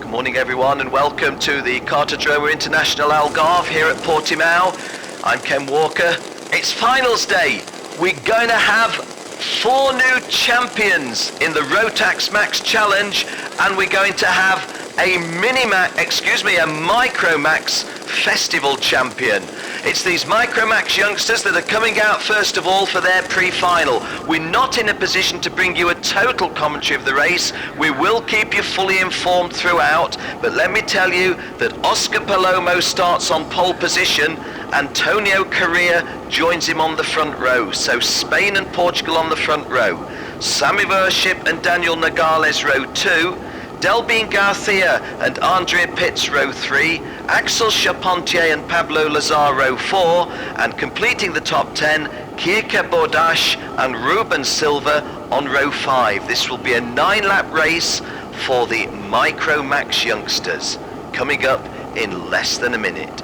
Good morning everyone and welcome to the Cartodroma International Algarve here at Portimao. I'm Ken Walker. It's finals day. We're going to have 4 new champions in the Rotax Max Challenge, and we're going to have a Micromax Festival champion. It's these Micromax youngsters that are coming out first of all for their pre-final. We're not in a position to bring you a total commentary of the race. We will keep you fully informed throughout, but let me tell you that Oscar Palomo starts on pole position. Antonio Correa joins him on the front row. So Spain and Portugal on the front row. Sami Worship and Daniel Nogales row 2. Delbin Garcia and Andrea Pitts row 3, Axel Charpentier and Pablo Lazar row 4, and completing the top 10, Kirke Bordache and Ruben Silva on row 5. This will be a 9-lap race for the Micromax youngsters, coming up in less than a minute.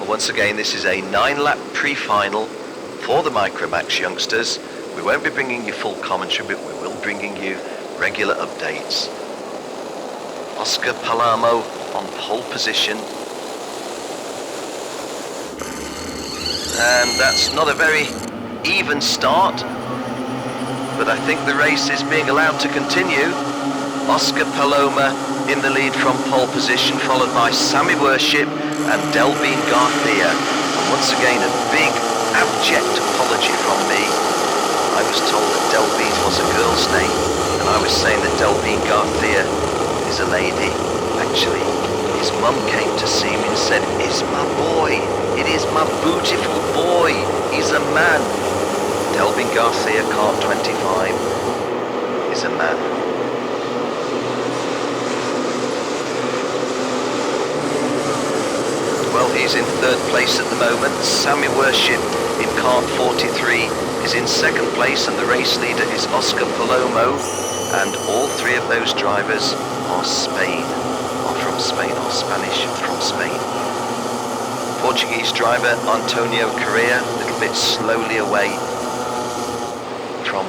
Once again, this is a 9-lap pre-final for the Micromax youngsters. We won't be bringing you full commentary, but we will be bringing you regular updates. Oscar Palomo on pole position. And that's not a very even start, but I think the race is being allowed to continue. Oscar Paloma in the lead from pole position, followed by Sami Worship and Delbin Garcia. And once again, a big abject apology from me. I was told that Delbin was a girl's name, and I was saying that Delbin Garcia is a lady. Actually, his mum came to see me and said, "It's my boy, it is my beautiful boy, he's a man." Delbin Garcia, car 25, is a man. Well, he's in 3rd place at the moment. Sami Worship in kart 43 is in 2nd place, and the race leader is Oscar Palomo. And all 3 of those drivers are from Spain, or Spanish from Spain. Portuguese driver Antonio Correa, a little bit slowly away from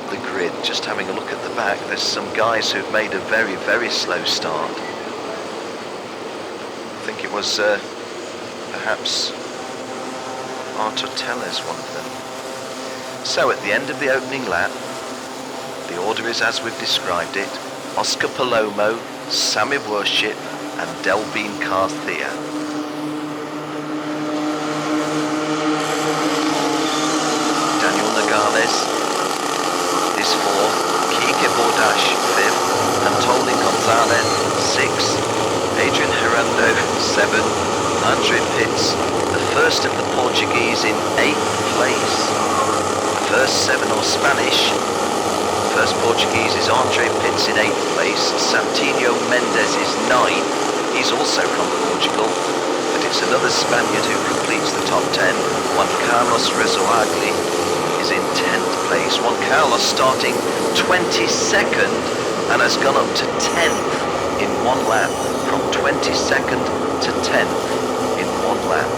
the grid. Just having a look at the back, there's some guys who've made a very, very slow start. I think it was perhaps Artur Tellez, one of them. So at the end of the opening lap, the order is as we've described it: Oscar Palomo, Sami Worship and Delbin Carthea. Daniel Nogales is 4th, Kike Bordash 5th, Antoly Gonzalez 6th, Adrian Herando 7th, Andre Pitts, the first of the Portuguese, in 8th place. First 7 or Spanish. First Portuguese is Andre Pitts in 8th place. Santinho Mendes is 9th. He's also from Portugal, but it's another Spaniard who completes the top 10. Juan Carlos Rezoagli is in 10th place. Juan Carlos starting 22nd and has gone up to 10th in one lap. From 22nd to 10th in one lap.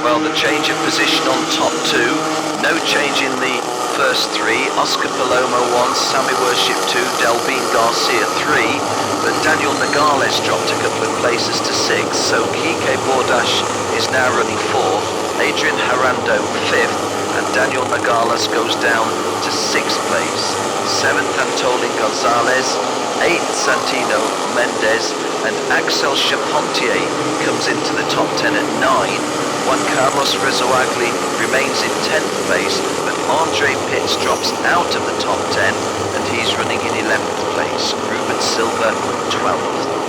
Well, the change of position on top 2, no change in the first 3. Oscar Palomo 1, Sami Worship 2, Delbin Garcia 3, but Daniel Nogales dropped a couple of places to 6, so Kike Bordash is now running 4th, Adrian Herando 5th, and Daniel Nogales goes down to 6th place. 7th, Antolin Gonzalez, 8th, Santino Mendes, and Axel Chapontier comes into the top 10 at 9. Juan Carlos Rezoagli remains in 10th place, but Andre Pitts drops out of the top 10 and he's running in 11th place. Ruben Silva 12th.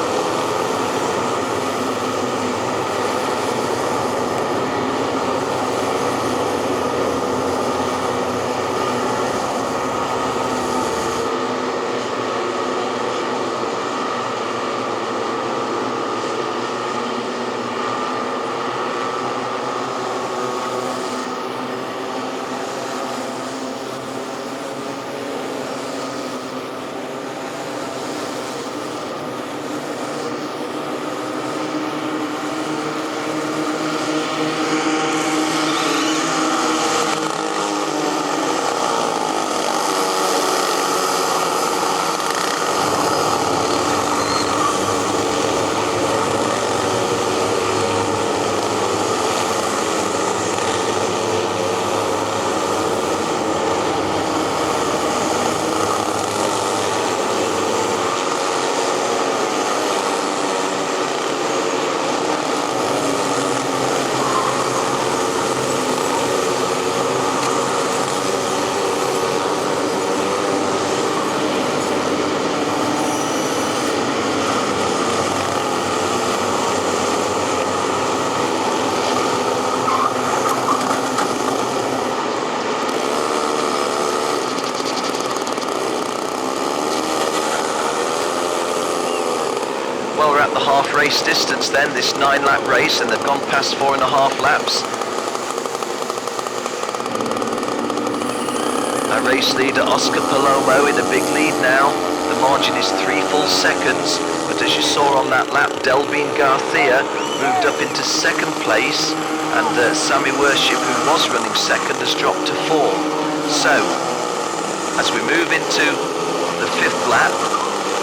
Well, we're at the half race distance then, this 9-lap race, and they've gone past 4.5 laps. Our race leader Oscar Palomo in a big lead now. The margin is 3 full seconds, but as you saw on that lap, Delbin Garcia moved up into 2nd place, and Sami Worship, who was running 2nd, has dropped to 4. So, as we move into the 5th lap,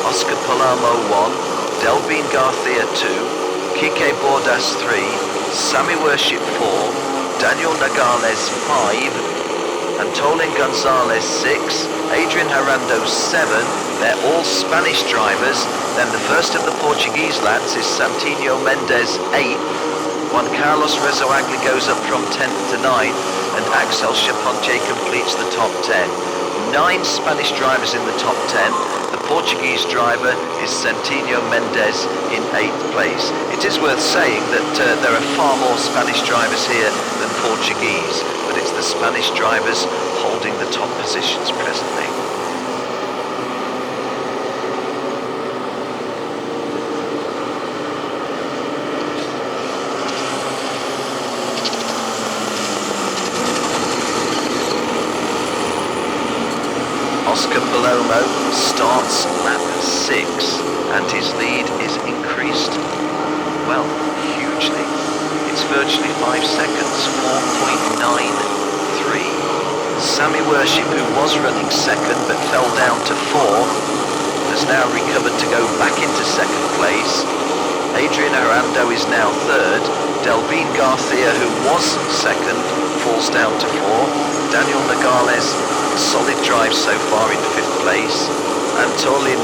Oscar Palomo 1, Delbin Garcia 2, Kike Bordas 3, Sami Worship 4, Daniel Nogales 5, Antolin Gonzalez 6, Adrian Herando 7. They're all Spanish drivers. Then the first of the Portuguese lads is Santinho Mendes 8th. Juan Carlos Rezoagli goes up from 10th to 9th, and Axel Chapontier completes the top 10. 9 Spanish drivers in the top 10. The Portuguese driver is Santinho Mendes in 8th place. It is worth saying that there are far more Spanish drivers here than Portuguese, but it's the Spanish drivers holding the top positions presently. Oscar Palomo starts lap 6 and his lead is increased, well, hugely. It's virtually 5 seconds, 4.93. Sammy Worship, who was running second but fell down to 4, has now recovered to go back into second place. Adrian Arando is now third. Delvin Garcia, who was second, falls down to 4. Daniel Nogales, solid drive so far in 5th place. Antolin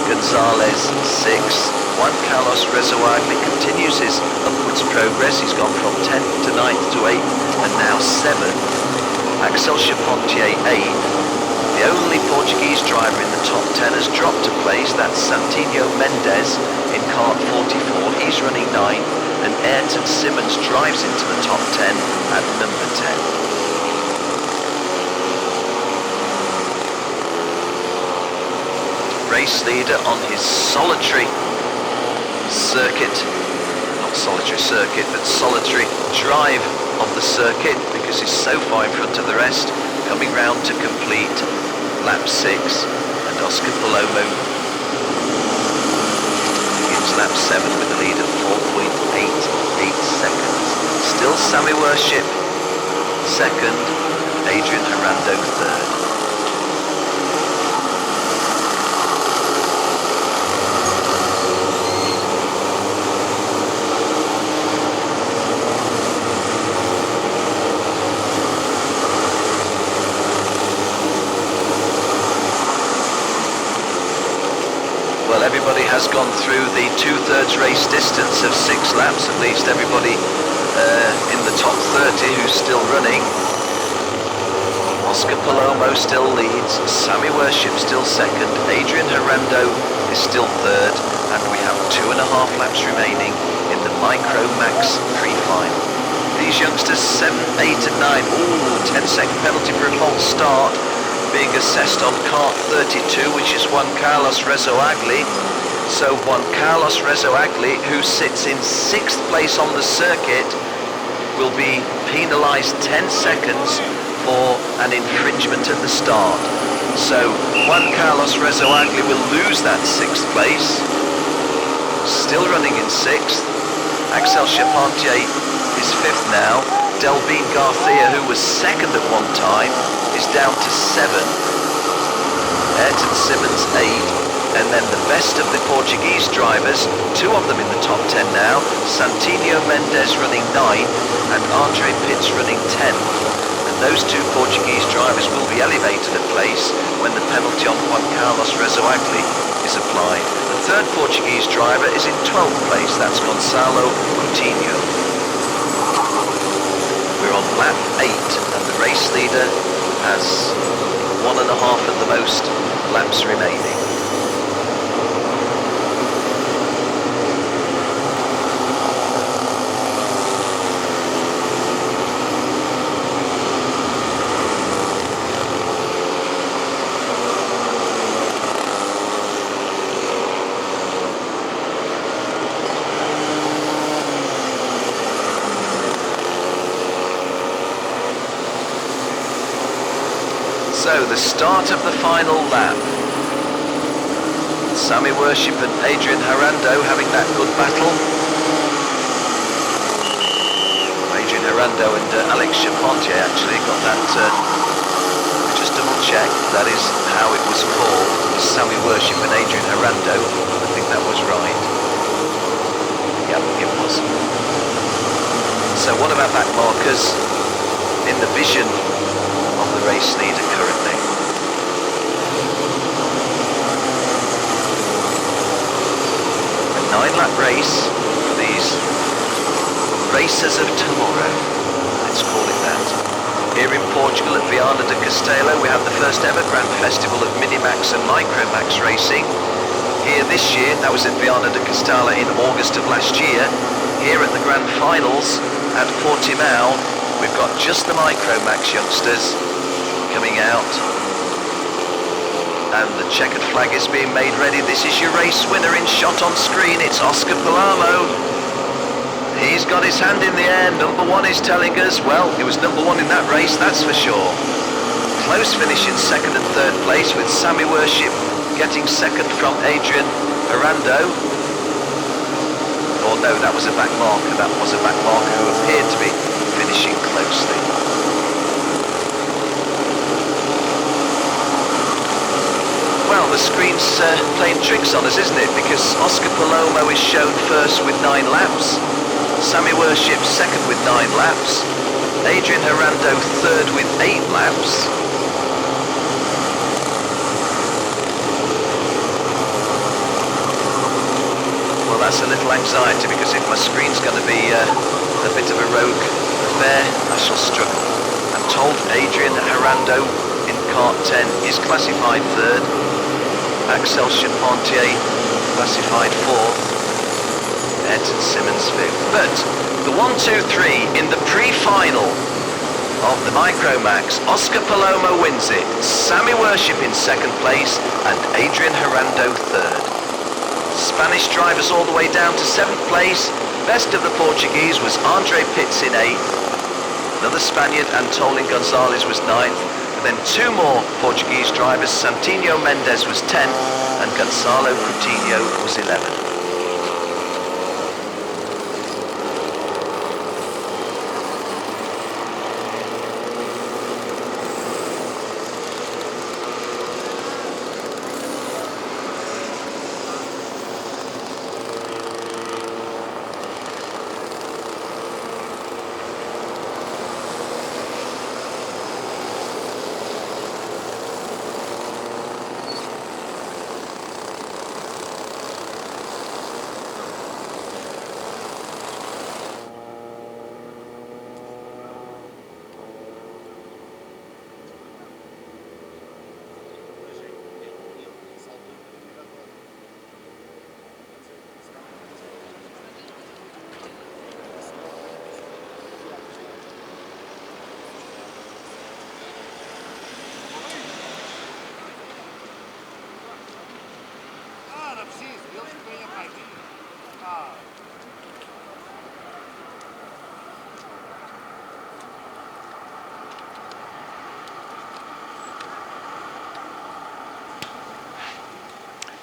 Gonzalez, 6th. Juan Carlos Rezoagli continues his upwards progress. He's gone from 10th to 9th to 8th and now 7th. Axel Chapontier, 8th. The only Portuguese driver in the top 10 has dropped a place. That's Santinho Mendes in kart 44. He's running 9th. And Ayrton Simmons drives into the top 10 at number 10. Race leader on his solitary circuit, not solitary circuit, but solitary drive of the circuit, because he's so far in front of the rest, coming round to complete lap 6, and Oscar Palomo begins lap 7 with a lead of 4.88 seconds. Still Sammy Worship second, Adrian Arando third. Well, everybody has gone through the 2/3 race distance of 6 laps, at least everybody in the top 30 who's still running. Oscar Palomo still leads, Sammy Worship still second, Adrian Arando is still third, and we have 2.5 laps remaining in the Micro Max pre-final. These youngsters 7, 8 and 9, 10-second penalty for a false start, being assessed on kart 32, which is Juan Carlos Rezoagli. So Juan Carlos Rezoagli, who sits in 6th place on the circuit, will be penalised 10 seconds for an infringement at the start. So Juan Carlos Rezoagli will lose that 6th place. Still running in 6th. Axel Chapontier is 5th now. Delvin Garcia, who was 2nd at one time, is down to 7th. Ayrton Simmons 8th, and then the best of the Portuguese drivers, 2 of them in the top 10 now, Santinho Mendes running 9th and Andre Pitts running 10th. And those 2 Portuguese drivers will be elevated a place when the penalty on Juan Carlos Rezoagli is applied. The 3rd Portuguese driver is in 12th place, that's Gonçalo Coutinho. We're on lap 8 and the race leader has 1.5 at the most laps remaining. So the start of the final lap. Sammy Worship and Adrian Arando having that good battle. Adrian Arando and Alex Chapontier actually got that, just double check, that is how it was called, Sammy Worship and Adrian Arando. I think that was right. Yep, it was. So what about back markers in the vision of the race leader currently? A 9-lap race for these racers of tomorrow, let's call it that. Here in Portugal at Viana do Castelo we have the first ever Grand Festival of Minimax and Micromax racing. Here this year, that was at Viana do Castelo in August of last year. Here at the Grand Finals at Portimao, we've got just the Micromax youngsters coming out, and the checkered flag is being made ready. This is your race winner in shot on screen. It's Oscar Palomo. He's got his hand in the air. Number 1 is telling us, well, it was number 1 in that race, that's for sure. close finish in second and third place, with Sammy Worship getting second from Adrian Arando. Or no, that was a back marker. That was a back marker who appeared to be finishing closely. Well, the screen's playing tricks on us, isn't it? Because Oscar Palomo is shown first with 9 laps. Sammy Worship second with 9 laps. Adrian Arando third with 8 laps. Well, that's a little anxiety, because if my screen's going to be a bit of a rogue affair, I shall struggle. I'm told Adrian Arando in kart 10 is classified third. Axel Charpentier classified fourth. Ayrton Simmons fifth. But the 1, 2, 3 in the pre-final of the Micromax, Oscar Palomo wins it. Sammy Worship in second place and Adrian Arando third. Spanish drivers all the way down to 7th place. Best of the Portuguese was Andre Pitts in 8th. Another Spaniard, Antolin Gonzalez, was 9th. And then 2 more Portuguese drivers, Santino Mendes was 10th and Gonzalo Coutinho was 11th.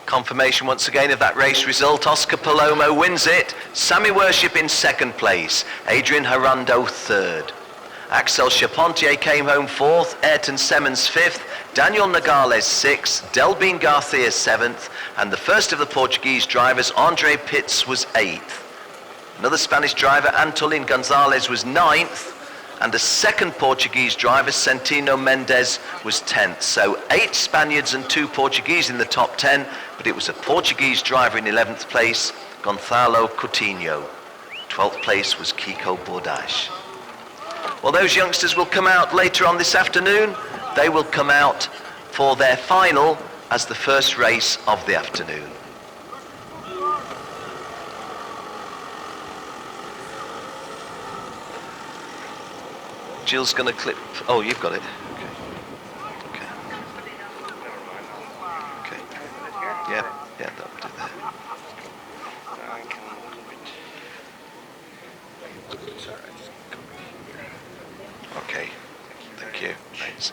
Confirmation once again of that race result. Oscar Palomo wins it. Sammy Worship in second place. Adrian Arando third. Axel Charpentier came home fourth. Ayrton Simmons fifth. Daniel Nogales sixth. Delbin Garcia seventh. And the first of the Portuguese drivers, Andre Pitts, was eighth. Another Spanish driver, Antolin Gonzalez, was ninth. And the second Portuguese driver, Santino Mendes, was 10th. So 8 Spaniards and 2 Portuguese in the top 10, but it was a Portuguese driver in 11th place, Gonzalo Coutinho. 12th place was Kiko Bordache. Well, those youngsters will come out later on this afternoon. They will come out for their final as the first race of the afternoon. Jill's going to clip. Oh, you've got it. Okay. Okay. Okay. Yeah. Yeah, that'll do that. Okay. Thank you. Thanks.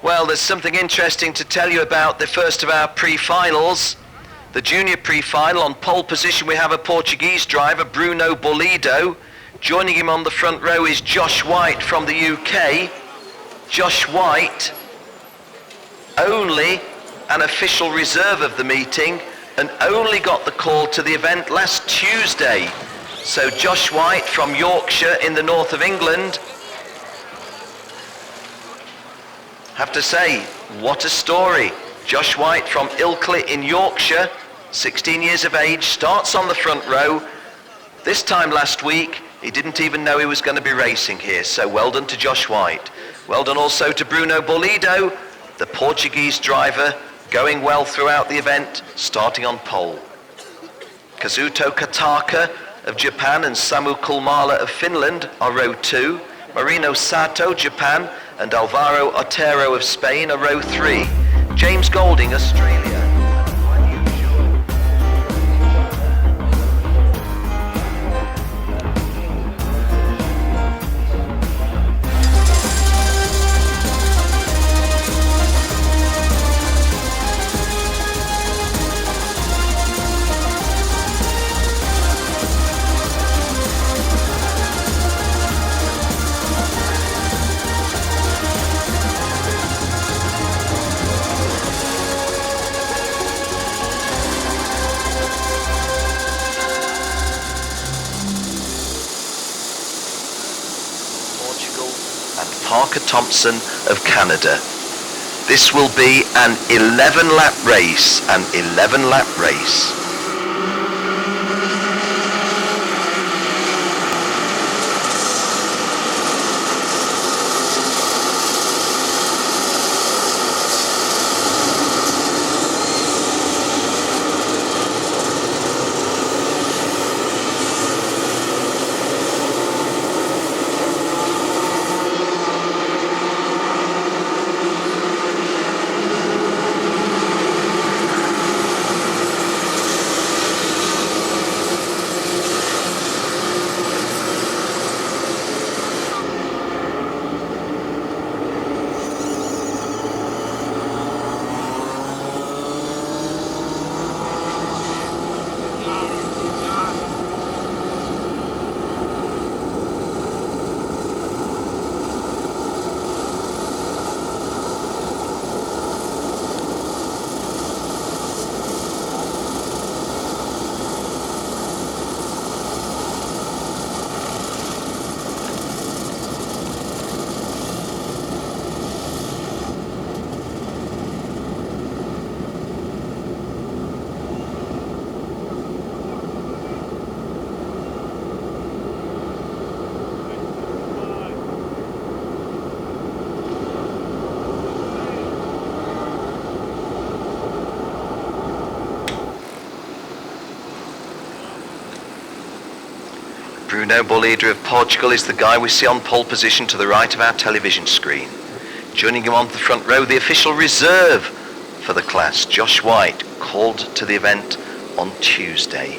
Well, there's something interesting to tell you about the first of our pre-finals. The junior pre-final. On pole position we have a Portuguese driver, Bruno Bolido. Joining him on the front row is Josh White from the UK. Josh White, only an official reserve of the meeting, and only got the call to the event last Tuesday. So Josh White from Yorkshire in the north of England. Have to say, what a story. Josh White from Ilkley in Yorkshire, 16 years of age, starts on the front row. This time last week, he didn't even know he was going to be racing here, so well done to Josh White. Well done also to Bruno Bolido, the Portuguese driver, going well throughout the event, starting on pole. Kazuto Kataka of Japan and Samu Kulmala of Finland are row 2. Marino Sato, Japan, and Alvaro Otero of Spain are row 3. James Golding, Australia. Parker Thompson of Canada. This will be an 11-lap race, Bruno Bolido of Portugal is the guy we see on pole position to the right of our television screen. Joining him on the front row, the official reserve for the class, Josh White, called to the event on Tuesday.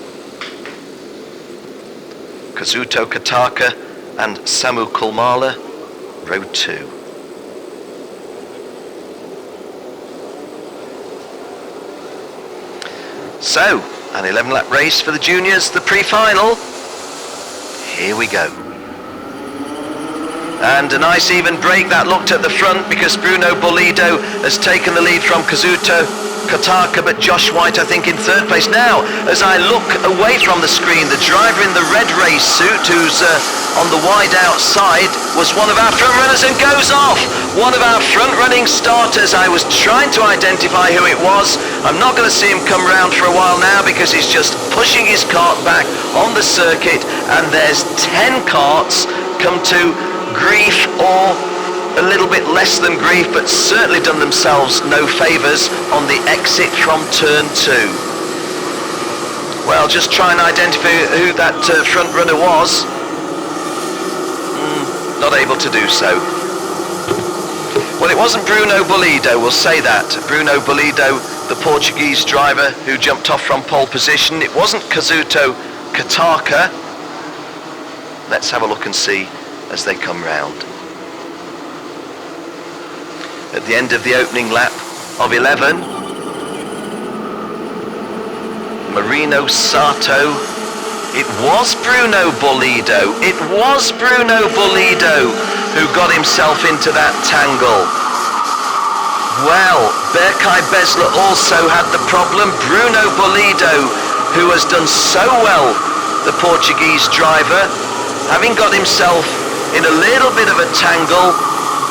Kazuto Kataka and Samu Kulmala, row 2. So, an 11-lap race for the juniors, the pre-final. Here we go. And a nice even break that looked at the front because Bruno Bolido has taken the lead from Kazuto Kataka, but Josh White I think in third place. Now, as I look away from the screen, the driver in the red race suit who's on the wide outside was one of our front runners and goes off. One of our front running starters. I was trying to identify who it was. I'm not going to see him come round for a while now because he's just pushing his cart back on the circuit, and there's 10 carts come to grief, or a little bit less than grief, but certainly done themselves no favours on the exit from turn 2. Well, just try and identify who that front runner was. Not able to do so. Well, it wasn't Bruno Bolido, we'll say that. Bruno Bolido, the Portuguese driver who jumped off from pole position. It wasn't Kazuto Kataka. Let's have a look and see as they come round. At the end of the opening lap of 11, Marino Sato. It was Bruno Bolido. It was Bruno Bolido who got himself into that tangle. Well, Berkay Besler also had the problem. Bruno Bolido, who has done so well, the Portuguese driver, having got himself in a little bit of a tangle,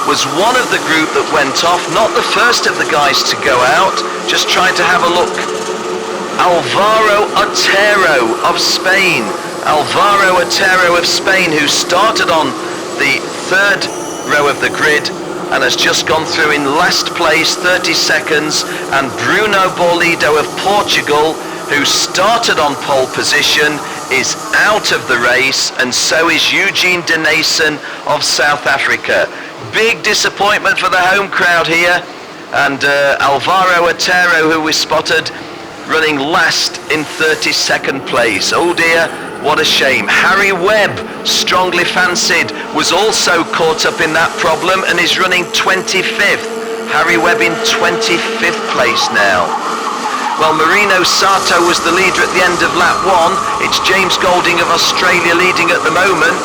was one of the group that went off, not the first of the guys to go out. Just trying to have a look. Alvaro Otero of Spain. Alvaro Otero of Spain, who started on the third row of the grid and has just gone through in last place, 30 seconds, and Bruno Bolido of Portugal, who started on pole position, is out of the race, and so is Eugene Denason of South Africa. Big disappointment for the home crowd here, and Alvaro Otero, who we spotted running last in 32nd place. Oh dear, what a shame. Harry Webb, strongly fancied, was also caught up in that problem and is running 25th. Harry Webb in 25th place now. Well, Marino Sato was the leader at the end of lap 1. It's James Golding of Australia leading at the moment.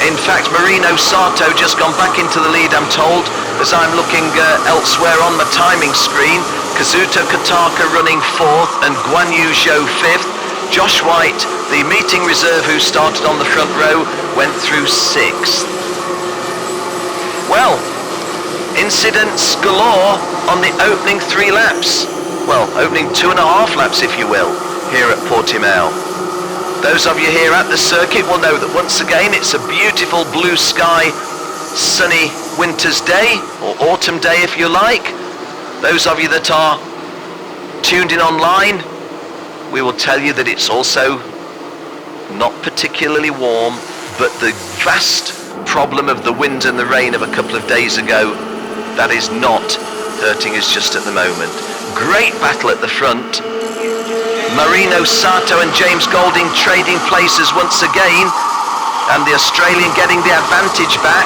In fact, Marino Sato just gone back into the lead, I'm told, as I'm looking elsewhere on the timing screen. Kazuto Kataka running 4th and Guan Yu Zhou 5th. Josh White, the meeting reserve who started on the front row, went through 6th. Well, incidents galore on the opening 3 laps. Well, opening 2.5 laps, if you will, here at Portimao. Those of you here at the circuit will know that once again it's a beautiful blue sky, sunny winter's day, or autumn day if you like. Those of you that are tuned in online, we will tell you that it's also not particularly warm, but the vast problem of the wind and the rain of a couple of days ago, that is not hurting us just at the moment. Great battle at the front. Marino Sato and James Golding trading places once again, and the Australian getting the advantage back.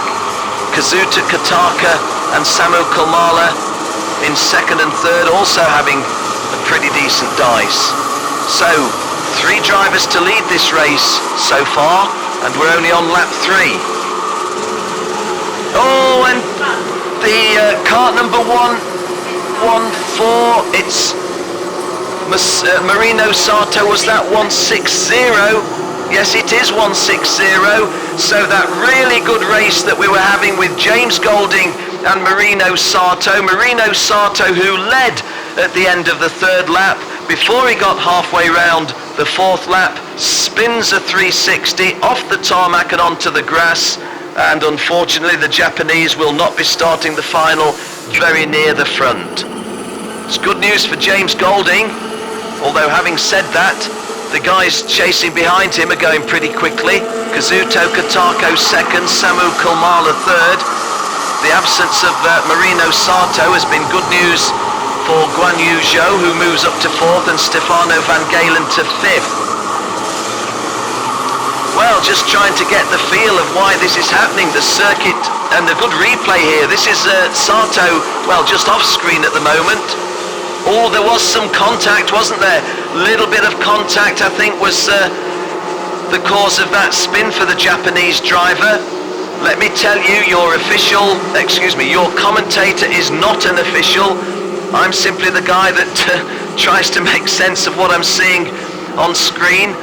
Kazuta Kataka and Samu Kulmala in 2nd and 3rd, also having a pretty decent dice. So, 3 drivers to lead this race so far, and we're only on lap 3. Oh, and the kart number 114, it's Marino Sato. Was that 160? Yes, it is 160. So that really good race that we were having with James Golding and Marino Sato. Marino Sato, who led at the end of the 3rd lap, before he got halfway round the 4th lap, spins a 360 off the tarmac and onto the grass, and unfortunately the Japanese will not be starting the final very near the front. It's good news for James Golding, although having said that, the guys chasing behind him are going pretty quickly. Kazuto Katako 2nd, Samu Kulmala 3rd. The absence of Marino Sato has been good news for Guan Yu Zhou, who moves up to 4th, and Stefano Van Galen to 5th. Well, just trying to get the feel of why this is happening, the circuit and the good replay here. This is Sato, well, just off screen at the moment. Oh, there was some contact, wasn't there? Little bit of contact, I think, was the cause of that spin for the Japanese driver. Let me tell you, your commentator is not an official. I'm simply the guy that tries to make sense of what I'm seeing on screen.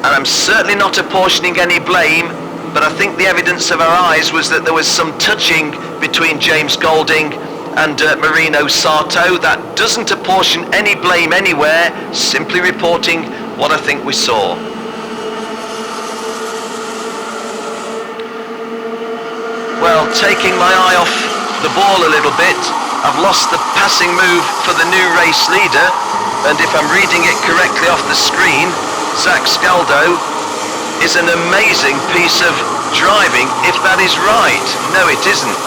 And I'm certainly not apportioning any blame, but I think the evidence of our eyes was that there was some touching between James Golding and Marino Sato. That doesn't apportion any blame anywhere, simply reporting what I think we saw. Well, taking my eye off the ball a little bit, I've lost the passing move for the new race leader, and if I'm reading it correctly off the screen, Zach Scaldo is an amazing piece of driving, if that is right. No, it isn't.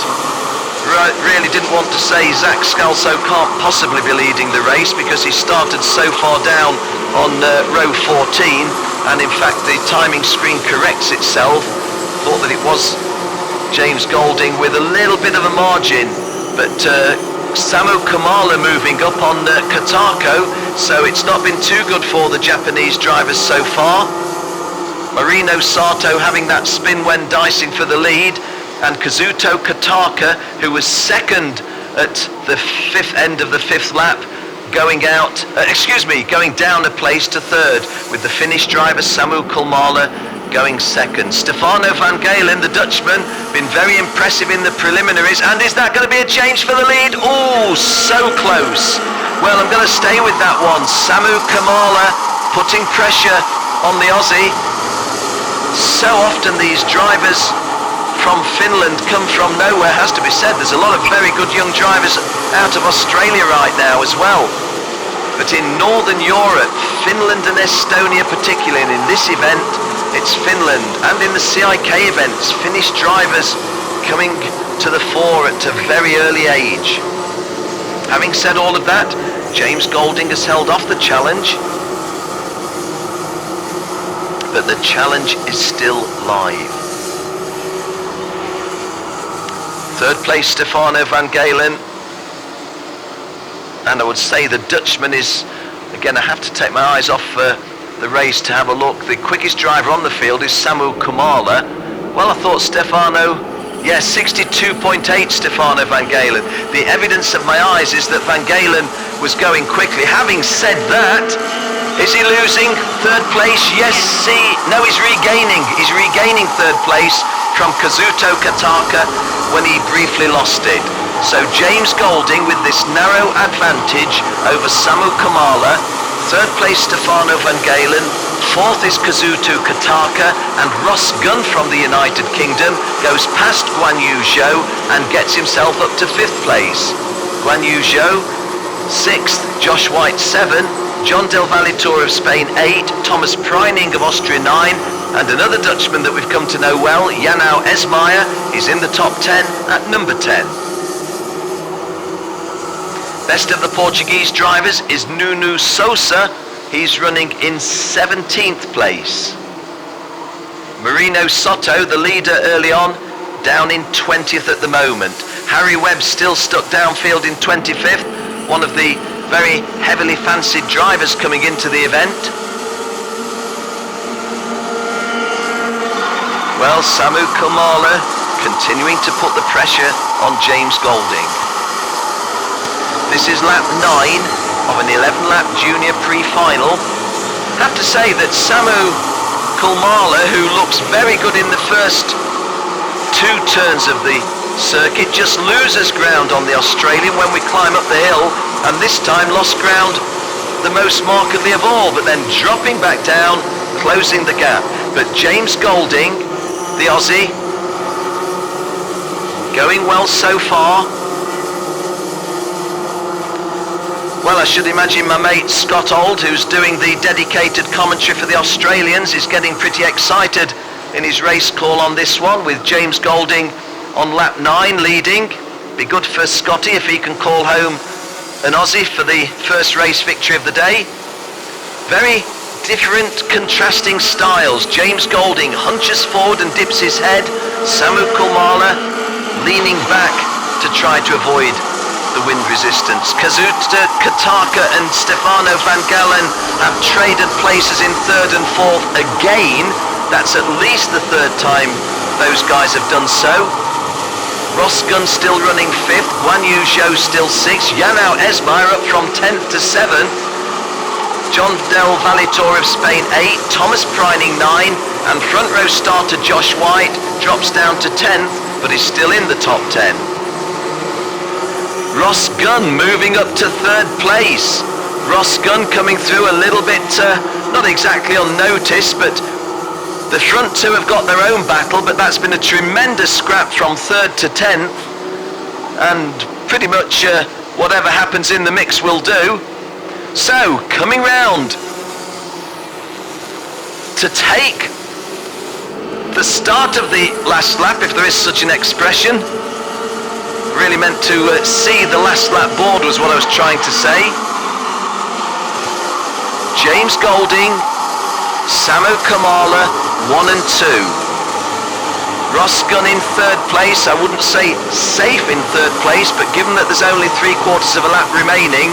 Really didn't want to say Zach Scalzo can't possibly be leading the race because he started so far down on row 14, and in fact the timing screen corrects itself. Thought that it was James Golding with a little bit of a margin, but Samu Kamala moving up on Katako, so it's not been too good for the Japanese drivers so far. Marino Sato having that spin when dicing for the lead, and Kazuto Kataka, who was 2nd at the end of the fifth lap, going down a place to third, with the Finnish driver Samu Kulmala going second. Stefano van Galen, the Dutchman, been very impressive in the preliminaries, and is that going to be a change for the lead? Oh, so close. Well, I'm going to stay with that one. Samu Kulmala putting pressure on the Aussie. So often these drivers from Finland come from nowhere, has to be said. There's a lot of very good young drivers out of Australia right now as well. But in Northern Europe, Finland and Estonia particularly, and in this event, it's Finland, and in the CIK events, Finnish drivers coming to the fore at a very early age. Having said all of that, James Golding has held off the challenge, but the challenge is still live. Third place, Stefano van Galen. And I would say the Dutchman is, again, I have to take my eyes off the race to have a look. The quickest driver on the field is Samu Kulmala. Well, I thought Stefano, yes, 62.8 Stefano van Galen. The evidence of my eyes is that van Galen was going quickly. Having said that, is he losing third place? Yes, no, he's regaining. He's regaining third place from Kazuto Kataka when he briefly lost it. So James Golding with this narrow advantage over Samu Kulmala. Third place Stefano van Galen. Fourth is Kazuto Kataka, and Ross Gunn from the United Kingdom goes past Guan Yu Zhou and gets himself up to fifth place. Guan Yu Zhou, sixth. Josh White, 7. John Del Valle Tour of Spain, 8. Thomas Preining of Austria, 9. And another Dutchman that we've come to know well, Janau Esmeyer, is in the top 10 at number 10. Best of the Portuguese drivers is Nuno Sousa. He's running in 17th place. Marino Soto, the leader early on, down in 20th at the moment. Harry Webb still stuck downfield in 25th, one of the very heavily fancied drivers coming into the event. Well, Samu Kulmala continuing to put the pressure on James Golding. This is lap 9 of an 11-lap junior pre-final. I have to say that Samu Kulmala, who looks very good in the first 2 turns of the circuit, just loses ground on the Australian when we climb up the hill, and this time lost ground the most markedly of all, but then dropping back down, closing the gap. But James Golding, the Aussie, going well so far. Well, I should imagine my mate Scott Auld, who's doing the dedicated commentary for the Australians, is getting pretty excited in his race call on this one, with James Golding on lap 9 leading. Be good for Scotty if he can call home an Aussie for the first race victory of the day. Very different, contrasting styles. James Golding hunches forward and dips his head. Samu Kulmala leaning back to try to avoid the wind resistance. Kazuto Kataka and Stefano van Galen have traded places in 3rd and 4th again. That's at least the 3rd time those guys have done so. Ross Gunn still running 5th, Guan Yu Zhou still 6th, Janau Esmeyer up from 10th to 7th, John Del Valle Tour of Spain 8, Thomas Preining 9, and front row starter Josh White drops down to 10th, but is still in the top 10. Ross Gunn moving up to 3rd place. Ross Gunn coming through a little bit, not exactly unnoticed, but the front 2 have got their own battle, but that's been a tremendous scrap from 3rd to 10th, and pretty much whatever happens in the mix will do. So, coming round to take the start of the last lap, if there is such an expression. Really meant to see the last lap board was what I was trying to say. James Golding, Samu Kulmala 1 and 2. Ross Gunn in 3rd place. I wouldn't say safe in 3rd place, but given that there's only 3/4 of a lap remaining,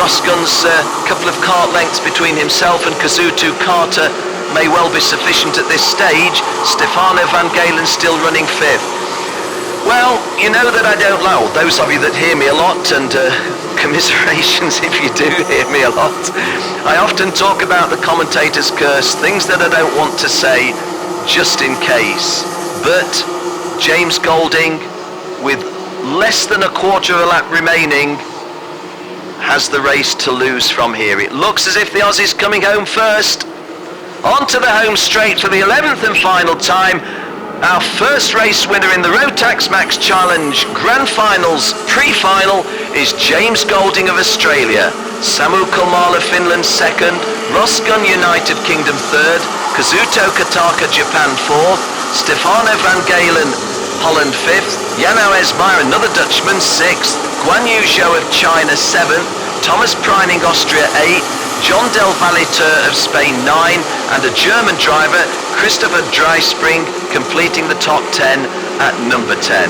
Ross Gunn's couple of kart lengths between himself and Kazuto Kata may well be sufficient at this stage. Stefano van Galen still running 5th. Well, you know that I don't like, well, those of you that hear me a lot, and commiserations if you do hear me a lot, I often talk about the commentator's curse, things that I don't want to say just in case. But James Golding, with less than a quarter of a lap remaining, has the race to lose from here. It looks as if the Aussie's coming home first. Onto the home straight for the 11th and final time. Our first race winner in the Rotax Max Challenge Grand Finals pre-final is James Golding of Australia. Samu Kulmala of Finland second, Ross Gunn United Kingdom third, Kazuto Kataka Japan fourth, Stefano Van Galen Holland fifth, Jano Esmayer, another Dutchman, sixth, Guan Yu Zhou of China seventh, Thomas Preining Austria eighth, John Del Valitur of Spain 9, and a German driver, Christopher Dreispring, completing the top 10 at number 10.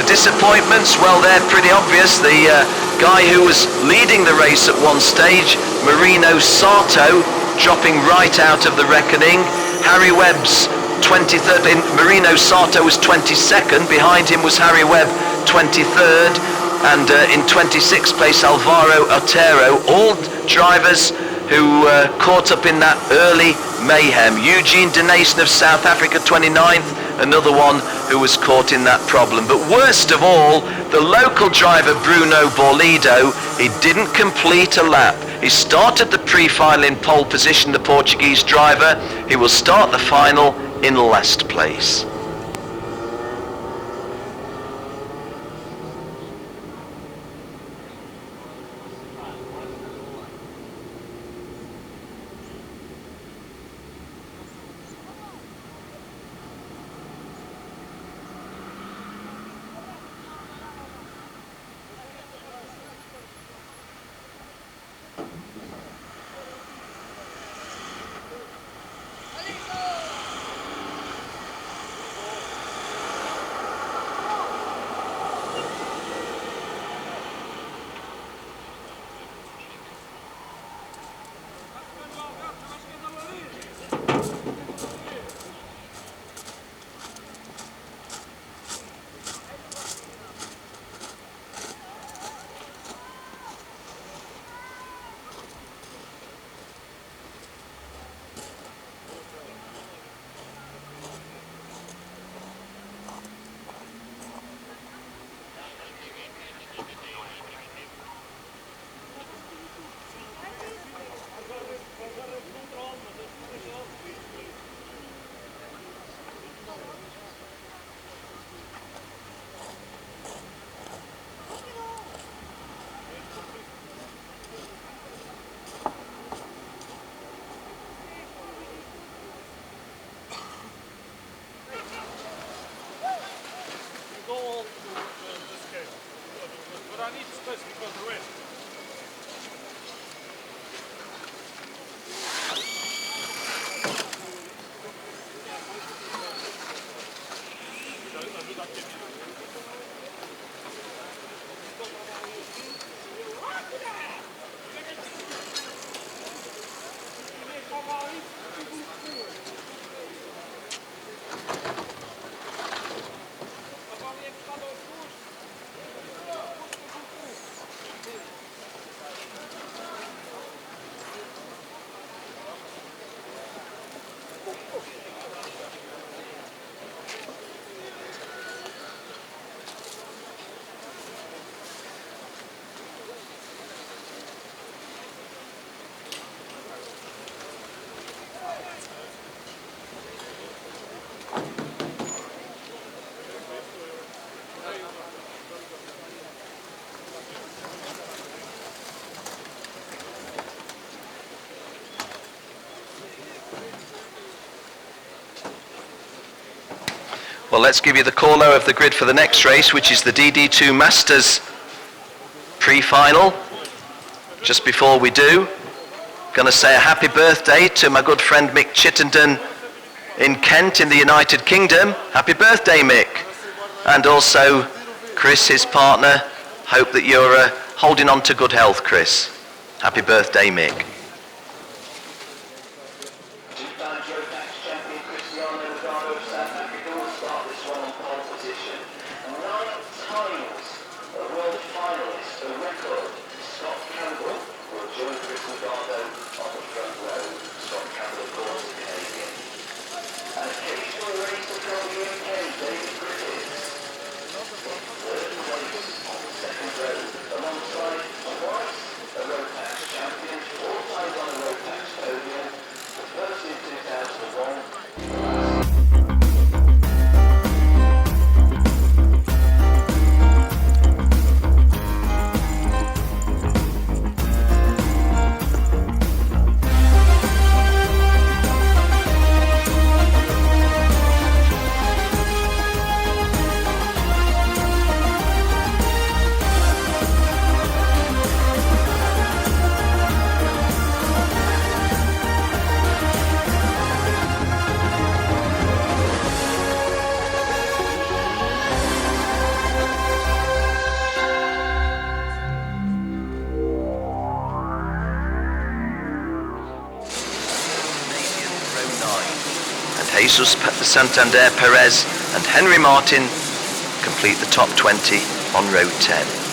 The disappointments, well, they're pretty obvious. The guy who was leading the race at one stage, Marino Sato, dropping right out of the reckoning. Harry Webb's 23rd, Marino Sato was 22nd, behind him was Harry Webb 23rd, and in 26th place Alvaro Otero, all drivers who caught up in that early mayhem. Eugene Denason of South Africa 29th, another one who was caught in that problem. But worst of all, the local driver Bruno Borlido, he didn't complete a lap. He started the pre-final in pole position, the Portuguese driver. He will start the final in last place. Well, let's give you the call-out of the grid for the next race, which is the DD2 Masters pre-final. Just before we do, going to say a happy birthday to my good friend Mick Chittenden in Kent in the United Kingdom. Happy birthday, Mick. And also Chris, his partner. Hope that you're holding on to good health, Chris. Happy birthday, Mick. Jesus Santander Perez and Henry Martin complete the top 20 on row 10.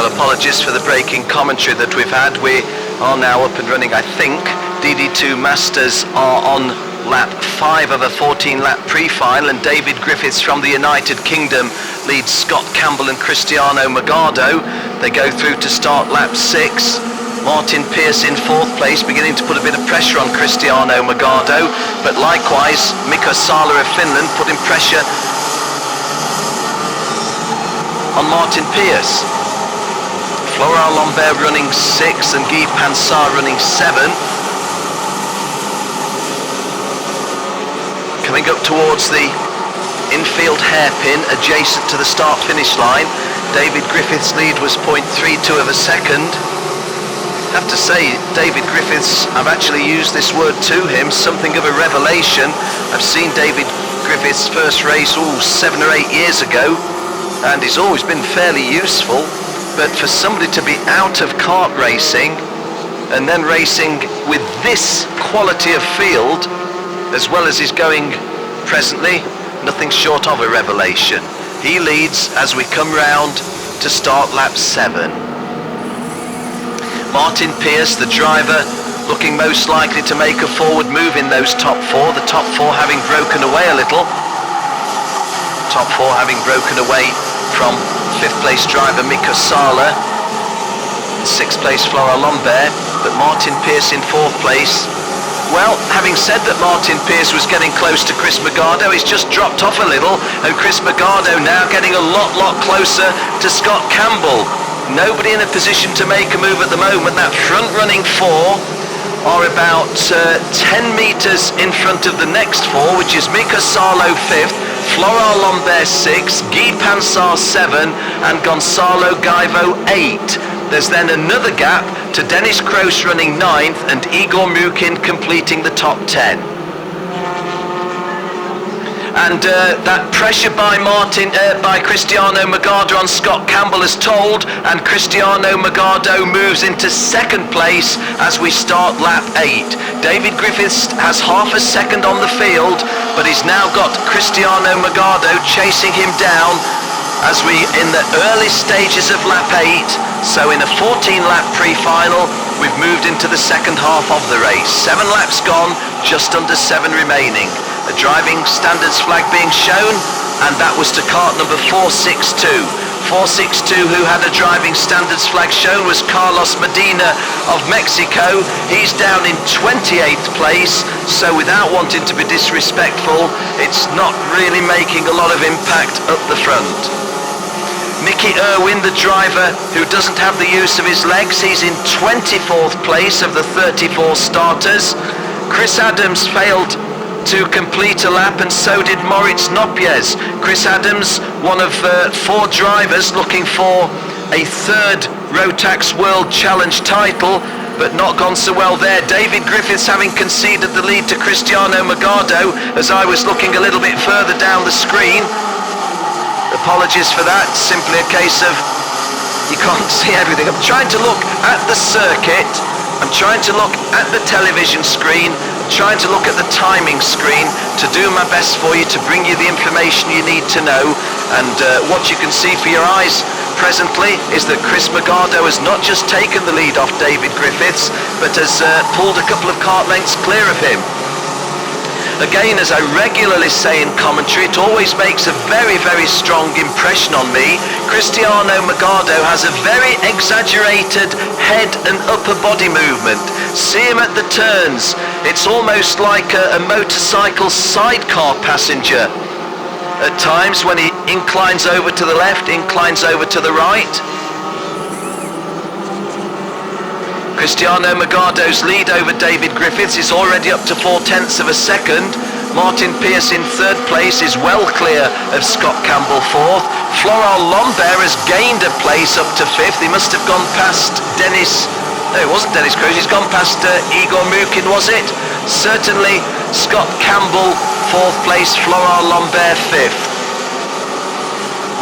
Well, apologies for the breaking commentary that we've had. We are now up and running, I think. DD2 Masters are on lap 5 of a 14-lap pre-final, and David Griffiths from the United Kingdom leads Scott Campbell and Cristiano Magado. They go through to start lap 6. Martin Pearce in 4th place, beginning to put a bit of pressure on Cristiano Magado, but likewise Mikko Sala of Finland putting pressure on Martin Pearce. Florent Lambert running 6 and Guy Pansard running 7. Coming up towards the infield hairpin adjacent to the start-finish line, David Griffiths' lead was 0.32 of a second. I have to say, David Griffiths, I've actually used this word to him, something of a revelation. I've seen David Griffiths' first race 7 or 8 years ago, and he's always been fairly useful, but for somebody to be out of kart racing and then racing with this quality of field as well as he's going presently, nothing short of a revelation. He leads as we come round to start lap 7. Martin Pearce, the driver, looking most likely to make a forward move in those top 4. The top 4 having broken away a little. Top 4 having broken away from 5th place driver Mikko Sala, 6th place Florent Lambert, but Martin Pearce in 4th place. Well, having said that Martin Pearce was getting close to Chris Magado, he's just dropped off a little, and Chris Magado now getting a lot closer to Scott Campbell. Nobody in a position to make a move at the moment. That front running 4 are about 10 metres in front of the next 4, which is Mikko Sala 5th, Florent Lambert 6th, Guy Pansard 7, and Gonzalo Gaivo 8. There's then another gap to Dennis Kroos running 9th and Igor Mukin completing the top 10. And that pressure by Cristiano Magado on Scott Campbell is told, and Cristiano Magado moves into 2nd place as we start lap 8. David Griffiths has half a second on the field, but he's now got Cristiano Magado chasing him down as we in the early stages of lap 8. So in a 14-lap pre-final, we've moved into the second half of the race. 7 laps gone, just under 7 remaining. A driving standards flag being shown, and that was to kart number 462. 462, who had a driving standards flag shown, was Carlos Medina of Mexico. He's down in 28th place, so without wanting to be disrespectful, it's not really making a lot of impact up the front. Mickey Irwin, the driver, who doesn't have the use of his legs, he's in 24th place of the 34 starters. Chris Adams failed to complete a lap, and so did Moritz Nopiez. Chris Adams, one of 4 drivers looking for a 3rd Rotax World Challenge title, but not gone so well there. David Griffiths having conceded the lead to Cristiano Magado as I was looking a little bit further down the screen. Apologies for that, simply a case of you can't see everything. I'm trying to look at the circuit, I'm trying to look at the television screen, trying to look at the timing screen to do my best for you, to bring you the information you need to know. And what you can see for your eyes presently is that Chris Magado has not just taken the lead off David Griffiths, but has pulled a couple of kart lengths clear of him. Again, as I regularly say in commentary, it always makes a very strong impression on me. Cristiano Magado has a very exaggerated head and upper body movement. See him at the turns. It's almost like a motorcycle sidecar passenger. At times when he inclines over to the left, inclines over to the right. Cristiano Magado's lead over David Griffiths is already up to 0.4 of a second. Martin Pearce in 3rd place is well clear of Scott Campbell 4th. Florent Lambert has gained a place up to 5th. He must have gone past Dennis... No, it wasn't Dennis Kroos. He's gone past Igor Mukin, was it? Certainly Scott Campbell 4th place, Florent Lambert 5th.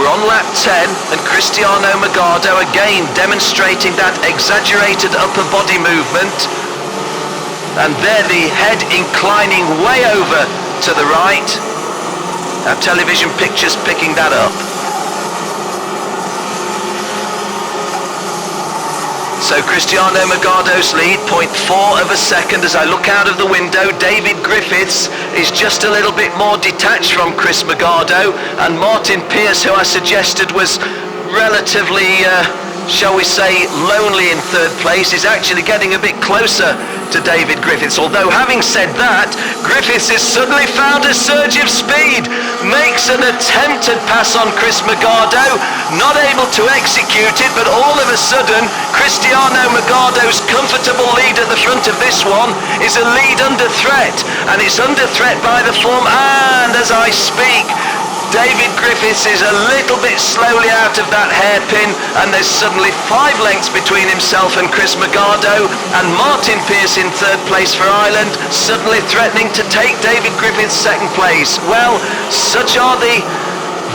We're on lap 10, and Cristiano Magado again demonstrating that exaggerated upper body movement. And there the head inclining way over to the right. Our television pictures picking that up. So Cristiano Magardo's lead, 0.4 of a second as I look out of the window. David Griffiths is just a little bit more detached from Chris Magardo, and Martin Pearce, who I suggested was relatively, shall we say, lonely in third place, is actually getting a bit closer to David Griffiths. Although having said that, Griffiths has suddenly found a surge of speed, makes an attempted pass on Chris Magardo, not able to execute it, but all of a sudden Cristiano Magardo's comfortable lead at the front of this one is a lead under threat, and it's under threat by the form, and as I speak, David Griffiths is a little bit slowly out of that hairpin, and there's suddenly 5 lengths between himself and Chris Magardo, and Martin Pearce in third place for Ireland, suddenly threatening to take David Griffiths second place. Well, such are the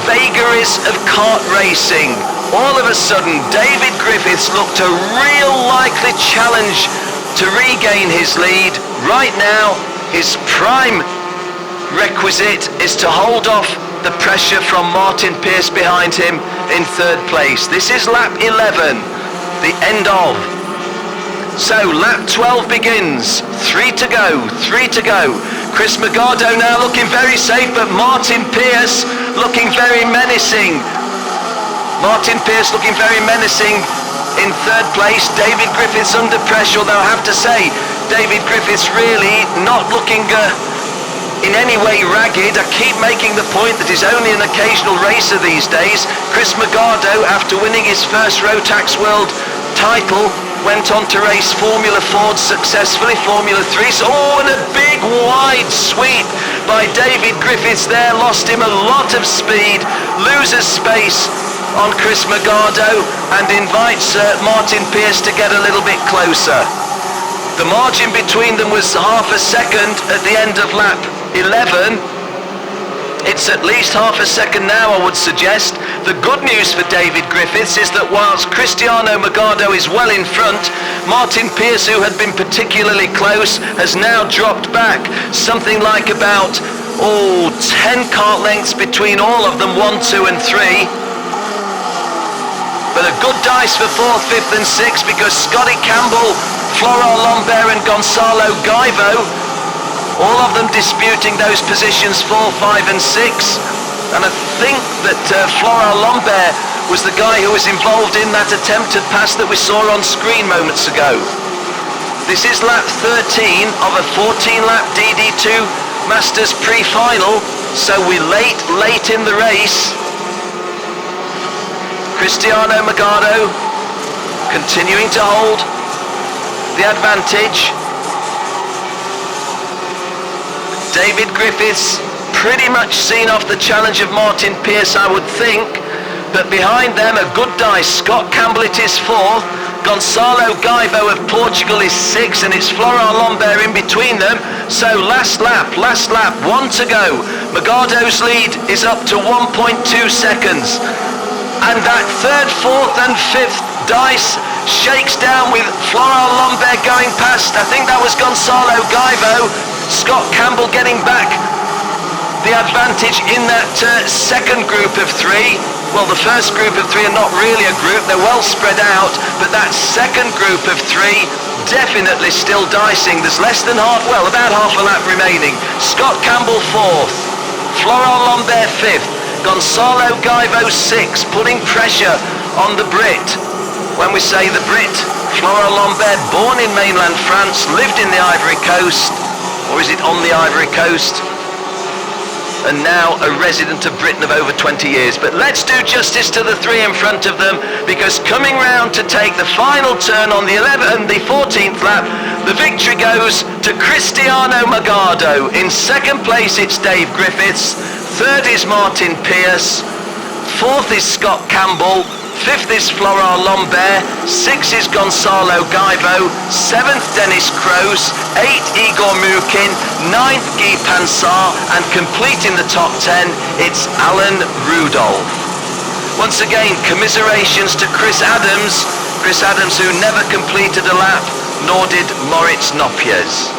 vagaries of kart racing. All of a sudden, David Griffiths looked a real likely challenge to regain his lead. Right now, his prime requisite is to hold off the pressure from Martin Pearce behind him in third place. This is lap 11, the end of. So lap 12 begins, 3 to go. Chris Magardo now looking very safe, but Martin Pearce looking very menacing. Martin Pearce looking very menacing in third place. David Griffiths under pressure, although I have to say, David Griffiths really not looking in any way ragged. I keep making the point that he's only an occasional racer these days. Chris Magardo, after winning his first Rotax World title, went on to race Formula Ford successfully, Formula 3. So, and a big wide sweep by David Griffiths there, lost him a lot of speed, loses space on Chris Magardo, and invites Martin Pearce to get a little bit closer. The margin between them was half a second at the end of lap 11. It's at least half a second now, I would suggest. The good news for David Griffiths is that whilst Cristiano Magardo is well in front, Martin Pearce, who had been particularly close, has now dropped back something like about 10 kart lengths between all of them, 1, 2 and 3. But a good dice for 4th, 5th and 6th, because Scotty Campbell, Florent Lambert and Gonzalo Gaivo, all of them disputing those positions 4, 5 and 6. And I think that Florent Lambert was the guy who was involved in that attempted pass that we saw on screen moments ago. This is lap 13 of a 14-lap DD2 Masters pre-final, so we're late in the race. Cristiano Magardo continuing to hold the advantage. David Griffiths pretty much seen off the challenge of Martin Pearce, I would think, but behind them a good dice. Scott Campbell it is 4th, Gonzalo Gaivo of Portugal is 6th, and it's Florent Lambert in between them. So last lap, 1 to go. Magardo's lead is up to 1.2 seconds. And that 3rd, 4th and 5th dice shakes down with Florent Lambert going past. I think that was Gonzalo Gaivo. Scott Campbell getting back the advantage in that second group of 3. Well, the first group of 3 are not really a group, they're well spread out, but that second group of 3 definitely still dicing. There's less than about half a lap remaining. Scott Campbell 4th, Florent Lambert 5th, Gonzalo Gaivo 6th, putting pressure on the Brit. When we say the Brit, Florent Lambert, born in mainland France, lived in the Ivory Coast, or is it on the Ivory Coast? And now a resident of Britain of over 20 years. But let's do justice to the 3 in front of them, because coming round to take the final turn on the 11th and the 14th lap, the victory goes to Cristiano Magardo. In second place it's Dave Griffiths, 3rd is Martin Pearce, 4th is Scott Campbell, 5th is Florent Lambert, 6th is Gonzalo Gaivo, 7th Dennis Kroos, 8th Igor Mukin, 9th Guy Pansar, and completing the top 10, it's Alan Rudolph. Once again, commiserations to Chris Adams who never completed a lap, nor did Moritz Nopiers.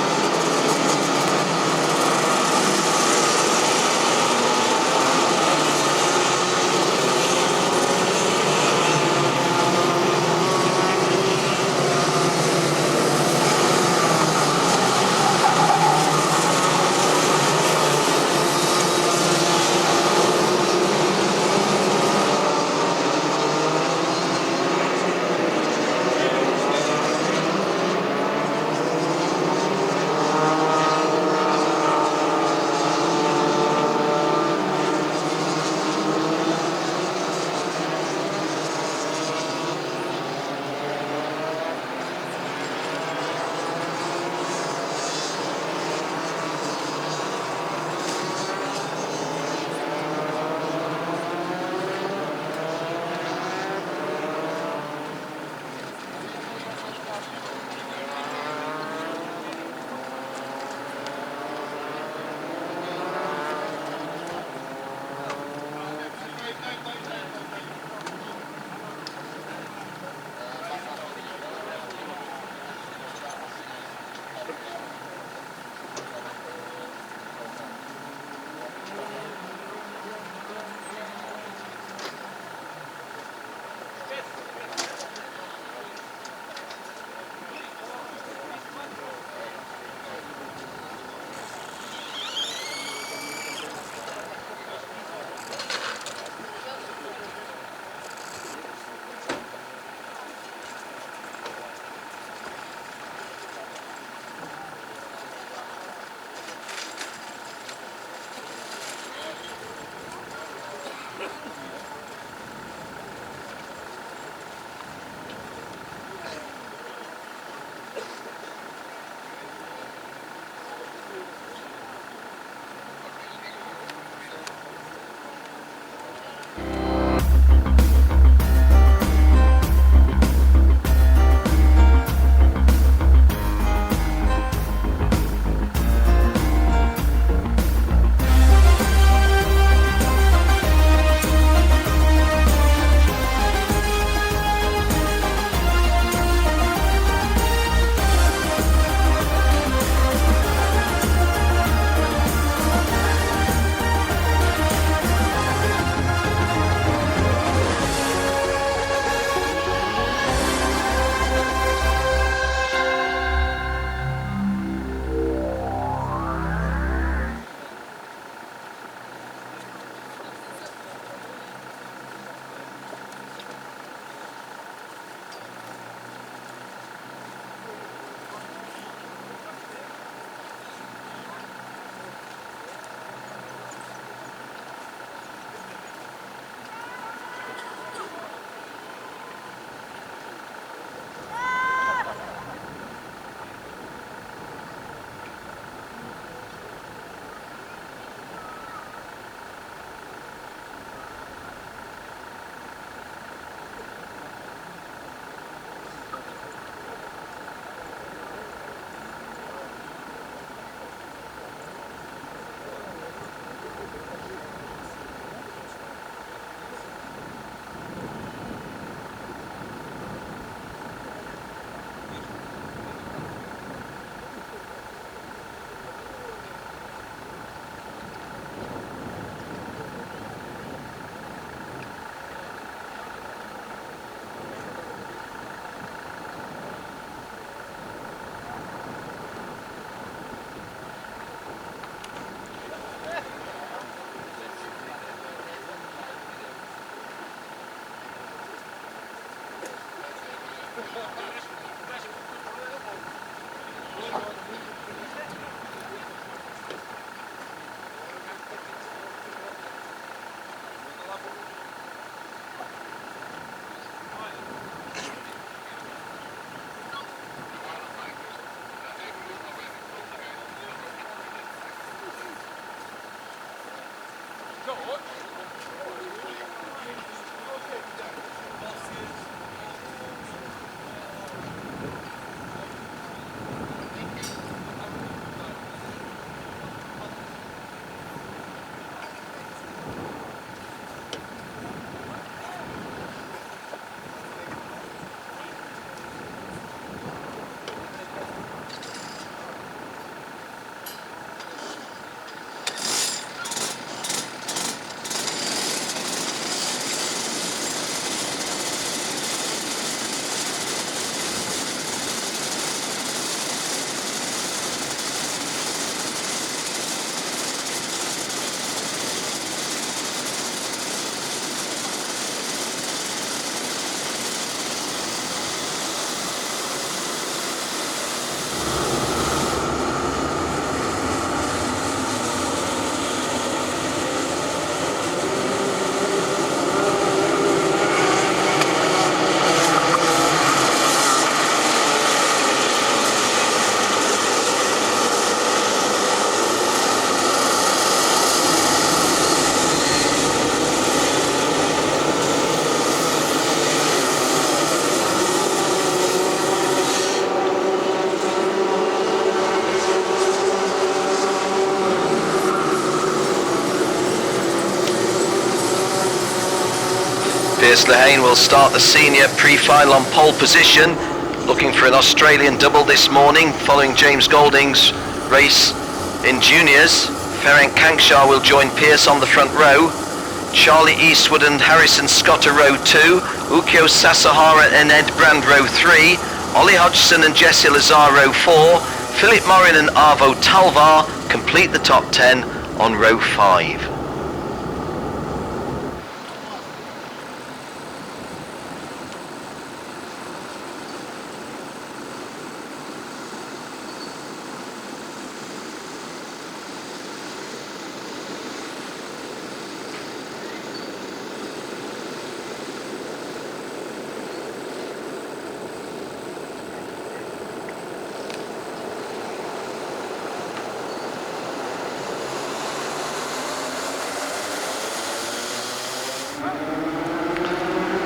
Lehane will start the senior pre-final on pole position, looking for an Australian double this morning following James Golding's race in juniors. Ferenc Kankshaw will join Pierce on the front row. Charlie Eastwood and Harrison Scott are row 2, Ukyo Sasahara and Ed Brand row 3, Ollie Hodgson and Jesse Lazar row 4, Philip Morin and Arvo Talvar complete the top 10 on row 5.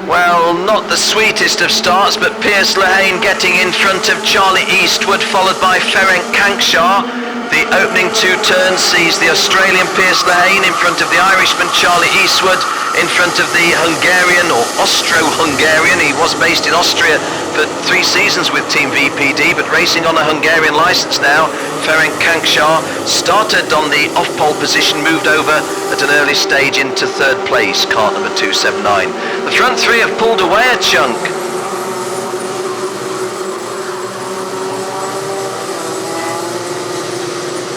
Well, not the sweetest of starts, but Pierce Lehane getting in front of Charlie Eastwood, followed by Ferenc Kankshaw. The opening 2 turns sees the Australian Pierce Lehane in front of the Irishman Charlie Eastwood, in front of the Hungarian, or Austro-Hungarian. He was based in Austria for 3 seasons with Team VPD, but racing on a Hungarian licence now. Ferenc Kankshaw started on the off-pole position, moved over at an early stage into 3rd place, cart number 279. The front 3 have pulled away a chunk.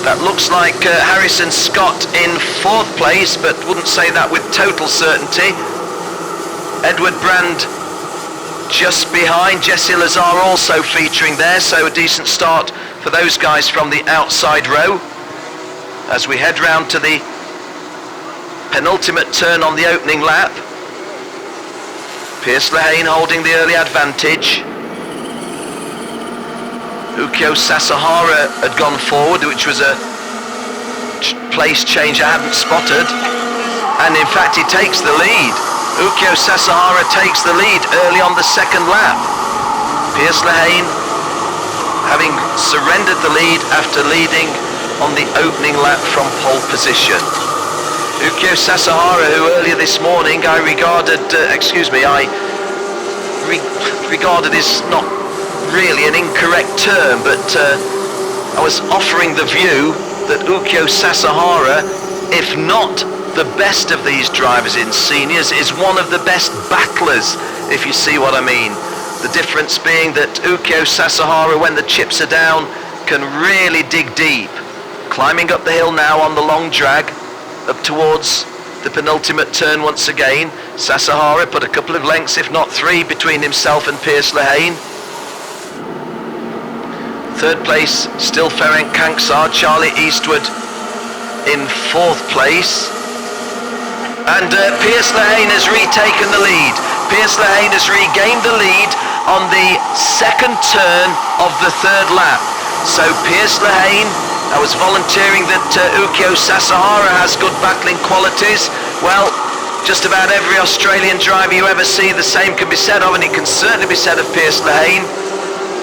That looks like Harrison Scott in 4th place, but wouldn't say that with total certainty. Edward Brand just behind, Jesse Lazar also featuring there, so a decent start for those guys from the outside row. As we head round to the penultimate turn on the opening lap, Pierce Lehane holding the early advantage. Ukyo Sasahara had gone forward, which was a place change I hadn't spotted, and in fact he takes the lead. Ukyo Sasahara takes the lead early on the 2nd lap. Pierce Lehane having surrendered the lead after leading on the opening lap from pole position. Ukyo Sasahara, who earlier this morning I regarded, regarded is not really an incorrect term, but I was offering the view that Ukyo Sasahara, if not the best of these drivers in seniors, is one of the best battlers, if you see what I mean. The difference being that Ukyo Sasahara, when the chips are down, can really dig deep. Climbing up the hill now on the long drag, up towards the penultimate turn once again. Sasahara put a couple of lengths, if not 3, between himself and Pierce Lehane. Third place, still Ferenc Kanksar, Charlie Eastwood in fourth place. And Piers Lehane has retaken the lead. Piers Lehane has regained the lead on the second turn of the third lap. So Piers Lehane, I was volunteering that Ukyo Sasahara has good battling qualities. Well, just about every Australian driver you ever see, the same can be said of, and it can certainly be said of Piers Lehane.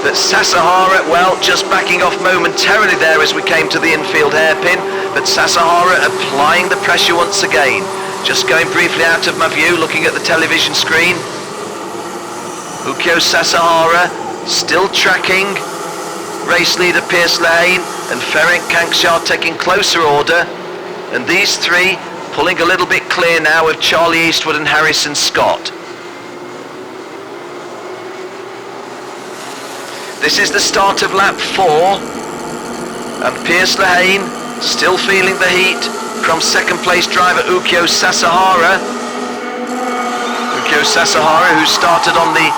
But Sasahara, well, just backing off momentarily there as we came to the infield hairpin, but Sasahara applying the pressure once again. Just going briefly out of my view, looking at the television screen. Ukyo Sasahara still tracking race leader Piers Lehane, and Ferenc Kanksar taking closer order. And these three pulling a little bit clear now of Charlie Eastwood and Harrison Scott. This is the start of lap 4, and Piers Lehane still feeling the heat from second place driver Ukyo Sasahara. Ukyo Sasahara, who started on the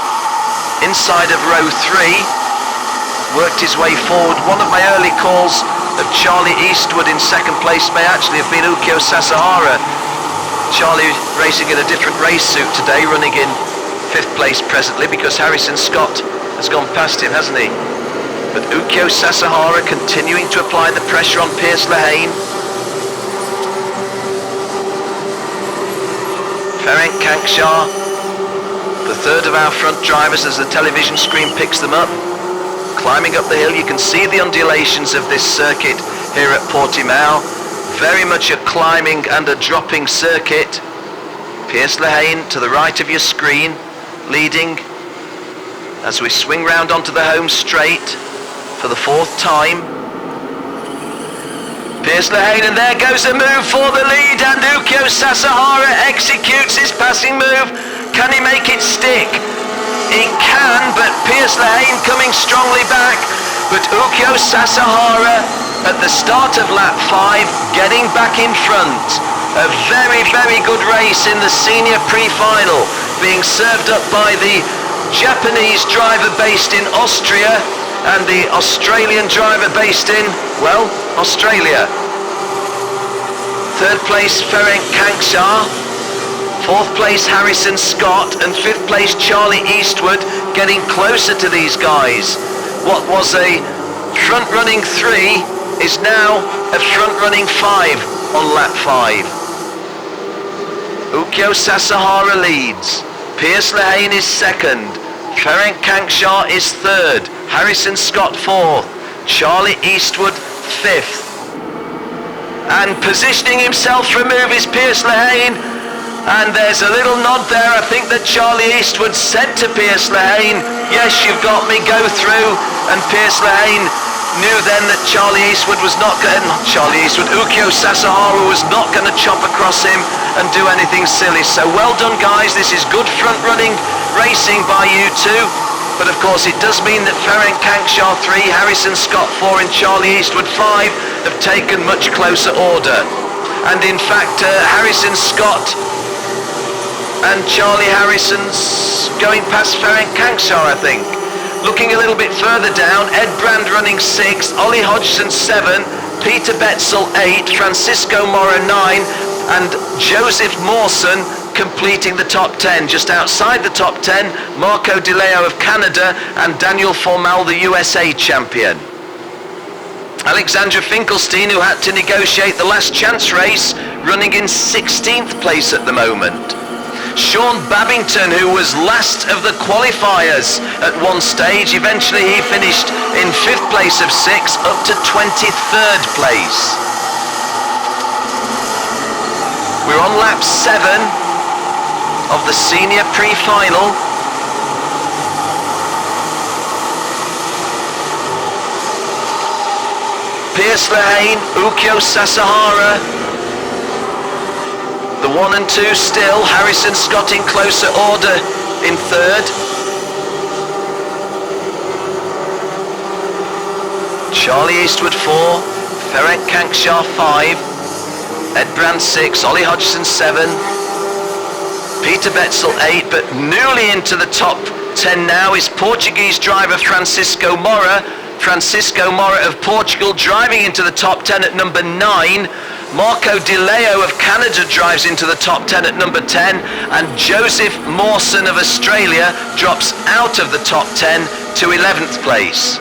inside of row 3, worked his way forward. One of my early calls of Charlie Eastwood in second place may actually have been Ukyo Sasahara. Charlie racing in a different race suit today, running in 5th place presently because Harrison Scott has gone past him, hasn't he? But Ukyo Sasahara continuing to apply the pressure on Piers Lehane. Ferenc Kanksar, the third of our front drivers as the television screen picks them up. Climbing up the hill, you can see the undulations of this circuit here at Portimao. Very much a climbing and a dropping circuit. Piers Lehane to the right of your screen, leading as we swing round onto the home straight for the 4th time. Piers Lehane, and there goes a move for the lead, and Ukyo Sasahara executes his passing move. Can he make it stick? He can, but Piers Lehane coming strongly back. But Ukyo Sasahara at the start of lap 5 getting back in front. A very, very good race in the senior pre-final, being served up by the Japanese driver based in Austria and the Australian driver based in, well, Australia. Third place Ferenc Kanksar, 4th place Harrison Scott, and 5th place Charlie Eastwood getting closer to these guys. What was a front-running 3 is now a front-running 5 on lap 5. Ukyo Sasahara leads, Piers Lehane is second, Ferenc Kanksar is third, Harrison Scott 4th, Charlie Eastwood 5th. And positioning himself for a move is Piers Lehane, and there's a little nod there. I think that Charlie Eastwood said to Piers Lehane, yes, you've got me, go through. And Piers Lehane knew then that Ukyo Sasahara was not going to chop across him and do anything silly. So well done, guys. This is good front running racing by you two. But of course it does mean that Ferenc Kanksar 3, Harrison Scott 4 and Charlie Eastwood 5 have taken much closer order. And in fact Harrison Scott and Charlie Harrison's going past Ferenc Kanksar, I think. Looking a little bit further down, Ed Brand running 6, Ollie Hodgson 7, Peter Betzel 8, Francisco Mora 9 and Joseph Mawson completing the top 10. Just outside the top 10, Marco Di Leo of Canada and Daniel Formal, the USA champion. Alexandra Finkelstein, who had to negotiate the last chance race, running in 16th place at the moment. Sean Babington, who was last of the qualifiers at one stage, eventually he finished in 5th place of 6 up to 23rd place. We're on lap 7 of the senior pre-final. Piers Lehane, Ukyo Sasahara, the 1 and 2 still, Harrison Scott in closer order in 3rd. Charlie Eastwood 4, Ferenc Kanksar 5, Ed Brand 6, Ollie Hodgson 7, Peter Betzel 8, but newly into the top 10 now is Portuguese driver Francisco Mora Francisco Mora of Portugal driving into the top 10 at number 9. Marco Di Leo of Canada drives into the top 10 at number 10, and Joseph Mawson of Australia drops out of the top 10 to 11th place.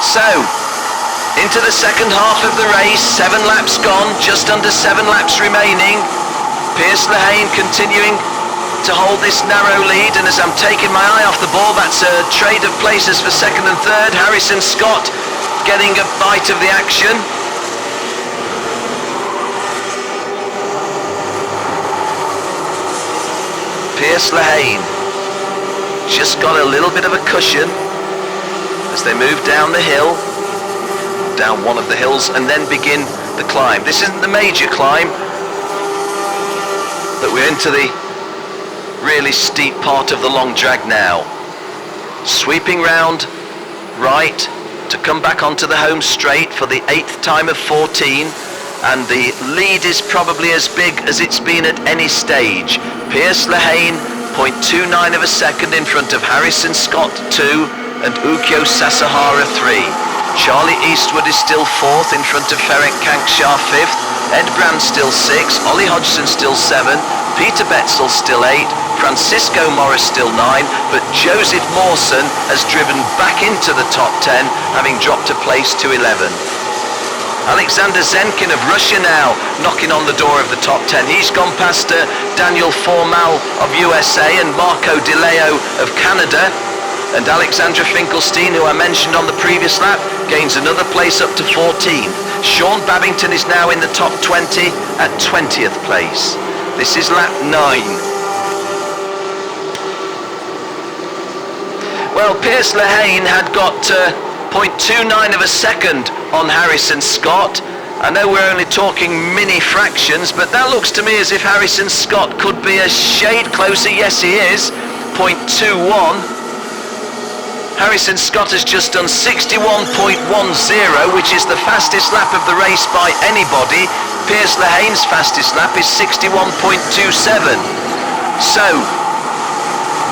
So, into the second half of the race, 7 laps gone, just under 7 laps remaining. Piers Lehane continuing to hold this narrow lead, and as I'm taking my eye off the ball, that's a trade of places for second and third. Harrison Scott getting a bite of the action. Piers Lehane just got a little bit of a cushion as they move down the hill, down one of the hills, and then begin the climb. This isn't the major climb, but we're into the really steep part of the long drag now. Sweeping round right to come back onto the home straight for the 8th time of 14, and the lead is probably as big as it's been at any stage. Piers Lehane 0.29 of a second in front of Harrison Scott 2 and Ukyo Sasahara 3. Charlie Eastwood is still 4th in front of Ferenc Kankshar 5th, Ed Brand still 6, Ollie Hodgson still 7, Peter Betzel still 8, Francisco Morris still 9, but Joseph Mawson has driven back into the top 10, having dropped a place to 11. Alexander Zenkin of Russia now knocking on the door of the top 10. He's gone past Daniel Formal of USA and Marco Di Leo of Canada. And Alexandra Finkelstein, who I mentioned on the previous lap, gains another place up to 14th. Sean Babington is now in the top 20 at 20th place. This is lap 9. Well, Piers Lehane had got 0.29 of a second on Harrison Scott. I know we're only talking mini fractions, but that looks to me as if Harrison Scott could be a shade closer. Yes, he is. 0.21. Harrison Scott has just done 61.10, which is the fastest lap of the race by anybody. Piers Lehane's fastest lap is 61.27. So,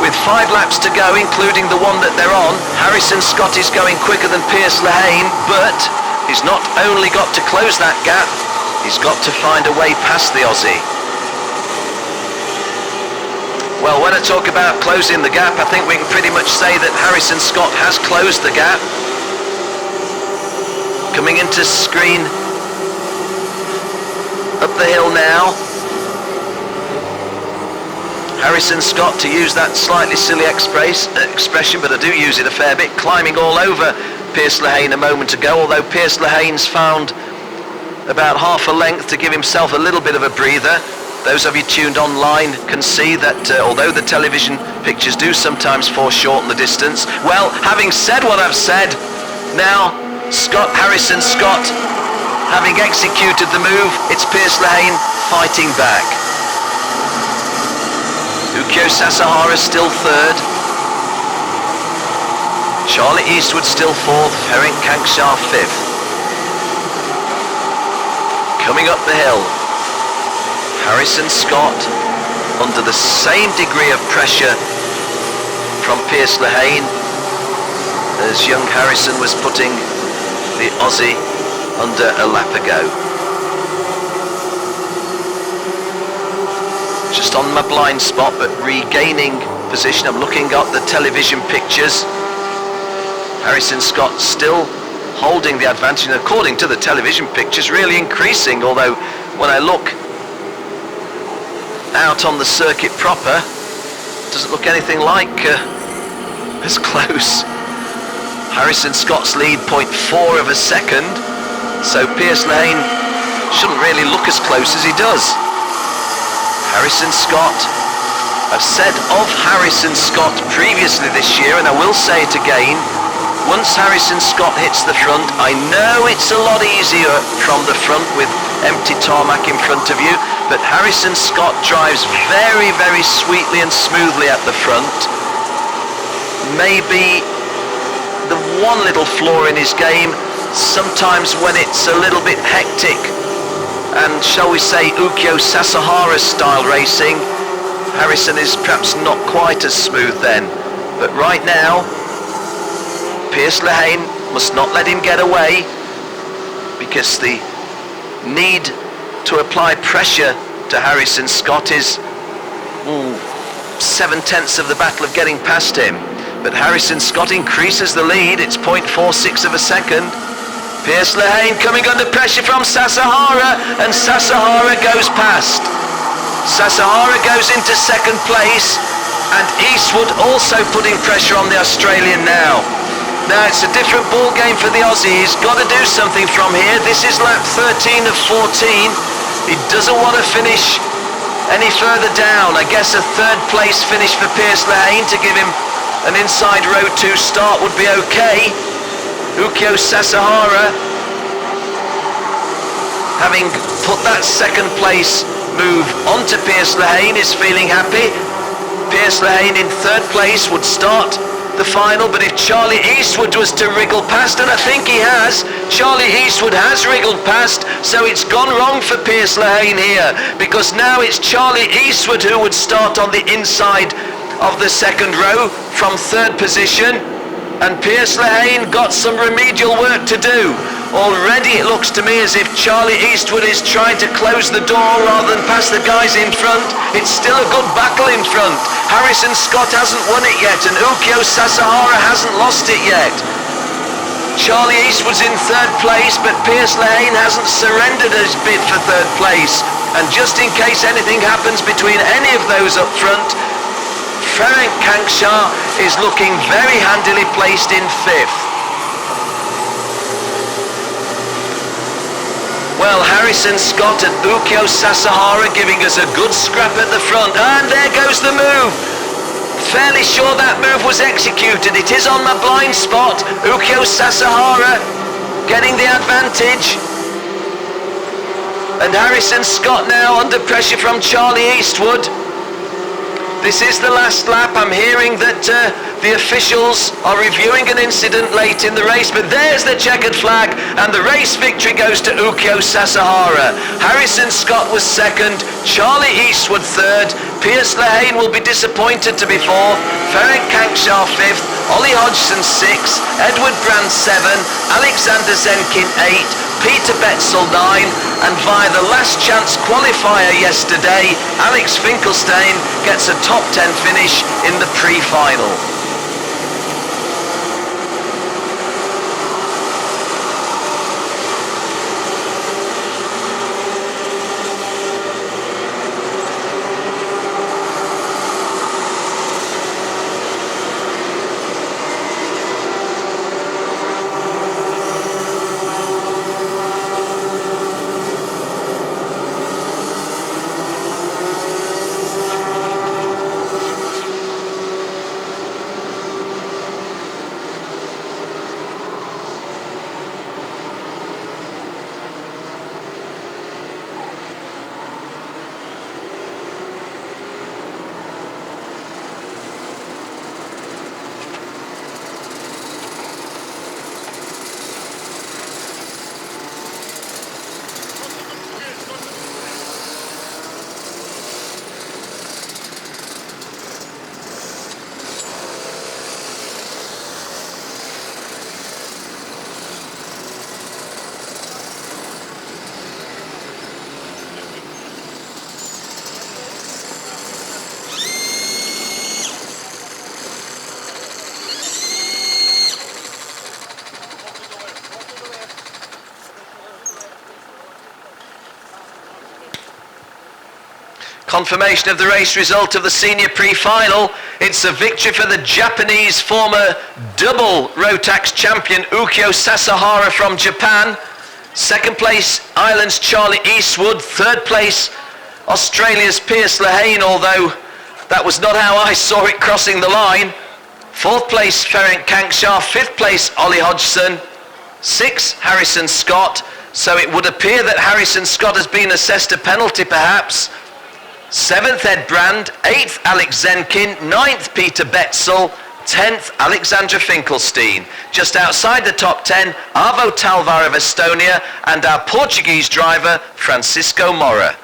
with 5 laps to go, including the one that they're on, Harrison Scott is going quicker than Piers Lehane, but he's not only got to close that gap, he's got to find a way past the Aussie. Well, when I talk about closing the gap, I think we can pretty much say that Harrison Scott has closed the gap. Coming into screen up the hill now. Harrison Scott, to use that slightly silly expression, but I do use it a fair bit, climbing all over Piers Lehane a moment ago, although Piers Lehane's found about half a length to give himself a little bit of a breather. Those of you tuned online can see that although the television pictures do sometimes foreshorten the distance, well, having said what I've said, now Harrison Scott, having executed the move, it's Piers Lehane fighting back. Ukyo Sasahara still 3rd. Charlie Eastwood still 4th, Ferenc Kankshar 5th. Coming up the hill, Harrison Scott under the same degree of pressure from Piers Lehane as young Harrison was putting the Aussie under a lap ago. Just on my blind spot, but regaining position. I'm looking at the television pictures. Harrison Scott still holding the advantage, and according to the television pictures, really increasing, although when I look out on the circuit proper, doesn't look anything like as close. Harrison Scott's lead 0.4 of a second, so Piers Lehane shouldn't really look as close as he does. Harrison Scott, I've said of Harrison Scott previously this year, and I will say it again, once Harrison Scott hits the front, I know it's a lot easier from the front with empty tarmac in front of you, but Harrison Scott drives very, very sweetly and smoothly at the front. Maybe the one little flaw in his game, sometimes when it's a little bit hectic and, shall we say, Ukyo Sasahara style racing, Harrison is perhaps not quite as smooth then. But right now, Piers Lehane must not let him get away, because the need to apply pressure to Harrison Scott is 7/10 of the battle of getting past him. But Harrison Scott increases the lead. It's 0.46 of a second. Piers Lehane coming under pressure from Sasahara, and Sasahara goes past. Sasahara goes into second place, and Eastwood also putting pressure on the Australian now. Now it's a different ball game for the Aussie. He's got to do something from here. This is lap 13 of 14. He doesn't want to finish any further down. I guess a third place finish for Piers Lehane to give him an inside row 2 start would be okay. Ukyo Sasahara, having put that second place move onto Piers Lehane, is feeling happy. Piers Lehane in third place would start the final, but if Charlie Eastwood was to wriggle past, and I think he has, Charlie Eastwood has wriggled past, so it's gone wrong for Piers Lehane here, because now it's Charlie Eastwood who would start on the inside of the second row from third position, and Piers Lehane got some remedial work to do. Already it looks to me as if Charlie Eastwood is trying to close the door rather than pass the guys in front. It's still a good battle in front. Harrison Scott hasn't won it yet, and Ukyo Sasahara hasn't lost it yet. Charlie Eastwood's in third place, but Piers Lehane hasn't surrendered his bid for third place. And just in case anything happens between any of those up front, Ferenc Kanksha is looking very handily placed in fifth. Well, Harrison Scott and Ukyo Sasahara giving us a good scrap at the front. And there goes the move. Fairly sure that move was executed. It is on my blind spot. Ukyo Sasahara getting the advantage. And Harrison Scott now under pressure from Charlie Eastwood. This is the last lap. I'm hearing that the officials are reviewing an incident late in the race, but there's the checkered flag, and the race victory goes to Ukyo Sasahara. Harrison Scott was second, Charlie Eastwood third, Piers Lehane will be disappointed to be fourth, Ferenc Kanksha fifth, Ollie Hodgson sixth, Edward Brand seven, Alexander Zenkin eight, Peter Betzel 9, and via the last chance qualifier yesterday, Alex Finkelstein gets a top 10 finish in the pre-final. Confirmation of the race result of the senior pre-final. It's a victory for the Japanese former double Rotax champion Ukyo Sasahara from Japan. Second place, Ireland's Charlie Eastwood. Third place, Australia's Piers Lehane, although that was not how I saw it crossing the line. Fourth place, Ferenc Kanksha. Fifth place, Ollie Hodgson. Sixth, Harrison Scott. So it would appear that Harrison Scott has been assessed a penalty perhaps. Seventh, Ed Brand. Eighth, Alex Zenkin. Ninth, Peter Betzel. 10th, Alexandra Finkelstein. Just outside the top 10, Arvo Talvar of Estonia and our Portuguese driver, Francisco Mora.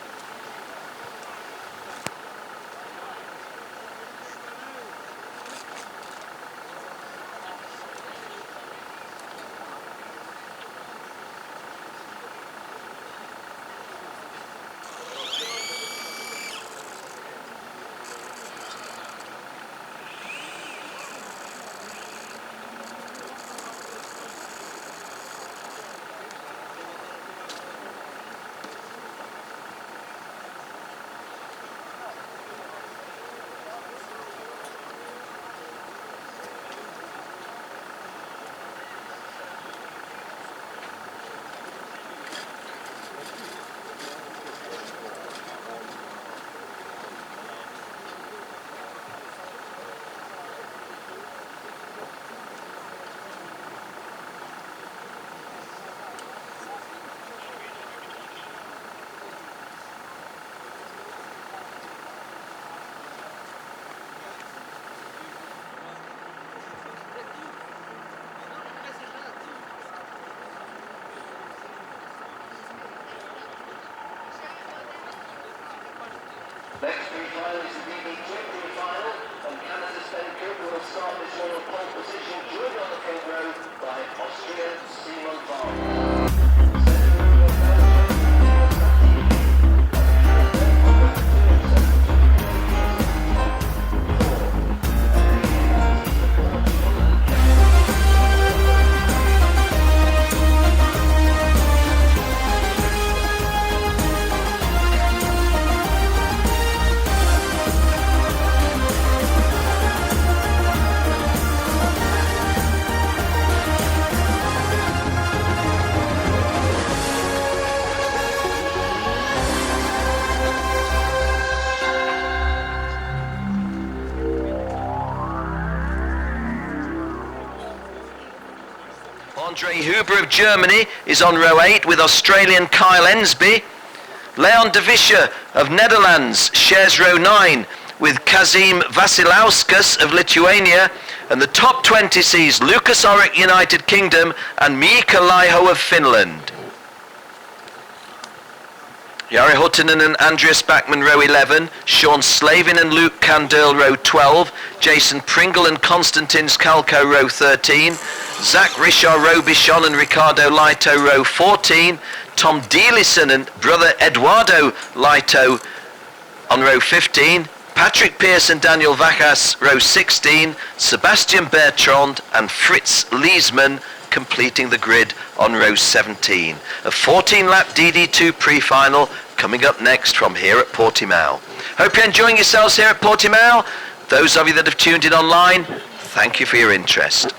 Huber of Germany is on row 8 with Australian Kyle Ensby. Leon de Vischer of Netherlands shares row 9 with Kazim Vasilauskas of Lithuania, and the top 20 sees Lucas Orrick, United Kingdom, and Miika Laiho of Finland. Jari Huttinen and Andreas Backman row 11, Sean Slavin and Luke Candurl row 12, Jason Pringle and Konstantin Skalko row 13, Zach Richard Robichon and Ricardo Laito row 14, Tom Dealison and brother Eduardo Laito on row 15, Patrick Pearce and Daniel Vacas row 16, Sebastian Bertrand and Fritz Liesman completing the grid on row 17. A 14-lap DD2 pre-final coming up next from here at Portimao. Hope you're enjoying yourselves here at Portimao. Those of you that have tuned in online, thank you for your interest.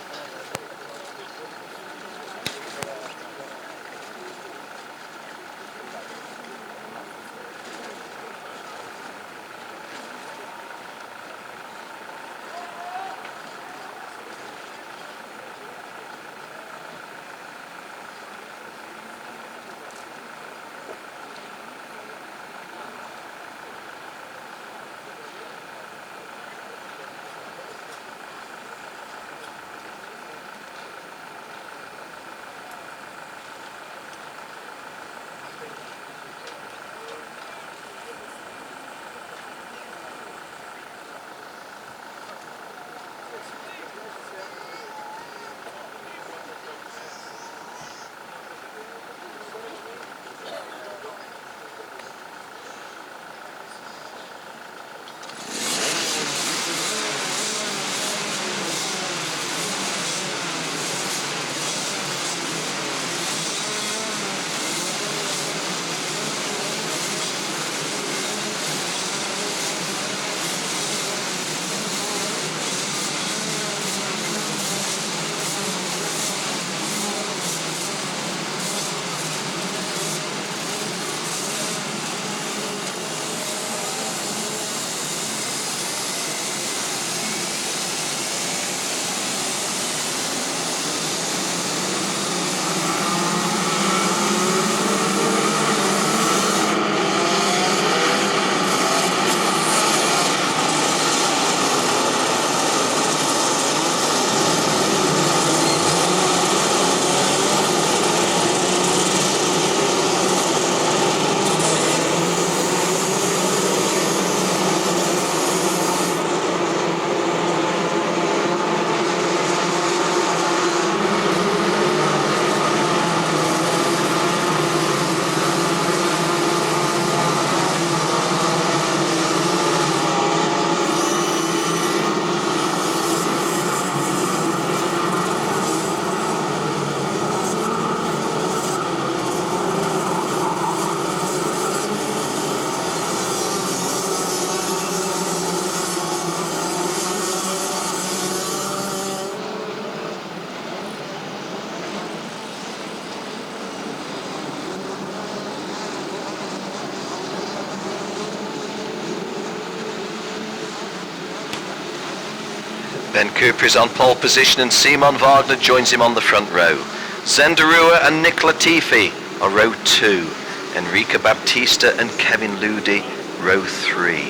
Ben Cooper is on pole position and Simon Wagner joins him on the front row. Zendarua and Nick Latifi are row 2. Enrique Baptista and Kevin Ludi, row 3.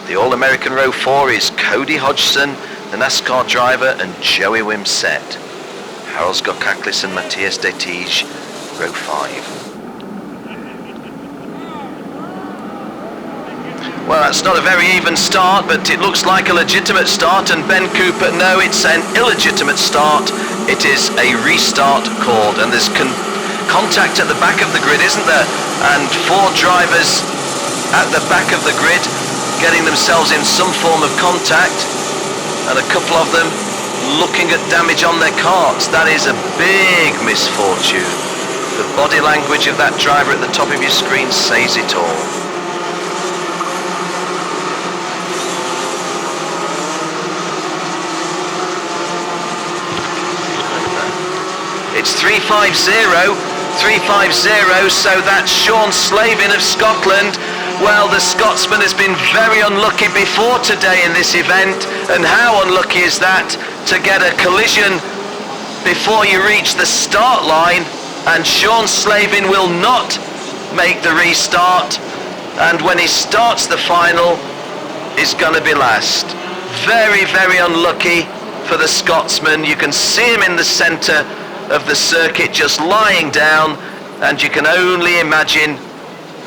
The All-American row 4 is Cody Hodgson, the NASCAR driver, and Joey Wimsett. Harold Skokaklis and Matthias Dettige, row 5. Well, that's not a very even start, but it looks like a legitimate start, and Ben Cooper, no, it's an illegitimate start. It is a restart called, and there's contact at the back of the grid, isn't there? And 4 drivers at the back of the grid getting themselves in some form of contact, and a couple of them looking at damage on their carts. That is a big misfortune. The body language of that driver at the top of your screen says it all. It's 350, so that's Sean Slavin of Scotland. Well, the Scotsman has been very unlucky before today in this event, and how unlucky is that to get a collision before you reach the start line, and Sean Slavin will not make the restart, and when he starts the final, is going to be last. Very, very unlucky for the Scotsman. You can see him in the centre of the circuit just lying down, and you can only imagine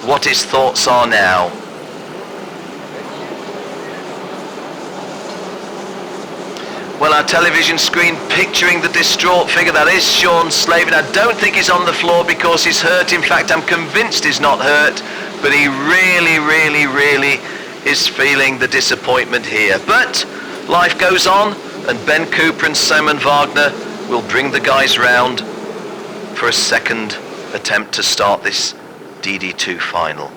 what his thoughts are now. Well, our television screen picturing the distraught figure, that is Sean Slavin. I don't think he's on the floor because he's hurt. In fact, I'm convinced he's not hurt, but he really, really, really is feeling the disappointment here. But life goes on, and Ben Cooper and Simon Wagner will bring the guys round for a second attempt to start this DD2 final.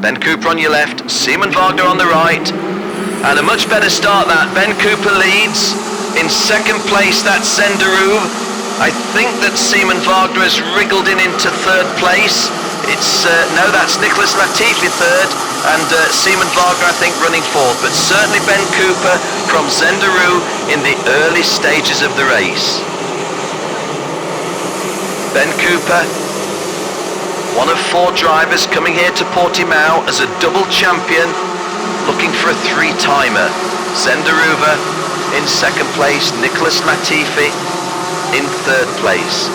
Ben Cooper on your left, Simon Wagner on the right, and a much better start that. Ben Cooper leads. In second place, that's Zenderu. I think that Simon Wagner has wriggled into third place. It's, no, that's Nicholas Latifi third, and Simon Wagner, I think, running fourth. But certainly Ben Cooper from Zenderu in the early stages of the race. Ben Cooper, one of 4 drivers coming here to Portimao as a double champion, looking for a 3-timer. Zenderu in second place, Nicholas Latifi in third place.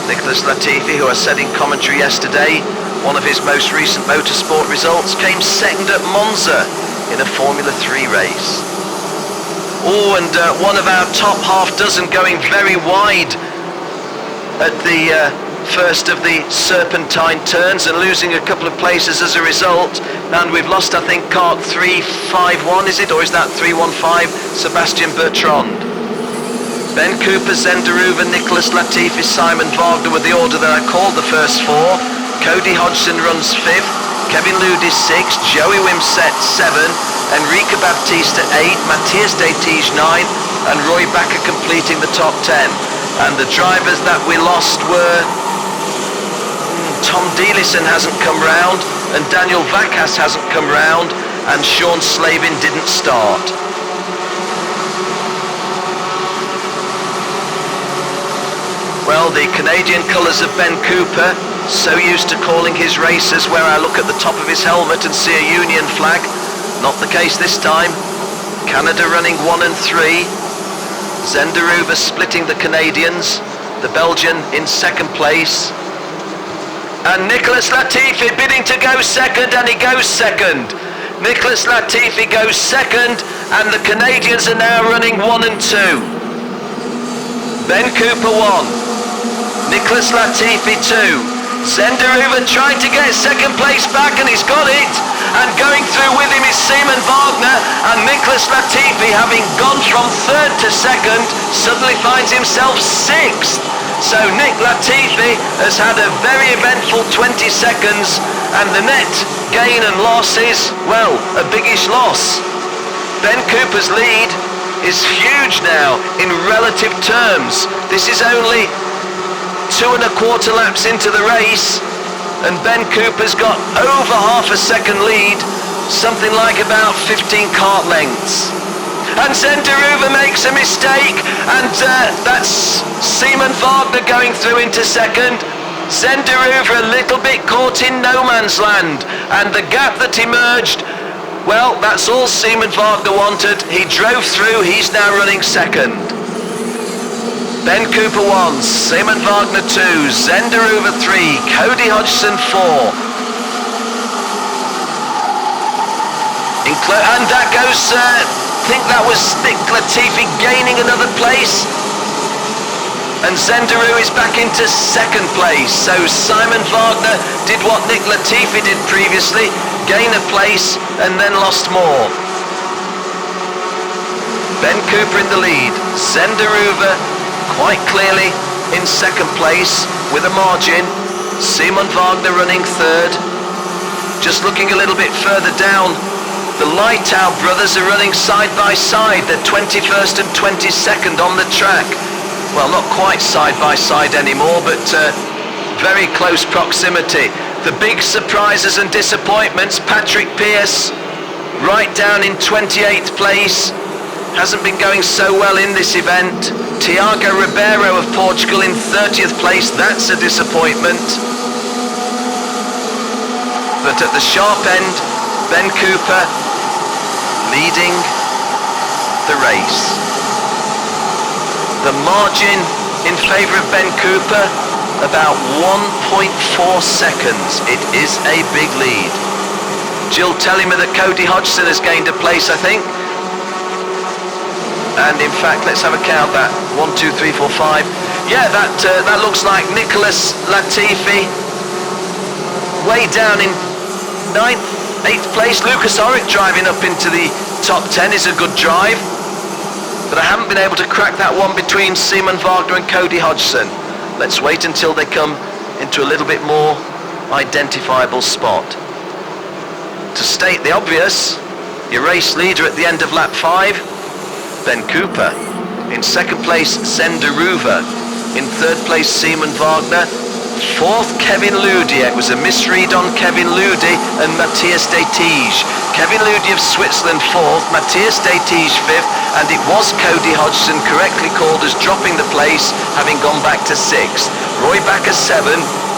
Nicholas Latifi, who I said in commentary yesterday, one of his most recent motorsport results, came second at Monza in a Formula 3 race. Oh, and one of our top half dozen going very wide at the first of the serpentine turns and losing a couple of places as a result. And we've lost, I think, kart 351, is it? Or is that 315? Sebastian Bertrand. Ben Cooper, Zenderu, Nicholas Latifi, Simon Wagner were the order that I called the first 4. Cody Hodgson runs 5th, Kevin Ludi 6th, Joey Wimsett 7th, Enrique Baptista 8th, Matthias Detige 9th, and Roy Backer completing the top 10. And the drivers that we lost were Tom Dealison hasn't come round, and Daniel Vacas hasn't come round, and Sean Slavin didn't start. Well, the Canadian colours of Ben Cooper, so used to calling his races where I look at the top of his helmet and see a Union flag. Not the case this time. Canada running 1 and 3. Zenderu splitting the Canadians. The Belgian in second place. And Nicholas Latifi bidding to go second, and he goes second. Nicholas Latifi goes second, and the Canadians are now running 1 and 2. Ben Cooper 1. Nicholas Latifi 2. Zenderu trying to get second place back, and he's got it. And going through with him is Simon Wagner, and Nicholas Latifi, having gone from third to second, suddenly finds himself 6th. So Nick Latifi has had a very eventful 20 seconds, and the net gain and loss is, well, a biggish loss. Ben Cooper's lead is huge now in relative terms. This is only 2 1/4 laps into the race, and Ben Cooper's got over half a second lead, something like about 15 kart lengths. And Zenderu makes a mistake, and that's Simon Wagner going through into second. Zenderu a little bit caught in no man's land, and the gap that emerged, well, that's all Simon Wagner wanted. He drove through, he's now running second. Ben Cooper 1, Simon Wagner 2, Zenderu 3, Cody Hodgson 4. And that goes, I think that was Nick Latifi gaining another place. And Zenderu is back into second place. So Simon Wagner did what Nick Latifi did previously, gain a place and then lost more. Ben Cooper in the lead. Zenderu quite clearly in second place with a margin. Simon Wagner running third. Just looking a little bit further down, the Lightau brothers are running side by side. They're 21st and 22nd on the track. Well, not quite side by side anymore, but very close proximity. The big surprises and disappointments, Patrick Pearce right down in 28th place. Hasn't been going so well in this event. Tiago Ribeiro of Portugal in 30th place. That's a disappointment. But at the sharp end, Ben Cooper leading the race. The margin in favour of Ben Cooper, about 1.4 seconds. It is a big lead. Jill telling me that Cody Hodgson has gained a place, I think. And in fact, let's have a count that. 1, 2, 3, 4, 5. Yeah, that looks like Nicholas Latifi. Way down in 9th, 8th place. Lucas Oric driving up into the top 10 is a good drive. But I haven't been able to crack that one between Simon Wagner and Cody Hodgson. Let's wait until they come into a little bit more identifiable spot. To state the obvious, your race leader at the end of lap 5, Ben Cooper. In second place, Zenderu. In third place, Simon Wagner. Fourth, Kevin Ludi. It was a misread on Kevin Ludi and Matthias de Tige. Kevin Ludi of Switzerland fourth, Matthias de Tige fifth, and it was Cody Hodgson correctly called as dropping the place, having gone back to sixth. Roy Backer 7,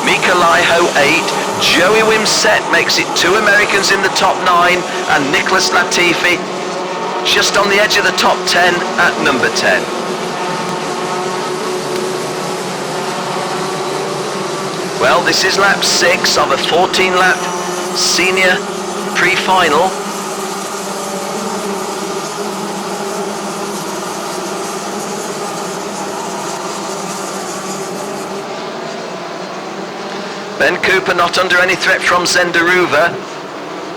Mika Laiho 8, Joey Wimsett makes it 2 Americans in the top 9, and Nicholas Latifi just on the edge of the top 10 at number 10. Well, this is lap 6 of a 14-lap senior pre-final. Ben Cooper not under any threat from Zenderu.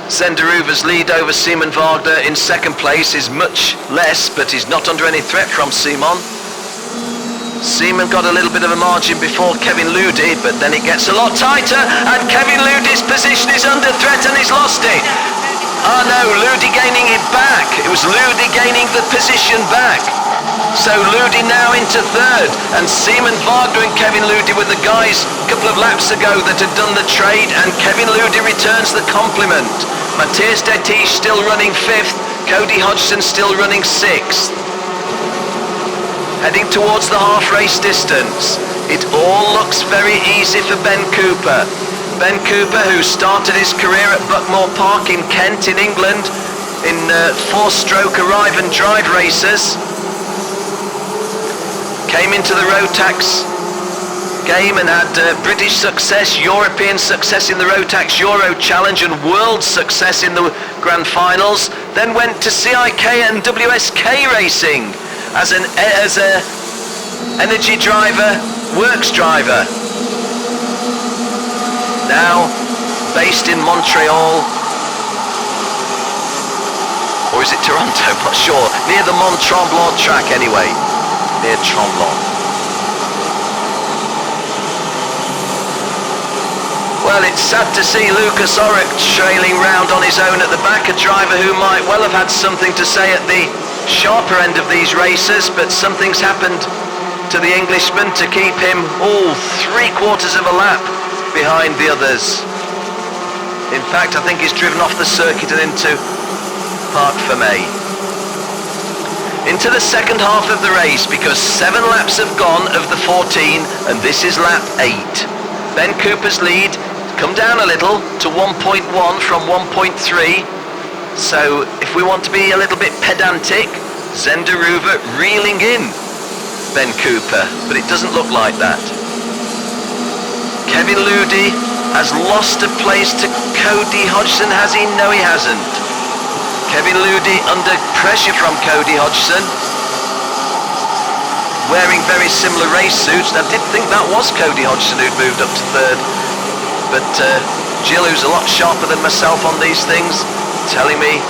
Zenderu's lead over Simon Wagner in second place is much less, but he's not under any threat from Simon. Simon got a little bit of a margin before Kevin Ludi, but then it gets a lot tighter, and Kevin Ludi's position is under threat and he's lost it. Oh no, Ludi gaining it back. It was Ludi gaining the position back. So Ludi now into third, and Simon Wagner and Kevin Ludi were the guys a couple of laps ago that had done the trade, and Kevin Ludi returns the compliment. Matthias de Tige still running 5th, Cody Hodgson still running 6th. Heading towards the half race distance. It all looks very easy for Ben Cooper. Ben Cooper, who started his career at Buckmore Park in Kent in England in 4-stroke arrive and drive races. Came into the Rotax game and had British success, European success in the Rotax Euro Challenge and world success in the Grand Finals. Then went to CIK and WSK racing as a energy driver, works driver. Now based in Montreal, or is it Toronto? I'm not sure. Near the Mont Tremblant track anyway. Near Tremblant. Well, it's sad to see Lucas Oric trailing round on his own at the back, a driver who might well have had something to say at the sharper end of these races, but something's happened to the Englishman to keep him all 3/4 of a lap behind the others. In fact, I think he's driven off the circuit and into Parc Fermé. Into the second half of the race, because 7 laps have gone of the 14, and this is lap 8. Ben Cooper's lead come down a little to 1.1 from 1.3. So if we want to be a little bit pedantic, Zenderu reeling in Ben Cooper, but it doesn't look like that. Kevin Ludi has lost a place to Cody Hodgson, has he? No, he hasn't. Kevin Ludi under pressure from Cody Hodgson. Wearing very similar race suits. I did think that was Cody Hodgson who'd moved up to third. But Jill, who's a lot sharper than myself on these things, telling me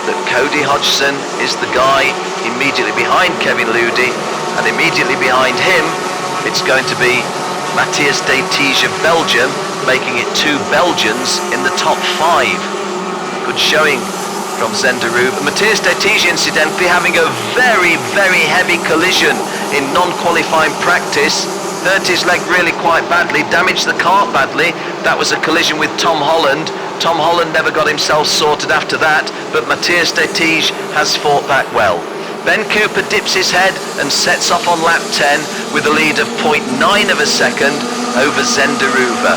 that Cody Hodgson is the guy immediately behind Kevin Ludi, and immediately behind him it's going to be Matthias de Tige of Belgium, making it 2 Belgians in the top 5. Good showing from Zenderuva. Matthias de Tige, incidentally, having a very, very heavy collision in non-qualifying practice. Hurt his leg really quite badly, damaged the cart badly. That was a collision with Tom Holland. Tom Holland never got himself sorted after that, but Matthias de Tige has fought back well. Ben Cooper dips his head and sets off on lap 10 with a lead of 0.9 of a second over Zenderuva.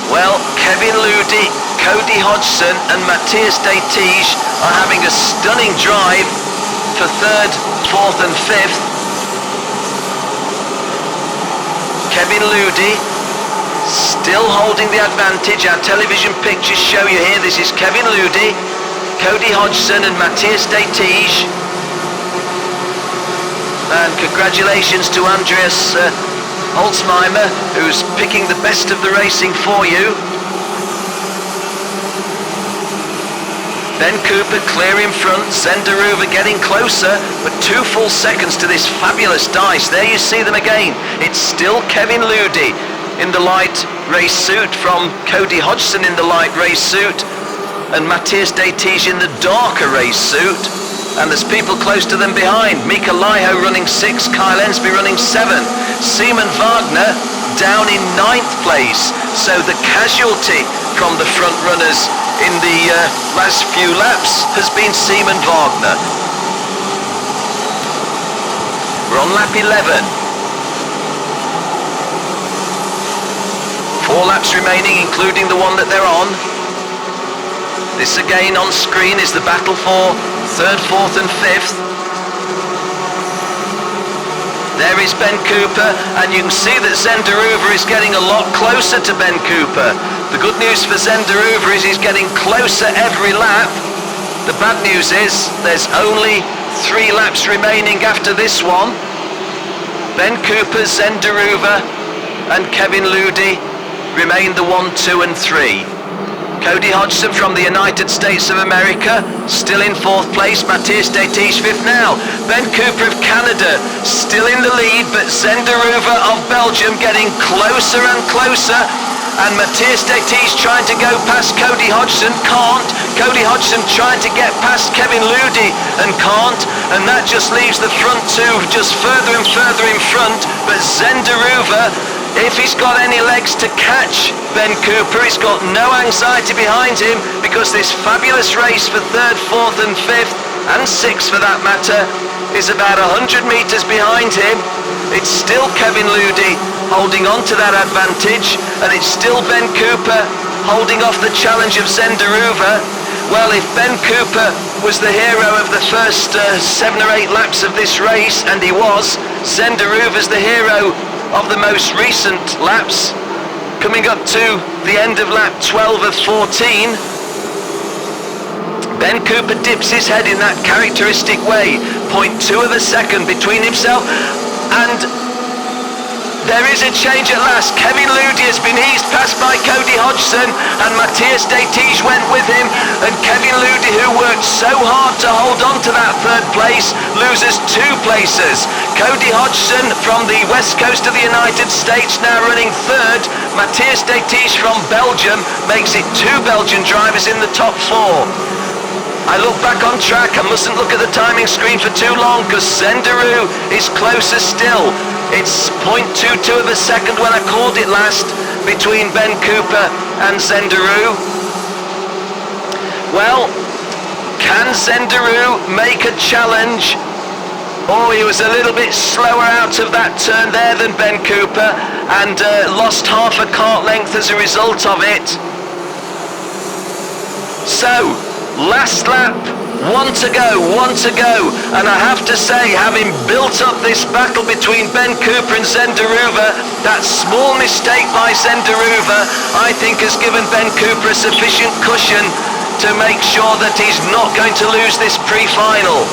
Well, Kevin Ludi, Cody Hodgson and Matthias de Tige are having a stunning drive for 3rd, 4th and 5th. Kevin Ludi still holding the advantage. Our television pictures show you here. This is Kevin Ludi, Cody Hodgson and Matthias de Tige. And congratulations to Andreas Holzmeimer, who's picking the best of the racing for you. Ben Cooper clear in front, Zenderuva getting closer, but 2 full seconds to this fabulous dice. There you see them again. It's still Kevin Ludi in the light race suit from Cody Hodgson in the light race suit, and Matthias de Tige in the darker race suit. And there's people close to them behind. Mika Laiho running 6, Kyle Ensby running 7. Simon Wagner down in 9th place. So the casualty from the front runners in the last few laps has been Simon Wagner. We're on lap 11. 4 laps remaining, including the one that they're on. This again on screen is the battle for 3rd, 4th and 5th. There is Ben Cooper, and you can see that Zenderuva is getting a lot closer to Ben Cooper. The good news for Zenderuva is he's getting closer every lap. The bad news is there's only 3 laps remaining after this one. Ben Cooper, Zenderuva and Kevin Ludi remain the 1, 2 and 3. Cody Hodgson from the United States of America still in 4th place. Matthias de Tige 5th now. Ben Cooper of Canada still in the lead, but Zenderuva of Belgium getting closer and closer. And Matthias de Tige trying to go past Cody Hodgson, can't. Cody Hodgson trying to get past Kevin Ludi and can't. And that just leaves the front 2 just further and further in front. But Zenderuva, if he's got any legs to catch Ben Cooper, he's got no anxiety behind him, because this fabulous race for 3rd, 4th and 5th and 6th for that matter is about 100 metres behind him. It's still Kevin Ludi holding on to that advantage, and it's still Ben Cooper holding off the challenge of Zenderuva. Well, if Ben Cooper was the hero of the first 7 or 8 laps of this race, and he was, Zenderuva's the hero of the most recent laps, coming up to the end of lap 12 of 14. Ben Cooper dips his head in that characteristic way, 0.2 of a second between himself, and there is a change at last. Kevin Ludi has been eased past by Cody Hodgson, and Matthias de Tige went with him, and Kevin Ludi, who worked so hard to hold on to that 3rd place, loses 2 places. Cody Hodgson from the west coast of the United States now running 3rd. Matthias de Tige from Belgium makes it 2 Belgian drivers in the top 4. I look back on track, I mustn't look at the timing screen for too long, because Zenderuva is closer still. It's 0.22 of a second when I called it last between Ben Cooper and Zenderuva. Well, can Zenderuva make a challenge? Oh, he was a little bit slower out of that turn there than Ben Cooper, and lost half a cart length as a result of it. So, last lap One to go, and I have to say, having built up this battle between Ben Cooper and Zenderuva, that small mistake by Zenderuva, I think has given Ben Cooper a sufficient cushion to make sure that he's not going to lose this pre-final.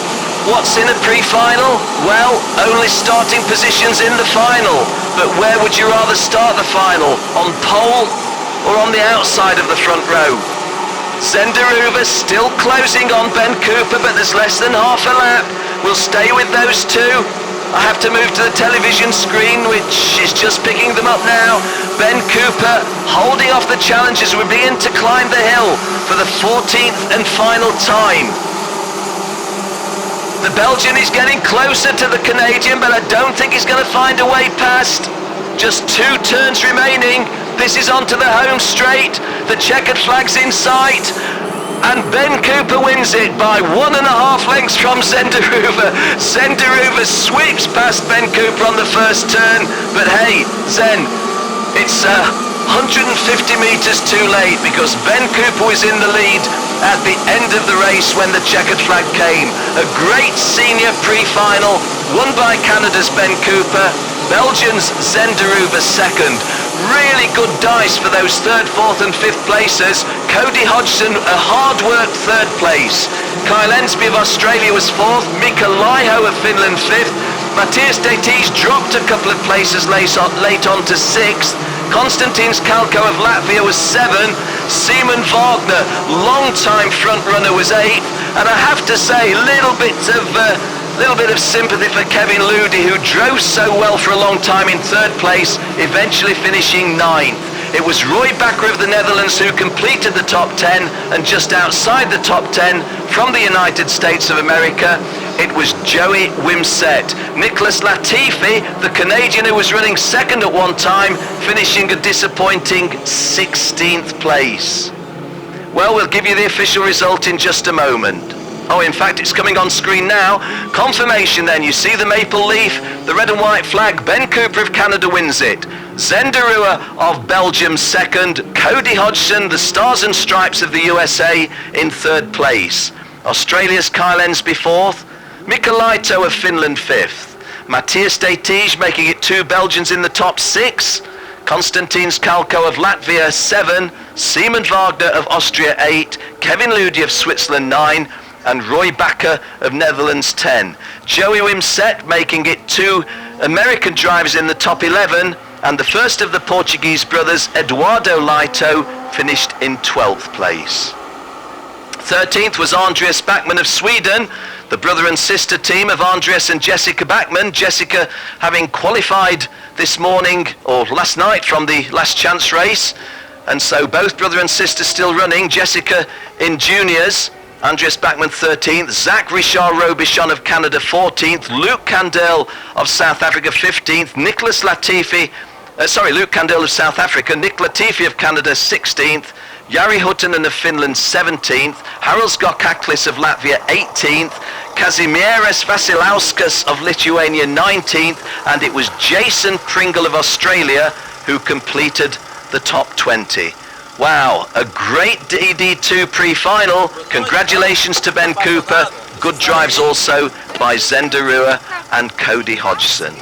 What's in a pre-final? Well, only starting positions in the final. But where would you rather start the final? On pole or on the outside of the front row? Zenderuva still closing on Ben Cooper, but there's less than half a lap. We'll stay with those two. I have to move to the television screen, which is just picking them up now. Ben Cooper holding off the challengers. We begin to climb the hill for the 14th and final time. The Belgian is getting closer to the Canadian, but I don't think he's going to find a way past. Just 2 turns remaining. This is onto the home straight. The checkered flag's in sight. And Ben Cooper wins it by 1.5 lengths from Zenderuva. Zenderuva sweeps past Ben Cooper on the first turn. But hey, Zen, it's 150 metres too late because Ben Cooper was in the lead at the end of the race when the checkered flag came. A great senior pre-final, won by Canada's Ben Cooper. Belgians Zenderuva second. Really good dice for those 3rd, 4th and 5th places. Cody Hodgson, a hard-worked 3rd place. Kyle Ensby of Australia was 4th. Mika Laiho of Finland 5th. Matthias Detis dropped a couple of places late on to 6th. Konstantin Skalko of Latvia was 7th. Simon Wagner, long-time front-runner, was 8th. And I have to say, a little bit of sympathy for Kevin Ludi, who drove so well for a long time in 3rd place, eventually finishing 9th. It was Roy Bakker of the Netherlands who completed the top 10, and just outside the top 10 from the United States of America, it was Joey Wimsett. Nicholas Latifi, the Canadian who was running 2nd at one time, finishing a disappointing 16th place. Well, we'll give you the official result in just a moment. Oh, in fact, it's coming on screen now. Confirmation then. You see the maple leaf, the red and white flag. Ben Cooper of Canada wins it. Zenderuva of Belgium 2nd. Cody Hodgson, the Stars and Stripes of the USA, in 3rd place. Australia's Kyle Ensby 4th. Mika Laiho of Finland 5th. Matthias Detis making it 2 Belgians in the top 6. Konstantin Skalko of Latvia 7. Simon Wagner of Austria 8. Kevin Ludi of Switzerland 9. And Roy Bakker of Netherlands 10. Joey Wimsett making it 2 American drivers in the top 11, and the first of the Portuguese brothers, Eduardo Laiho, finished in 12th place. 13th was Andreas Backman of Sweden, the brother and sister team of Andreas and Jessica Backman. Jessica having qualified this morning, or last night, from the last chance race, and so both brother and sister still running. Jessica in juniors. Andreas Backman 13th, Zach Richard Robichon of Canada 14th, Luke Candel of South Africa 15th, Luke Candel of South Africa, Nick Latifi of Canada 16th, Jari Huttunen of Finland 17th, Harold Skokaklis of Latvia 18th, Kazimieras Vasilauskas of Lithuania 19th, and it was Jason Pringle of Australia who completed the top 20. Wow, a great DD2 pre-final. Congratulations to Ben Cooper. Good drives also by Zenderuva and Cody Hodgson.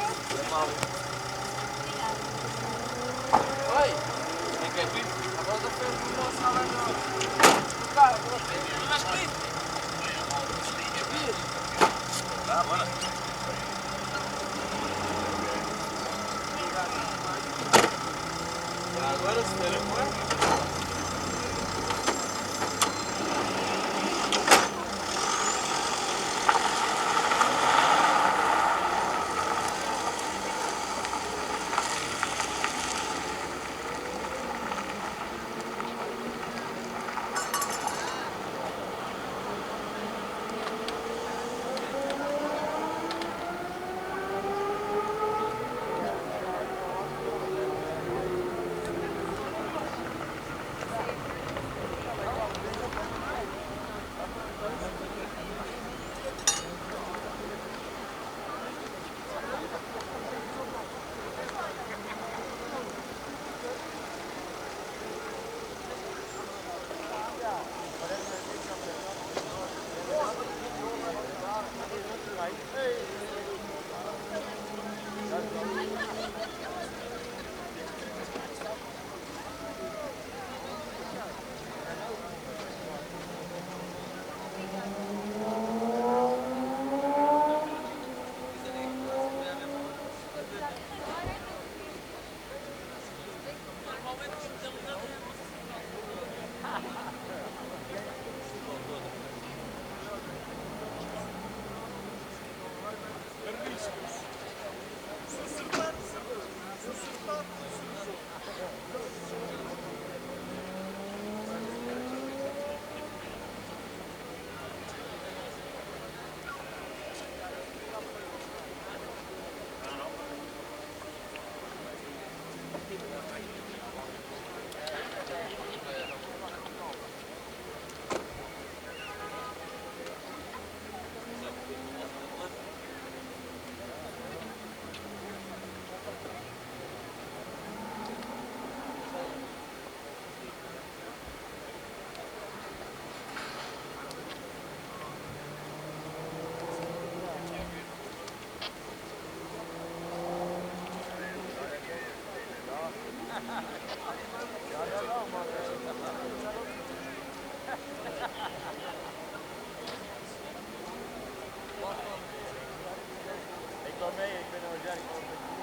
Ik wil mee, ik ben er waarschijnlijk wel een beetje.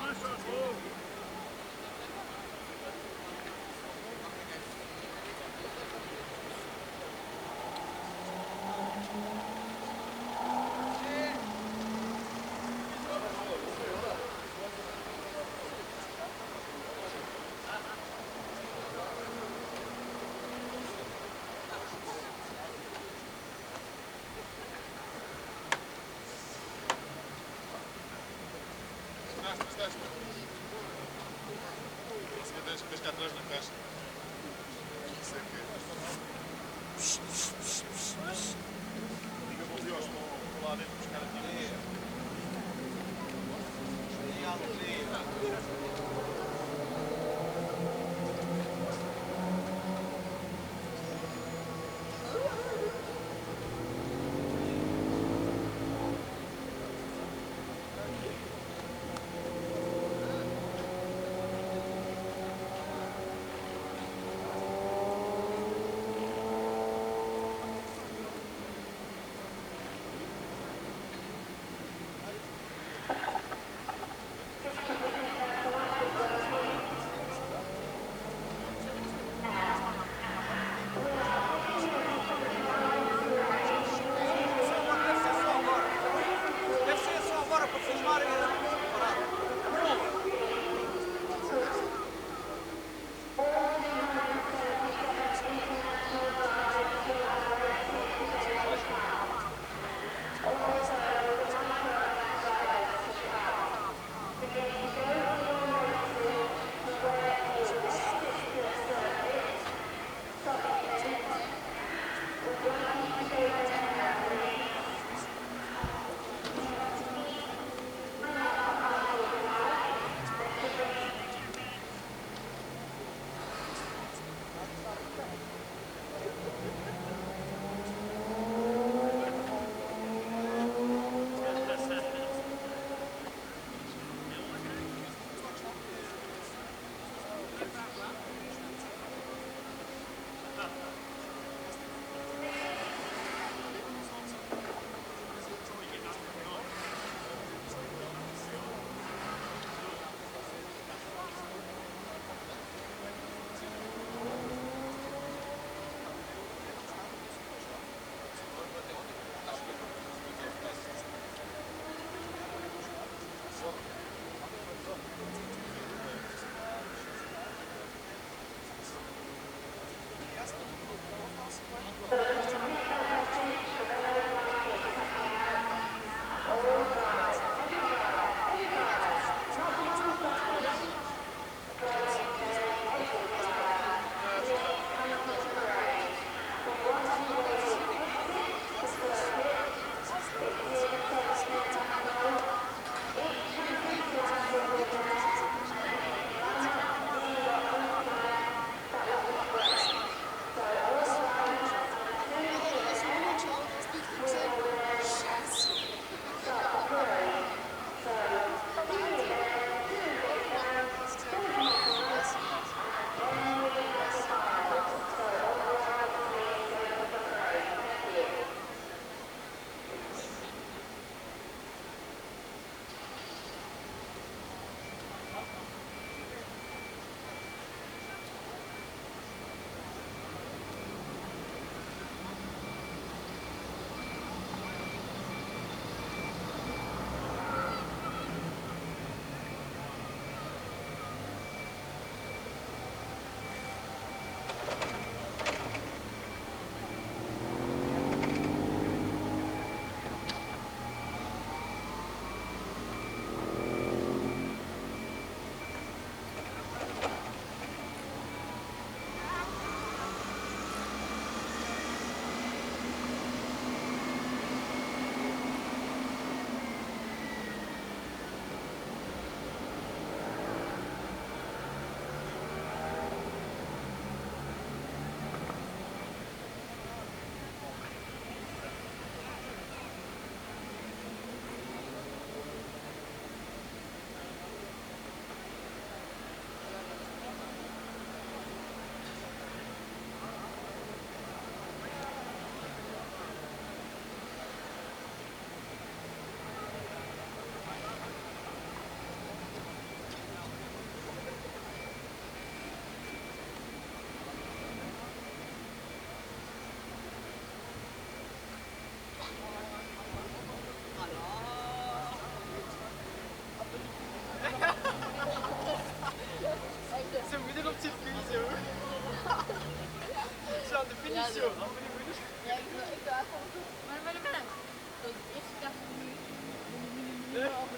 Also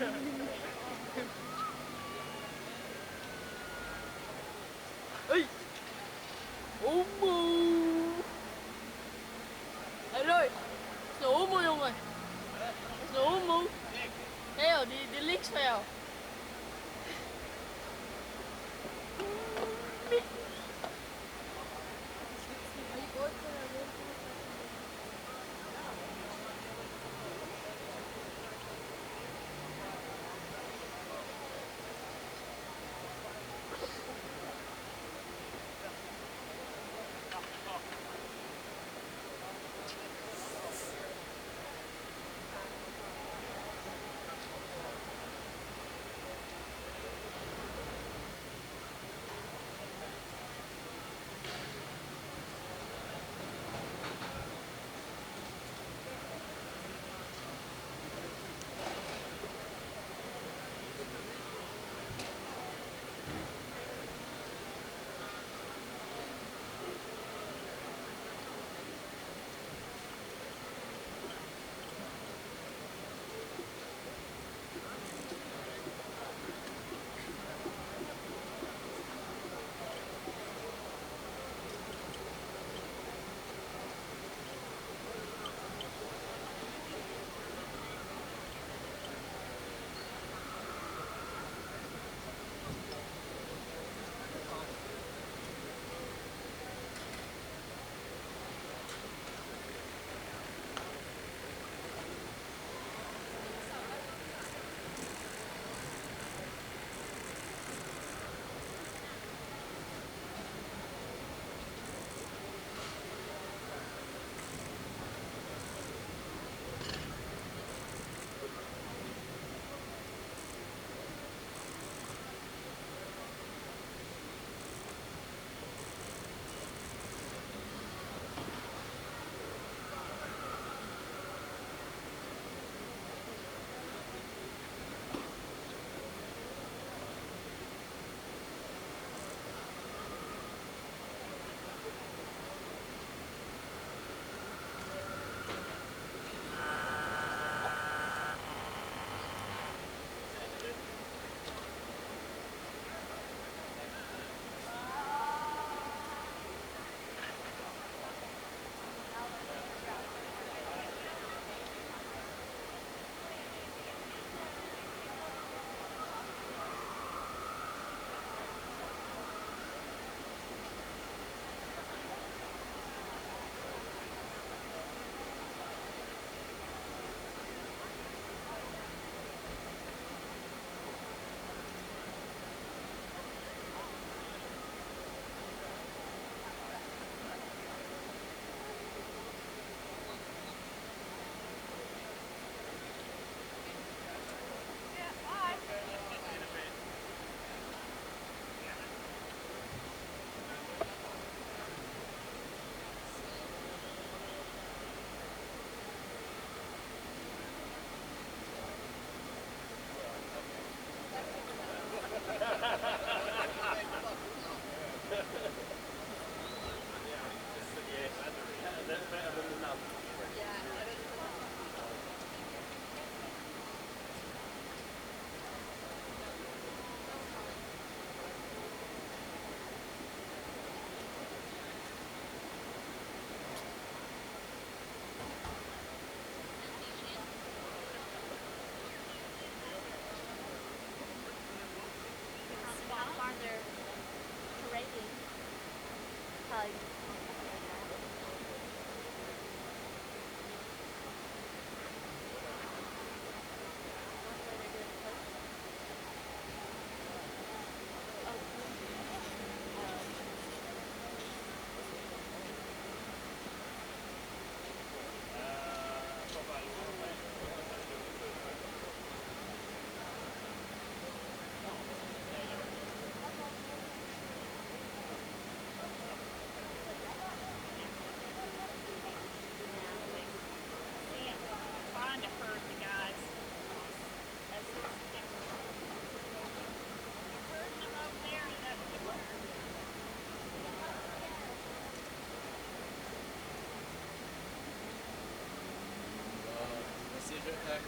Hey! Homo! Hé Roy, dat is een homo jongen. Dat is een homo. Hé joh, die links van jou.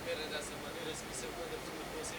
Queira dessa maneira, se você manda tudo que você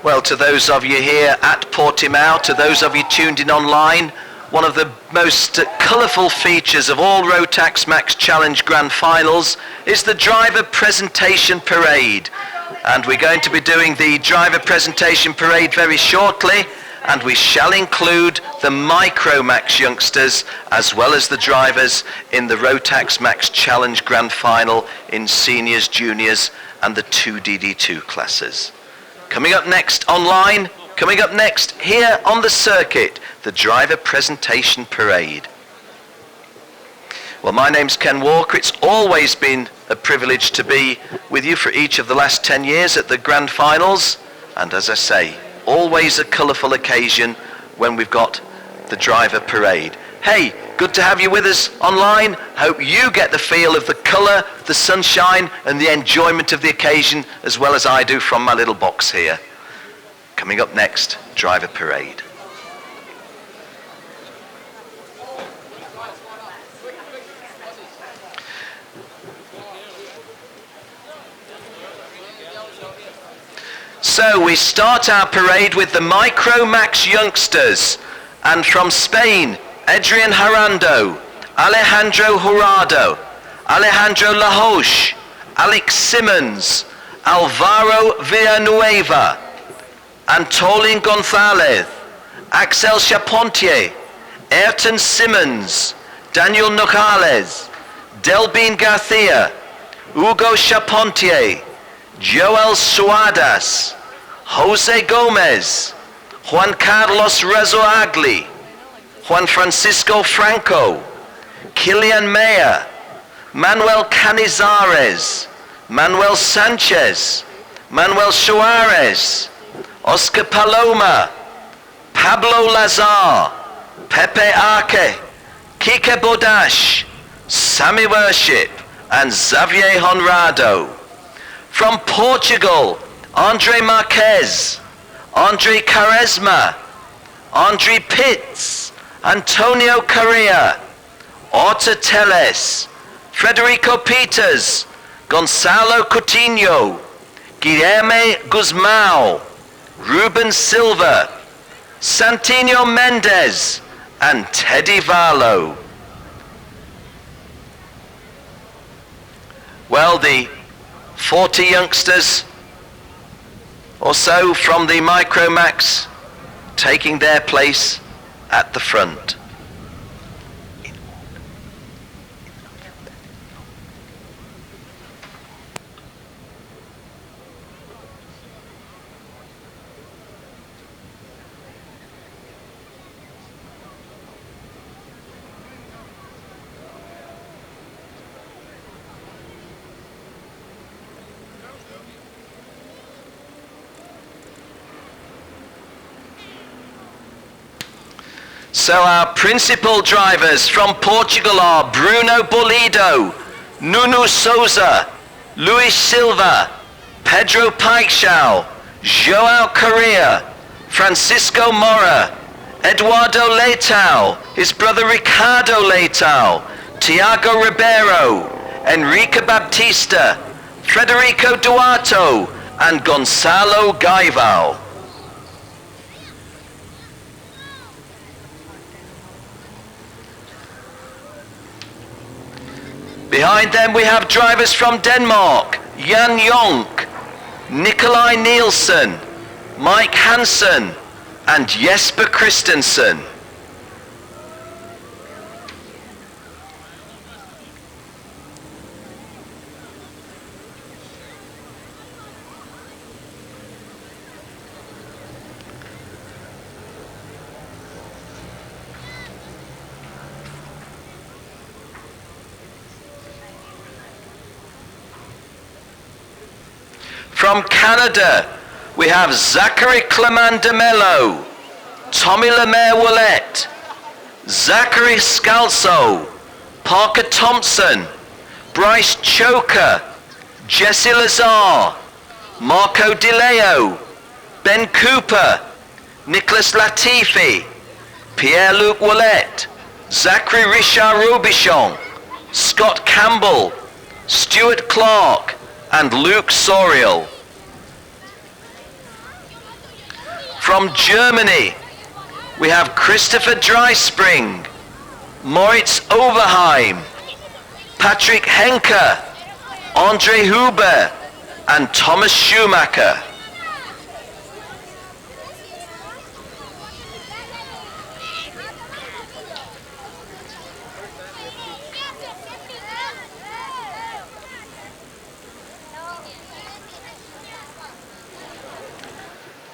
Well, to those of you here at Portimao, to those of you tuned in online, one of the most colourful features of all Rotax Max Challenge Grand Finals is the driver presentation parade. And we're going to be doing the driver presentation parade very shortly, and we shall include the Micro Max youngsters as well as the drivers in the Rotax Max Challenge Grand Final in seniors, juniors and the 2DD2 classes. Coming up next online, coming up next here on the circuit, the driver presentation parade. Well, my name's Ken Walker. It's always been a privilege to be with you for each of the last 10 years at the Grand Finals. And as I say, always a colourful occasion when we've got the driver parade. Hey, good to have you with us online. Hope you get the feel of the colour, the sunshine and the enjoyment of the occasion as well as I do from my little box here. Coming up next, driver parade. So we start our parade with the Micro Max youngsters, and from Spain, Adrian Harando, Alejandro Jurado, Alejandro Lahoche, Alex Simmons, Alvaro Villanueva, Antolin Gonzalez, Axel Chapontier, Ayrton Simmons, Daniel Nogales, Delbin Garcia, Hugo Chapontier, Joel Suadas, Jose Gomez, Juan Carlos Rezoagli, Juan Francisco Franco, Kilian Meyer, Manuel Canizares, Manuel Sanchez, Manuel Suarez, Oscar Paloma, Pablo Lazar, Pepe Arce, Kike Bodash, Sammy Worship, and Xavier Honrado. From Portugal, Andre Marquez, Andre Quaresma, Andre Pitts, Antonio Correa, Orta Teles, Federico Peters, Gonzalo Coutinho, Guilherme Guzmão, Ruben Silva, Santino Mendes, and Teddy Varlo. Well, the 40 youngsters or so from the Micro Max taking their place at the front. So our principal drivers from Portugal are Bruno Bolido, Nuno Souza, Luis Silva, Pedro Paixão, João Correa, Francisco Mora, Eduardo Leitão, his brother Ricardo Leitão, Tiago Ribeiro, Enrique Baptista, Frederico Duarto, and Gonçalo Gaivao. Behind them we have drivers from Denmark, Jan Jonk, Nikolai Nielsen, Mike Hansen, and Jesper Christensen. From Canada, we have Zachary Clement de Mello, Tommy Lemaire Willette, Zachary Scalzo, Parker Thompson, Bryce Choker, Jesse Lazar, Marco DeLeo, Ben Cooper, Nicholas Latifi, Pierre-Luc Willette, Zachary Richard Robichon, Scott Campbell, Stuart Clark, and Luke Soriel. From Germany, we have Christopher Dreispring, Moritz Overheim, Patrick Henke, Andre Huber, and Thomas Schumacher.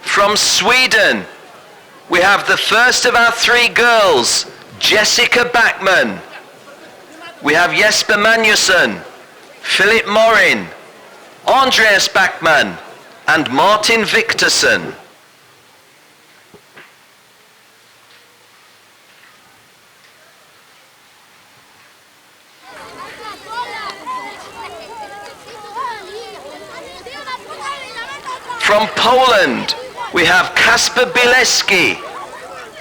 From Sweden, we have the first of our three girls, Jessica Backman. We have Jesper Magnusson, Philip Morin, Andreas Backman, and Martin Victorson. From Poland, we have Kasper Bileski,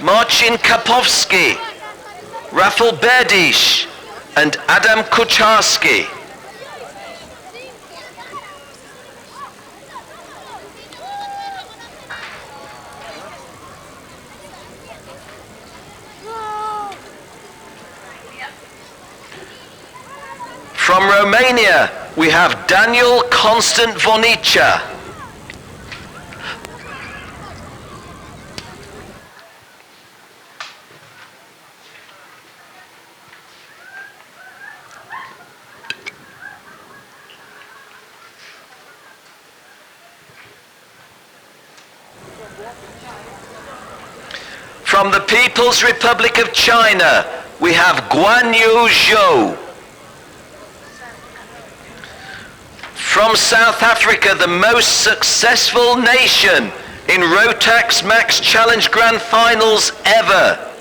Marcin Kapowski, Rafał Berdish, and Adam Kucharski. From Romania, we have Daniel Constant Vonica. From the People's Republic of China, we have Guan Yu Zhou. From South Africa, the most successful nation in Rotax Max Challenge Grand Finals ever,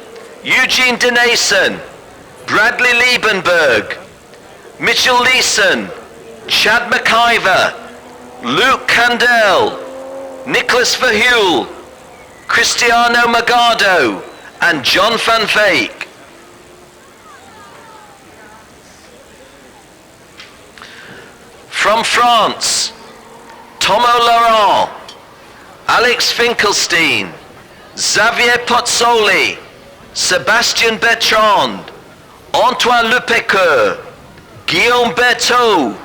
Eugene Denason, Bradley Liebenberg, Mitchell Leeson, Chad McIver, Luke Candell, Nicholas Verheul, Cristiano Magado, and John van Veek. From France, Tomo Laurent, Alex Finkelstein, Xavier Pozzoli, Sébastien Bertrand, Antoine Lepecoeur, Guillaume Berthaud,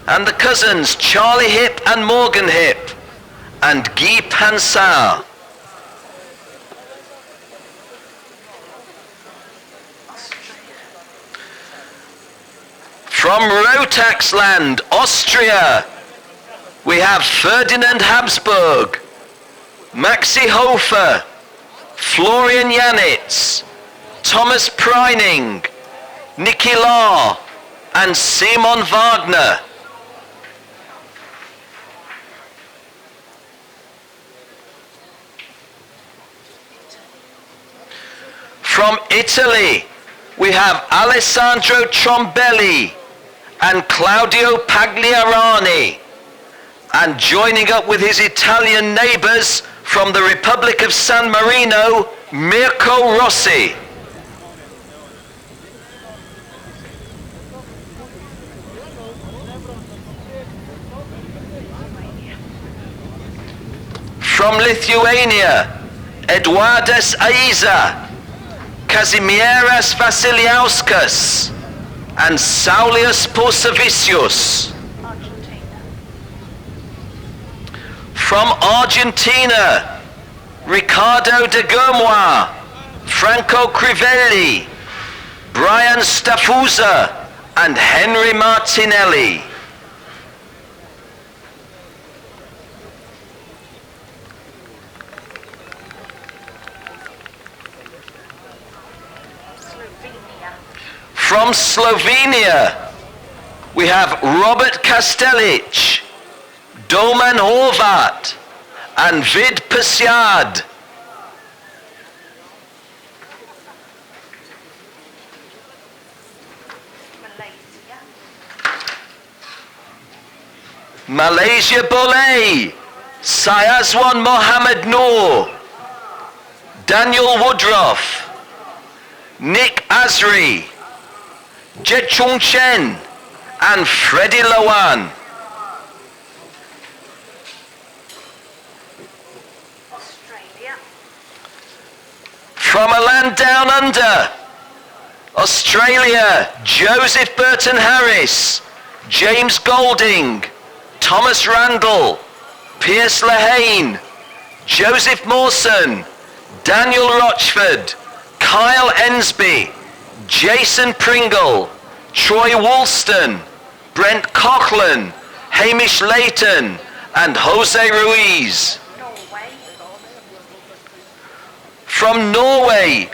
and the cousins Charlie Hip and Morgan Hip, and Guy Pansard. From Rotax land, Austria, we have Ferdinand Habsburg, Maxi Hofer, Florian Janitz, Thomas Preining, Niki Lahr, and Simon Wagner. From Italy, we have Alessandro Trombelli and Claudio Pagliarani, and joining up with his Italian neighbors from the Republic of San Marino, Mirko Rossi. From Lithuania, Eduardas Aiza, Kazimieras Vasiliauskas, and Saulius Porsavicius. From Argentina, Ricardo de Gourmois, Franco Crivelli, Brian Staffusa, and Henry Martinelli. From Slovenia, we have Robert Kastelic, Doman Horvat, and Vid Pasiad. Malaysia Boleh, Syazwan Mohammed Noor, Daniel Woodruff, Nick Asri, Jechung Chen, and Freddie Lawan. Australia. From a land down under, Australia, Joseph Burton Harris, James Golding, Thomas Randall, Pierce Lehane, Joseph Mawson, Daniel Rochford, Kyle Ensby, Jason Pringle, Troy Woolston, Brent Coughlin, Hamish Layton, and Jose Ruiz. Norway. From Norway,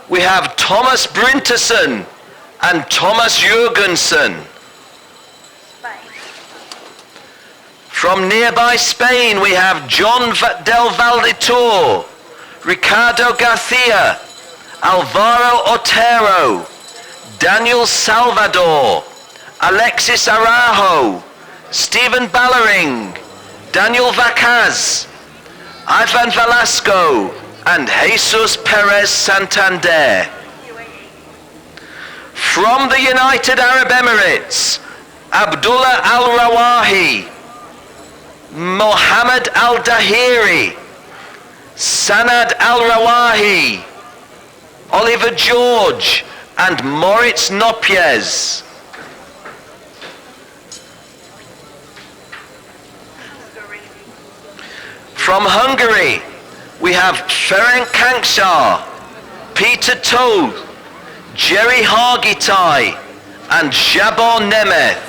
we have Thomas Brinterson and Thomas Jurgensen. Spain. From nearby Spain, we have John del Valdetor, Ricardo Garcia, Alvaro Otero, Daniel Salvador, Alexis Araujo, Stephen Ballering, Daniel Vacaz, Ivan Velasco, and Jesus Perez Santander. From the United Arab Emirates, Abdullah Al-Rawahi, Mohammed Al-Dahiri, Sanad Al-Rawahi, Oliver George, and Moritz Nopiez. Hungary. From Hungary, we have Ferenc Kankshar, Peter Toth, Jerry Hargitai, and Jabor Nemeth.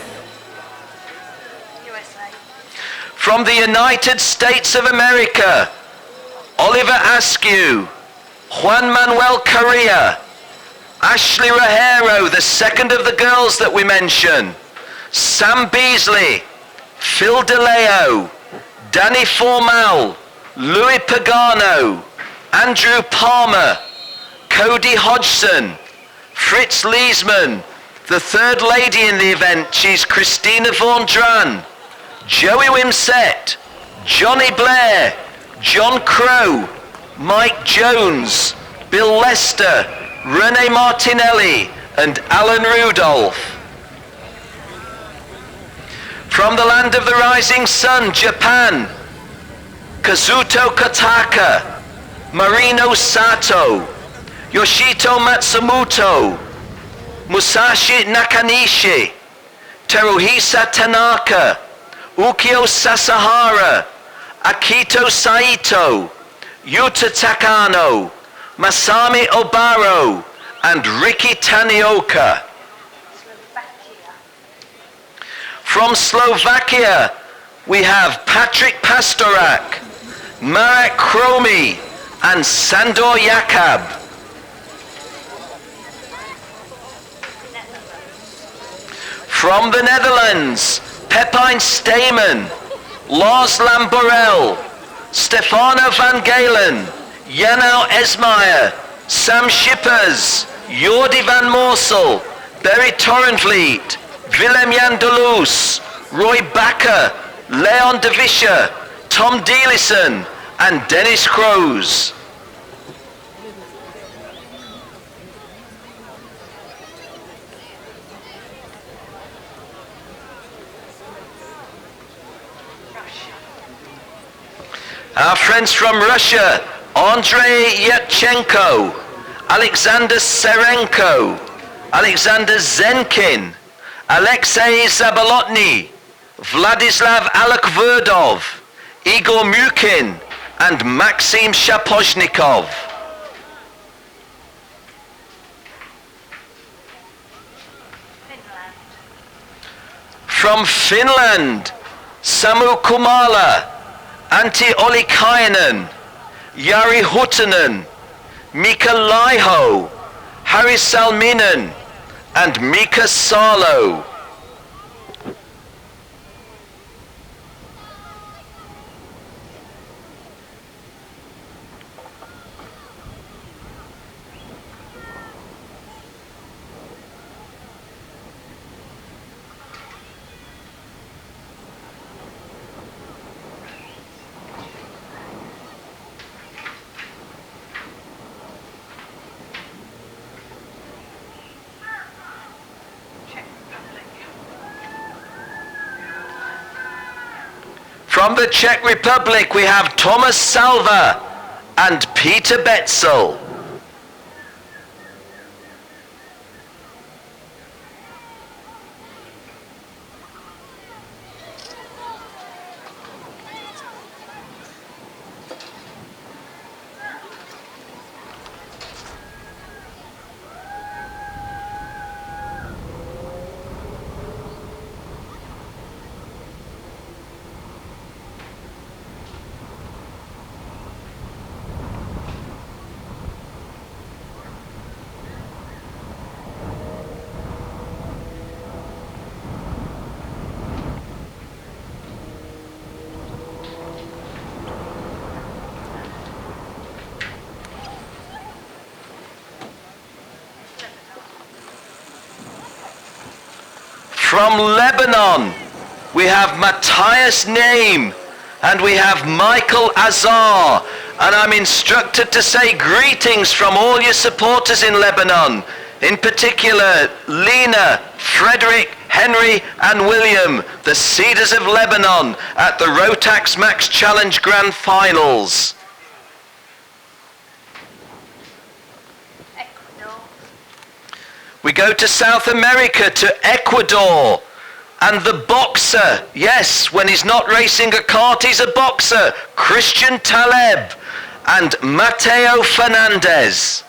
USA. From the United States of America, Oliver Askew, Juan Manuel Correa, Ashley Rogero, the second of the girls that we mention, Sam Beasley, Phil DeLeo, Danny Formal, Louis Pagano, Andrew Palmer, Cody Hodgson, Fritz Leesman, the third lady in the event, she's Christina Vaughan Dran, Joey Wimsett, Johnny Blair, John Crow, Mike Jones, Bill Lester, Rene Martinelli, and Alan Rudolph. From the land of the rising sun, Japan, Kazuto Kotaka, Marino Sato, Yoshito Matsumoto, Musashi Nakanishi, Teruhisa Tanaka, Ukio Sasahara, Akito Saito, Yuta Takano, Masami Obaro, and Ricky Tanioka. Slovakia. From Slovakia, we have Patrick Pastorak, Marek Kromi, and Sandor Jakab. From the Netherlands, Pepijn Stayman, Lars Lamborel, Stefano van Galen, Janau Esmeyer, Sam Schippers, Jordi van Moorsel, Berry Torrenvliet, Willem Jan de Loos, Roy Bakker, Leon de Vischer, Tom Dealison, and Dennis Kroes. Our friends from Russia, Andrei Yatchenko, Alexander Serenko, Alexander Zenkin, Alexei Zabolotny, Vladislav Alekverdov, Igor Mukin and Maxim Shaposhnikov. Finland. From Finland, Samu Kumala, Antti Olikainen, Jari Huttunen, Mika Laiho, Harry Salminen, and Mika Salo. From the Czech Republic, we have Thomas Salva and Peter Betzel. From Lebanon, we have Matthias Naim and we have Michael Azar. And I'm instructed to say greetings from all your supporters in Lebanon. In particular, Lena, Frederick, Henry and William, the Cedars of Lebanon at the Rotax Max Challenge Grand Finals. We go to South America, to Ecuador, and the boxer, yes, when he's not racing a kart, he's a boxer, Christian Taleb and Mateo Fernandez.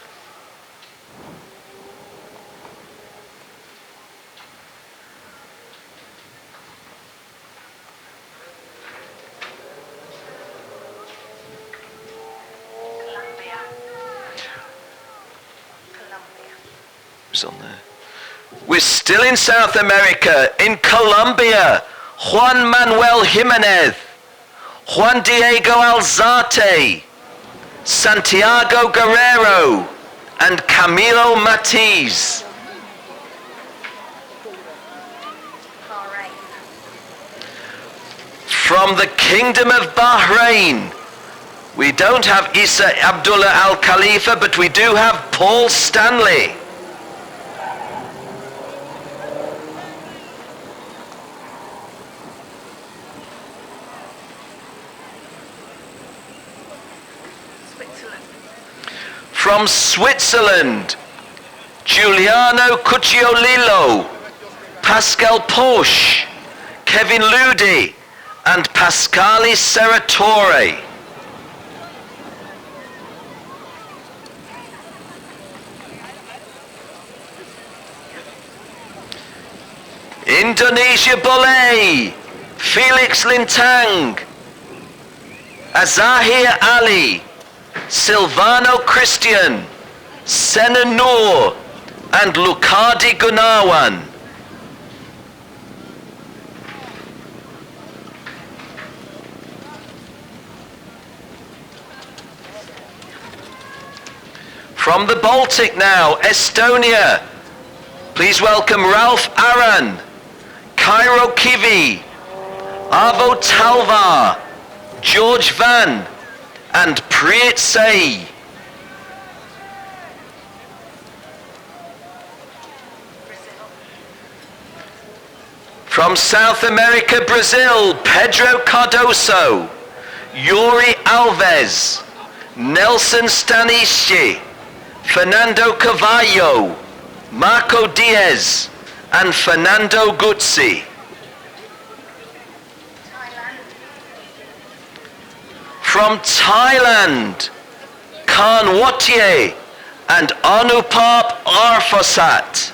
On there. We're still in South America, in Colombia, Juan Manuel Jimenez, Juan Diego Alzate, Santiago Guerrero, and Camilo Matiz. From the Kingdom of Bahrain, we don't have Isa Abdullah Al Khalifa, but we do have Paul Stanley. From Switzerland, Giuliano Cucciolillo, Pascal Porsche, Kevin Ludi, and Pascali Serratore. Indonesia Boleh, Felix Lintang, Azahir Ali, Silvano Christian, Sena Noor, and Lukadi Gunawan. From the Baltic now, Estonia, please welcome Ralph Aran, Cairo Kivi, Arvo Talvar, George Van, and Preet Say. From South America, Brazil, Pedro Cardoso, Yuri Alves, Nelson Stanishi, Fernando Cavallo, Marco Diaz, and Fernando Guzzi. From Thailand, Kanwatie and Anupap Arfosat.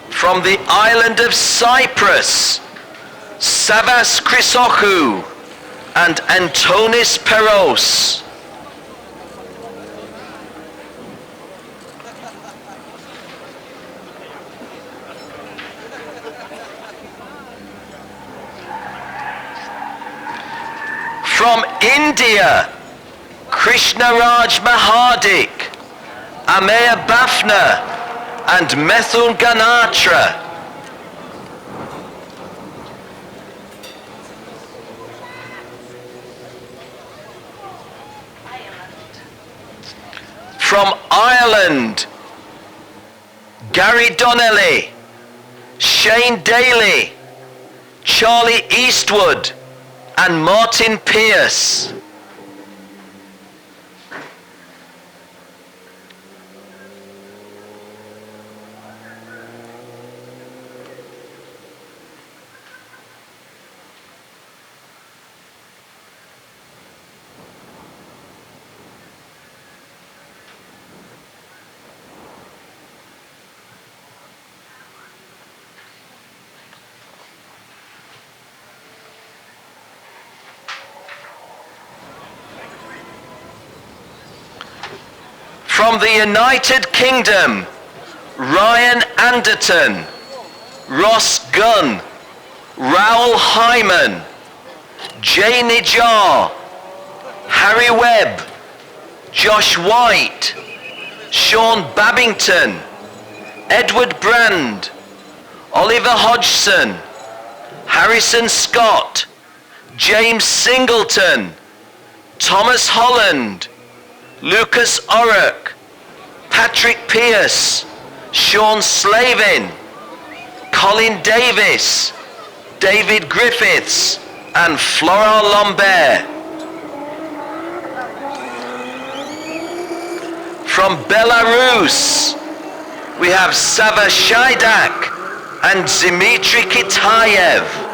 From the island of Cyprus, Savas Chrysochou and Antonis Peros. From India, Krishnaraj Mahardik, Ameya Bafna and Methun Ganatra. From Ireland, Gary Donnelly, Shane Daly, Charlie Eastwood and Martin Pierce. From the United Kingdom, Ryan Anderton, Ross Gunn, Raoul Hyman, Jay Nijar, Harry Webb, Josh White, Sean Babington, Edward Brand, Oliver Hodgson, Harrison Scott, James Singleton, Thomas Holland, Lucas Orrock, Patrick Pierce, Sean Slavin, Colin Davis, David Griffiths and Florent Lambert. From Belarus, we have Sava Shaidak and Dmitry Kitayev.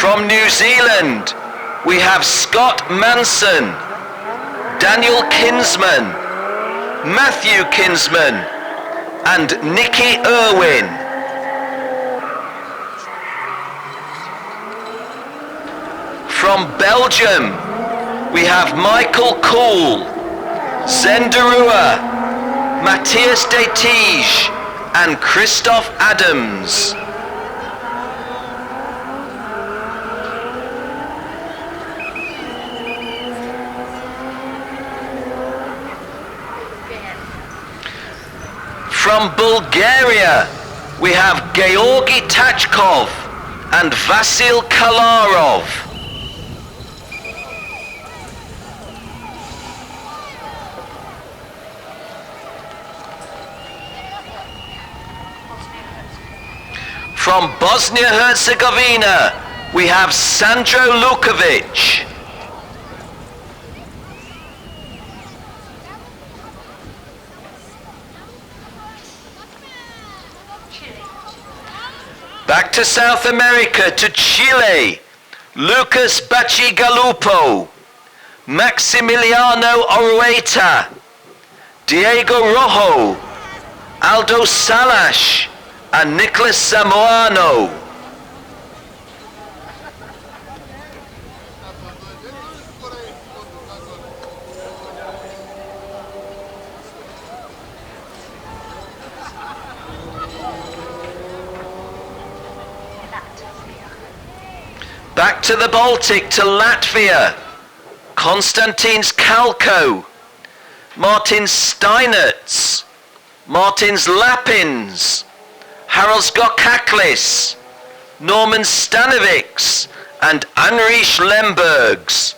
From New Zealand, we have Scott Manson, Daniel Kinsman, Matthew Kinsman, and Nikki Irwin. From Belgium, we have Michael Cool, Zendarua, Matthias de Tige, and Christoph Adams. From Bulgaria, we have Georgy Tachkov and Vasil Kalarov. From Bosnia-Herzegovina, we have Sandro Lukovic. Back to South America, to Chile, Lucas Bacigalupo, Maximiliano Orueta, Diego Rojo, Aldo Salas, and Nicolas Zamorano. Back to the Baltic, to Latvia, Konstantins Kalko, Martin Steinertz, Martins Lapins, Harold Gokaklis, Norman Stanovics, and Heinrich Lembergs.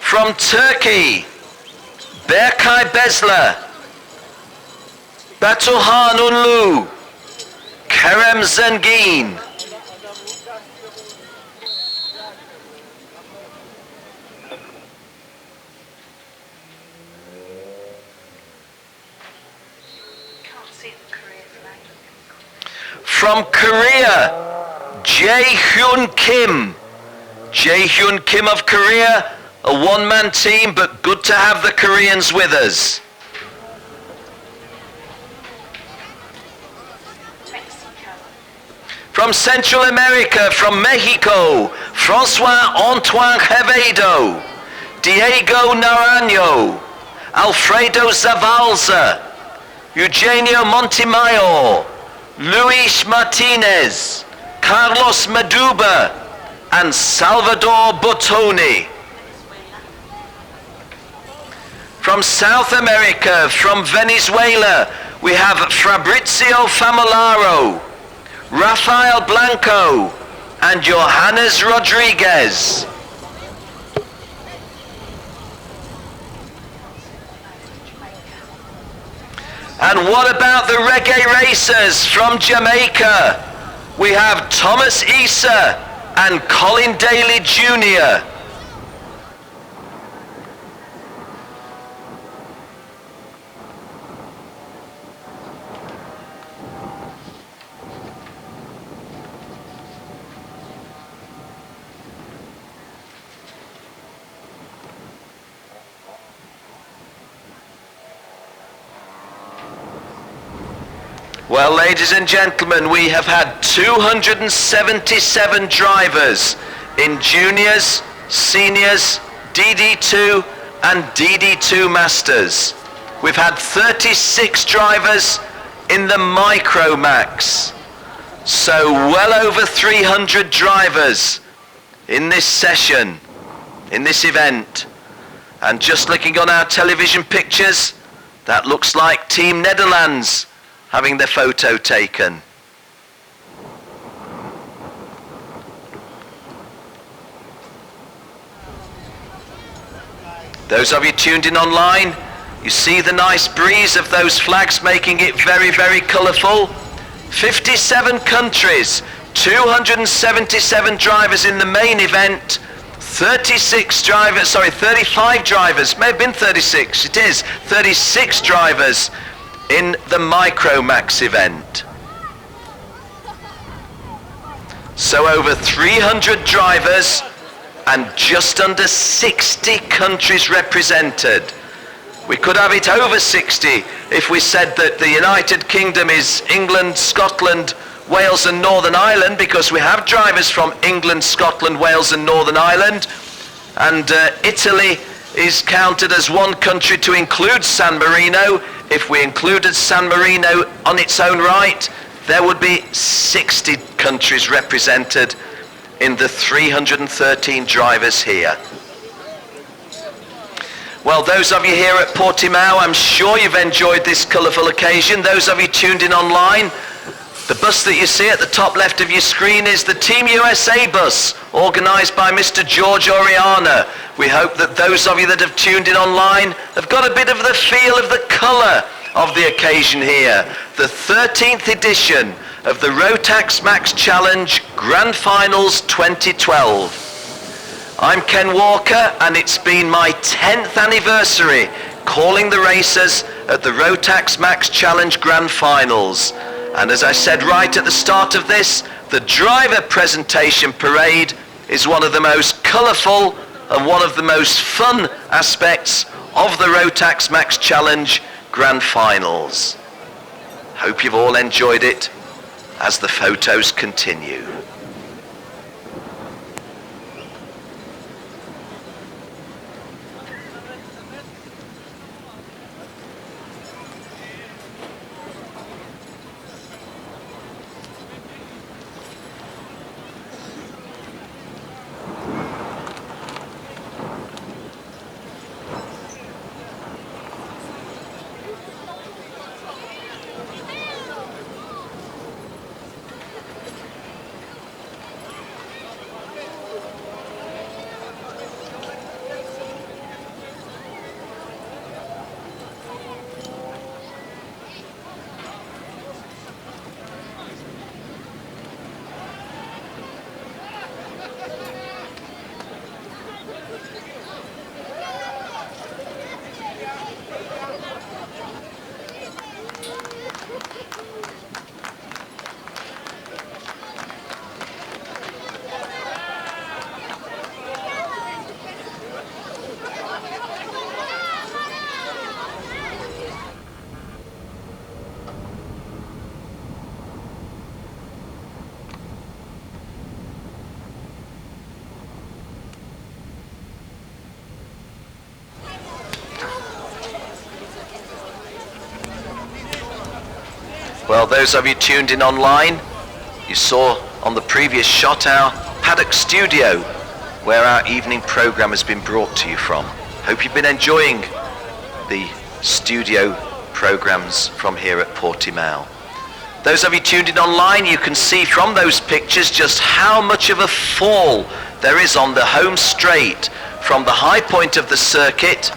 From Turkey, Berkay Bezler, Batuhan Unlu, Kerem Zengin. Can't see the Korea flag. From Korea, Jae-hyun Kim. Jae-hyun Kim of Korea, a one-man team, but good to have the Koreans with us. Mexico. From Central America, from Mexico, Francois Antoine Quevedo, Diego Naranjo, Alfredo Zavalza, Eugenio Montemayor, Luis Martinez, Carlos Maduba, and Salvador Bottoni. From South America, from Venezuela, we have Fabrizio Famolaro, Rafael Blanco, and Johannes Rodriguez. And what about the reggae racers from Jamaica? We have Thomas Issa and Colin Daly Jr. Well, ladies and gentlemen, we have had 277 drivers in juniors, seniors, DD2 and DD2 masters. We've had 36 drivers in the Micro Max. So well over 300 drivers in this session, in this event. And just looking on our television pictures, that looks like Team Netherlands having their photo taken. Those of you tuned in online, you see the nice breeze of those flags making it very, very colourful. 57 countries, 277 drivers in the main event, 35 drivers, may have been 36, it is, 36 drivers in the Micro Max event. So over 300 drivers and just under 60 countries represented. We could have it over 60 if we said that the United Kingdom is England, Scotland, Wales and Northern Ireland, because we have drivers from England, Scotland, Wales and Northern Ireland, and Italy is counted as one country to include San Marino. If we included San Marino on its own right, there would be 60 countries represented in the 313 drivers here. Well, those of you here at Portimao, I'm sure you've enjoyed this colourful occasion. Those of you tuned in online, the bus that you see at the top left of your screen is the Team USA bus, organised by Mr. George Oriana. We hope that those of you that have tuned in online have got a bit of the feel of the colour of the occasion here. The 13th edition of the Rotax Max Challenge Grand Finals 2012. I'm Ken Walker, and it's been my 10th anniversary calling the racers at the Rotax Max Challenge Grand Finals. And as I said right at the start of this, the driver presentation parade is one of the most colourful and one of the most fun aspects of the Rotax Max Challenge Grand Finals. Hope you've all enjoyed it as the photos continue. Well, those of you tuned in online, you saw on the previous shot our paddock studio where our evening program has been brought to you from. Hope you've been enjoying the studio programs from here at Portimao. Those of you tuned in online, you can see from those pictures just how much of a fall there is on the home straight from the high point of the circuit,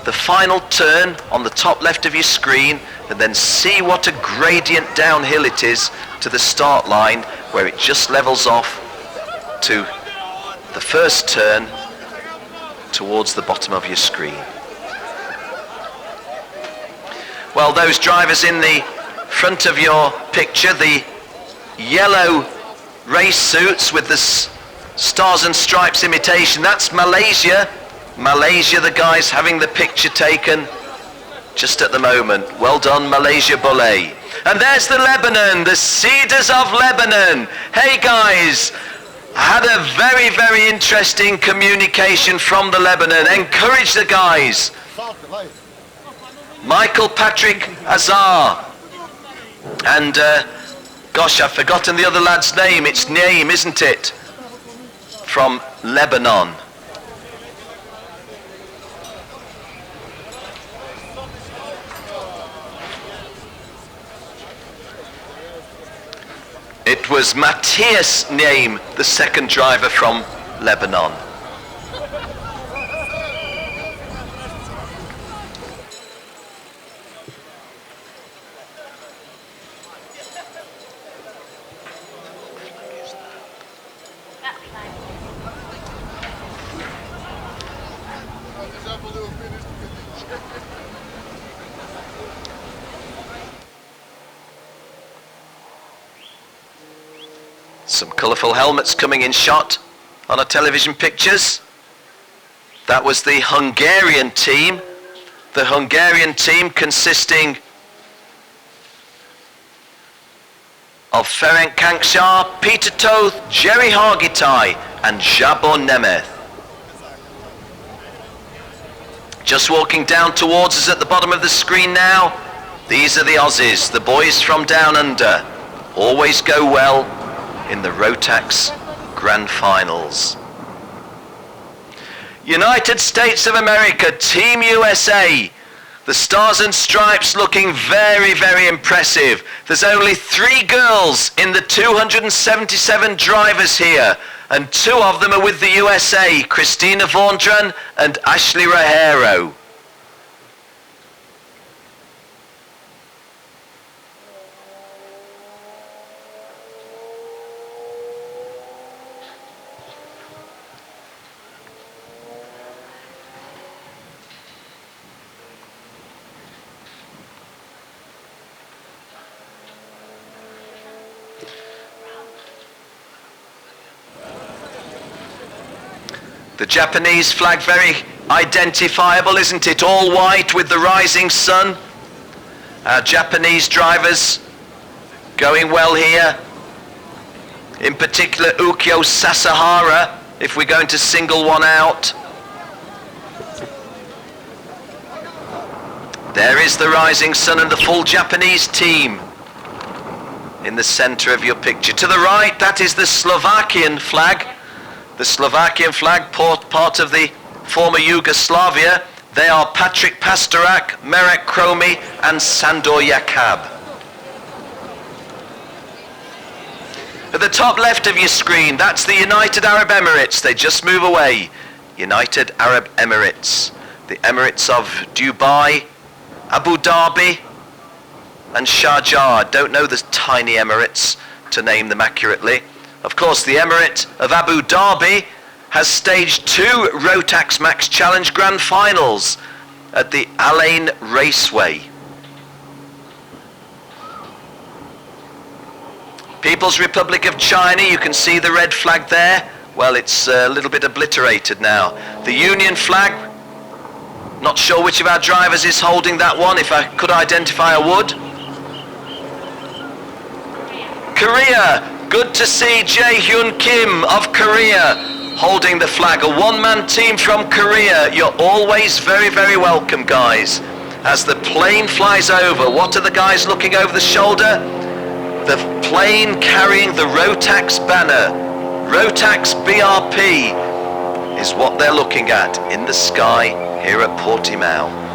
the final turn on the top left of your screen, and then see what a gradient downhill it is to the start line where it just levels off to the first turn towards the bottom of your screen. Well, those drivers in the front of your picture, the yellow race suits with the stars and stripes imitation, that's Malaysia. Malaysia, the guys having the picture taken just at the moment. Well done, Malaysia Boleh. And there's the Lebanon, the Cedars of Lebanon. Hey guys, I had a very, very interesting communication from the Lebanon. Encourage the guys. Michael Patrick Azar. And, gosh, I've forgotten the other lad's name. It's Naim, isn't it? From Lebanon. It was Matthias Naim, the second driver from Lebanon. Some colourful helmets coming in shot on our television pictures. That was the Hungarian team. The Hungarian team consisting of Ferenc Kankshar, Peter Toth, Jerry Hargitay and Jabon Nemeth. Just walking down towards us at the bottom of the screen now. These are the Aussies, the boys from down under. Always go well in the Rotax Grand Finals. United States of America, Team USA. The stars and stripes looking very, very impressive. There's only 3 girls in the 277 drivers here, and 2 of them are with the USA, Christina Vaundran and Ashley Rajero. The Japanese flag very identifiable, isn't it? All white with the rising sun. Our Japanese drivers going well here. In particular, Ukyo Sasahara, if we're going to single one out. There is the rising sun and the full Japanese team in the center of your picture. To the right, that is the Slovakian flag. The Slovakian flag, part of the former Yugoslavia. They are Patrick Pastorak, Merek Kromi and Sandor Jakab. At the top left of your screen, that's the United Arab Emirates. They just move away. United Arab Emirates. The Emirates of Dubai, Abu Dhabi and Sharjah. I don't know the tiny Emirates to name them accurately. Of course, the Emirate of Abu Dhabi has staged 2 Rotax Max Challenge Grand Finals at the Al Ain Raceway. People's Republic of China, you can see the red flag there. Well, it's a little bit obliterated now. The Union flag, not sure which of our drivers is holding that one. If I could identify, I would. Korea. Good to see Jae-hyun Kim of Korea holding the flag. A one-man team from Korea. You're always very, very welcome, guys. as the plane flies over. What are the guys looking over the shoulder? The plane carrying the Rotax banner. Rotax BRP is what they're looking at in the sky here at Portimao.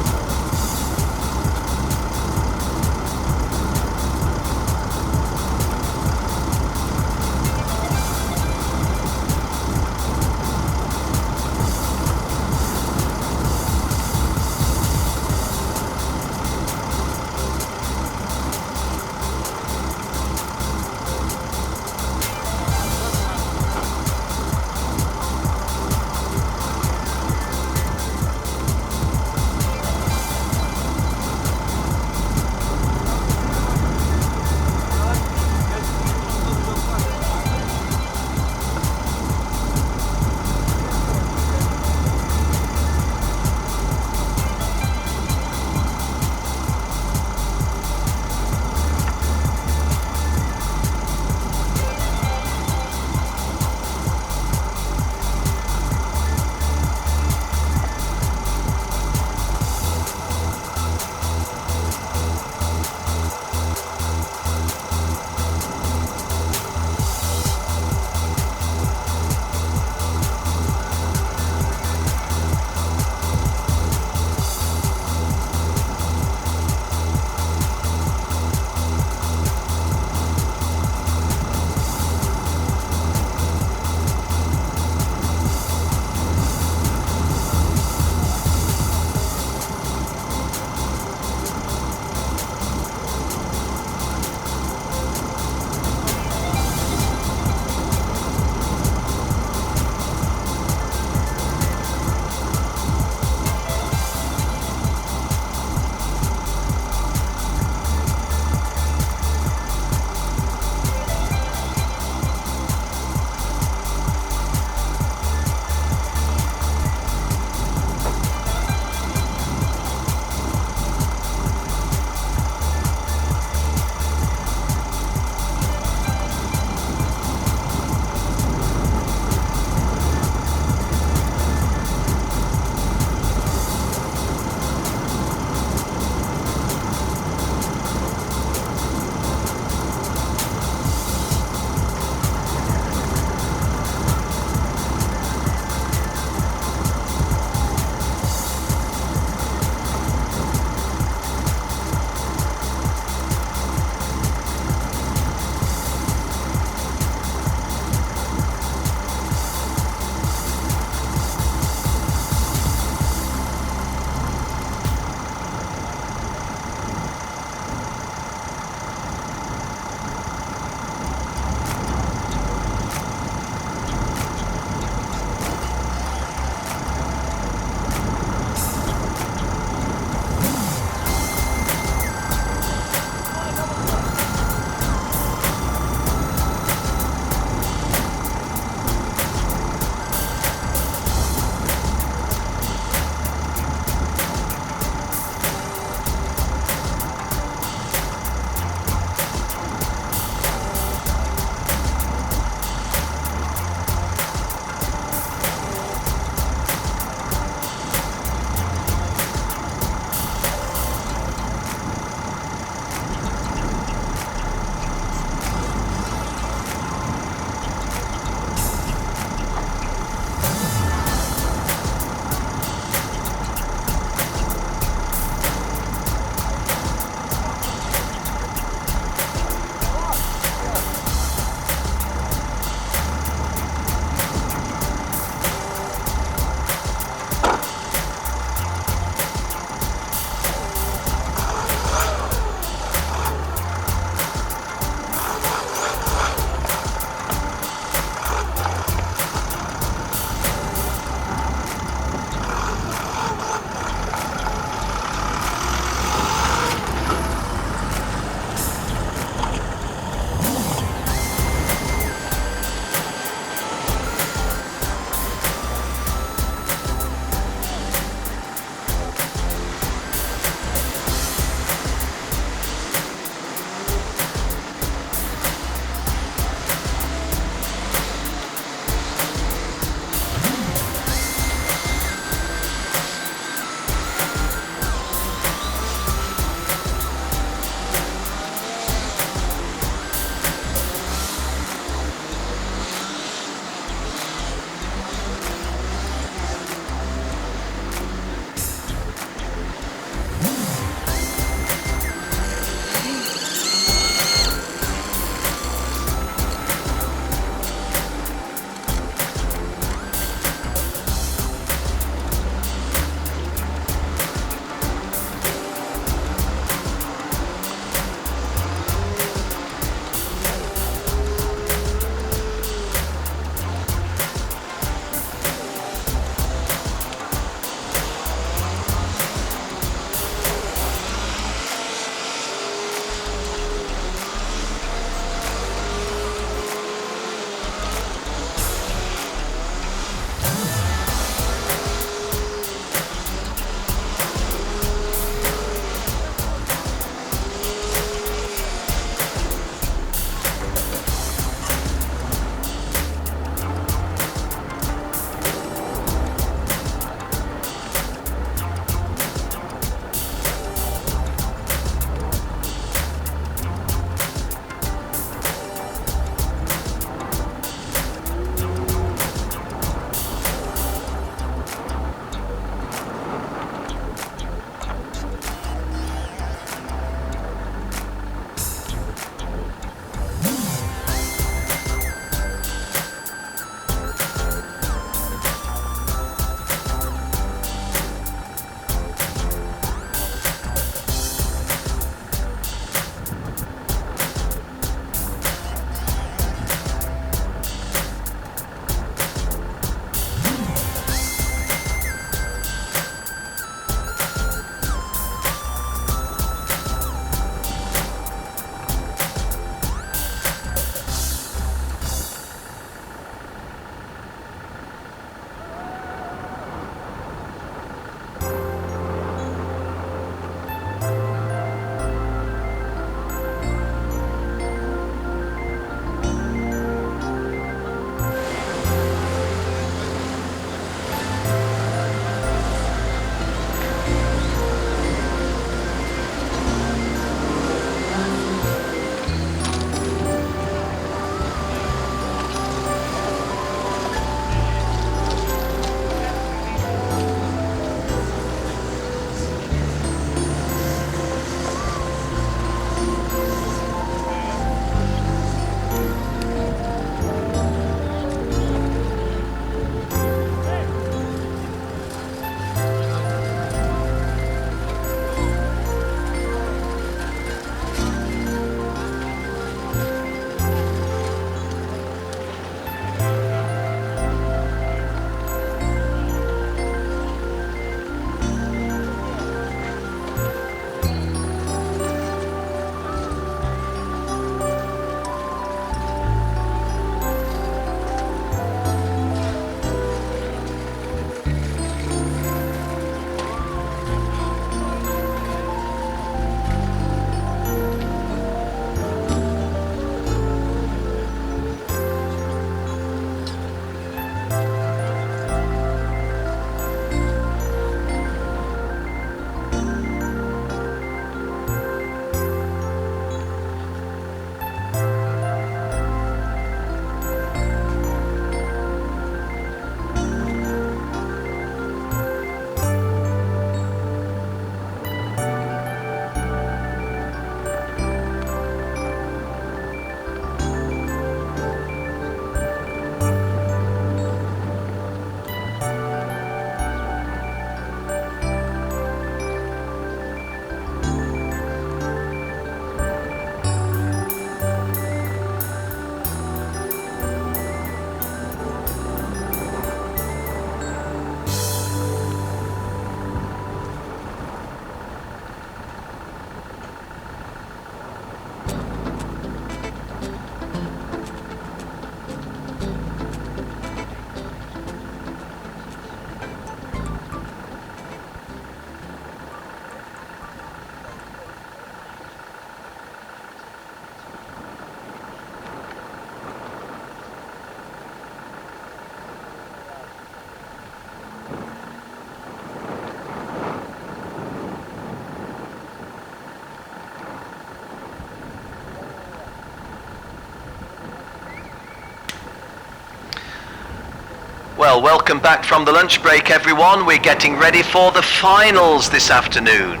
Well, welcome back from the lunch break, everyone. We're getting ready for the finals this afternoon.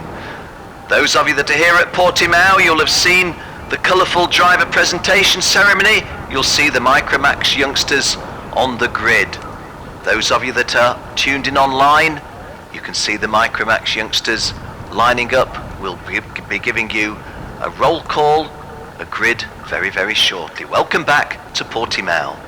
Those of you that are here at Portimao, you'll have seen the colourful driver presentation ceremony. You'll see the Micromax youngsters on the grid. Those of you that are tuned in online, you can see the Micromax youngsters lining up. We'll be giving you a roll call, a grid very, very shortly. Welcome back to Portimao.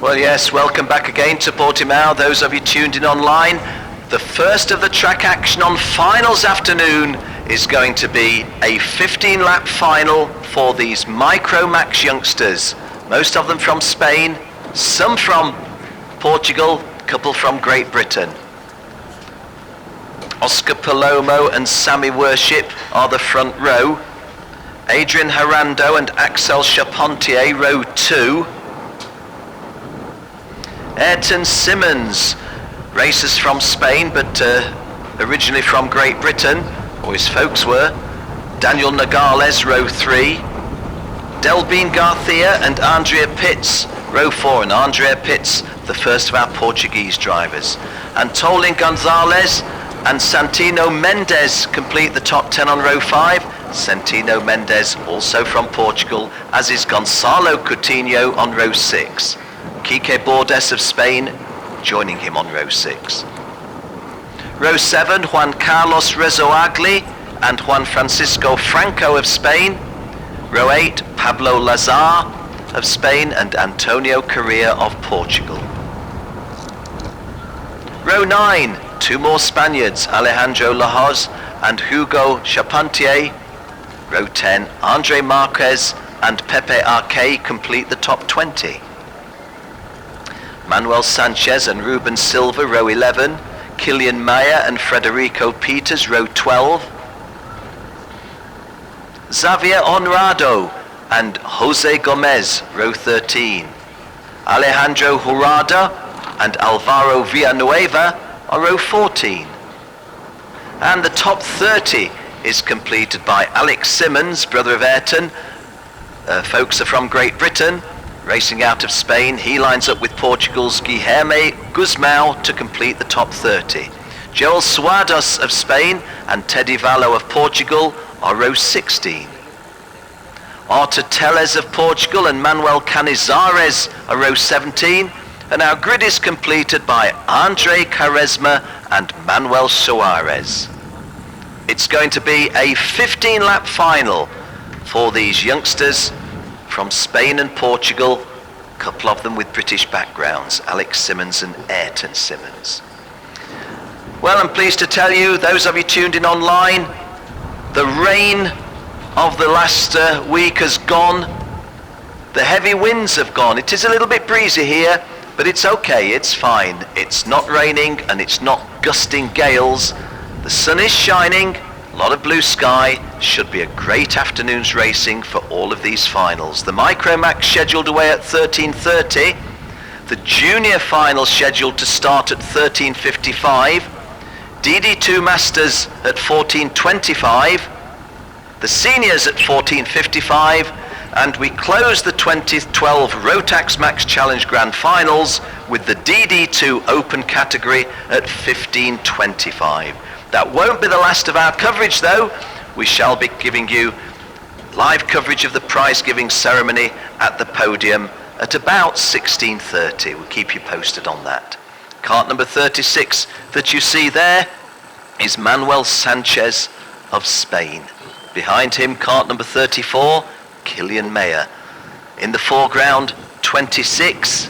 Well, yes, welcome back again to Portimao. Those of you tuned in online, the first of the track action on finals afternoon is going to be a 15-lap final for these Micromax youngsters. Most of them from Spain, some from Portugal, a couple from Great Britain. Oscar Palomo and Sammy Worship are the front row. Adrian Harando and Axel Charpentier, row 2. Ayrton Simmons, racers from Spain but originally from Great Britain, or his folks were. Daniel Nogales, row 3. Delbin Garcia and Andrea Pitts, row 4, and Andrea Pitts, the first of our Portuguese drivers. Antolin Gonzalez and Santino Mendes complete the top 10 on row 5. Santino Mendes also from Portugal, as is Gonzalo Coutinho on row 6. Quique Bordes of Spain joining him on row 6. Row 7, Juan Carlos Rezoagli and Juan Francisco Franco of Spain. Row 8, Pablo Lazar of Spain and Antonio Correa of Portugal. Row 9, 2 more Spaniards, Alejandro Lahoz and Hugo Charpentier. Row 10, Andre Marquez and Pepe Arque complete the top 20. Manuel Sanchez and Ruben Silva, row 11. Kilian Mayer and Federico Peters, row 12. Xavier Honrado and Jose Gomez, row 13. Alejandro Jurada and Alvaro Villanueva are row 14. And the top 30 is completed by Alex Simmons, brother of Ayrton. Folks are from Great Britain. Racing out of Spain, he lines up with Portugal's Guilherme Guzmão to complete the top 30. Joel Suados of Spain and Teddy Vallo of Portugal are row 16. Artur Teles of Portugal and Manuel Canizares are row 17. And our grid is completed by Andre Quaresma and Manuel Soares. It's going to be a 15-lap final for these youngsters from Spain and Portugal, a couple of them with British backgrounds, Alex Simmons and Ayrton Simmons. Well, I'm pleased to tell you, those of you tuned in online, the rain of the last week has gone. The heavy winds have gone. It is a little bit breezy here, but it's okay, it's fine. It's not raining and it's not gusting gales. The sun is shining, a lot of blue sky, Should be a great afternoon's racing for all of these finals. The Micromax scheduled away at 13:30. The junior final scheduled to start at 13:55. DD2 Masters at 14:25. The seniors at 14:55. And we close the 2012 Rotax Max Challenge Grand Finals with the DD2 Open category at 15:25. That won't be the last of our coverage though. We shall be giving you live coverage of the prize giving ceremony at the podium at about 16:30. We'll keep you posted on that. Cart number 36 that you see there is Manuel Sanchez of Spain. Behind him, cart number 34, Kilian Mayer. In the foreground, 26,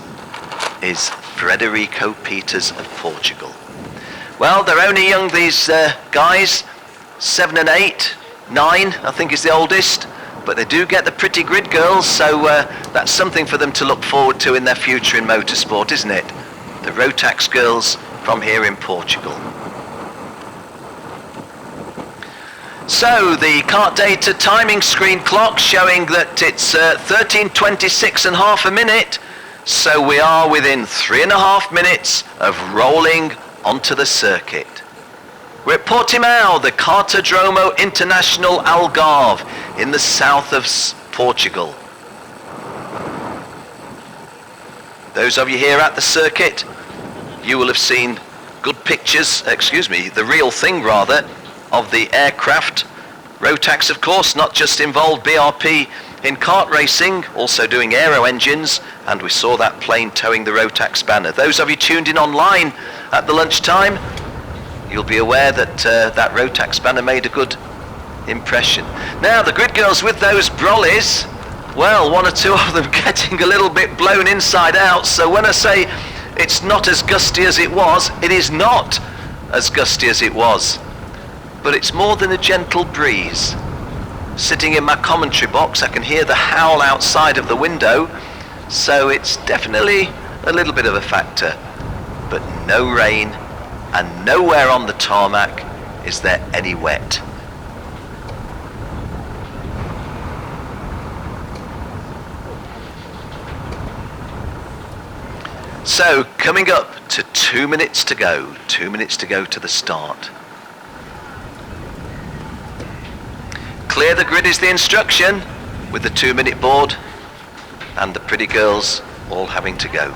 is Frederico Peters of Portugal. Well, they're only young, these guys, 7 and 8, 9 I think is the oldest, but they do get the pretty grid girls, so that's something for them to look forward to in their future in motorsport, isn't it? The Rotax girls from here in Portugal. So the kart data timing screen clock showing that it's 13:26 and half a minute, so we are within 3.5 minutes of rolling onto the circuit. We're at Portimao, the Cartodromo International Algarve in the south of Portugal. Those of you here at the circuit, you will have seen good pictures, the real thing rather, of the aircraft. Rotax, of course, not just involved BRP in kart racing, also doing aero engines, and we saw that plane towing the Rotax banner. Those of you tuned in online at the lunchtime, you'll be aware that that Rotax banner made a good impression. Now, the grid girls with those brollies, well, one or two of them getting a little bit blown inside out, so when I say it's not as gusty as it was, it is not as gusty as it was. But it's more than a gentle breeze. Sitting in my commentary box, I can hear the howl outside of the window, so it's definitely a little bit of a factor. But no rain, and nowhere on the tarmac is there any wet. So, coming up to 2 minutes to go. 2 minutes to go to the start. Clear the grid is the instruction, with the 2-minute board and the pretty girls all having to go.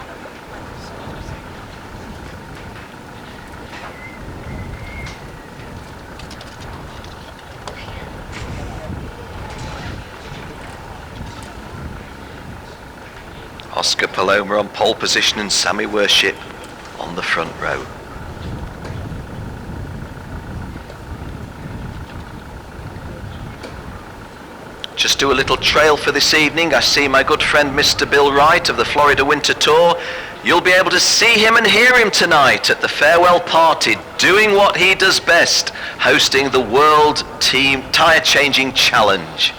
Oscar Paloma on pole position and Sammy Worship on the front row. Just do a little trail for this evening. I see my good friend Mr. Bill Wright of the Florida Winter Tour. You'll be able to see him and hear him tonight at the farewell party, doing what he does best, hosting the World Team Tire Changing Challenge.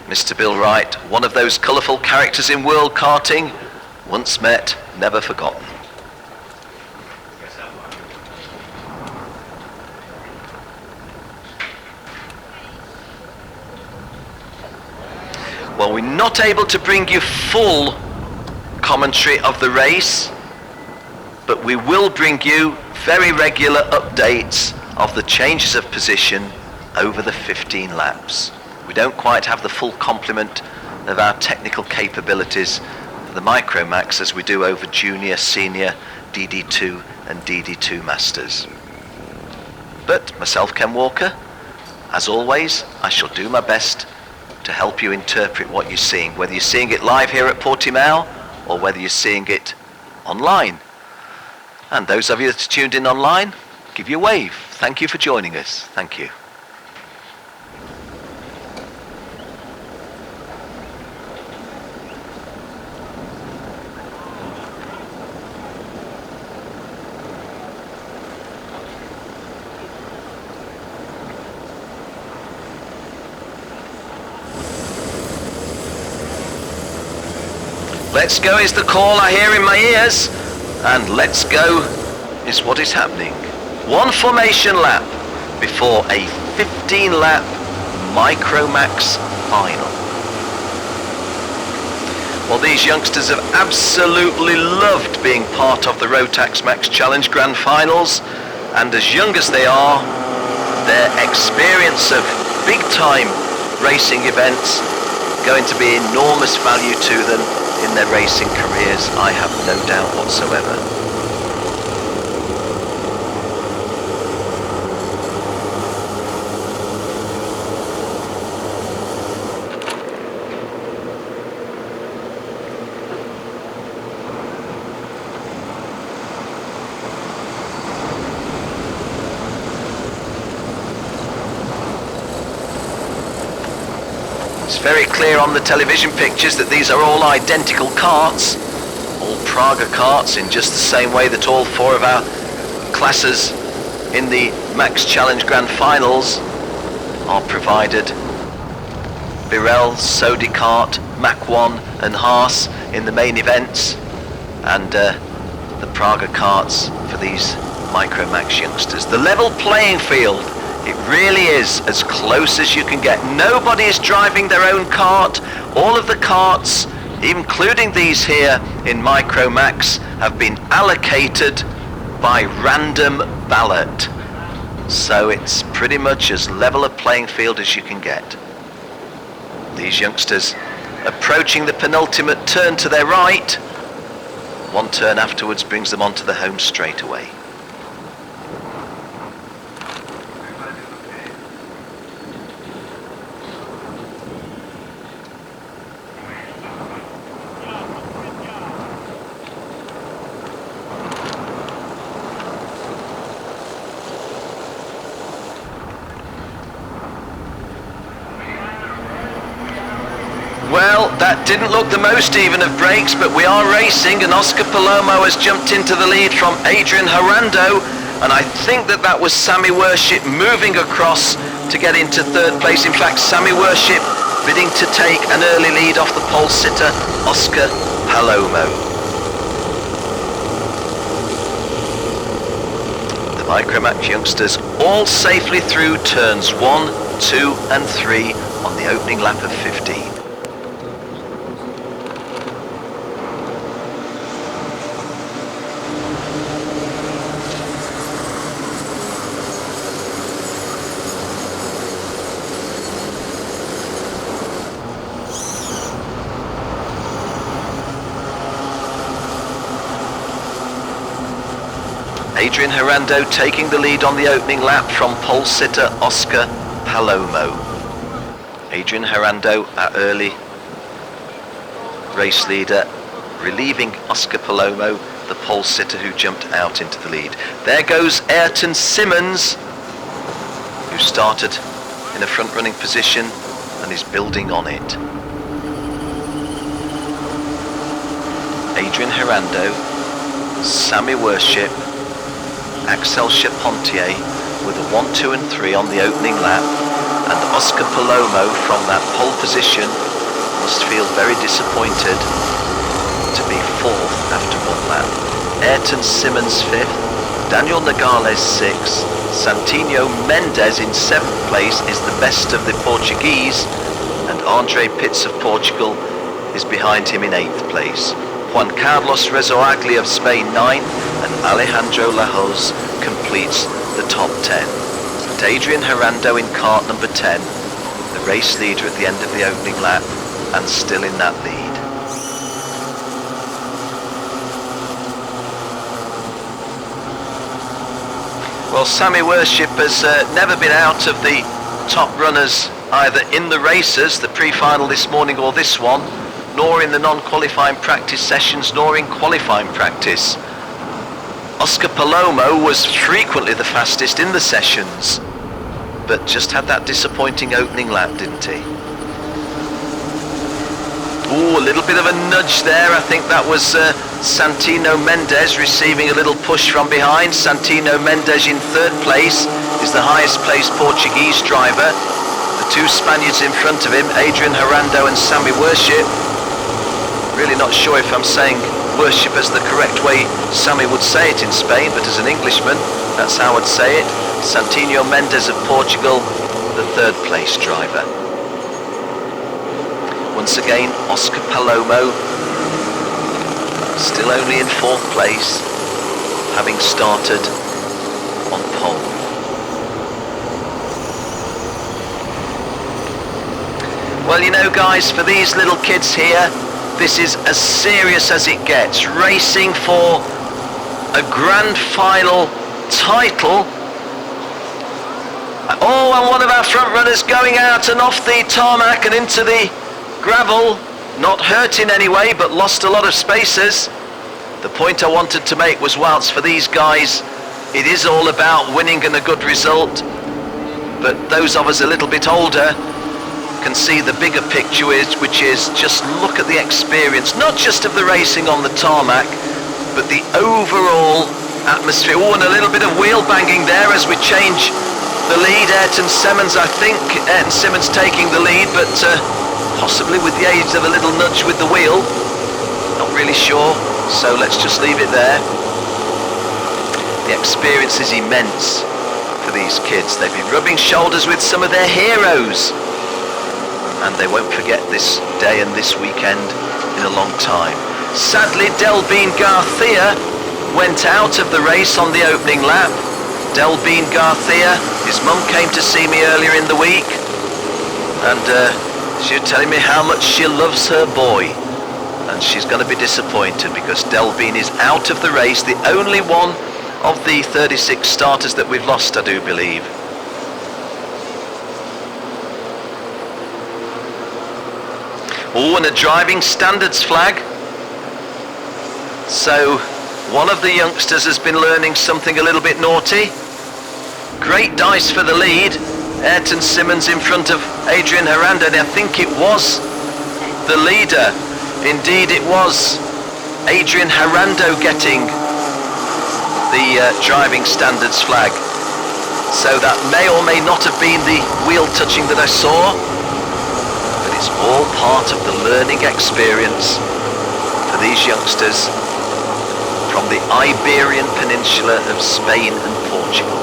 Mr. Bill Wright, one of those colourful characters in world karting, once met, never forgotten. Well, we're not able to bring you full commentary of the race, but we will bring you very regular updates of the changes of position over the 15 laps. We don't quite have the full complement of our technical capabilities for the Micromax as we do over junior, senior, DD2 and DD2 Masters. But myself, Ken Walker, as always, I shall do my best to help you interpret what you're seeing, whether you're seeing it live here at Portimao or whether you're seeing it online. And those of you that are tuned in online, give you a wave. Thank you for joining us. Thank you. Let's go is the call I hear in my ears, and let's go is what is happening. One formation lap before a 15-lap Micromax final. Well, these youngsters have absolutely loved being part of the Rotax Max Challenge Grand Finals, and as young as they are, their experience of big-time racing events going to be enormous value to them in their racing careers, I have no doubt whatsoever. It's very clear on the television pictures that these are all identical carts, all Praga carts, in just the same way that all four of our classes in the Max Challenge Grand Finals are provided. Birel, Sodi Kart, Mach 1 and Haas in the main events, and the Praga carts for these Micromax youngsters. The level playing field, it really is as close as you can get. Nobody is driving their own kart. All of the karts, including these here in Micromax, have been allocated by random ballot. So it's pretty much as level a playing field as you can get. These youngsters approaching the penultimate turn to their right. One turn afterwards brings them onto the home straightaway. Well, that didn't look the most even of breaks, but we are racing, and Oscar Palomo has jumped into the lead from Adrian Harando, and I think that was Sammy Worship moving across to get into third place. In fact, Sammy Worship bidding to take an early lead off the pole sitter, Oscar Palomo. The Micromax youngsters all safely through turns 1, 2 and 3 on the opening lap of 15. Adrian Harando taking the lead on the opening lap from pole sitter Oscar Palomo. Adrian Harando, our early race leader, relieving Oscar Palomo, the pole sitter who jumped out into the lead. There goes Ayrton Simmons, who started in a front running position and is building on it. Adrian Harando, Sammy Worship, Axel Charpentier with a 1, 2 and 3 on the opening lap, and Oscar Palomo from that pole position must feel very disappointed to be 4th after 1 lap. Ayrton Simmons 5th, Daniel Nogales 6th, Santinho Mendes in 7th place is the best of the Portuguese, and Andre Pitts of Portugal is behind him in 8th place. Juan Carlos Rezoagli of Spain 9th, and Alejandro Lahoz completes the top 10. And Adrian Harando in kart number 10, the race leader at the end of the opening lap, and still in that lead. Well, Sammy Worship has never been out of the top runners, either in the races, the pre-final this morning or this one, nor in the non-qualifying practice sessions, nor in qualifying practice. Oscar Palomo was frequently the fastest in the sessions, but just had that disappointing opening lap, didn't he? Ooh, a little bit of a nudge there. I think that was Santino Mendes receiving a little push from behind. Santino Mendes in 3rd place is the highest placed Portuguese driver. The 2 Spaniards in front of him, Adrian Harando and Sammy Worship. Really not sure if I'm saying Worship as the correct way Sammy would say it in Spain, but as an Englishman, that's how I'd say it. Santino Mendes of Portugal the third place driver. Once again, Oscar Palomo, still only in fourth place, having started on pole. Well, you know, guys, for these little kids here, this is as serious as it gets. Racing for a grand final title. Oh, and one of our front runners going out and off the tarmac and into the gravel. Not hurt in any way, but lost a lot of spaces. The point I wanted to make was, whilst for these guys it is all about winning and a good result, but those of us a little bit older can see the bigger picture, which is just look at the experience, not just of the racing on the tarmac, but the overall atmosphere. Oh, and a little bit of wheel banging there as we change the lead. Ayrton Simmons, I think Ayrton Simmons taking the lead, but possibly with the aid of a little nudge with the wheel. Not really sure, so let's just leave it there. The experience is immense for these kids. They've been rubbing shoulders with some of their heroes, and they won't forget this day and this weekend in a long time. Sadly, Delbene Garcia went out of the race on the opening lap. Delbene Garcia, his mum came to see me earlier in the week, and she was telling me how much she loves her boy, and she's going to be disappointed because Delbene is out of the race, the only one of the 36 starters that we've lost, I do believe. Oh, and a driving standards flag. So one of the youngsters has been learning something a little bit naughty. Great dice for the lead. Ayrton Simmons in front of Adrian Herrando. I think it was the leader. Indeed it was Adrian Herrando getting the driving standards flag. So that may or may not have been the wheel touching that I saw. It's all part of the learning experience for these youngsters from the Iberian Peninsula of Spain and Portugal.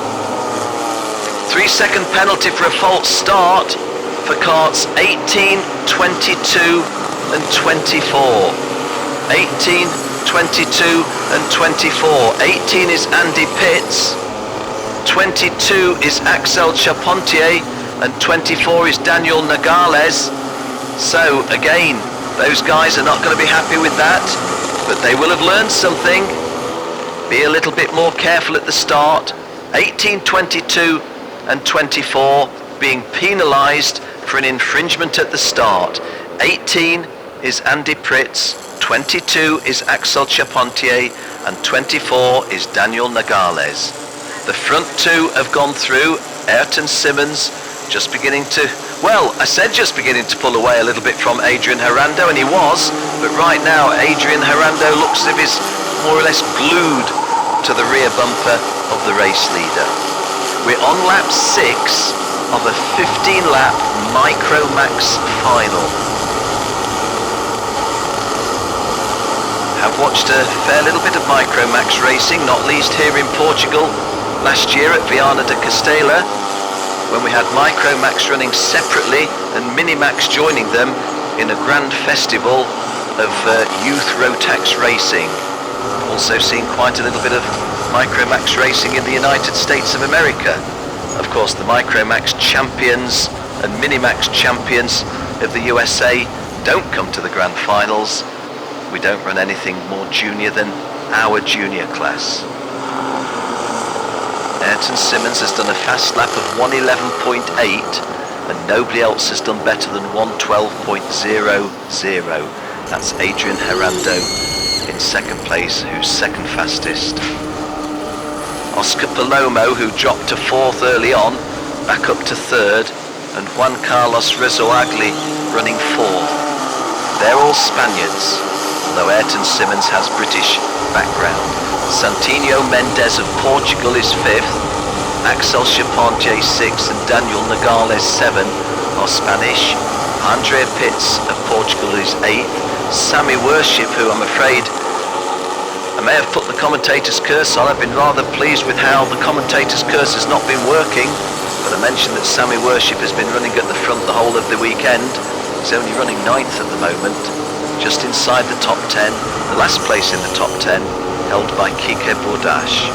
3-second penalty for a false start for carts 18, 22 and 24. 18, 22 and 24. 18 is Andy Pitts, 22 is Axel Charpentier, and 24 is Daniel Nogales. So again, those guys are not going to be happy with that, but they will have learned something. Be a little bit more careful at the start. 18, 22 and 24 being penalised for an infringement at the start. 18 is Andy Pritz, 22 is Axel Charpentier, and 24 is Daniel Nogales. The front two have gone through. Ayrton Simmons just beginning to, well, I said just beginning to pull away a little bit from Adrian Herrando, and he was, but right now Adrian Herrando looks as if he's more or less glued to the rear bumper of the race leader. We're on lap 6 of a 15-lap Micromax final. I've watched a fair little bit of Micromax racing, not least here in Portugal last year at Viana de Castela, when we had Micromax running separately and Minimax joining them in a grand festival of youth Rotax racing. Also seen quite a little bit of Micromax racing in the United States of America. Of course, the Micromax champions and Minimax champions of the USA don't come to the grand finals. We don't run anything more junior than our junior class. Ayrton Simmons has done a fast lap of 1:11.8 and nobody else has done better than 1:12.00. That's Adrian Herrando in second place, who's second fastest. Oscar Palomo, who dropped to fourth early on, back up to third, and Juan Carlos Rezoagli running fourth. They're all Spaniards, although Ayrton Simmons has British background. Santinho Mendes of Portugal is 5th, Axel Charpentier 6th, and Daniel Nogales 7 are Spanish. Andrea Pitts of Portugal is 8th. Sammy Worship, who I'm afraid I may have put the commentator's curse on. I've been rather pleased with how the commentator's curse has not been working. But I mentioned that Sammy Worship has been running at the front the whole of the weekend. He's only running 9th at the moment, just inside the top 10. The last place in the top 10 held by Kike Bordache.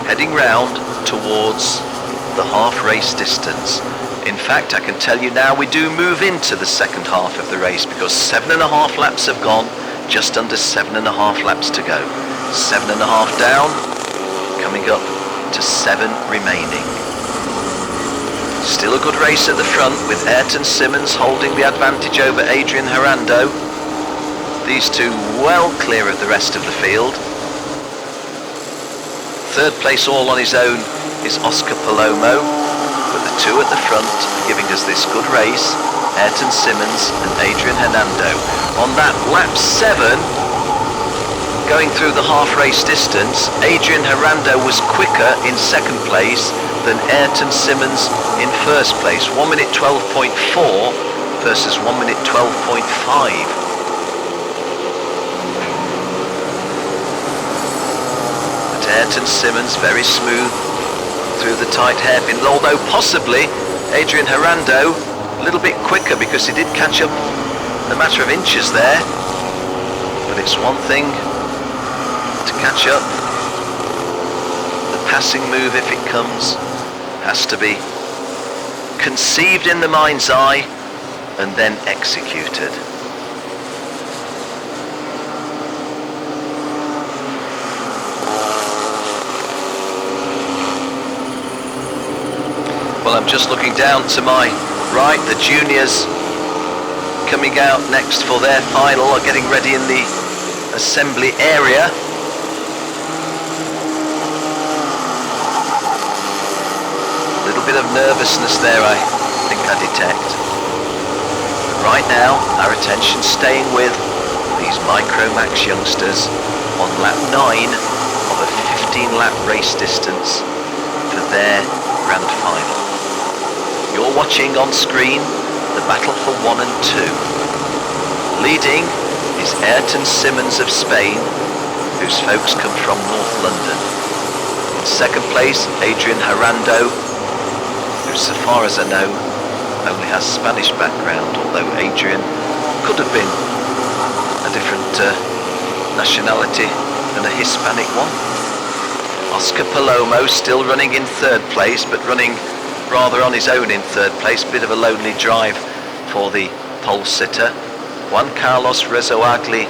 Heading round towards the half race distance. In fact, I can tell you now we do move into the second half of the race because 7.5 laps have gone, just under 7.5 laps to go. 7.5 down, coming up to 7 remaining. Still a good race at the front with Ayrton Simmons holding the advantage over Adrian Harando. These two well clear of the rest of the field. Third place all on his own is Oscar Palomo, but the two at the front are giving us this good race, Ayrton Simmons and Adrian Hernando. On that lap 7, going through the half race distance, Adrian Hernando was quicker in second place than Ayrton Simmons in first place. 1 minute 12.4 versus 1 minute 12.5. Ayrton Simmons very smooth through the tight hairpin, although possibly Adrian Hernando a little bit quicker because he did catch up a matter of inches there. But it's one thing to catch up. The passing move, if it comes, has to be conceived in the mind's eye and then executed. Well, I'm just looking down to my right. The juniors coming out next for their final are getting ready in the assembly area. A little bit of nervousness there, I think I detect. But right now, our attention staying with these Micromax youngsters on lap 9 of a 15-lap race distance for their grand final. You're watching on screen the battle for 1 and 2. Leading is Ayrton Simmons of Spain, whose folks come from North London. In second place, Adrian Hernando, who, so far as I know, only has Spanish background, although Adrian could have been a different nationality than a Hispanic one. Oscar Palomo still running in third place, but running rather on his own in third place. Bit of a lonely drive for the pole sitter. Juan Carlos Rezoagli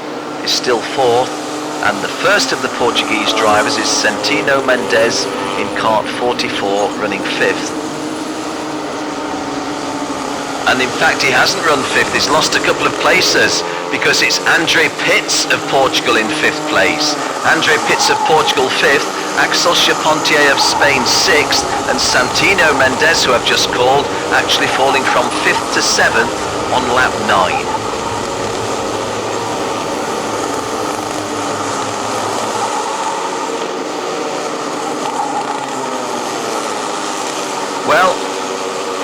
is still fourth, and the first of the Portuguese drivers is Santino Mendes in kart 44, running fifth. And in fact, he hasn't run fifth, he's lost a couple of places, because it's Andre Pitts of Portugal in fifth place. Andre Pitts of Portugal fifth, Axel Chapontier of Spain sixth, and Santino Mendes, who I've just called, actually falling from fifth to seventh on lap 9. Well,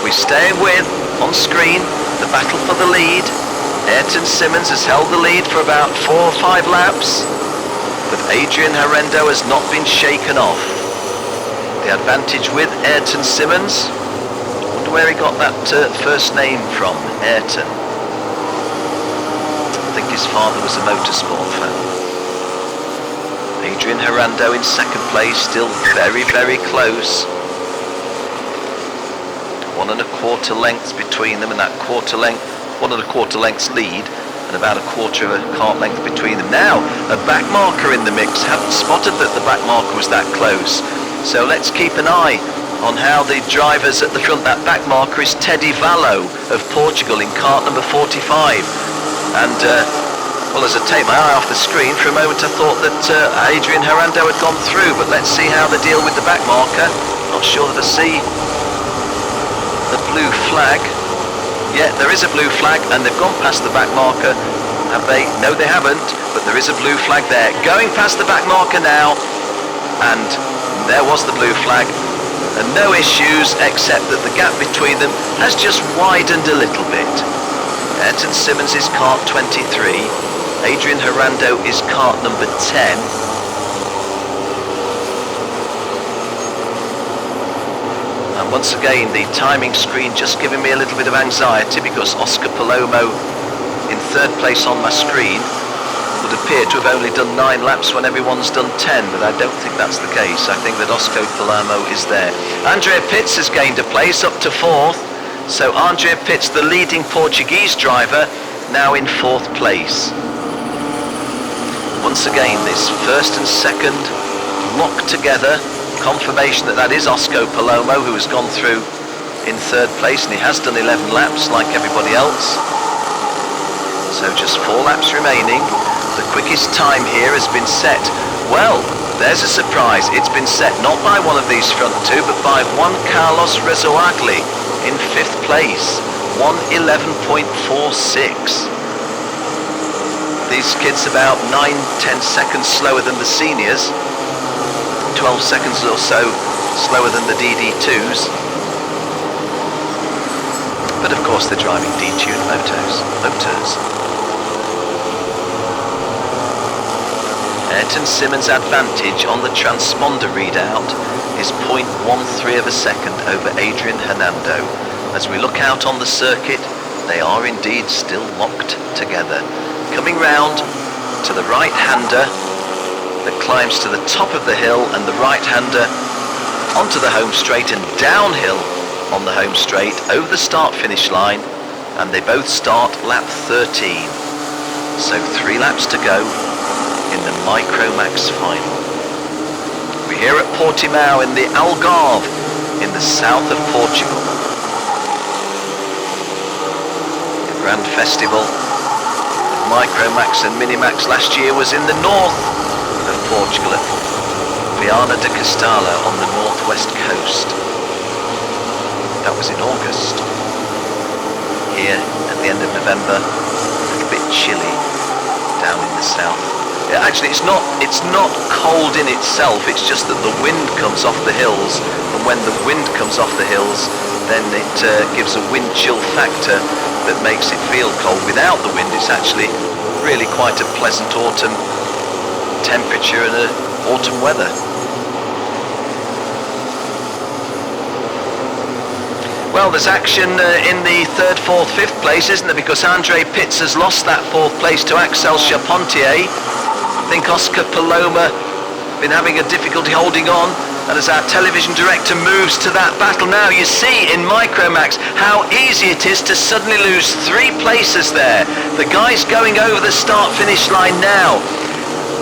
we stay with, on screen, the battle for the lead. Ayrton Simmons has held the lead for about 4 or 5 laps, but Adrian Hernando has not been shaken off. The advantage with Ayrton Simmons. I wonder where he got that first name from, Ayrton. I think his father was a motorsport fan. Adrian Hernando in second place, still very, very close. 1 1/4 lengths between them, and that 1 1/4 lengths lead, and about 1/4 of a kart length between them. Now, a back marker in the mix. Haven't spotted that the back marker was that close. So let's keep an eye on how the drivers at the front. That back marker is Teddy Vallo of Portugal in kart number 45. And, well, as I take my eye off the screen, for a moment I thought that Adrian Hernando had gone through, but let's see how they deal with the back marker. Not sure that I see the blue flag. Yeah, there is a blue flag, and they've gone past the back marker. Have they? No, they haven't, but there is a blue flag there. Going past the back marker now, and there was the blue flag, and no issues except that the gap between them has just widened a little bit. Ayrton Simmons is kart 23, Adrian Hernando is kart number 10. And once again, the timing screen just giving me a little bit of anxiety because Oscar Palomo in third place on my screen would appear to have only done 9 laps when everyone's done 10, but I don't think that's the case. I think that Oscar Palomo is there. Andrea Pitts has gained a place up to 4th. So Andrea Pitts, the leading Portuguese driver, now in 4th place. Once again, this first and second locked together. Confirmation that that is Oscar Palomo, who has gone through in 3rd place, and he has done 11 laps like everybody else. So just 4 laps remaining. The quickest time here has been set. Well, there's a surprise. It's been set not by one of these front two, but by Juan Carlos Rezoagli in 5th place. 1:11.46. These kids about 9-10 seconds slower than the seniors. 12 seconds or so slower than the DD2s. But of course they're driving detuned motors. Ayrton Simmons' advantage on the transponder readout is 0.13 of a second over Adrian Hernando. As we look out on the circuit, they are indeed still locked together. Coming round to the right-hander that climbs to the top of the hill, and the right-hander onto the home straight and downhill on the home straight over the start-finish line, and they both start lap 13. So 3 laps to go in the Micromax final. We're here at Portimao in the Algarve in the south of Portugal. The Grand Festival of Micromax and Minimax last year was in the north of Portugal at Viana de Castelo on the northwest coast. That was in August. Here at the end of November, a little bit chilly down in the south. Yeah, actually, it's not cold in itself. It's just that the wind comes off the hills, and when the wind comes off the hills, then it gives a wind chill factor that makes it feel cold. Without the wind, it's actually really quite a pleasant autumn temperature and autumn weather. Well, there's action in the 3rd, 4th, 5th place, isn't there? Because Andre Pitts has lost that 4th place to Axel Charpentier. I think Oscar Paloma been having a difficulty holding on, and as our television director moves to that battle now, you see in Micromax how easy it is to suddenly lose 3 places there. The guy's going over the start-finish line now.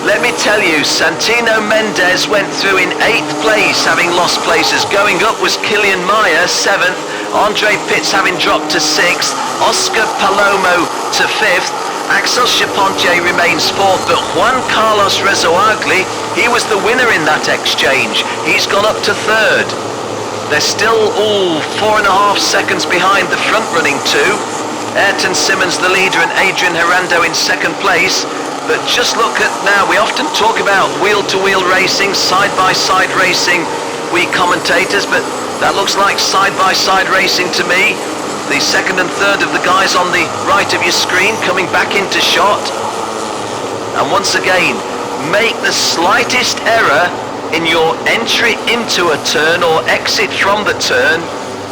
Let me tell you, Santino Mendes went through in 8th place, having lost places. Going up was Kilian Meyer, 7th. Andre Pitts having dropped to 6th. Oscar Palomo to 5th. Axel Charpentier remains 4th, but Juan Carlos Rezoagli, he was the winner in that exchange. He's gone up to 3rd. They're still all 4.5 seconds behind the front-running 2. Ayrton Simmons, the leader, and Adrian Hernando in 2nd place. But just look at now, we often talk about wheel-to-wheel racing, side-by-side racing, we commentators, but that looks like side-by-side racing to me. The 2nd and 3rd of the guys on the right of your screen coming back into shot. And once again, make the slightest error in your entry into a turn or exit from the turn,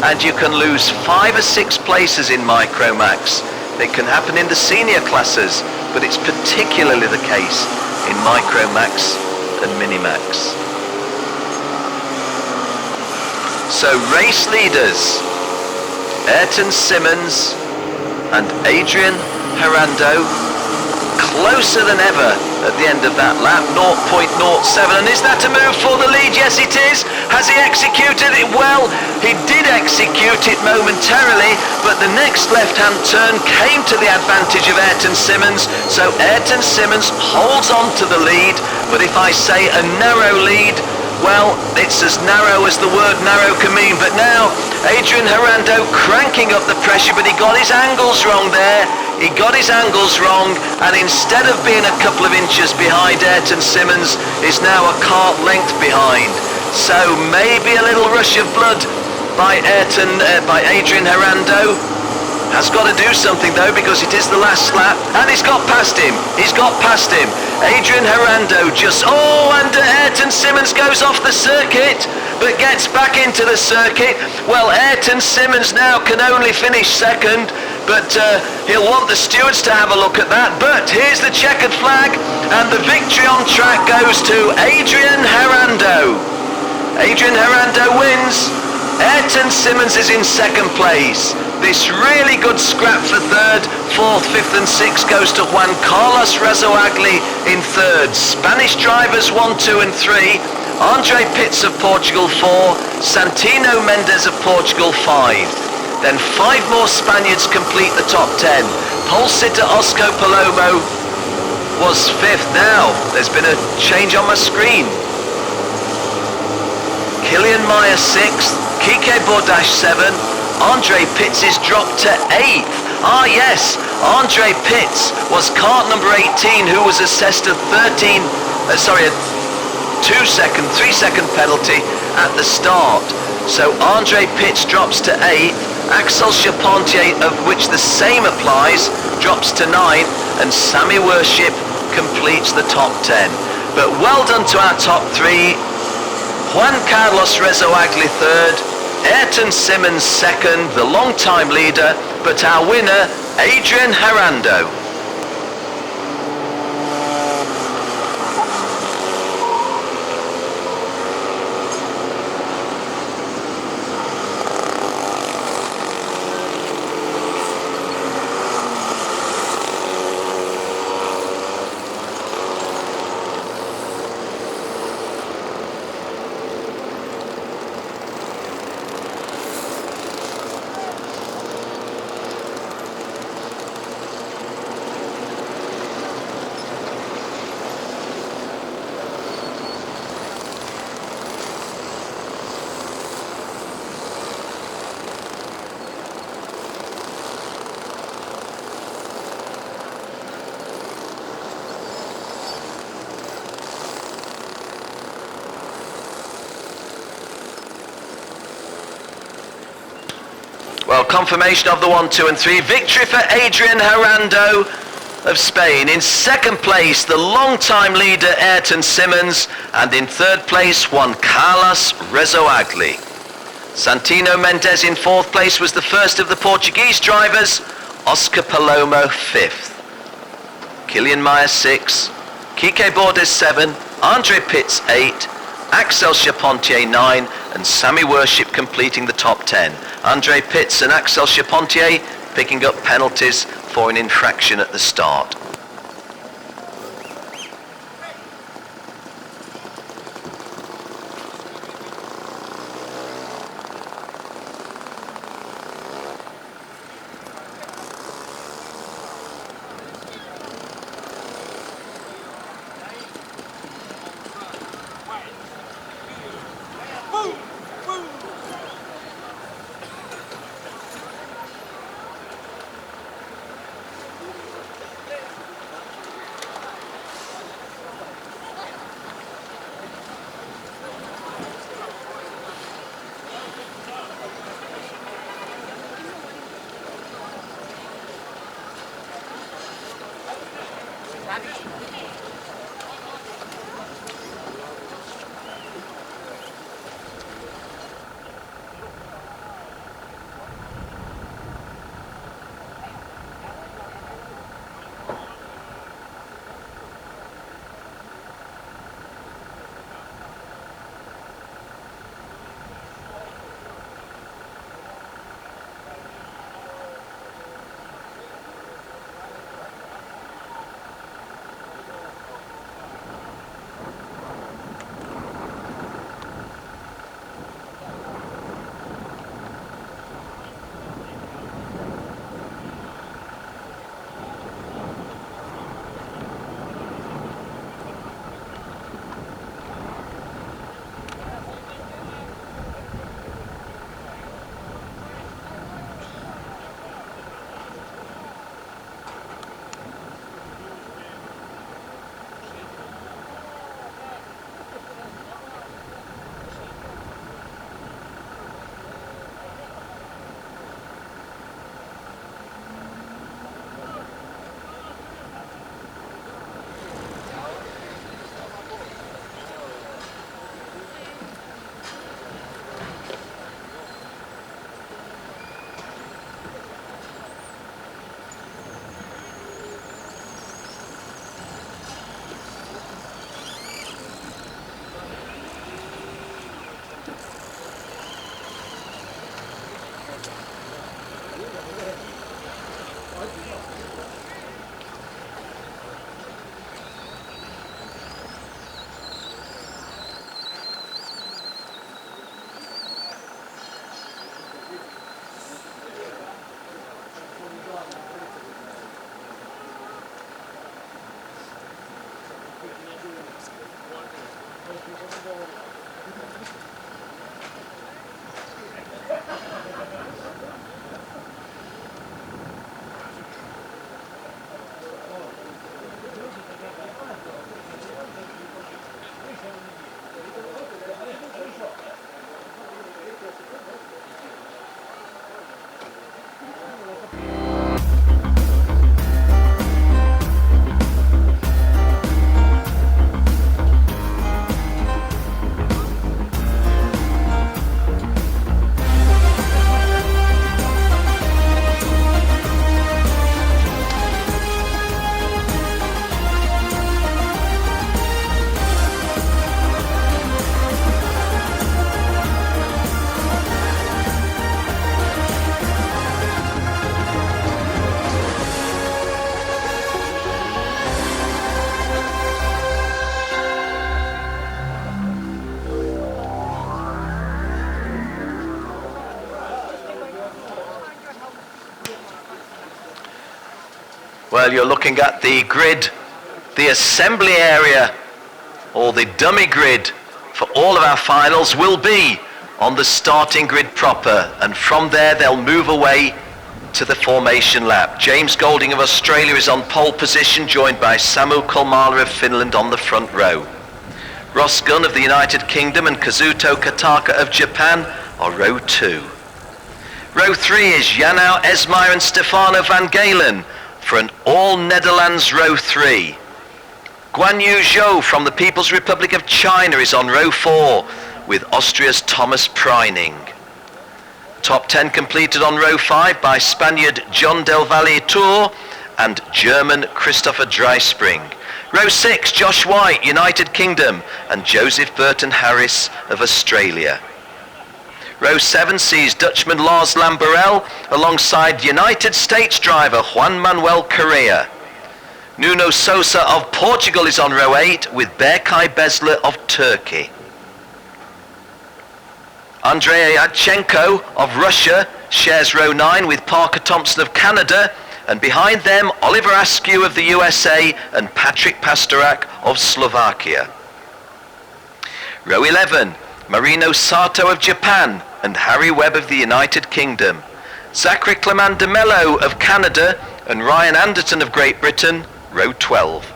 and you can lose 5 or 6 places in Micromax. It can happen in the senior classes, but it's particularly the case in Micromax and Minimax. So race leaders, Ayrton Simmons and Adrian Hernando, closer than ever at the end of that lap, 0.07. And is that a move for the lead? Yes, it is. Has he executed it? Well, he did execute it momentarily, but the next left-hand turn came to the advantage of Ayrton Simmons. So Ayrton Simmons holds on to the lead, but if I say a narrow lead, well, it's as narrow as the word narrow can mean. But now, Adrian Hernando cranking up the pressure, but he got his angles wrong there. He got his angles wrong, and instead of being a couple of inches behind Ayrton Simmons, is now a cart length behind. So maybe a little rush of blood by Adrian Hernando. Has got to do something though, because it is the last lap, and he's got past him. He's got past him. Adrian Hernando just, and Ayrton Simmons goes off the circuit, but gets back into the circuit. Well, Ayrton Simmons now can only finish second, but he'll want the stewards to have a look at that. But here's the checkered flag, and the victory on track goes to Adrian Herrando. Adrian Herrando wins. Ayrton Simmons is in second place. This really good scrap for third. Fourth, fifth and sixth goes to Juan Carlos Rezoagli in third. Spanish drivers 1, 2 and 3. Andre Pitts of Portugal 4. Santino Mendes of Portugal 5. Then 5 more Spaniards complete the top 10. Pole sitter Oscar Palomo was 5th. Now there's been a change on my screen. Kilian Meyer 6th. Kike Bordache 7. Andre Pitts is dropped to 8th. Ah yes, Andre Pitts was kart number 18 who was assessed a 3 second penalty at the start. So Andre Pitts drops to 8th. Axel Charpentier, of which the same applies, drops to 9th, and Sammy Worship completes the top 10. But well done to our top 3. Juan Carlos Rezoagli 3rd, Ayrton Simmons 2nd, the long-time leader, but our winner, Adrian Herrando. Well, confirmation of the 1, 2 and 3. Victory for Adrian Herrando of Spain. In second place, the long-time leader Ayrton Simmons. And in third place, Juan Carlos Rezoagli. Santino Mendes in fourth place was the first of the Portuguese drivers. Oscar Palomo 5th. Kilian Meyer 6th. Kike Bordache 7. Andre Pitts 8. Axel Charpentier 9, and Sammy Worship completing the top 10. Andre Pitts and Axel Charpentier picking up penalties for an infraction at the start. Well, you're looking at the grid, the assembly area, or the dummy grid for all of our finals will be on the starting grid proper, and from there they'll move away to the formation lap. James Golding of Australia is on pole position, joined by Samu Kolmala of Finland on the front row. Ross Gunn of the United Kingdom and Kazuto Kataka of Japan are row 2. Row 3 is Janau Esmeyer and Stefano van Galen for an all-Netherlands row 3. Guan Yu Zhou from the People's Republic of China is on row 4 with Austria's Thomas Preining. Top 10 completed on row 5 by Spaniard John Del Valle Tour and German Christopher Dreispring. Row 6, Josh White, United Kingdom, and Joseph Burton Harris of Australia. Row 7 sees Dutchman Lars Lamberel alongside United States driver Juan Manuel Correa. Nuno Sosa of Portugal is on row 8 with Berkay Besler of Turkey. Andrei Yatchenko of Russia shares row 9 with Parker Thompson of Canada, and behind them Oliver Askew of the USA and Patrick Pastorak of Slovakia. Row 11, Marino Sato of Japan and Harry Webb of the United Kingdom. Zachary Clement de Mello of Canada and Ryan Anderton of Great Britain, row 12.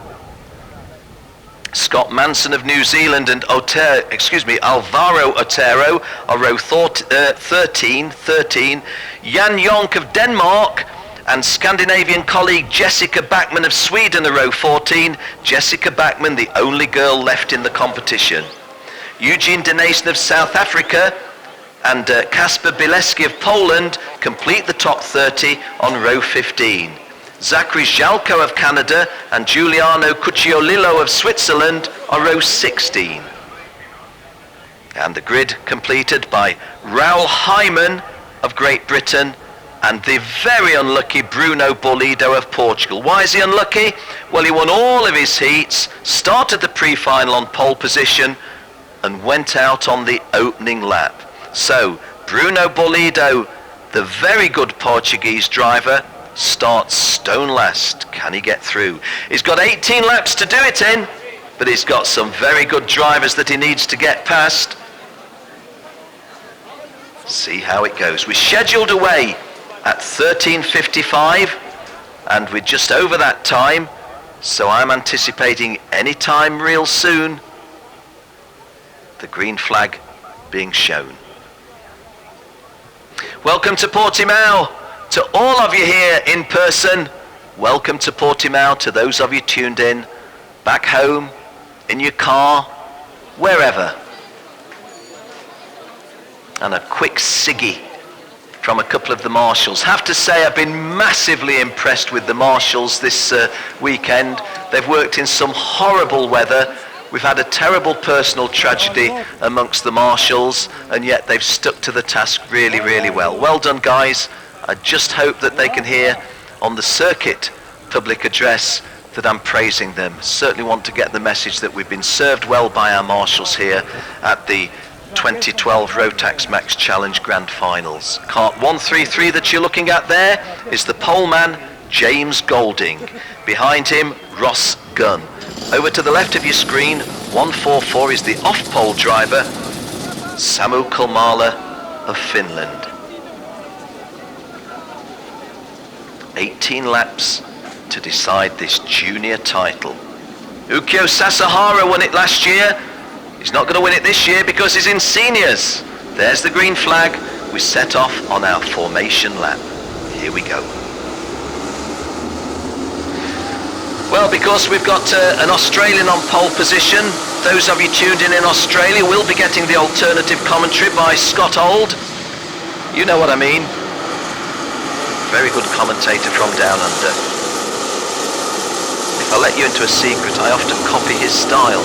Scott Manson of New Zealand and Alvaro Otero are row 13. Jan Jonk of Denmark and Scandinavian colleague Jessica Backman of Sweden are row 14. Jessica Backman, the only girl left in the competition. Eugene Denason of South Africa and Kasper Bileski of Poland complete the top 30 on row 15. Zachary Jalko of Canada and Giuliano Cucciolillo of Switzerland are row 16. And the grid completed by Raul Hyman of Great Britain and the very unlucky Bruno Bolido of Portugal. Why is he unlucky? Well, he won all of his heats, started the pre-final on pole position and went out on the opening lap. So Bruno Bolido, the very good Portuguese driver, starts stone last. Can he get through? He's got 18 laps to do it in, but he's got some very good drivers that he needs to get past. See how it goes. We're scheduled away at 13:55 and we're just over that time, so I'm anticipating any time real soon the green flag being shown. Welcome to Portimao. To all of you here in person, welcome to Portimao. To those of you tuned in, back home, in your car, wherever. And a quick ciggy from a couple of the marshals. Have to say I've been massively impressed with the marshals this weekend. They've worked in some horrible weather. We've had a terrible personal tragedy amongst the marshals, and yet they've stuck to the task really, really well. Well done, guys. I just hope that they can hear on the circuit public address that I'm praising them. Certainly want to get the message that we've been served well by our marshals here at the 2012 Rotax Max Challenge Grand Finals. Cart 133 that you're looking at there is the poleman James Golding. Behind him, Ross Gunn. Over to the left of your screen, 144 is the off-pole driver, Samu Kolmala of Finland. 18 laps to decide this junior title. Ukyo Sasahara won it last year. He's not going to win it this year because he's in seniors. There's the green flag. We set off on our formation lap. Here we go. Well, because we've got an Australian on pole position, those of you tuned in Australia will be getting the alternative commentary by Scott Old. You know what I mean. Very good commentator from down under. If I let you into a secret, I often copy his style.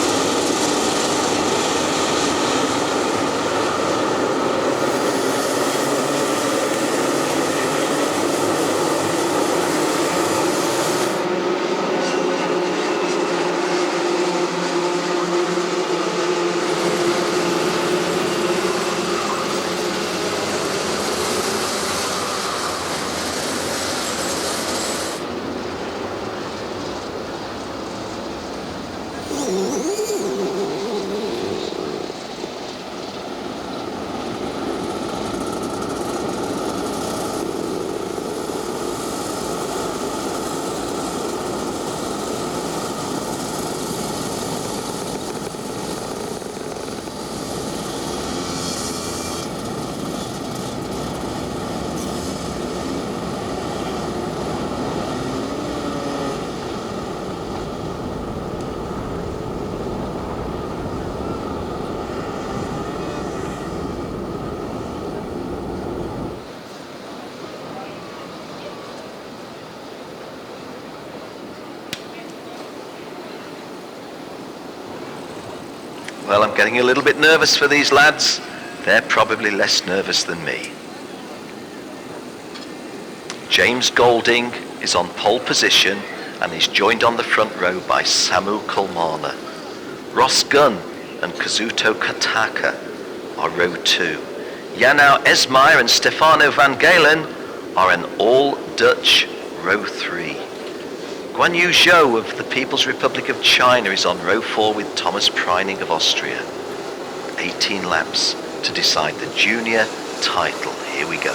Well, I'm getting a little bit nervous for these lads. They're probably less nervous than me. James Golding is on pole position and is joined on the front row by Samu Kulmana. Ross Gunn and Kazuto Kataka are row 2. Janau Esmeyer and Stefano van Galen are an all-Dutch row 3. Guan Yu Zhou of the People's Republic of China is on row 4 with Thomas Preining of Austria. 18 laps to decide the junior title. Here we go.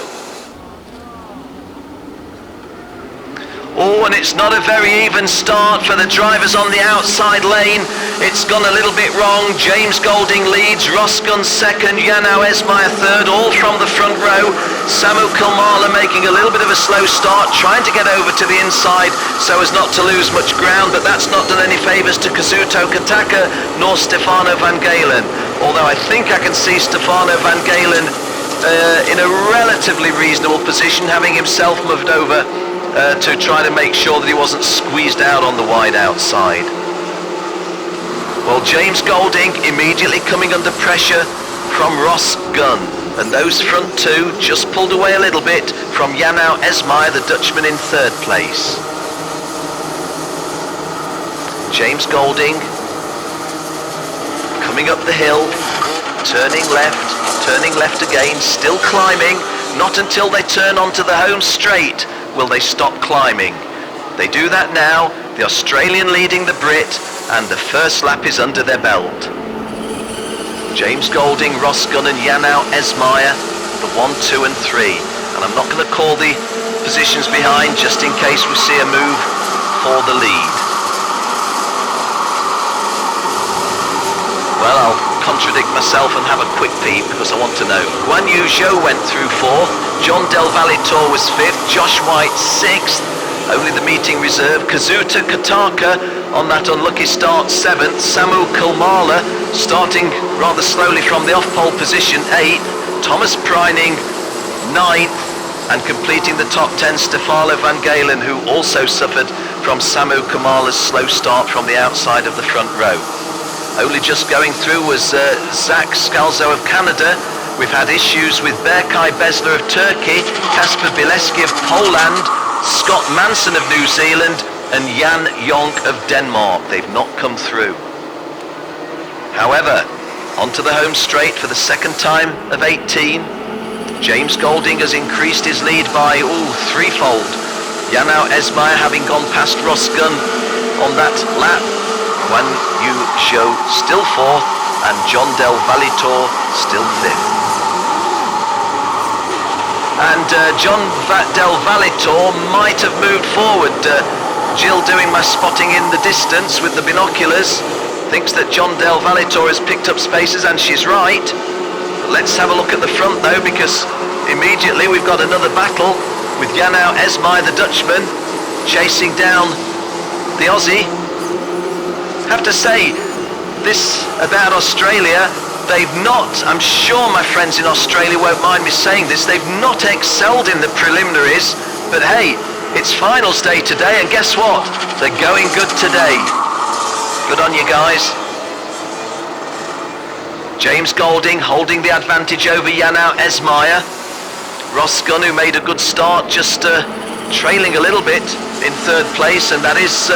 Oh, and it's not a very even start for the drivers on the outside lane. It's gone a little bit wrong. James Golding leads, Ross Gunn second, Janau Esmeyer third, all from the front row. Samu Kulmala making a little bit of a slow start, trying to get over to the inside so as not to lose much ground, but that's not done any favours to Kazuto Kataka nor Stefano van Galen. Although I think I can see Stefano van Galen in a relatively reasonable position, having himself moved over to try to make sure that he wasn't squeezed out on the wide outside. Well, James Golding immediately coming under pressure from Ross Gunn, and those front two just pulled away a little bit from Janau Esmeyer, the Dutchman, in third place. James Golding coming up the hill, turning left again, still climbing. Not until they turn onto the home straight will they stop climbing. They do that now, the Australian leading the Brit, and the first lap is under their belt. James Golding, Ross Gunn and Janau Esmeyer, the 1, 2 and 3. And I'm not going to call the positions behind just in case we see a move for the lead. Well, I'll contradict myself and have a quick peep because I want to know. Guan Yu Zhou went through 4th, John Del Valitor was 5th, Josh White 6th, only the meeting reserve, Kazuto Kataka on that unlucky start 7th, Samu Kulmala starting rather slowly from the off-pole position 8th, Thomas Preining 9th, and completing the top 10 Stefano van Galen, who also suffered from Samu Kulmala's slow start from the outside of the front row. Only just going through was Zach Scalzo of Canada. We've had issues with Berkay Besler of Turkey, Kasper Bileski of Poland, Scott Manson of New Zealand, and Jan Jonk of Denmark. They've not come through. However, onto the home straight for the second time of 18. James Golding has increased his lead by threefold. Janau Esmeyer having gone past Ross Gunn on that lap. Guan Yu Zhou still 4th, and John Del Valitor still 5th. And John Del Valitor might have moved forward. Jill, doing my spotting in the distance with the binoculars, thinks that John Del Valitor has picked up spaces, and she's right. But let's have a look at the front though, because immediately we've got another battle with Janau Esmeyer, the Dutchman, chasing down the Aussie. Have to say this about Australia, they've not, I'm sure my friends in Australia won't mind me saying this, they've not excelled in the preliminaries, but hey, it's finals day today, and guess what? They're going good today. Good on you guys. James Golding holding the advantage over Janau Esmeyer. Ross Gunn, who made a good start, just trailing a little bit in third place, and that is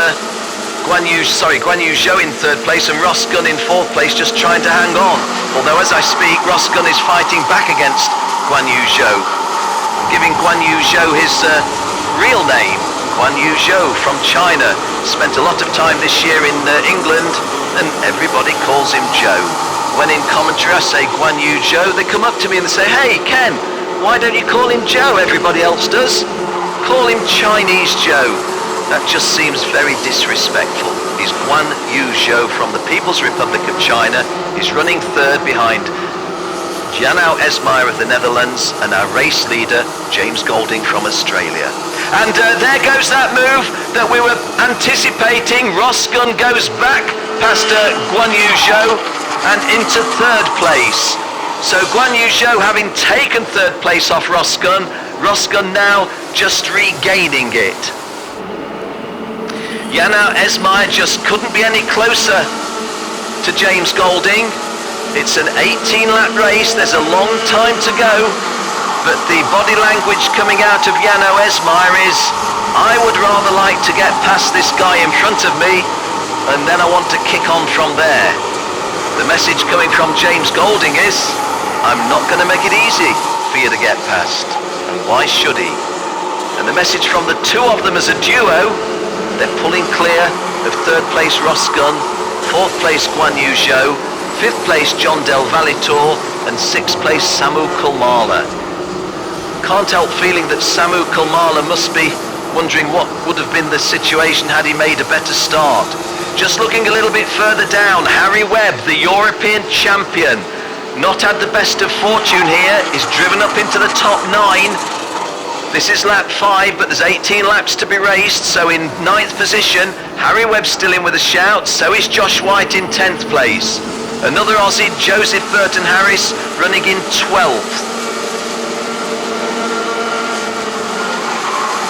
Guan Yu Zhou in third place, and Ross Gunn in fourth place, just trying to hang on. Although as I speak, Ross Gunn is fighting back against Guan Yu Zhou, giving Guan Yu Zhou his real name, Guan Yu Zhou from China. Spent a lot of time this year in England, and everybody calls him Joe. When in commentary I say Guan Yu Zhou, they come up to me and they say, "Hey Ken, why don't you call him Joe? Everybody else does. Call him Chinese Joe." That just seems very disrespectful. He's Guan Yu Zhou from the People's Republic of China. He's running third behind Janau Esmeyer of the Netherlands and our race leader, James Golding from Australia. And there goes that move that we were anticipating. Ross Gunn goes back past Guan Yu Zhou and into third place. So Guan Yu Zhou having taken third place off Ross Gunn now just regaining it. Janau Esmeyer just couldn't be any closer to James Golding. It's an 18-lap race. There's a long time to go. But the body language coming out of Jano Esmair is, I would rather like to get past this guy in front of me, and then I want to kick on from there. The message coming from James Golding is, I'm not going to make it easy for you to get past. And why should he? And the message from the two of them as a duo, they're pulling clear of third place Ross Gunn, fourth place Guan Yu Zhou, fifth place John Del Valitor, and sixth place Samu Kulmala. Can't help feeling that Samu Kulmala must be wondering what would have been the situation had he made a better start. Just looking a little bit further down, Harry Webb, the European champion, not had the best of fortune here, is driven up into the top 9. This is lap 5, but there's 18 laps to be raced, so in 9th position, Harry Webb still in with a shout, so is Josh White in 10th place. Another Aussie, Joseph Burton Harris, running in 12th.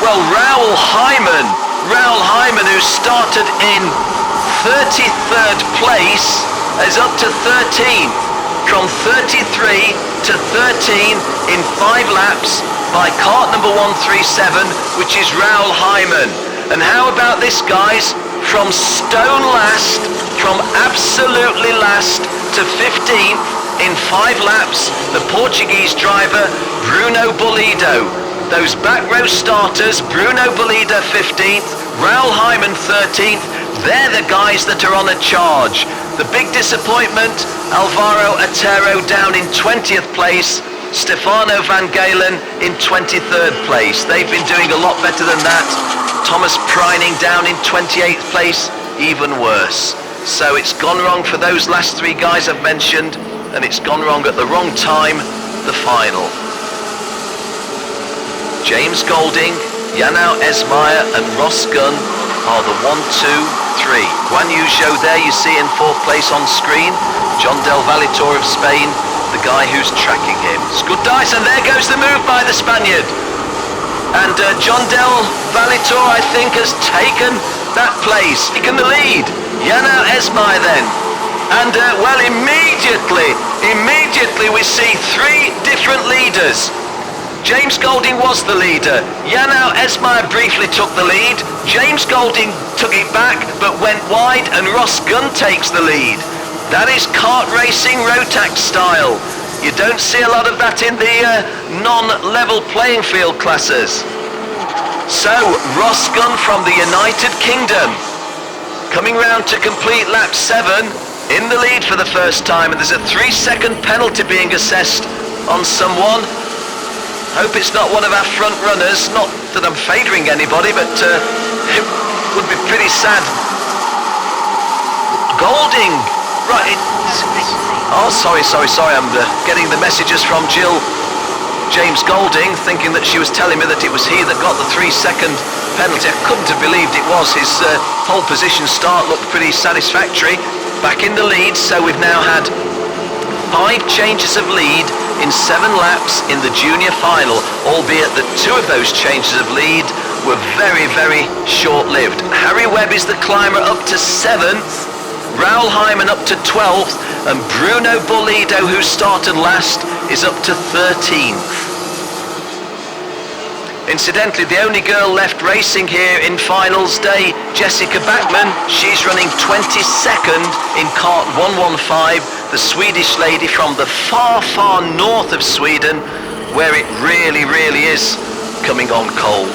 Well, Raoul Hyman, who started in 33rd place, is up to 13. From 33 to 13 in 5 laps by kart number 137, which is Raoul Hyman. And how about this, guys? From stone last, from absolutely last to 15th in 5 laps, the Portuguese driver Bruno Bollido. Those back row starters, Bruno Bollido 15th, Raoul Hyman 13th, they're the guys that are on a charge. The big disappointment, Alvaro Otero down in 20th place, Stefano Van Galen in 23rd place. They've been doing a lot better than that. Thomas Preining down in 28th place, even worse. So it's gone wrong for those last 3 guys I've mentioned, and it's gone wrong at the wrong time, the final. James Golding, Jano Esmair and Ross Gunn are the 1, 2, 3. Guan Yu Zhou there you see in 4th place on screen. John Del Valitor of Spain, the guy who's tracking him. It's good dice, and there goes the move by the Spaniard. And John Del Valitor, I think, has taken that place, taken the lead. Jano Esmair then. And well, immediately we see 3 different leaders. James Golding was the leader. Jano Esmair briefly took the lead. James Golding took it back but went wide, and Ross Gunn takes the lead. That is kart racing Rotax style. You don't see a lot of that in the non-level playing field classes. So Ross Gunn from the United Kingdom coming round to complete lap 7 in the lead for the first time, and there's a 3-second penalty being assessed on someone. Hope it's not one of our front runners. Not that I'm favouring anybody, but it would be pretty sad. Golding, right? Oh, sorry. I'm getting the messages from Jill James Golding, thinking that she was telling me that it was he that got the 3-second penalty. I couldn't have believed it was. His pole position start looked pretty satisfactory. Back in the lead, so we've now had 5 changes of lead in 7 laps in the junior final, albeit that 2 of those changes of lead were very, very short-lived. Harry Webb is the climber up to 7th, Raoul Hyman up to 12th, and Bruno Bollido, who started last, is up to 13th. Incidentally, the only girl left racing here in finals day, Jessica Backman, she's running 22nd in kart 115, the Swedish lady from the far, far north of Sweden, where it really, really is coming on cold.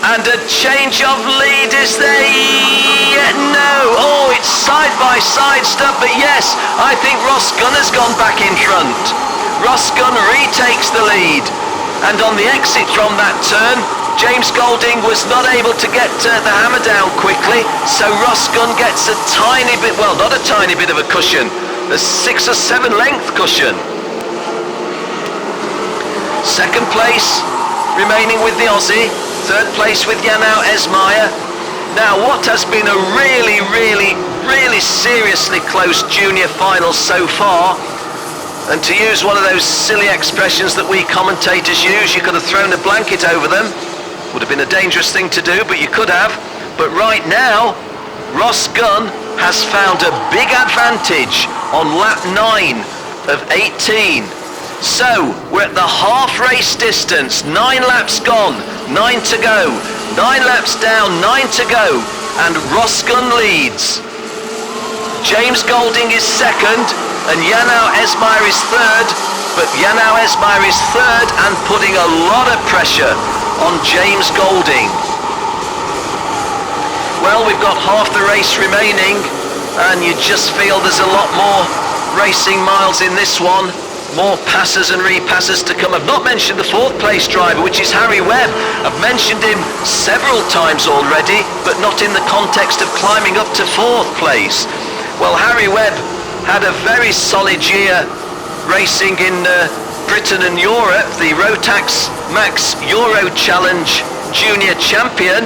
And a change of lead, is there? No. Oh, it's side-by-side stuff, but yes, I think Ross Gunn has gone back in front. Ross Gunn retakes the lead. And on the exit from that turn, James Golding was not able to get the hammer down quickly, so Ross Gunn gets a tiny bit, well, not a tiny bit of a cushion, a 6 or 7 length cushion. Second place remaining with the Aussie, third place with Jano Esmair. Now, what has been a really, really, really seriously close junior final so far, and to use one of those silly expressions that we commentators use, you could have thrown a blanket over them. Would have been a dangerous thing to do, but you could have. But right now, Ross Gunn has found a big advantage on lap 9 of 18. So we're at the half race distance, 9 laps gone, 9 to go, 9 laps down, 9 to go, and Rosgun leads. James Golding is second, and Janau Esmayer is third, but Janau Esmayer is third and putting a lot of pressure on James Golding. Well, we've got half the race remaining, and you just feel there's a lot more racing miles in this one. More passes and repasses to come. I've not mentioned the fourth place driver, which is Harry Webb. I've mentioned him several times already, but not in the context of climbing up to fourth place. Well, Harry Webb had a very solid year racing in Britain and Europe, the Rotax Max Euro Challenge Junior Champion,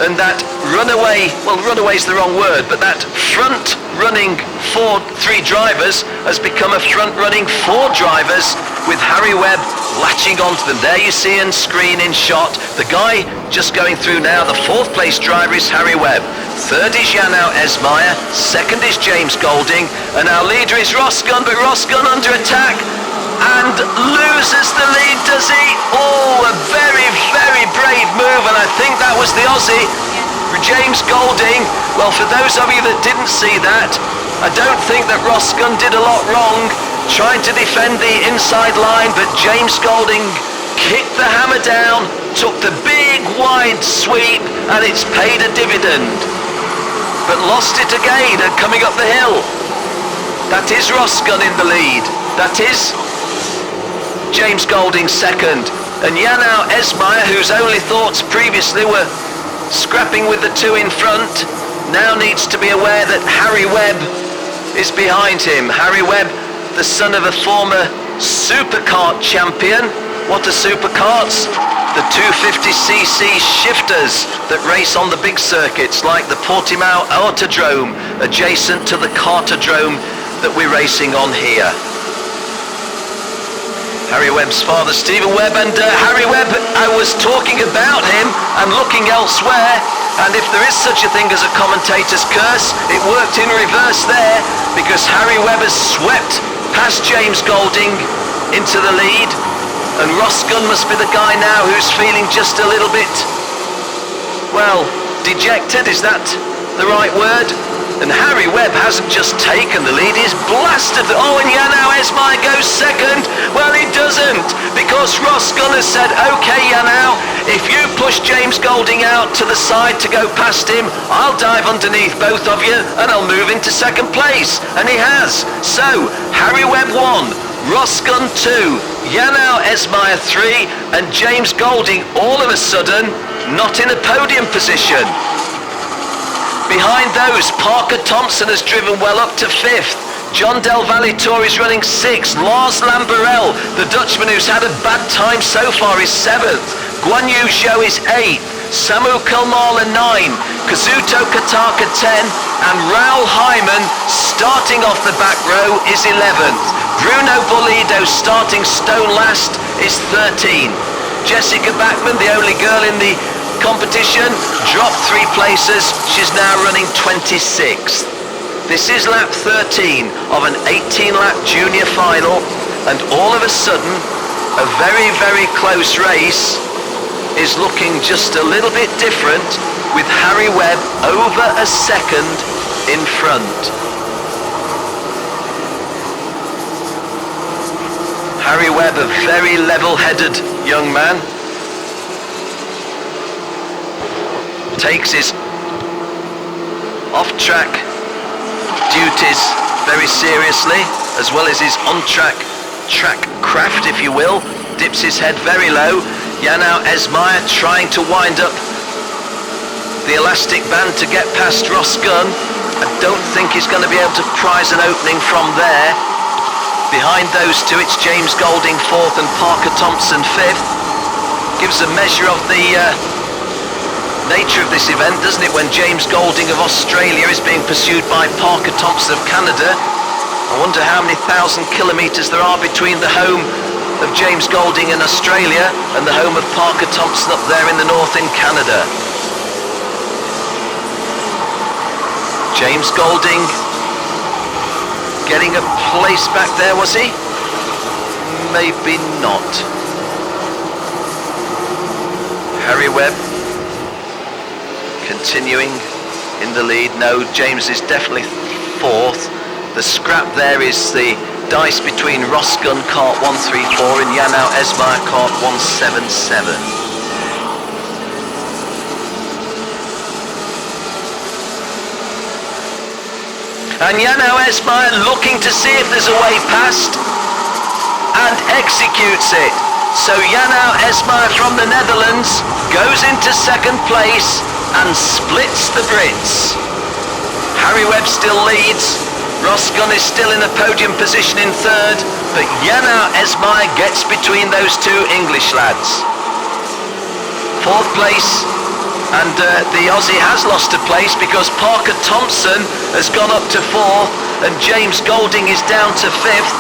and that runaway, well, runaway is the wrong word, but that front-running 3 drivers has become a front-running 4 drivers with Harry Webb latching onto them. There you see on screen in shot, the guy just going through now, the fourth place driver is Harry Webb. Third is Janau Esmayer, second is James Golding, and our leader is Rosgun, but Rosgun under attack and loses the lead, does he? Oh, a very, very brave move, and I think that was the Aussie, James Golding. Well, for those of you that didn't see that, I don't think that Rosgun did a lot wrong trying to defend the inside line, but James Golding kicked the hammer down, took the big wide sweep, and it's paid a dividend. But lost it again and coming up the hill. That is Rosgun in the lead. That is James Golding second. And Janau Esmayer, whose only thoughts previously were scrapping with the 2 in front, now needs to be aware that Harry Webb is behind him. Harry Webb, the son of a former superkart champion. What are superkarts? The 250cc shifters that race on the big circuits like the Portimao Autodrome adjacent to the Cartodrome that we're racing on here. Harry Webb's father, Stephen Webb, and Harry Webb, I was talking about him and looking elsewhere, and if there is such a thing as a commentator's curse, it worked in reverse there, because Harry Webb has swept past James Golding into the lead, and Rosgun must be the guy now who's feeling just a little bit, well, dejected, is that the right word? And Harry Webb hasn't just taken the lead, he's blasted. Oh, and Janau Esmayer goes second. Well, he doesn't, because Rosgun has said, okay, Janau, if you push James Golding out to the side to go past him, I'll dive underneath both of you and I'll move into second place. And he has. So, Harry Webb 1, Rosgun 2, Janau Esmayer 3, and James Golding all of a sudden not in a podium position. Behind those, Parker Thompson has driven well up to 5th. John Del Valle Tour is running 6th. Lars Lamberel, the Dutchman who's had a bad time so far, is 7th. Guan Yu Zhou is 8th. Samu Kulmala 9. Kazuto Kataka 10. And Raul Hyman, starting off the back row, is 11th. Bruno Bolido, starting stone last, is 13. Jessica Backman, the only girl in the competition, dropped 3 places. She's now running 26th. This is lap 13 of an 18-lap junior final, and all of a sudden a very, very close race is looking just a little bit different, with Harry Webb over a second in front. Harry Webb, a very level-headed young man, takes his off-track duties very seriously, as well as his on-track craft, if you will. Dips his head very low. Janau Esmayer trying to wind up the elastic band to get past Rosgun. I don't think he's going to be able to prize an opening from there. Behind those 2, it's James Golding 4th and Parker Thompson 5th. Gives a measure of the nature of this event, doesn't it, when James Golding of Australia is being pursued by Parker Thompson of Canada. I wonder how many thousand kilometres there are between the home of James Golding in Australia and the home of Parker Thompson up there in the north in Canada. James Golding getting a place back there, was he? Maybe not. Harry Webb continuing in the lead. No, James is definitely fourth. The scrap there is the dice between Rosgun cart 134 and Janau Esmeyer cart 177. And Janau Esmeyer looking to see if there's a way past and executes it. So Janau Esmeyer from the Netherlands goes into second place and splits the Brits. Harry Webb still leads. Rosgun is still in a podium position in third, but Janau Esmeyer gets between those two English lads. Fourth place, and the Aussie has lost a place because Parker Thompson has gone up to fourth, and James Golding is down to fifth,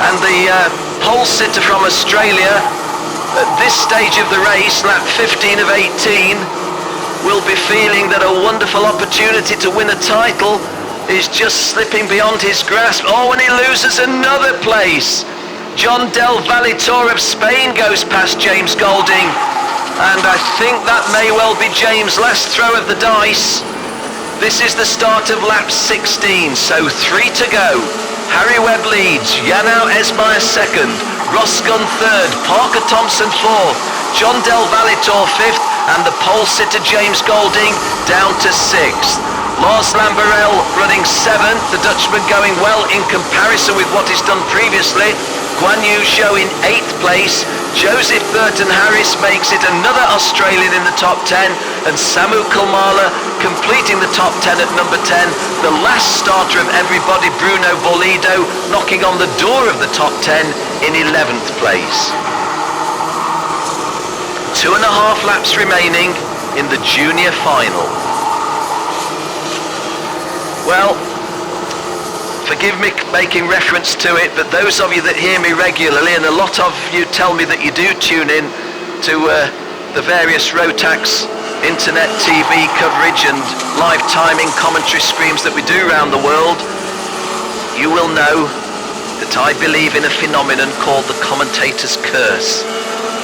and the pole sitter from Australia at this stage of the race, lap 15 of 18, will be feeling that a wonderful opportunity to win a title is just slipping beyond his grasp. Oh, and he loses another place. John Del Valitor of Spain goes past James Golding, and I think that may well be James' last throw of the dice. This is the start of lap 16, so 3 to go. Harry Webb leads, Janau Esmeyer second, Rosgun third, Parker Thompson fourth, John Del Valitor fifth, and the pole sitter James Golding down to sixth. Lars Lamberel running seventh, the Dutchman going well in comparison with what he's done previously. Guan Yu Zhou in 8th place. Joseph Burton Harris makes it another Australian in the top 10, and Samu Kulmala completing the top 10 at number 10. The last starter of everybody, Bruno Bolido, knocking on the door of the top 10 in 11th place. 2.5 laps remaining in the junior final. Well, forgive me making reference to it, but those of you that hear me regularly, and a lot of you tell me that you do tune in to the various Rotax internet TV coverage and live timing commentary streams that we do around the world, you will know that I believe in a phenomenon called the commentator's curse.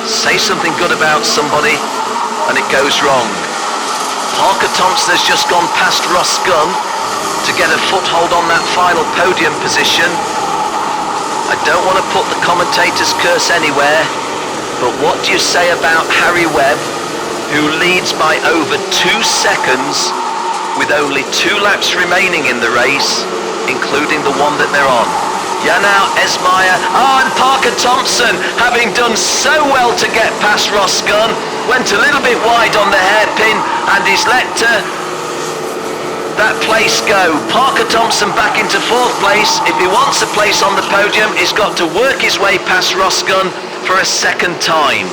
Say something good about somebody and it goes wrong. Parker Thompson has just gone past Ross Gunn to get a foothold on that final podium position. I don't want to put the commentator's curse anywhere, but what do you say about Harry Webb, who leads by over 2 seconds with only 2 laps remaining in the race, including the one that they're on? Janau Esmeyer, and Parker Thompson, having done so well to get past Ross Gunn, went a little bit wide on the hairpin and is let that place go. Parker Thompson back into 4th place. If he wants a place on the podium, he's got to work his way past Ross Gunn for a second time.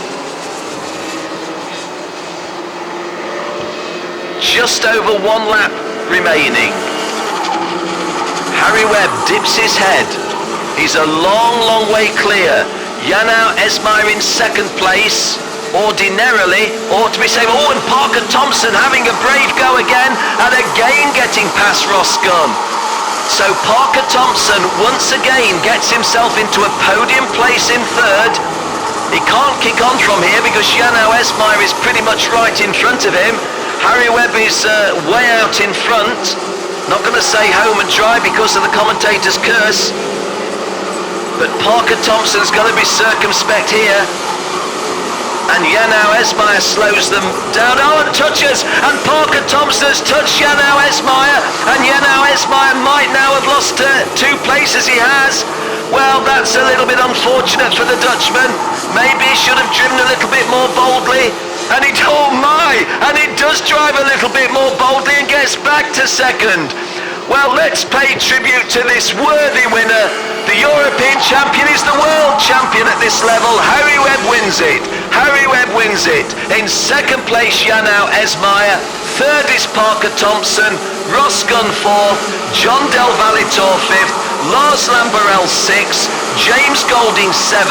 Just over 1 lap remaining. Harry Webb dips his head. He's a long, long way clear. Janau Esmeyer in 2nd place. Ordinarily ought to be safe. Oh, and Parker Thompson having a brave go again, and again getting past Ross Gunn. So Parker Thompson once again gets himself into a podium place in 3rd. He can't kick on from here because Janau Esmeyer is pretty much right in front of him. Harry Webb is way out in front. Not going to say home and dry because of the commentator's curse, but Parker Thompson's got to be circumspect here. And Janau Esmeyer slows them down. Oh, and touches, and Parker Thompson has touched Janau Esmeyer, and Janau Esmeyer might now have lost 2 places. He has. Well, that's a little bit unfortunate for the Dutchman. Maybe he should have driven a little bit more boldly. And he, oh my, and he does drive a little bit more boldly and gets back to 2nd. Well, let's pay tribute to this worthy winner. The European champion is the world champion at this level. Harry Webb wins it. Harry Webb wins it. In 2nd place, Janau Esmeyer. 3rd is Parker Thompson. Ross Gunn 4th. John Del Valitor 5th. Lars Lamberel 6th. James Golding 7.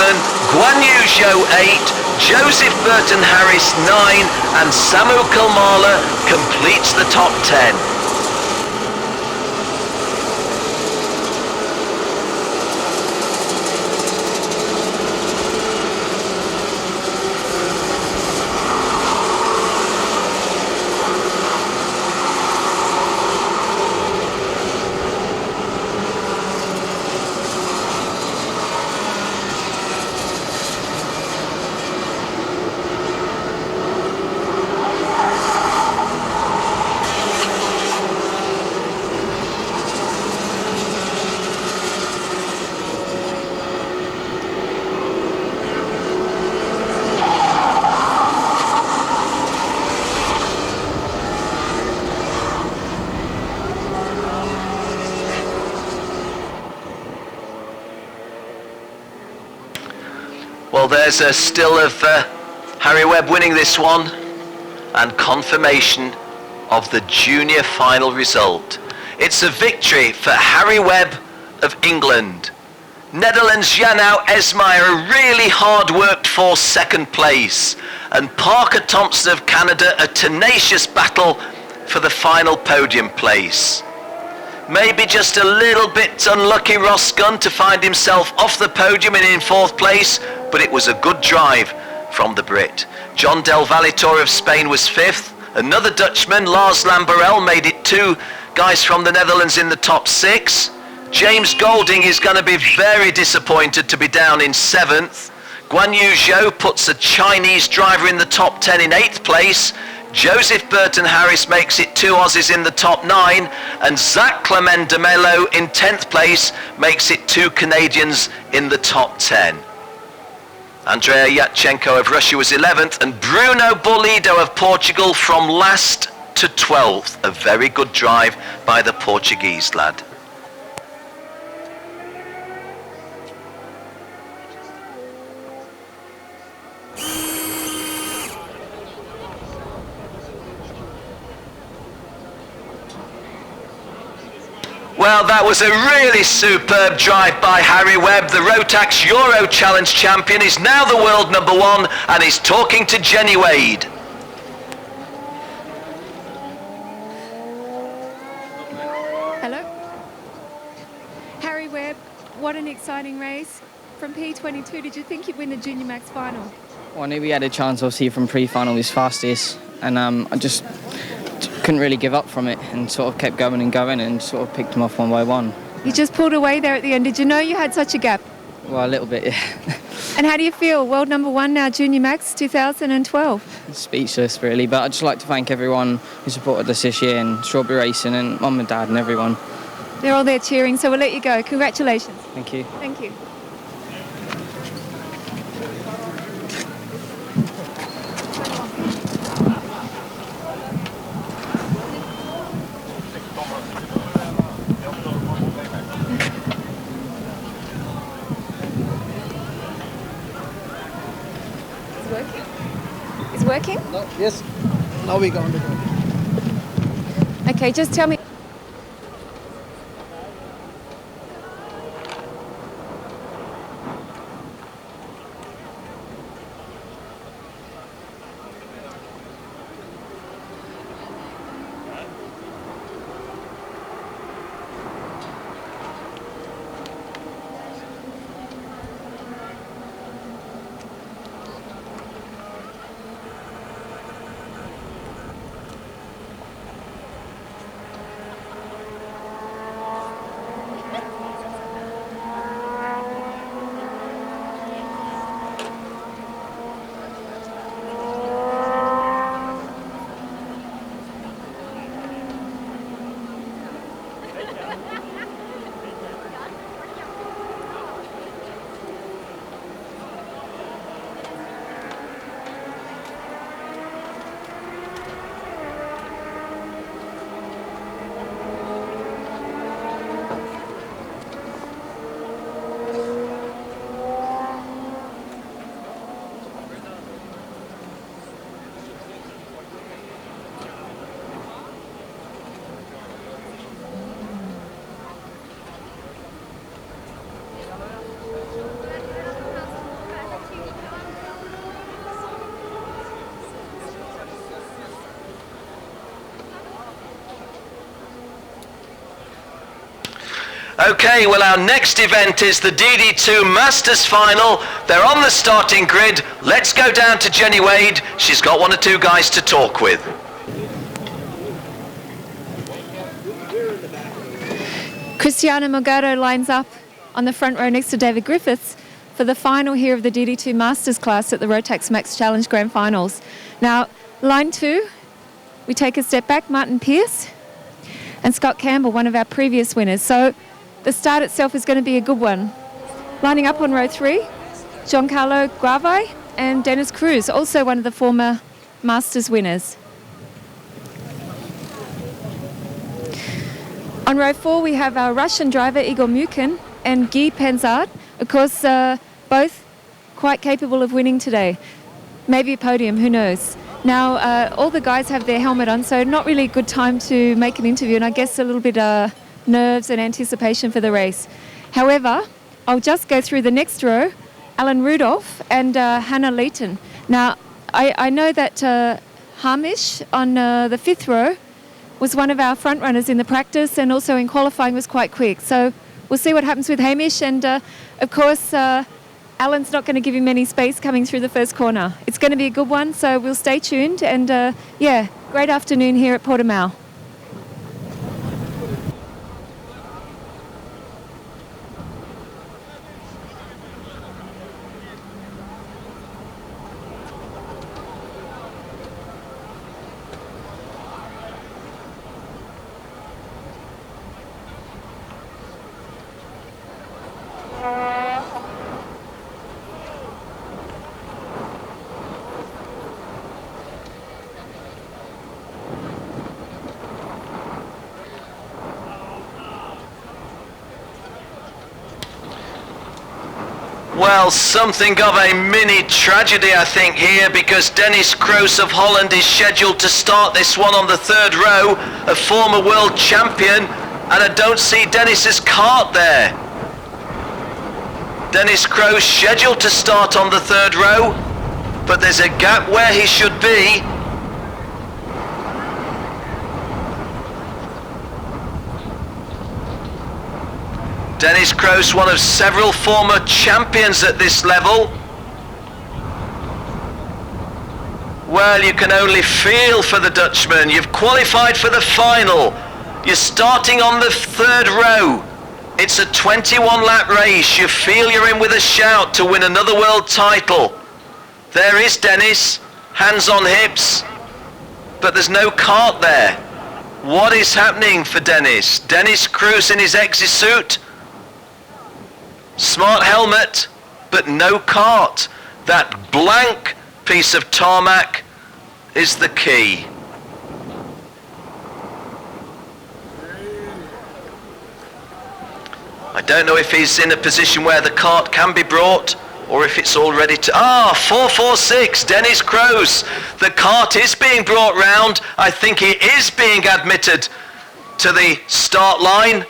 Guan Yu Zhou 8. Joseph Burton Harris 9. And Samu Kulmala completes the top 10. there's a still of Harry Webb winning this one, and confirmation of the junior final result. It's a victory for Harry Webb of England. Netherlands' Jannou Esmeyer really hard worked for second place, and Parker Thompson of Canada a tenacious battle for the final podium place. Maybe just a little bit unlucky Ross Gunn to find himself off the podium and in fourth place, but it was a good drive from the Brit. John Del Valitore of Spain was fifth. Another Dutchman, Lars Lamberel, made it two guys from the Netherlands in the top six. James Golding is going to be very disappointed to be down in seventh. Guan Yu Zhou puts a Chinese driver in the top 10 in eighth place. Joseph Burton Harris makes it two Aussies in the top 9, and Zach Clement de Mello in 10th place makes it two Canadians in the top 10. Andrea Yatchenko of Russia was 11th, and Bruno Bolido of Portugal from last to 12th. A very good drive by the Portuguese lad. Well, that was a really superb drive by Harry Webb. The Rotax Euro Challenge champion is now the world number 1 and is talking to Jenny Wade. Hello. Harry Webb, what an exciting race. From P22, did you think you'd win the Junior Max final? Well, I knew we had a chance, obviously, from pre-final, was fastest, and I just couldn't really give up from it and sort of kept going and sort of picked them off one by one. You just pulled away there at the end. Did you know you had such a gap? Well, a little bit, yeah. And how do you feel? World number 1 now, Junior Max 2012. Speechless, really, but I'd just like to thank everyone who supported us this year, and Strawberry Racing and Mum and Dad and everyone. They're all there cheering, so we'll let you go. Congratulations. Thank you. Thank you. Working? No, yes. Now we go on the go. Okay, just tell me. Okay, well, our next event is the DD2 Masters Final. They're on the starting grid. Let's go down to Jenny Wade. She's got one or two guys to talk with. Cristiano Morgado lines up on the front row next to David Griffiths for the final here of the DD2 Masters class at the Rotax Max Challenge Grand Finals. Now, line 2, we take a step back, Martin Pearce and Scott Campbell, one of our previous winners. So the start itself is going to be a good one. Lining up on row 3, Giancarlo Guavi and Dennis Cruz, also one of the former Masters winners. On row 4, we have our Russian driver Igor Mukin and Guy Penzard. Of course, both quite capable of winning today. Maybe a podium, who knows. Now, all the guys have their helmet on, so not really a good time to make an interview, and I guess a little bit nerves and anticipation for the race. However, I'll just go through the next row, Alan Rudolph and Hannah Leighton. Now, I know that Hamish on the 5th row was one of our front runners in the practice, and also in qualifying was quite quick. So we'll see what happens with Hamish, and of course Alan's not going to give him any space coming through the first corner. It's going to be a good one, so we'll stay tuned, and yeah, great afternoon here at Portimao. Well, something of a mini tragedy, I think, here, because Dennis Kroos of Holland is scheduled to start this one on the 3rd row, a former world champion, and I don't see Dennis's cart there. Dennis Kroos scheduled to start on the 3rd row, but there's a gap where he should be. Dennis Kroos, one of several former champions at this level. Well, you can only feel for the Dutchman. You've qualified for the final. You're starting on the 3rd row. It's a 21-lap race. You feel you're in with a shout to win another world title. There is Dennis, hands on hips, but there's no cart there. What is happening for Dennis? Dennis Kroos in his exi-suit. Smart helmet, but no cart. That blank piece of tarmac is the key. I don't know if he's in a position where the cart can be brought, or if it's all ready to... 446, Dennis Kroos. The cart is being brought round. I think he is being admitted to the start line.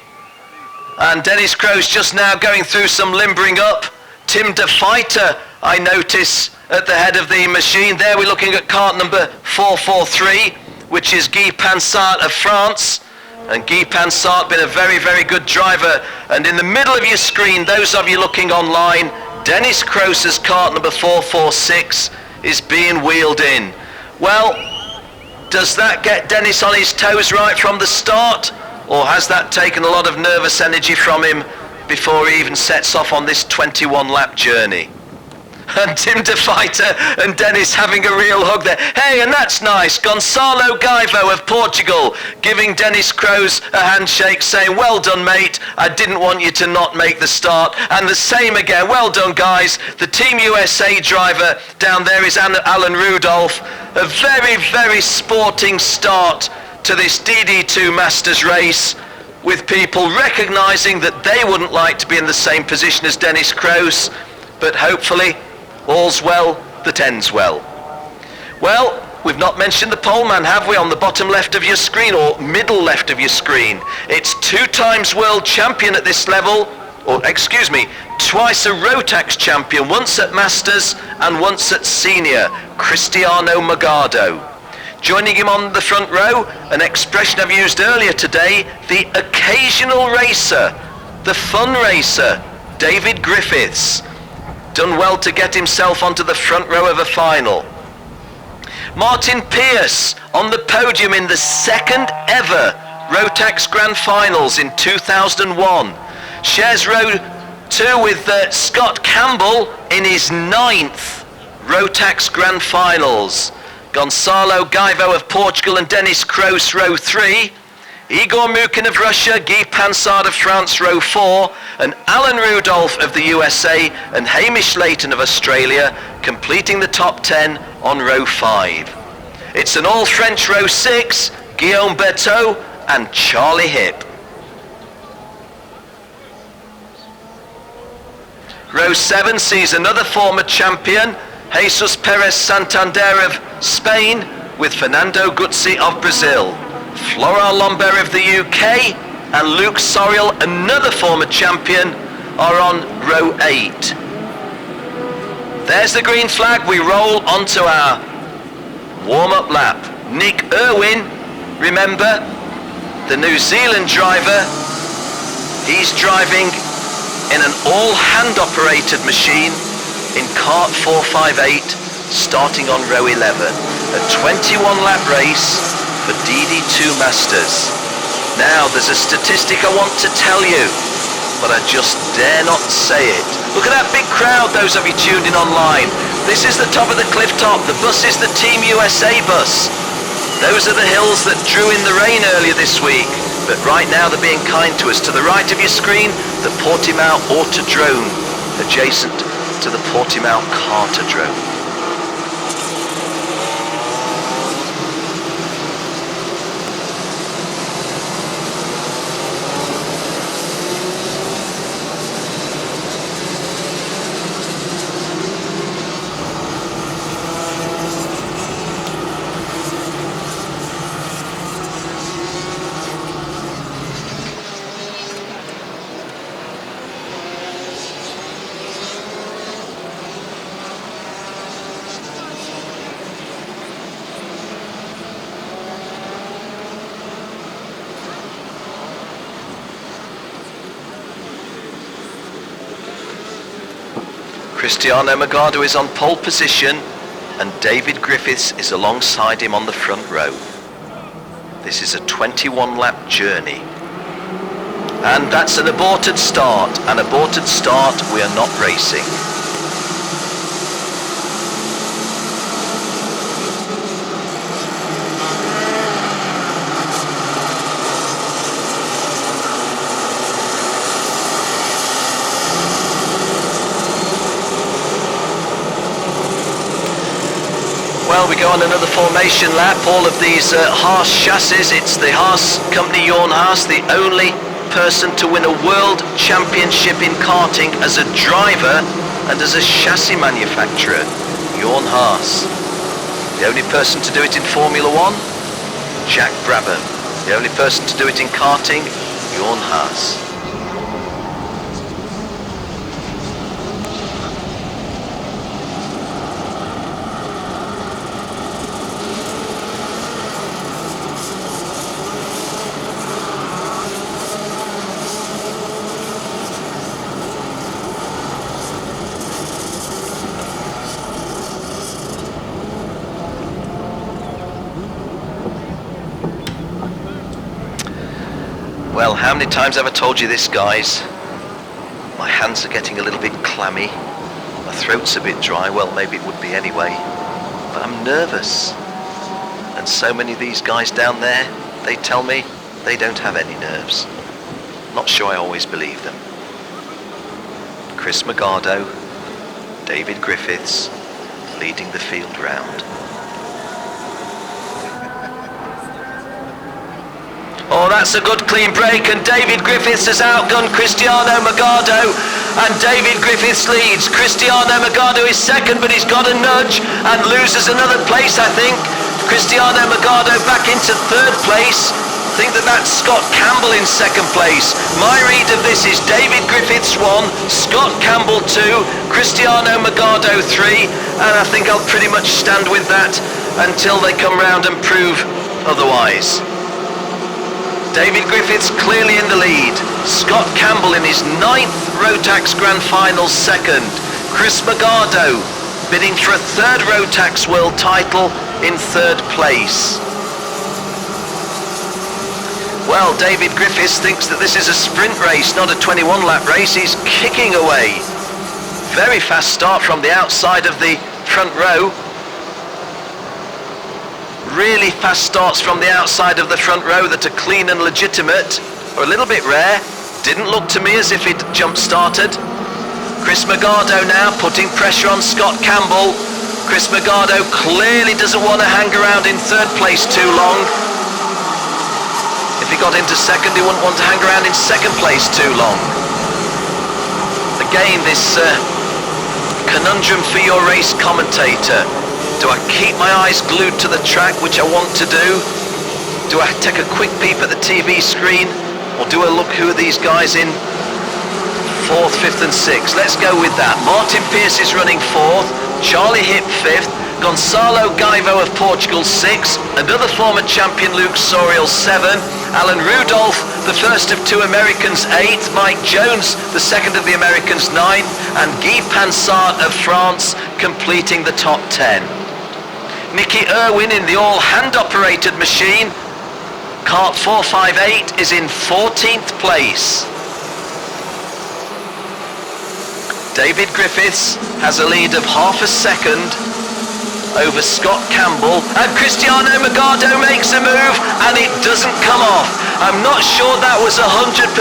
And Dennis Kroos just now going through some limbering up. Tim de Fighter, I notice, at the head of the machine. There we're looking at cart number 443, which is Guy Pansart of France. And Guy Pansart been a very, very good driver. And in the middle of your screen, those of you looking online, Dennis Kroos's cart number 446 is being wheeled in. Well, does that get Dennis on his toes right from the start? Or has that taken a lot of nervous energy from him before he even sets off on this 21-lap journey? And Tim de Fighter and Dennis having a real hug there. Hey, and that's nice. Gonçalo Gaivo of Portugal giving Dennis Kroos a handshake, saying, well done, mate. I didn't want you to not make the start. And the same again. Well done, guys. The Team USA driver down there is Alan Rudolph. A very, very sporting start to this DD2 Masters race, with people recognising that they wouldn't like to be in the same position as Dennis Kroos, but hopefully all's well that ends well. Well, we've not mentioned the poleman, have we, on the bottom left of your screen, or middle left of your screen? It's 2 times world champion at this level, or excuse me, twice a Rotax champion, once at Masters and once at Senior, Cristiano Magado. Joining him on the front row, an expression I've used earlier today, the occasional racer, the fun racer, David Griffiths. Done well to get himself onto the front row of a final. Martin Pearce on the podium in the 2nd ever Rotax Grand Finals in 2001. Shares row 2 with Scott Campbell in his 9th Rotax Grand Finals. Gonçalo Gaivo of Portugal and Dennis Kroos, row 3. Igor Mukin of Russia, Guy Pansart of France, row 4. And Alan Rudolph of the USA and Hamish Leighton of Australia completing the top 10 on row 5. It's an all-French row 6, Guillaume Berthaud and Charlie Hipp. Row 7 sees another former champion, Jesus Perez Santander of Spain, with Fernando Guzzi of Brazil. Flora Lambert of the UK and Luke Soriel, another former champion, are on row 8. There's the green flag. We roll onto our warm-up lap. Nick Irwin, remember, the New Zealand driver, he's driving in an all-hand operated machine in kart 458, starting on row 11. A 21 lap race for DD2 Masters. Now there's a statistic I want to tell you, but I just dare not say it. Look at that big crowd, those of you tuned in online. This is the top of the cliff top. The bus is the Team USA bus. Those are the hills that drew in the rain earlier this week. But right now they're being kind to us. To the right of your screen, the Portimao Autodrome, adjacent to the Portimao Cartodrome. Cristiano Magado is on pole position and David Griffiths is alongside him on the front row. This is a 21 lap journey. And that's an aborted start. An aborted start, we are not racing. Well, we go on another formation lap. All of these Haas chassis. It's the Haas company, Jorn Haas, the only person to win a world championship in karting as a driver and as a chassis manufacturer. Jorn Haas. The only person to do it in Formula 1, Jack Brabham. The only person to do it in karting, Jorn Haas. Well, how many times have I told you this, guys? My hands are getting a little bit clammy. My throat's a bit dry. Well, maybe it would be anyway. But I'm nervous. And so many of these guys down there, they tell me they don't have any nerves. Not sure I always believe them. Chris Magado, David Griffiths, leading the field round. Oh, that's a good clean break, and David Griffiths has outgunned Cristiano Magado, and David Griffiths leads. Cristiano Magado is second, but he's got a nudge and loses another place, I think. Cristiano Magado back into third place. I think that's Scott Campbell in second place. My read of this is David Griffiths 1, Scott Campbell 2, Cristiano Magado 3, and I think I'll pretty much stand with that until they come round and prove otherwise. David Griffiths clearly in the lead. Scott Campbell in his 9th Rotax Grand Final second. Chris Magado bidding for a 3rd Rotax World title in 3rd place. Well, David Griffiths thinks that this is a sprint race, not a 21 lap race. He's kicking away. Very fast start from the outside of the front row. Really fast starts from the outside of the front row that are clean and legitimate, or a little bit rare. Didn't look to me as if it jump-started. Chris Magado now putting pressure on Scott Campbell. Chris Magado clearly doesn't want to hang around in 3rd place too long. If he got into 2nd, he wouldn't want to hang around in 2nd place too long. again this conundrum for your race commentator. Do I keep my eyes glued to the track, which I want to do? Do I take a quick peep at the TV screen? Or do I look who are these guys in 4th, 5th and 6th? Let's go with that. Martin Pearce is running 4th, Charlie Hip 5th, Gonçalo Gaivo of Portugal 6th, another former champion Luke Sorial 7th, Alan Rudolph, the first of 2 Americans 8th, Mike Jones, the second of the Americans 9th, and Guy Pansart of France completing the top 10. Nicky Irwin in the all hand operated machine, Kart 458, is in 14th place. David Griffiths has a lead of half a second over Scott Campbell, and Cristiano Magado makes a move and it doesn't come off. I'm not sure that was 100%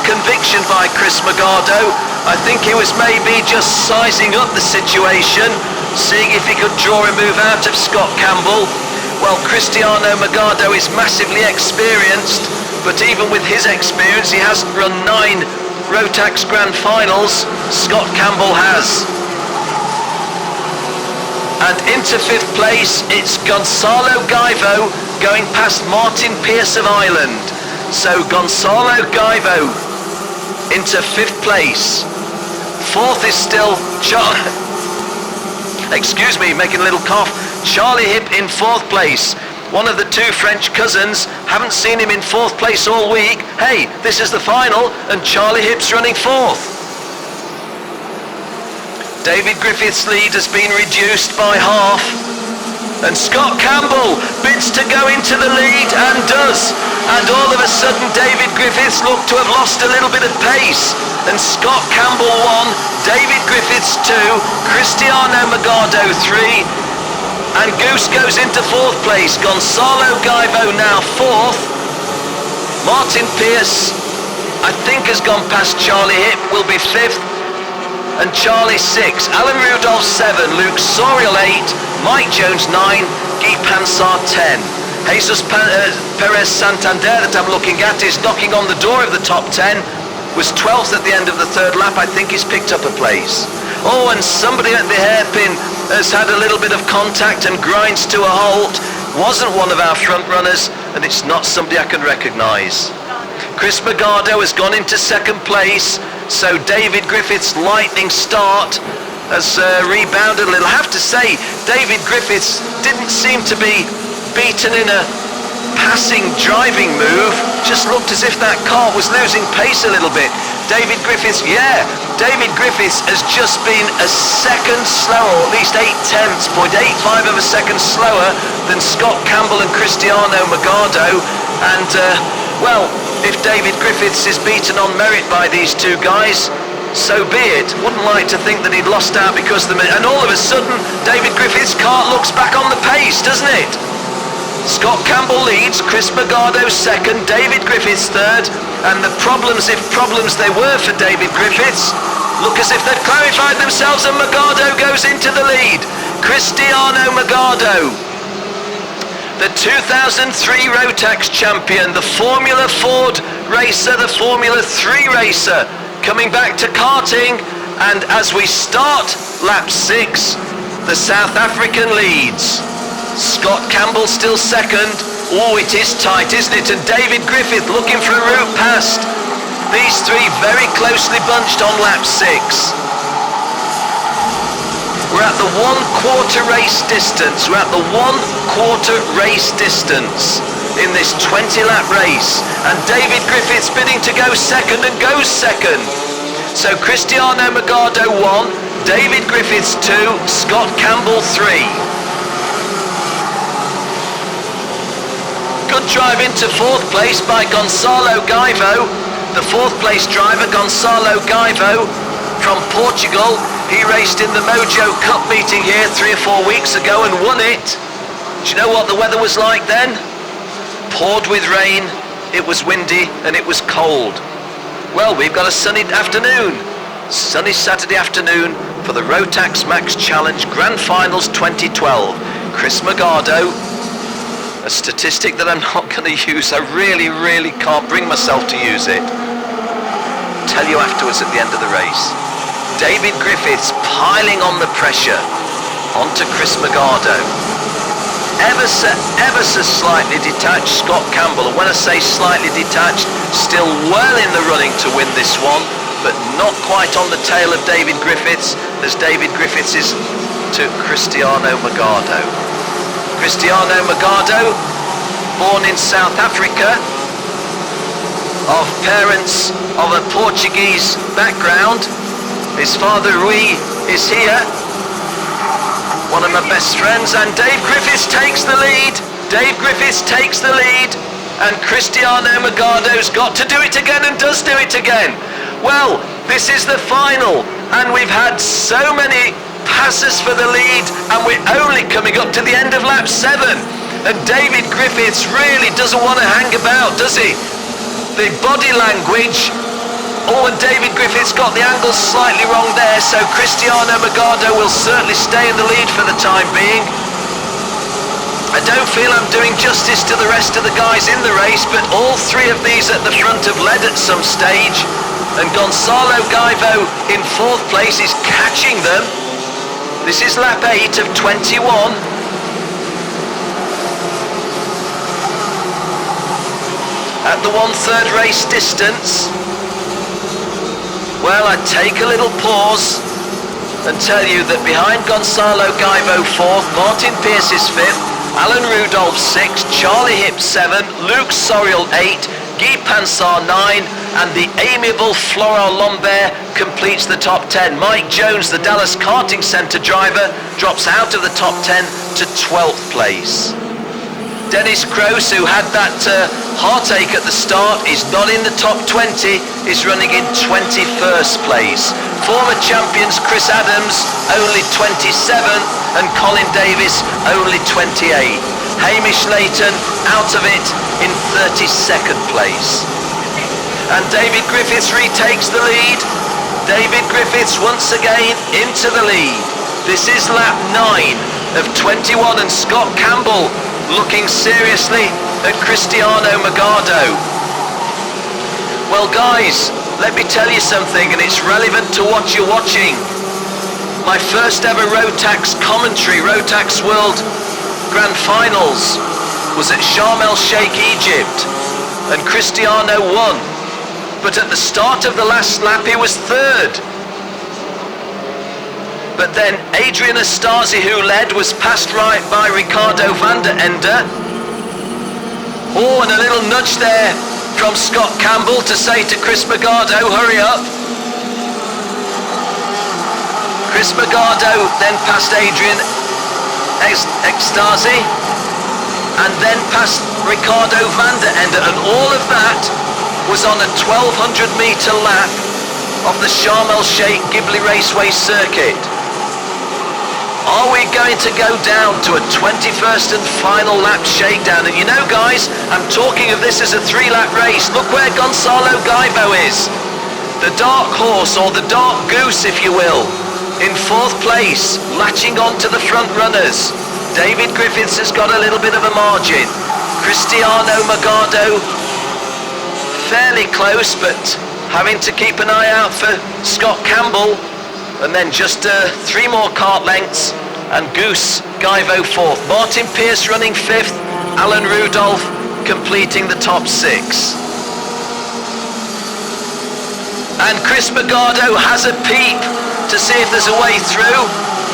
conviction by Chris Magado. I think he was maybe just sizing up the situation, seeing if he could draw a move out of Scott Campbell. Well, Cristiano Magado is massively experienced, but even with his experience, he hasn't run 9 Rotax Grand Finals. Scott Campbell has. And into 5th place, it's Gonçalo Gaivo going past Martin Pearce of Ireland. So Gonçalo Gaivo into 5th place. 4th is still excuse me, making a little cough. Charlie Hip in 4th place. One of the 2 French cousins, haven't seen him in 4th place all week. Hey, this is the final, and Charlie Hip's running 4th. David Griffith's lead has been reduced by half, and Scott Campbell bids to go into the lead and does, and all of a sudden David Griffiths looked to have lost a little bit of pace, and Scott Campbell 1, David Griffiths 2, Cristiano Magado 3, and Goose goes into 4th place. Gonçalo Gaivo now 4th. Martin Pearce, I think, has gone past Charlie Hip, will be 5th. And Charlie 6, Alan Rudolph 7, Luke Sorial 8, Mike Jones 9, Guy Pansart 10. Jesus Perez Santander, that I'm looking at, is knocking on the door of the top 10, was 12th at the end of the 3rd lap. I think he's picked up a place. Oh, and somebody at the hairpin has had a little bit of contact and grinds to a halt. Wasn't one of our front runners, and it's not somebody I can recognise. Chris Magado has gone into 2nd place. So David Griffiths' lightning start has rebounded a little. I have to say, David Griffiths didn't seem to be beaten in a passing driving move. Just looked as if that car was losing pace a little bit. David Griffiths has just been a second slower, or at least 0.85 of a second slower than Scott Campbell and Cristiano Magado. And, well, if David Griffiths is beaten on merit by these 2 guys, so be it. Wouldn't like to think that he'd lost out because of them. And all of a sudden, David Griffiths' car looks back on the pace, doesn't it? Scott Campbell leads, Chris Magado 2nd, David Griffiths 3rd, and the problems, if problems they were for David Griffiths, look as if they've clarified themselves, and Magado goes into the lead. Cristiano Magado, the 2003 Rotax champion, the Formula Ford racer, the Formula 3 racer, coming back to karting, and as we start lap 6, the South African leads. Scott Campbell still 2nd. Oh, it is tight, isn't it? And David Griffith looking for a route past. These 3 very closely bunched on lap 6. We're at the 1/4 race distance. We're at the 1/4 race distance in this 20-lap race. And David Griffith's bidding to go 2nd and goes 2nd. So Cristiano Magado 1, David Griffiths 2, Scott Campbell 3. Good drive into 4th place by Gonçalo Gaivo. The 4th place driver, Gonçalo Gaivo, from Portugal. He raced in the Mojo Cup meeting here 3 or 4 weeks ago and won it. Do you know what the weather was like then? Poured with rain, it was windy and it was cold. Well, we've got a sunny afternoon. Sunny Saturday afternoon for the Rotax Max Challenge Grand Finals 2012. Chris Magado, a statistic that I'm not going to use. I really can't bring myself to use it. Tell you afterwards at the end of the race. David Griffiths piling on the pressure onto Chris Magado. Ever so slightly detached Scott Campbell, and when I say slightly detached, still well in the running to win this one, but not quite on the tail of David Griffiths, as David Griffiths is to Cristiano Magado. Cristiano Magado, born in South Africa, of parents of a Portuguese background. His father Rui is here, one of my best friends, and Dave Griffiths takes the lead. Dave Griffiths takes the lead, and Cristiano Magado's got to do it again and does do it again. Well, this is the final, and we've had so many passes for the lead, and we're only coming up to the end of lap 7. And David Griffiths really doesn't want to hang about, does he? The body language. Oh, and David Griffiths got the angle slightly wrong there, so Cristiano Magado will certainly stay in the lead for the time being. I don't feel I'm doing justice to the rest of the guys in the race, but all three of these at the front have led at some stage, and Gonçalo Gaivo in 4th place is catching them. This is lap 8 of 21. At the 1/3 race distance. Well, I take a little pause and tell you that behind Gonçalo Gaivo 4th, Martin Pierce is 5th, Alan Rudolph 6th, Charlie Hip 7th, Luke Sorial 8th, Guy Pansar 9, and the amiable Florent Lambert completes the top 10. Mike Jones, the Dallas Karting Centre driver, drops out of the top 10 to 12th place. Dennis Kroos, who had that heartache at the start, is not in the top 20, is running in 21st place. Former champions Chris Adams, only 27th, and Colin Davis, only 28th. Hamish Layton, out of it, in 32nd place. And David Griffiths retakes the lead. David Griffiths once again into the lead. This is lap 9 of 21, and Scott Campbell looking seriously at Cristiano Magado. Well guys, let me tell you something, and it's relevant to what you're watching. My first ever Rotax commentary, Rotax World Grand Finals, was at Sharm el Sheikh, Egypt, and Cristiano won. But at the start of the last lap he was 3rd. But then Adrian Astasi, who led, was passed right by Ricardo van der Ende. Oh, and a little nudge there from Scott Campbell to say to Chris Magado, hurry up. Chris Magado then passed Adrian Astasi and then passed Ricardo van der Ende, and all of that was on a 1200 metre lap of the Sharm el Sheikh Ghibli Raceway circuit. Are we going to go down to a 21st and final lap shakedown? And you know guys, I'm talking of this as a 3-lap race. Look where Gonçalo Gaivo is. The dark horse, or the dark goose if you will, in 4th place, latching on to the front runners. David Griffiths has got a little bit of a margin. Cristiano Magado fairly close, but having to keep an eye out for Scott Campbell. And then just 3 more kart lengths, and Goose Gaivo 4th. Martin Pierce running 5th, Alan Rudolph completing the top 6. And Chris Magado has a peep to see if there's a way through,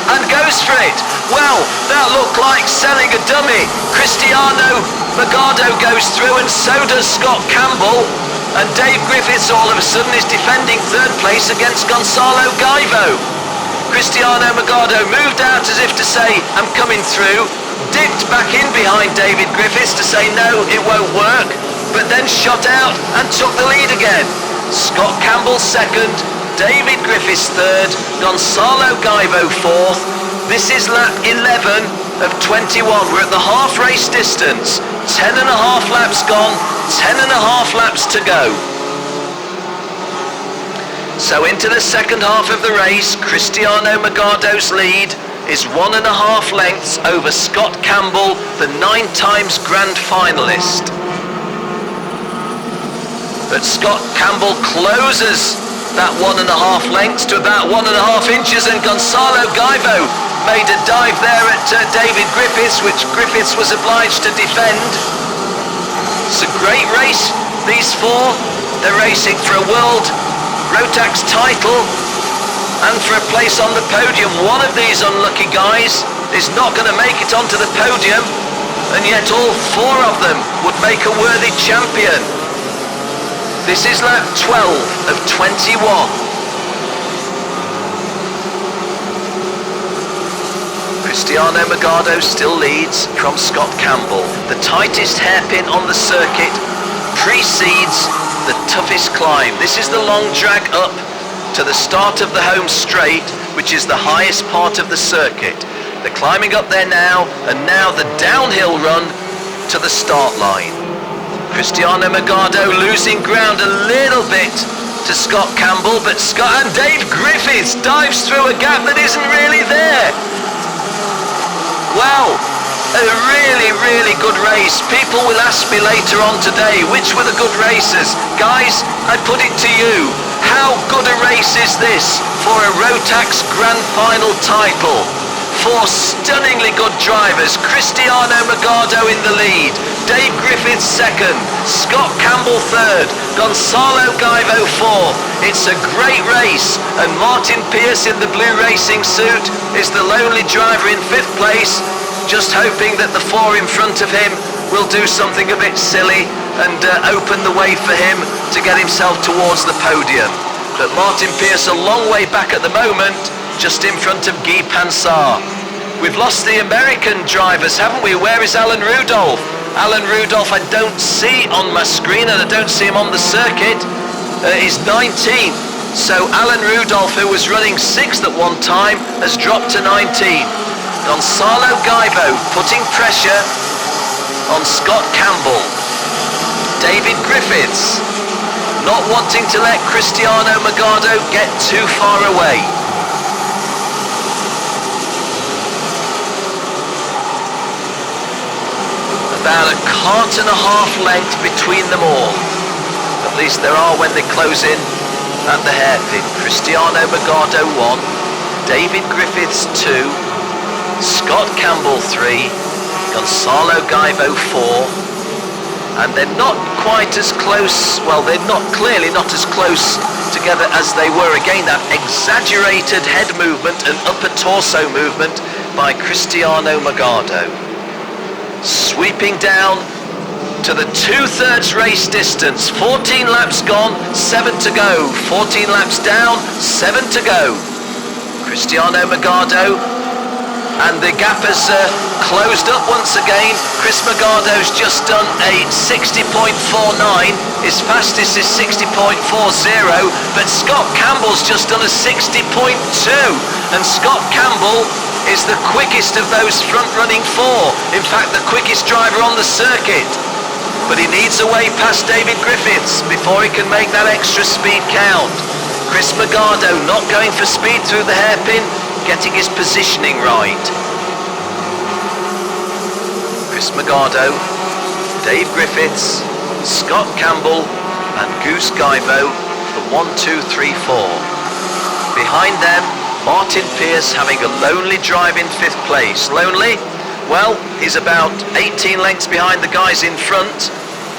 and goes for it. Well, that looked like selling a dummy. Cristiano Magado goes through, and so does Scott Campbell. And Dave Griffiths all of a sudden is defending 3rd place against Gonçalo Gaivo. Cristiano Magado moved out as if to say, I'm coming through, dipped back in behind David Griffiths to say no, it won't work, but then shot out and took the lead again. Scott Campbell 2nd, David Griffiths 3rd, Gonçalo Gaivo 4th. This is lap 11 of 21. We're at the half race distance. 10.5 laps gone, 10.5 laps to go. So into the second half of the race, Cristiano Magado's lead is 1.5 lengths over Scott Campbell, the 9 times grand finalist. But Scott Campbell closes that 1.5 lengths to about 1.5 inches, and Gonzalo Gaivo made a dive there at David Griffiths, which Griffiths was obliged to defend. It's a great race, these four. They're racing for a world Rotax title and for a place on the podium. One of these unlucky guys is not going to make it onto the podium, and yet all four of them would make a worthy champion. This is lap 12 of 21. Cristiano Magado still leads from Scott Campbell. The tightest hairpin on the circuit precedes the toughest climb. This is the long drag up to the start of the home straight, which is the highest part of the circuit. They're climbing up there now, and now the downhill run to the start line. Cristiano Magado losing ground a little bit to Scott Campbell, but Scott and Dave Griffiths dives through a gap that isn't really there. Wow, a really good race. People will ask me later on today, which were the good races? Guys, I put it to you, how good a race is this for a Rotax Grand Final title? Four stunningly good drivers. Cristiano Magado in the lead, Dave Griffiths second, Scott Campbell third, Gonzalo Gaivo fourth. It's a great race, and Martin Pierce in the blue racing suit is the lonely driver in fifth place, just hoping that the four in front of him will do something a bit silly and open the way for him to get himself towards the podium. But Martin Pierce a long way back at the moment, just in front of Guy Pansar. We've lost the American drivers, haven't we? Where is Alan Rudolph? Alan Rudolph I don't see on my screen, and I don't see him on the circuit. He's 19th. So Alan Rudolph, who was running 6th at one time, has dropped to 19. Gonzalo Gaivo putting pressure on Scott Campbell. David Griffiths not wanting to let Cristiano Magado get too far away. About 1.5 cart length between them all. At least there are when they close in at the hairpin. Cristiano Magado 1, David Griffiths 2, Scott Campbell 3, Gonzalo Gaivo 4, and they're not quite as close, well, they're not clearly not as close together as they were. Again, that exaggerated head movement and upper torso movement by Cristiano Magado. Sweeping down to the 2/3 race distance. 14 laps gone, 7 to go. 14 laps down, 7 to go. Cristiano Magado, and the gap has closed up once again. Chris Magado's just done a 60.49. His fastest is 60.40, but Scott Campbell's just done a 60.2, and Scott Campbell is the quickest of those front-running four. In fact, the quickest driver on the circuit. But he needs a way past David Griffiths before he can make that extra speed count. Chris Magado not going for speed through the hairpin, getting his positioning right. Chris Magado, Dave Griffiths, Scott Campbell and Goose Gaivo for 1, 2, 3, 4. Behind them, Martin Pierce having a lonely drive in 5th place. Lonely? Well, he's about 18 lengths behind the guys in front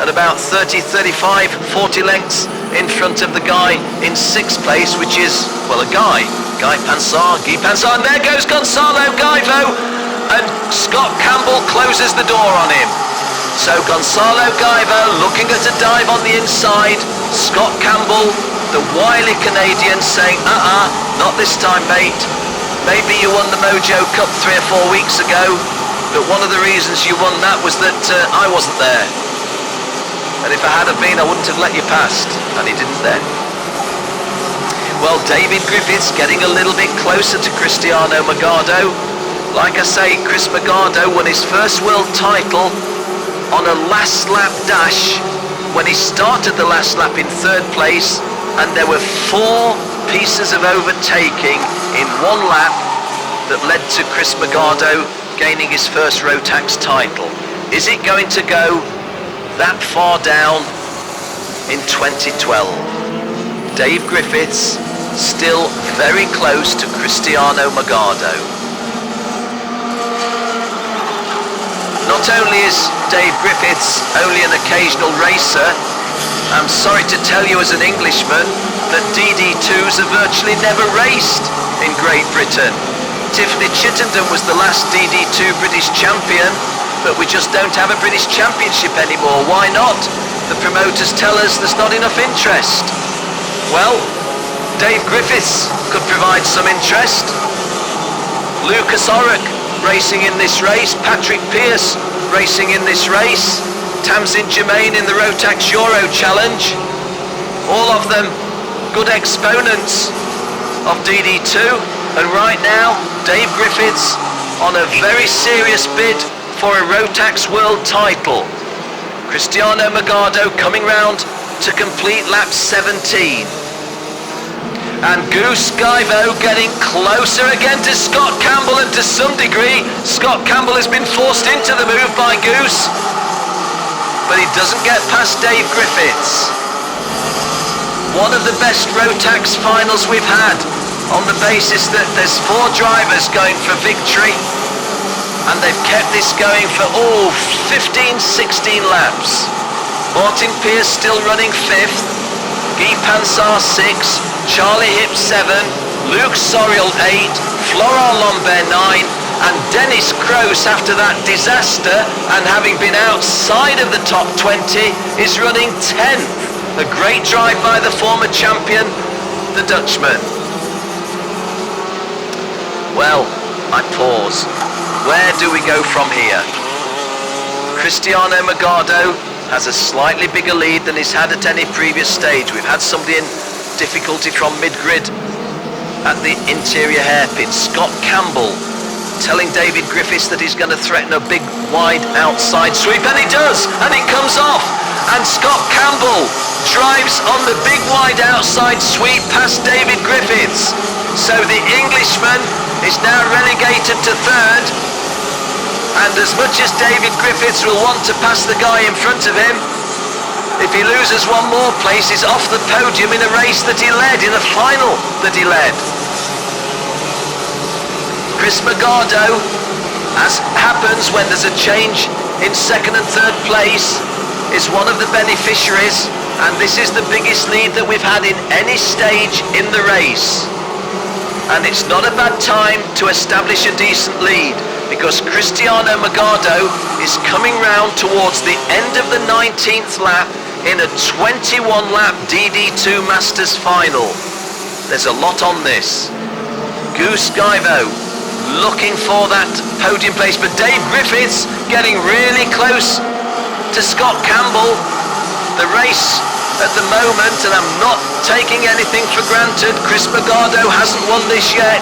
and about 30, 35, 40 lengths in front of the guy in 6th place, which is, well, a guy. Guy Pansar, Guy Pansar, and there goes Gonzalo Gaivo, and Scott Campbell closes the door on him. So Gonzalo Gaivo looking at a dive on the inside, Scott Campbell, the wily Canadian, saying, not this time, mate. Maybe you won the Mojo Cup 3 or 4 weeks ago, but one of the reasons you won that was that I wasn't there. And if I had have been, I wouldn't have let you past, and he didn't then. Well, David Griffiths getting a little bit closer to Cristiano Magado. Like I say, Chris Magado won his first world title on a last lap dash when he started the last lap in 3rd place, and there were 4 pieces of overtaking in 1 lap that led to Chris Magado gaining his first Rotax title. Is it going to go that far down in 2012? Dave Griffiths still very close to Cristiano Magado. Not only is Dave Griffiths only an occasional racer, I'm sorry to tell you as an Englishman that DD2s have virtually never raced in Great Britain. Tiffany Chittenden was the last DD2 British champion, but we just don't have a British Championship anymore. Why not? The promoters tell us there's not enough interest. Well, Dave Griffiths could provide some interest. Lucas Orrock racing in this race, Patrick Pearce racing in this race, Tamsin Germain in the Rotax Euro Challenge. All of them good exponents of DD2, and right now Dave Griffiths on a very serious bid for a Rotax World title. Cristiano Magado coming round to complete lap 17. And Goose Guyvo getting closer again to Scott Campbell, and to some degree Scott Campbell has been forced into the move by Goose, but he doesn't get past Dave Griffiths. One of the best Rotax finals we've had, on the basis that there's 4 drivers going for victory, and they've kept this going for 15-16 laps. Martin Pearce still running 5th, Guy Pansar 6, Charlie Hipp 7, Luke Sorial 8, Florent Lambert 9, and Dennis Kroos, after that disaster and having been outside of the top 20, is running 10th. A great drive by the former champion, the Dutchman. Well, I pause. Where do we go from here? Cristiano Magado has a slightly bigger lead than he's had at any previous stage. We've had somebody in difficulty from mid-grid at the interior hairpin. Scott Campbell telling David Griffiths that he's going to threaten a big wide outside sweep, and he does, and it comes off, and Scott Campbell drives on the big wide outside sweep past David Griffiths. So the Englishman is now relegated to 3rd, and as much as David Griffiths will want to pass the guy in front of him, if he loses one more place, he's off the podium in a race that he led, in a final that he led. Chris Magado, as happens when there's a change in 2nd and 3rd place, is one of the beneficiaries, and this is the biggest lead that we've had in any stage in the race. And it's not a bad time to establish a decent lead, because Cristiano Magado is coming round towards the end of the 19th lap in a 21-lap DD2 Masters final. There's a lot on this. Goose Guyvo looking for that podium place, but Dave Griffiths getting really close to Scott Campbell. The race at the moment, and I'm not taking anything for granted, Chris Magado hasn't won this yet,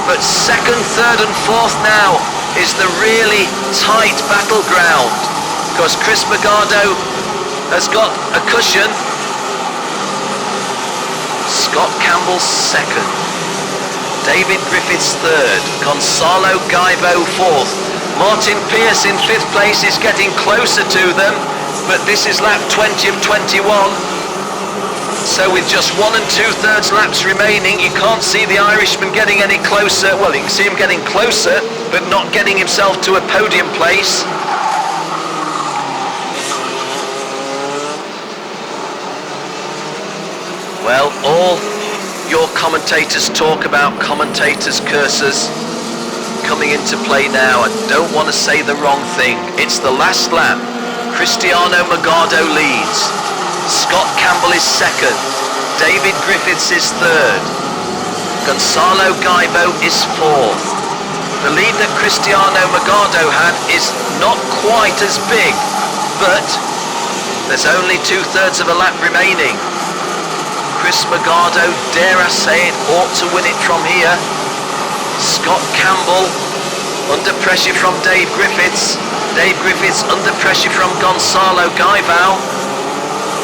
but 2nd, 3rd and 4th now is the really tight battleground, because Chris Magado has got a cushion. Scott Campbell's 2nd, David Griffiths 3rd, Gonzalo Guyvo 4th, Martin Pearce in 5th place is getting closer to them, but this is lap 20 of 21. So with just 1 2/3 laps remaining, you can't see the Irishman getting any closer. Well, you can see him getting closer, but not getting himself to a podium place. Well, all your commentators talk about commentators' curses coming into play now. I don't want to say the wrong thing. It's the last lap. Cristiano Magado leads. Scott Campbell is 2nd. David Griffiths is 3rd. Gonzalo Guyvo is 4th. The lead that Cristiano Magado had is not quite as big, but there's only 2/3 of a lap remaining. Chris Magado, dare I say it, ought to win it from here. Scott Campbell under pressure from Dave Griffiths. Dave Griffiths under pressure from Gonzalo Guyvo.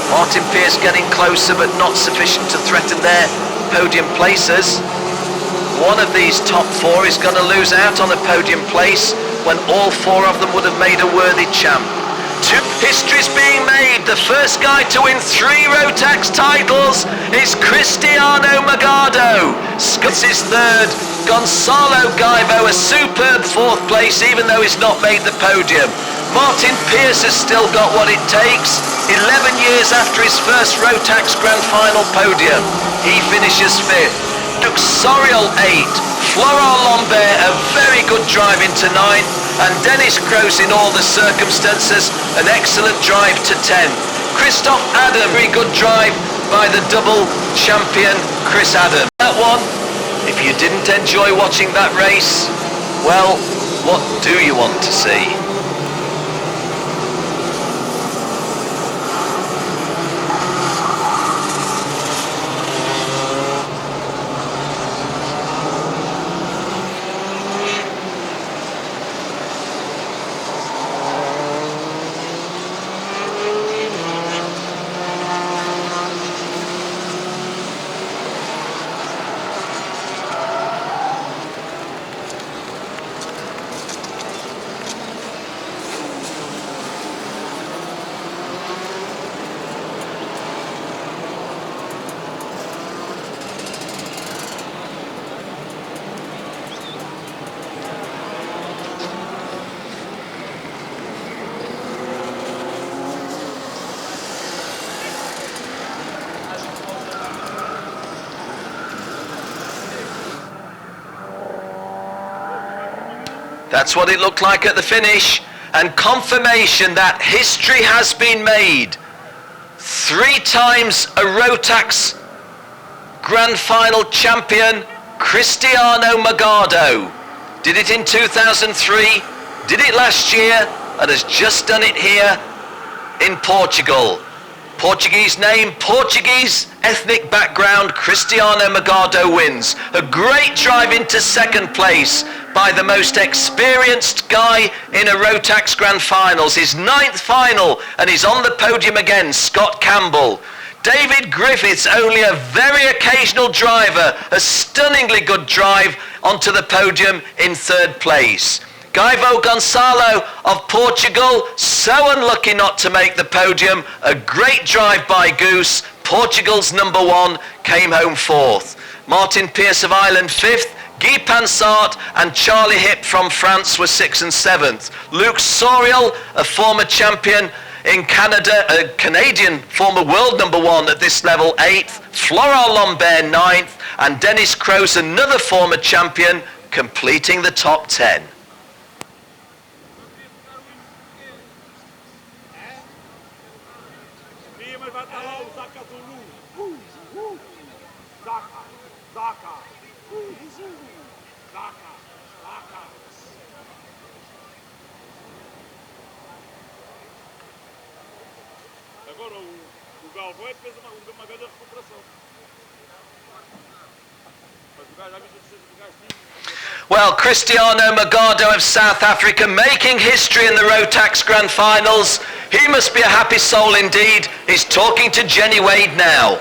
Martin Pearce getting closer, but not sufficient to threaten their podium places. One of these top 4 is going to lose out on a podium place when all 4 of them would have made a worthy champ. History's being made. The first guy to win 3 Rotax titles is Cristiano Magado. Scott's is third. Gonzalo Gaivo, a superb 4th place, even though he's not made the podium. Martin Pearce has still got what it takes. 11 years after his first Rotax Grand Final podium, he finishes 5th. Luke Soriol 8th. Florent Lambert, a very good drive into 9th. And Dennis Kroos, in all the circumstances, an excellent drive to 10th. Christoph Adam, very good drive by the double champion Chris Adam. That one, if you didn't enjoy watching that race, well, what do you want to see? That's what it looked like at the finish, and confirmation that history has been made. 3 times a Rotax Grand Final champion, Cristiano Magado. Did it in 2003, did it last year, and has just done it here in Portugal. Portuguese name, Portuguese ethnic background, Cristiano Magado wins. A great drive into 2nd place by the most experienced guy in a Rotax Grand Finals. His 9th final, and he's on the podium again, Scott Campbell. David Griffiths, only a very occasional driver, a stunningly good drive onto the podium in 3rd place. Gaivo Gonçalo of Portugal, so unlucky not to make the podium. A great drive by Goose. Portugal's number 1 came home 4th. Martin Pearce of Ireland 5th. Guy Pansart and Charlie Hip from France were 6th and 7th. Luke Soriol, a former champion in Canada, a Canadian former world number 1 at this level, 8th. Florent Lambert 9th. And Dennis Kroos, another former champion, completing the top 10. Well, Cristiano Magado of South Africa making history in the Rotax Grand Finals. He must be a happy soul indeed. He's talking to Jenny Wade now.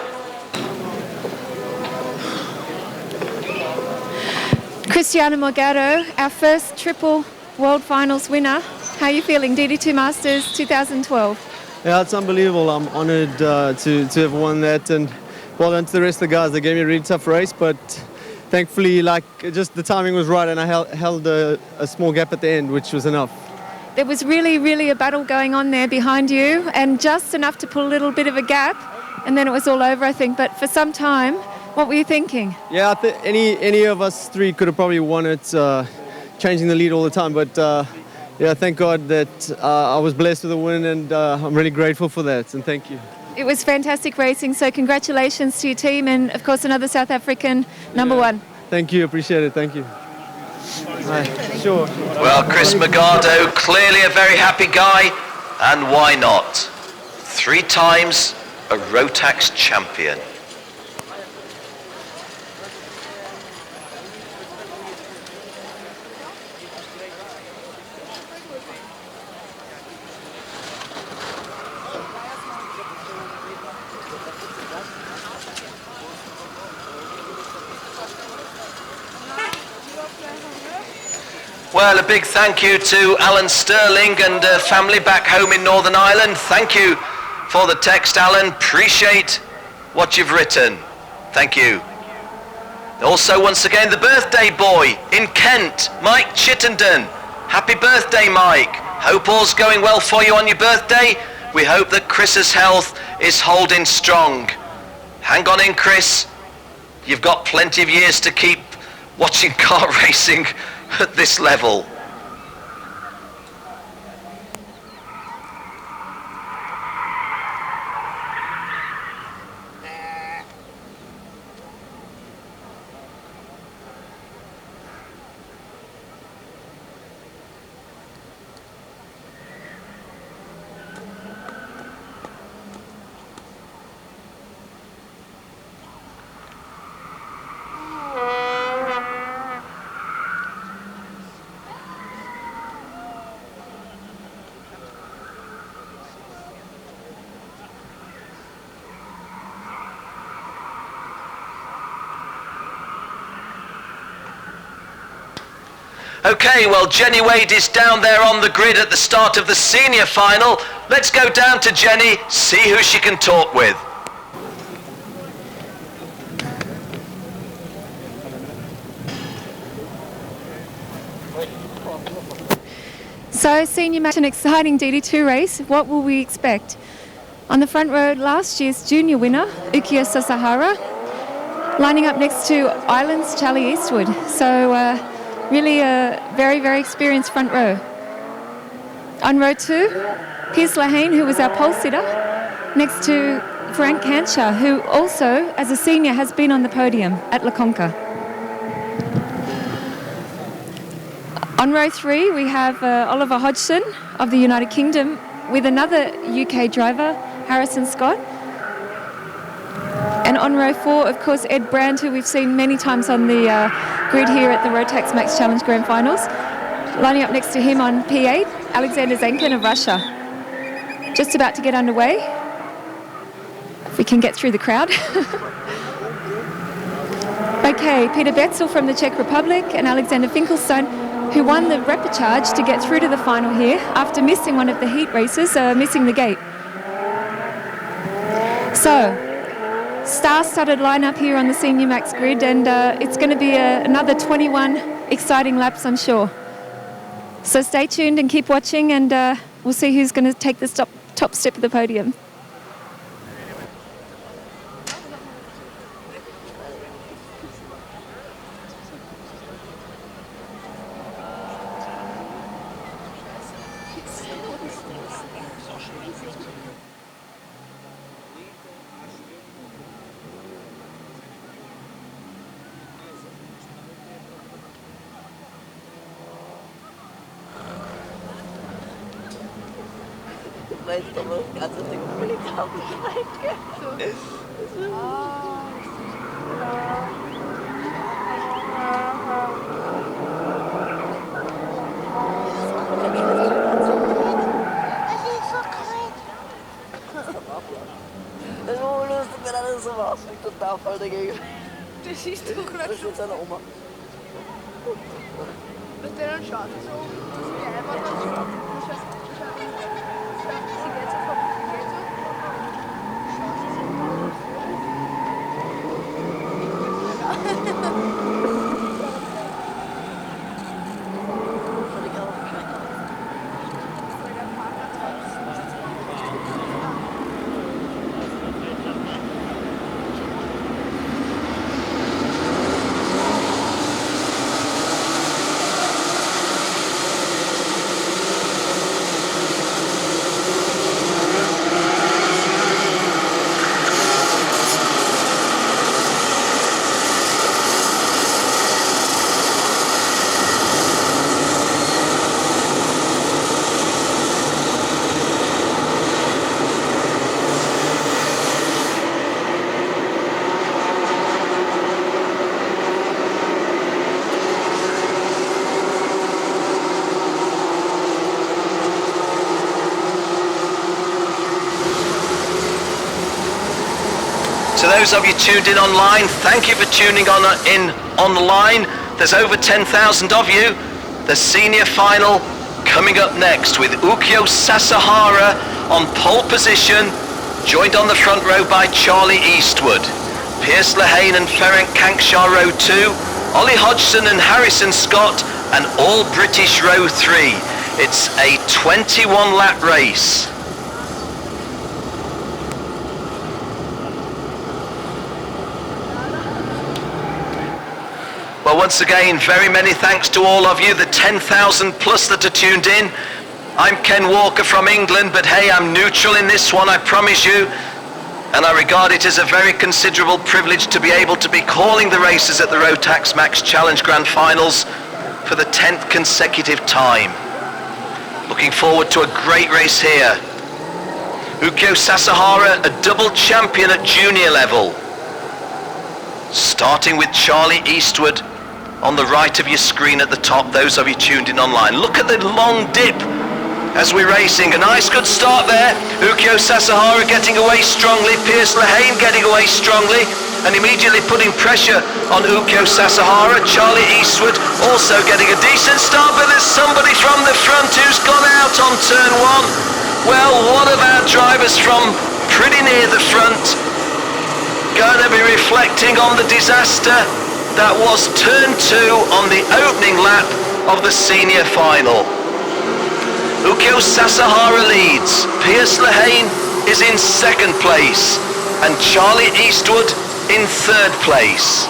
Cristiano Magado, our first triple World Finals winner. How are you feeling? DD2 Masters 2012. Yeah, it's unbelievable. I'm honoured to have won that, and well done to the rest of the guys. They gave me a really tough race, but thankfully, just the timing was right, and I held a small gap at the end, which was enough. There was really a battle going on there behind you, and just enough to pull a little bit of a gap, and then it was all over, I think. But for some time, what were you thinking? Yeah, any of us 3 could have probably won it, changing the lead all the time. But yeah, thank God that I was blessed with a win, and I'm really grateful for that, and thank you. It was fantastic racing, so congratulations to your team, and of course another South African number 1. Thank you, appreciate it, thank you. Sure. Well, Chris Magado, clearly a very happy guy, and why not? 3 times a Rotax champion. Well, a big thank you to Alan Sterling and family back home in Northern Ireland. Thank you for the text, Alan. Appreciate what you've written. Thank you. Also, once again, the birthday boy in Kent, Mike Chittenden. Happy birthday, Mike. Hope all's going well for you on your birthday. We hope that Chris's health is holding strong. Hang on in, Chris. You've got plenty of years to keep watching car racing at this level. Okay, well, Jenny Wade is down there on the grid at the start of the senior final. Let's go down to Jenny, see who she can talk with. So, senior match, an exciting DD2 race. What will we expect? On the front row, last year's junior winner, Ukiyo Sasahara, lining up next to Ireland's Charlie Eastwood. So, really a very, very experienced front row. On row 2, Piers Lahane, who was our pole sitter, next to Frank Hanshaw, who also, as a senior, has been on the podium at La Conca. On row 3, we have Oliver Hodgson of the United Kingdom with another UK driver, Harrison Scott. And on row 4, of course, Ed Brand, who we've seen many times on the grid here at the Rotax Max Challenge Grand Finals. Lining up next to him on P8, Alexander Zenkin of Russia. Just about to get underway. If we can get through the crowd. Okay, Peter Betzel from the Czech Republic and Alexander Finkelstein, who won the repechage to get through to the final here after missing one of the heat races, missing the gate. So, star-studded lineup here on the Senior Max grid, and it's going to be another 21 exciting laps, I'm sure. So stay tuned and keep watching, and we'll see who's going to take the top step of the podium. Das siehst du gerade schon. Mit seiner Oma. Ist der dann schade so? Das ist ja einfach so. To those of you tuned in online, thank you for tuning in online. There's over 10,000 of you. The senior final coming up next with Ukyo Sasahara on pole position, joined on the front row by Charlie Eastwood. Piers Lehane and Ferenc Kankshaw row 2, Ollie Hodgson and Harrison Scott, and all British row 3. It's a 21 lap race. Well, once again, very many thanks to all of you, the 10,000 plus that are tuned in. I'm Ken Walker from England, but hey, I'm neutral in this one, I promise you. And I regard it as a very considerable privilege to be able to be calling the races at the Rotax Max Challenge Grand Finals for the 10th consecutive time. Looking forward to a great race here. Ukyo Sasahara, a double champion at junior level. Starting with Charlie Eastwood on the right of your screen at the top, those of you tuned in online. Look at the long dip as we're racing. A nice good start there. Ukyo Sasahara getting away strongly, Piers Lehane getting away strongly, and immediately putting pressure on Ukyo Sasahara. Charlie Eastwood also getting a decent start, but there's somebody from the front who's gone out on turn 1. Well, one of our drivers from pretty near the front going to be reflecting on the disaster that was turn 2 on the opening lap of the senior final. Ukyo Sasahara leads, Piers Lehane is in 2nd place, and Charlie Eastwood in 3rd place.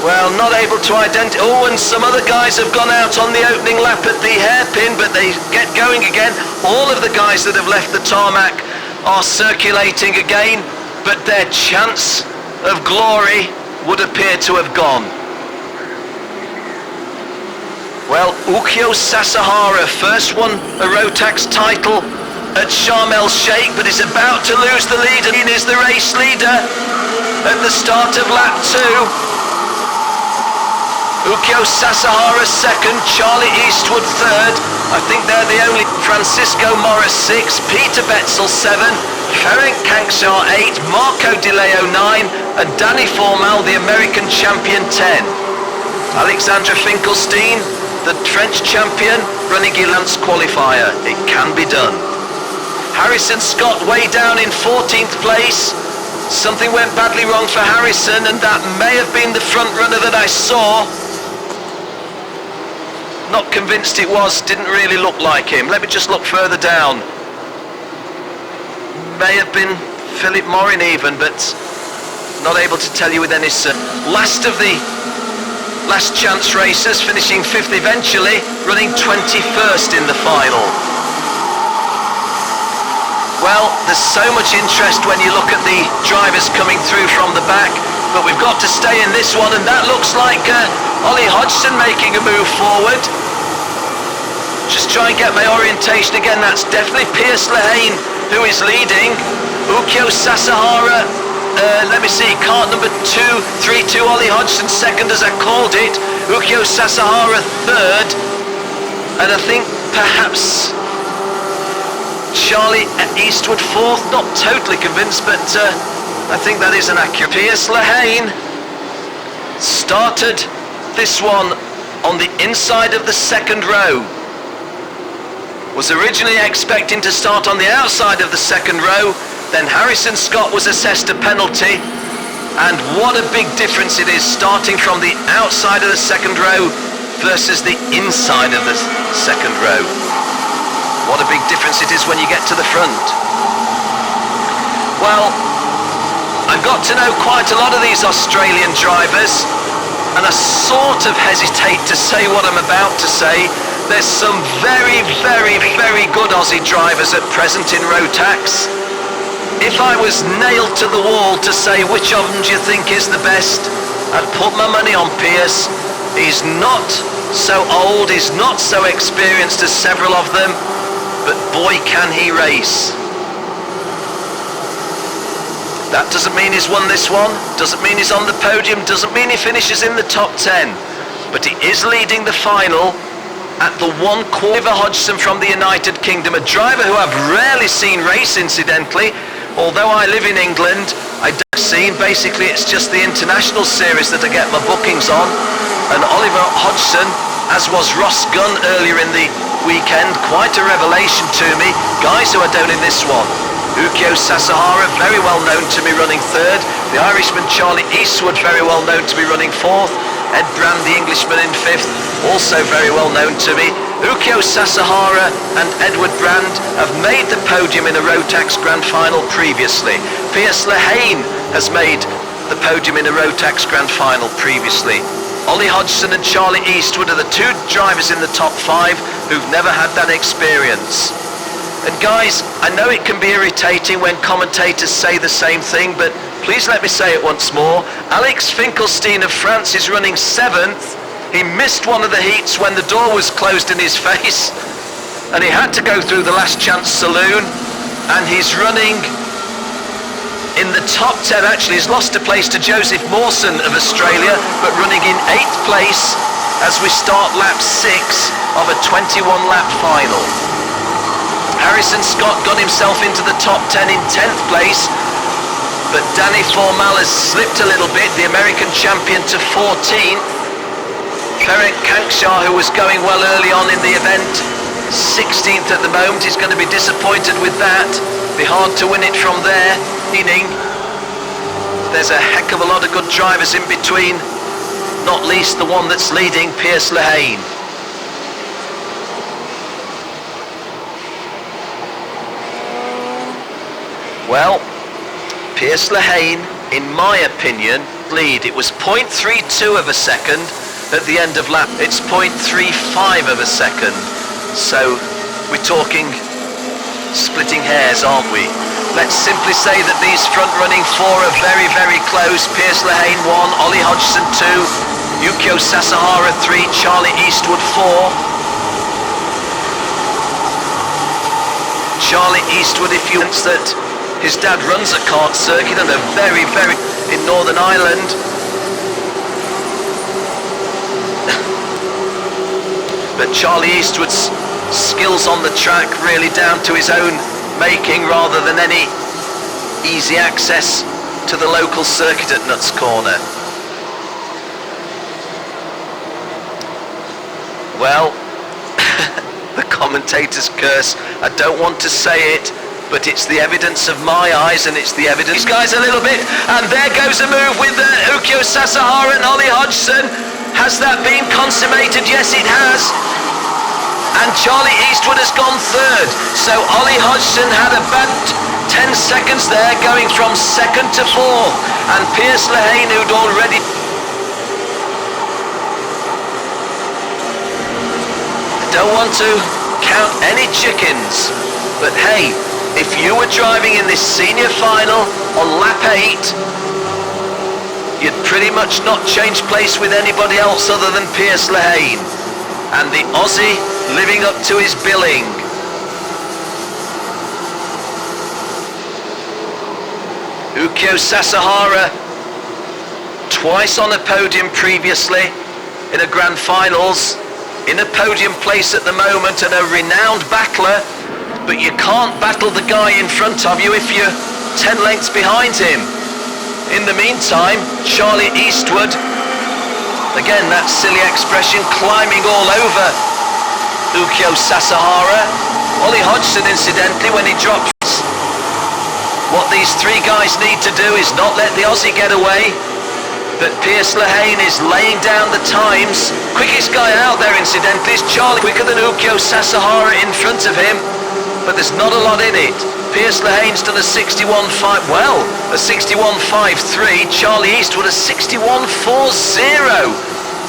Well, not able to identify. Oh, and some other guys have gone out on the opening lap at the hairpin, but they get going again. All of the guys that have left the tarmac are circulating again, but their chance of glory would appear to have gone. Well, Ukyo Sasahara first won a Rotax title at Sharm El Sheikh, but is about to lose the lead, and he is the race leader at the start of lap 2. Ukyo Sasahara 2nd, Charlie Eastwood 3rd. I think they're the only. Francisco Morris 6, Peter Betzel 7, Ferenc Kankshaw 8, Marco Di Leo 9, and Danny Formal, the American champion, 10. Alexandra Finkelstein, the French champion, running Guilance qualifier. It can be done. Harrison Scott way down in 14th place. Something went badly wrong for Harrison, and that may have been the front runner that I saw. Not convinced it was, didn't really look like him. Let me just look further down. May have been Philip Morin even, but not able to tell you with any certainty. Last of the last chance racers, finishing 5th eventually, running 21st in the final. Well, there's so much interest when you look at the drivers coming through from the back, but we've got to stay in this one, and that looks like Ollie Hodgson making a move forward. Just try and get my orientation again. That's definitely Piers Lehane who is leading. Ukyo Sasahara, let me see, cart number 232, Ollie Hodgson 2nd as I called it. Ukyo Sasahara 3rd, and I think perhaps Charlie Eastwood 4th. Not totally convinced, but I think that is an accurate. Piers Lehane started this one on the inside of the 2nd row. Was originally expecting to start on the outside of the 2nd row, then Harrison Scott was assessed a penalty, and what a big difference it is starting from the outside of the 2nd row versus the inside of the 2nd row. What a big difference it is when you get to the front. Well, I've got to know quite a lot of these Australian drivers, and I sort of hesitate to say what I'm about to say. There's some very, very, very good Aussie drivers at present in Rotax. If I was nailed to the wall to say which of them do you think is the best, I'd put my money on Piers. He's not so old, he's not so experienced as several of them, but boy can he race. That doesn't mean he's won this one, doesn't mean he's on the podium, doesn't mean he finishes in the top 10, but he is leading the final at the 1 quarter. Hodgson from the United Kingdom, a driver who I've rarely seen race incidentally, although I live in England. I don't see scene. Basically, it's just the international series that I get my bookings on. And Oliver Hodgson, as was Ross Gunn earlier in the weekend, quite a revelation to me. Guys who are down in this one. Ukyo Sasahara, very well known to me, running third. The Irishman Charlie Eastwood, very well known to me, running fourth. Ed Brand, the Englishman, in fifth, also very well known to me. Ukyo Sasahara and Edward Brand have made the podium in a Rotax Grand Final previously. Piers Lehane has made the podium in a Rotax Grand Final previously. Ollie Hodgson and Charlie Eastwood are the two drivers in the top five who've never had that experience. And guys, I know it can be irritating when commentators say the same thing, but please let me say it once more. Alex Finkelstein of France is running 7th. He missed one of the heats when the door was closed in his face, and he had to go through the last chance saloon, and he's running in the top 10. Actually, he's lost a place to Joseph Mawson of Australia, but running in 8th place as we start lap 6 of a 21-lap final. Harrison Scott got himself into the top 10 in 10th place, but Danny Formal has slipped a little bit, the American champion, to 14th. Ferenc Kankshar, who was going well early on in the event, 16th at the moment. He's going to be disappointed with that. Be hard to win it from there. There's a heck of a lot of good drivers in between, not least the one that's leading, Piers Lehane. Well, Piers Lehane, in my opinion, lead. It was 0.32 of a second at the end of lap. It's 0.35 of a second. So we're talking splitting hairs, aren't we? Let's simply say that these front-running four are very, very close. Piers Lehane 1, Ollie Hodgson 2, Ukyo Sasahara 3, Charlie Eastwood 4. Charlie Eastwood, if you want that, his dad runs a kart circuit and a very, very in Northern Ireland. But Charlie Eastwood's skills on the track really down to his own making rather than any easy access to the local circuit at Nuts Corner. Well, the commentator's curse, I don't want to say it, but it's the evidence of my eyes, and it's the evidence. These guys a little bit, and there goes a move with Ukyo Sasahara and Ollie Hodgson. Has that been consummated? Yes, it has. And Charlie Eastwood has gone third. So Ollie Hodgson had about 10 seconds there, going from second to fourth. And Piers Lehane, who'd already... I don't want to count any chickens, but hey, if you were driving in this senior final on lap 8, you'd pretty much not change place with anybody else other than Piers Lehane. And the Aussie living up to his billing. Ukyo Sasahara, twice on a podium previously in a grand finals, in a podium place at the moment and a renowned battler, but you can't battle the guy in front of you if you're 10 lengths behind him. In the meantime, Charlie Eastwood, again that silly expression, climbing all over Ukyo Sasahara. Ollie Hodgson, incidentally, when he drops, what these three guys need to do is not let the Aussie get away. But Piers Lehane is laying down the times. Quickest guy out there, incidentally, is Charlie, quicker than Ukyo Sasahara in front of him. But there's not a lot in it. Piers Lehane's done a 61.5, well, a 61.53. Charlie Eastwood a 61.40.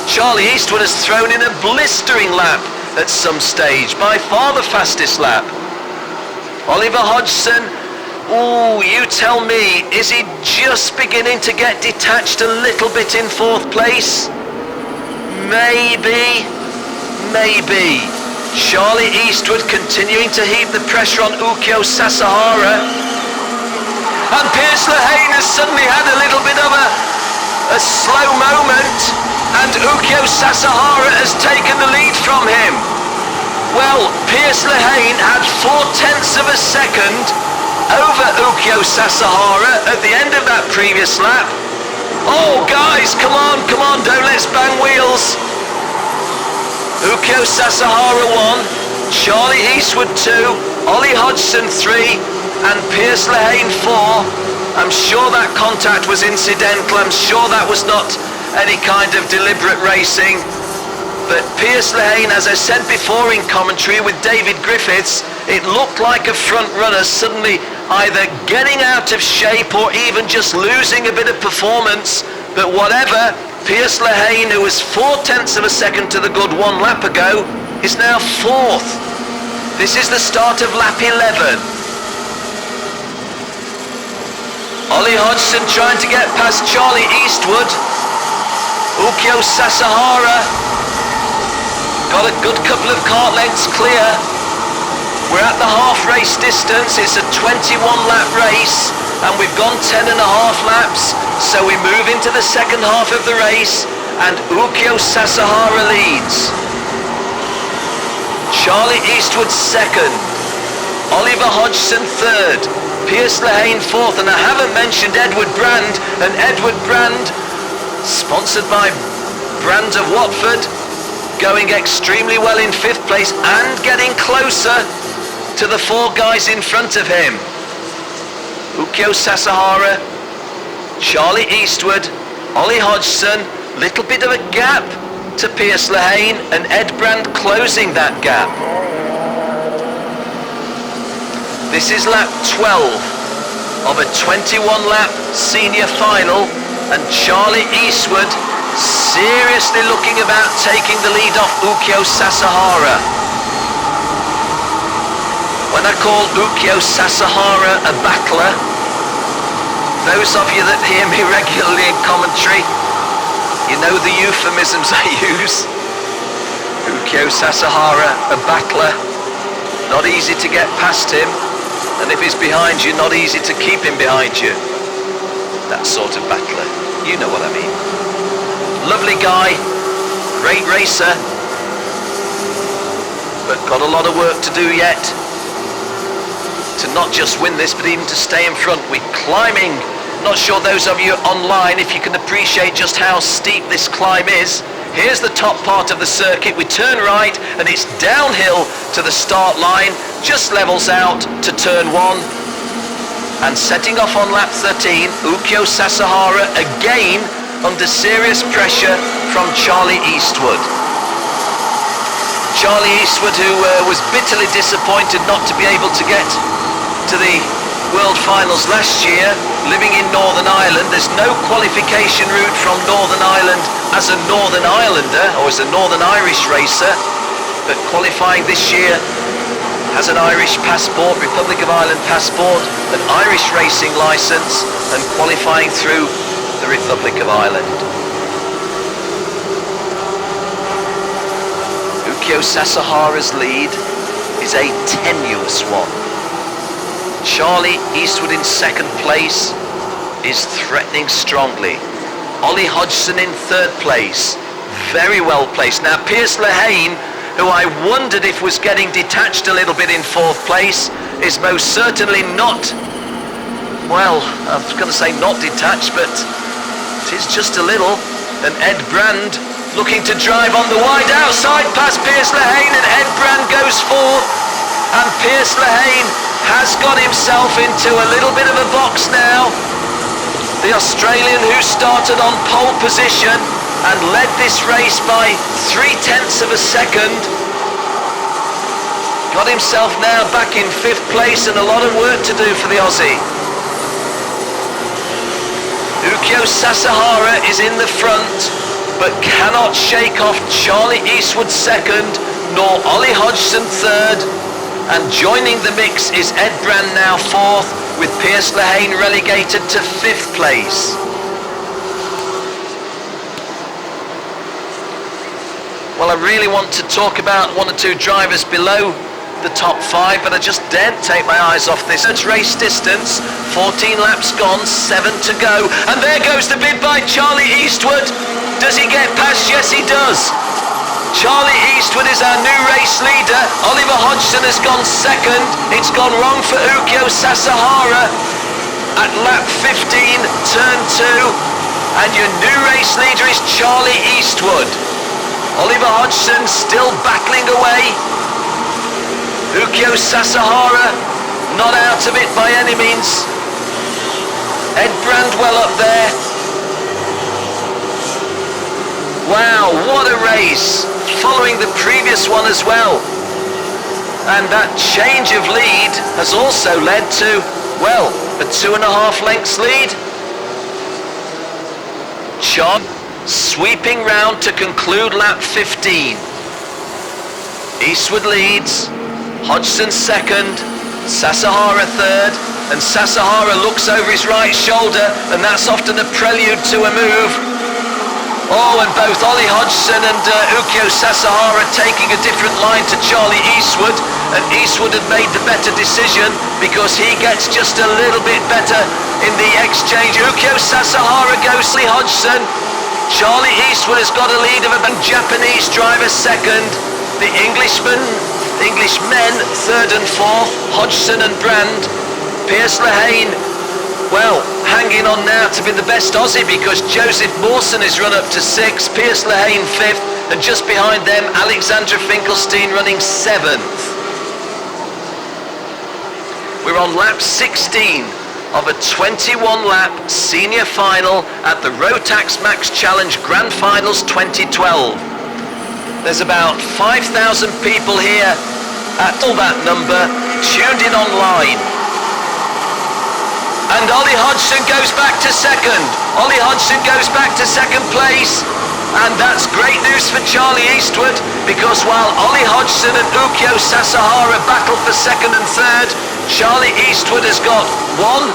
Charlie Eastwood has thrown in a blistering lap at some stage, by far the fastest lap. Oliver Hodgson, ooh, you tell me, is he just beginning to get detached a little bit in fourth place? Maybe. Charlie Eastwood continuing to heap the pressure on Ukyo Sasahara. And Piers Lehane has suddenly had a little bit of a slow moment, and Ukyo Sasahara has taken the lead from him. Well, Piers Lehane had 0.4 of a second over Ukyo Sasahara at the end of that previous lap. Oh guys, come on, don't let's bang wheels. Ukyo Sasahara 1, Charlie Eastwood 2, Ollie Hodgson 3, and Piers Lehane 4. I'm sure that contact was incidental, I'm sure that was not any kind of deliberate racing. But Piers Lehane, as I said before in commentary with David Griffiths, it looked like a front runner suddenly either getting out of shape or even just losing a bit of performance. But whatever, Piers Lehane, who was 0.4 of a second to the good 1 lap ago, is now 4th. This is the start of lap 11. Ollie Hodgson trying to get past Charlie Eastwood. Ukyo Sasahara got a good couple of kart lengths clear. We're at the half race distance. It's a 21 lap race and we've gone 10 and a half laps, so we move into the second half of the race and Ukyo Sasahara leads. Charlie Eastwood 2nd, Oliver Hodgson 3rd, Piers Lehane 4th, and I haven't mentioned Edward Brand, and Edward Brand, sponsored by Brands of Watford, going extremely well in 5th place and getting closer to the 4 guys in front of him. Ukyo Sasahara, Charlie Eastwood, Ollie Hodgson, little bit of a gap to Piers Lehane, and Ed Brand closing that gap. This is lap 12 of a 21 lap senior final, and Charlie Eastwood seriously looking about taking the lead off Ukyo Sasahara. When I call Ukyo Sasahara a battler, those of you that hear me regularly in commentary, you know the euphemisms I use. Ukyo Sasahara, a battler, not easy to get past him, and if he's behind you, not easy to keep him behind you. That sort of battler, you know what I mean. Lovely guy, great racer, but got a lot of work to do yet to not just win this, but even to stay in front. We're climbing. Not sure those of you online if you can appreciate just how steep this climb is. Here's the top part of the circuit. We turn right and it's downhill to the start line, just levels out to turn 1. And setting off on lap 13, Ukyo Sasahara again under serious pressure from Charlie Eastwood. Charlie Eastwood, who was bitterly disappointed not to be able to get to the World Finals last year, living in Northern Ireland. There's no qualification route from Northern Ireland as a Northern Irelander or as a Northern Irish racer, but qualifying this year has an Irish passport, Republic of Ireland passport, an Irish racing licence, and qualifying through the Republic of Ireland. Ukyo Sasahara's lead is a tenuous one. Charlie Eastwood in 2nd place is threatening strongly. Ollie Hodgson in 3rd place, very well placed. Now Piers Lehane, who I wondered if was getting detached a little bit in 4th place, is most certainly not, well, I was going to say not detached, but it is just a little. And Ed Brand looking to drive on the wide outside past Piers Lehane, and Ed Brand goes 4th, and Piers Lehane has got himself into a little bit of a box now. The Australian, who started on pole position and led this race by 0.3 of a second, got himself now back in 5th place, and a lot of work to do for the Aussie. Ukyo Sasahara is in the front, but cannot shake off Charlie Eastwood 2nd, nor Ollie Hodgson 3rd. And joining the mix is Ed Brand now 4th, with Piers Lehane relegated to 5th place. Well, I really want to talk about 1 or 2 drivers below the top 5, but I just daren't take my eyes off this. It's race distance, 14 laps gone, 7 to go, and there goes the bid by Charlie Eastwood. Does he get past? Yes, he does. Charlie Eastwood is our new race leader. leader. Oliver Hodgson has gone second. It's gone wrong for Ukyo Sasahara at lap 15, turn 2. And your new race leader is Charlie Eastwood. Oliver Hodgson still battling away. Ukyo Sasahara not out of it by any means. Ed Brandwell up there. Wow, what a race, following the previous one as well. And that change of lead has also led to, well, a 2.5 lengths lead. Chon sweeping round to conclude lap 15. Eastwood leads, Hodgson second, Sasahara third, and Sasahara looks over his right shoulder, and that's often a prelude to a move. Oh, and both Ollie Hodgson and Ukyo Sasahara taking a different line to Charlie Eastwood, and Eastwood had made the better decision because he gets just a little bit better in the exchange. Ukyo Sasahara goes to Hodgson. Charlie Eastwood has got a lead of a Japanese driver second. The Englishmen third and fourth, Hodgson and Brand. Pierce Lehane, well, hanging on now to be the best Aussie because Joseph Mawson is run up to 6, Pierce Lehane 5th, and just behind them Alexandra Finkelstein running 7th. We're on lap 16 of a 21-lap senior final at the Rotax Max Challenge Grand Finals 2012. There's about 5,000 people here at all that number tuned in online. And Ollie Hodgson goes back to second. Ollie Hodgson goes back to second place. And that's great news for Charlie Eastwood because while Ollie Hodgson and Ukyo Sasahara battle for second and third, Charlie Eastwood has got one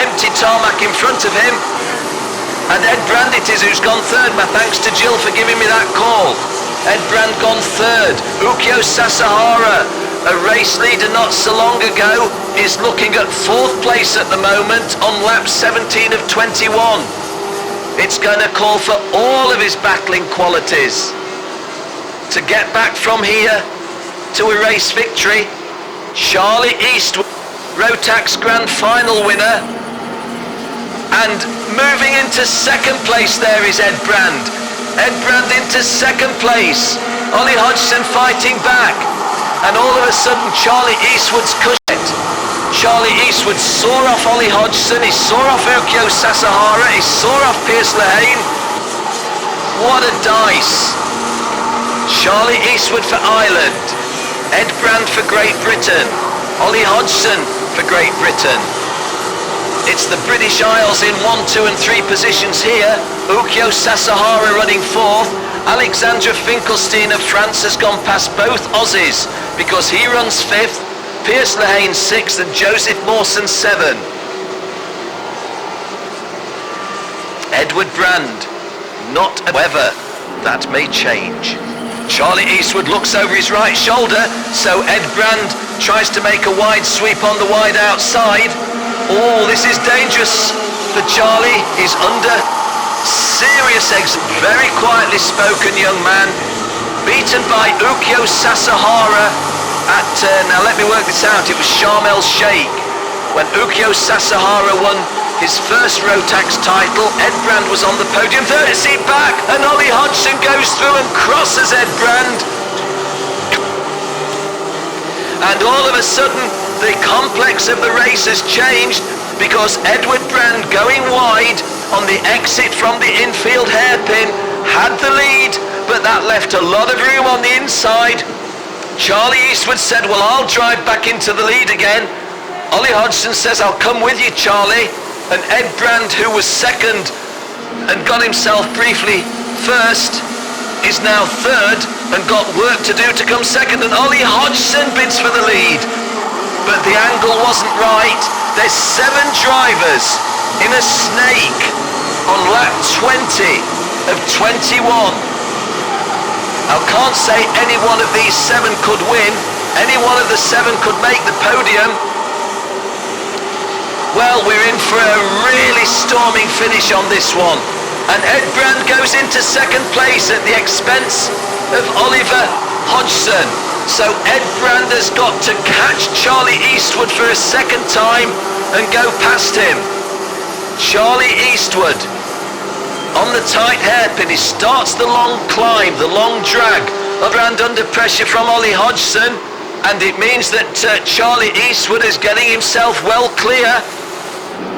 empty tarmac in front of him. And Ed Brand it is who's gone third. My thanks to Jill for giving me that call. Ed Brand gone third. Ukyo Sasahara, a race leader not so long ago, is looking at 4th place at the moment on lap 17 of 21. It's going to call for all of his battling qualities to get back from here to a race victory. Charlie Eastwood, Rotax Grand Final winner, and moving into second place there is Ed Brand. Ed Brand into second place. Ollie Hodgson fighting back. And all of a sudden Charlie Eastwood's cushion. Charlie Eastwood saw off Ollie Hodgson, he saw off Ukyo Sasahara, he saw off Pierce Lehane. What a dice. Charlie Eastwood for Ireland, Ed Brand for Great Britain, Ollie Hodgson for Great Britain. It's the British Isles in 1, 2 and 3 positions here. Ukyo Sasahara running 4th. Alexandra Finkelstein of France has gone past both Aussies because he runs 5th, Pierce Lehane 6th and Joseph Mawson 7. Edward Brand, not however, that may change. Charlie Eastwood looks over his right shoulder, so Ed Brand tries to make a wide sweep on the wide outside. Oh, this is dangerous for Charlie. He's under serious exit. Very quietly spoken young man. Beaten by Ukyo Sasahara at, now let me work this out, it was Sharm el Sheikh. When Ukyo Sasahara won his first Rotax title, Ed Brand was on the podium. Third seat back, and Ollie Hodgson goes through and crosses Ed Brand. And all of a sudden, the complex of the race has changed because Edward Brand going wide on the exit from the infield hairpin had the lead, but that left a lot of room on the inside. Charlie Eastwood said, well, I'll drive back into the lead again. Ollie Hodgson says, I'll come with you, Charlie. And Ed Brand, who was second and got himself briefly first, is now third and got work to do to come second. And Ollie Hodgson bids for the lead. But the angle wasn't right. There's 7 drivers in a snake on lap 20 of 21. I can't say any one of these 7 could win. Any one of the 7 could make the podium. Well, we're in for a really storming finish on this one. And Ed Brand goes into second place at the expense of Oliver Hodgson. So Ed Brand has got to catch Charlie Eastwood for a second time and go past him. Charlie Eastwood on the tight hairpin. He starts the long climb, the long drag. Brand under pressure from Ollie Hodgson, and it means that Charlie Eastwood is getting himself well clear.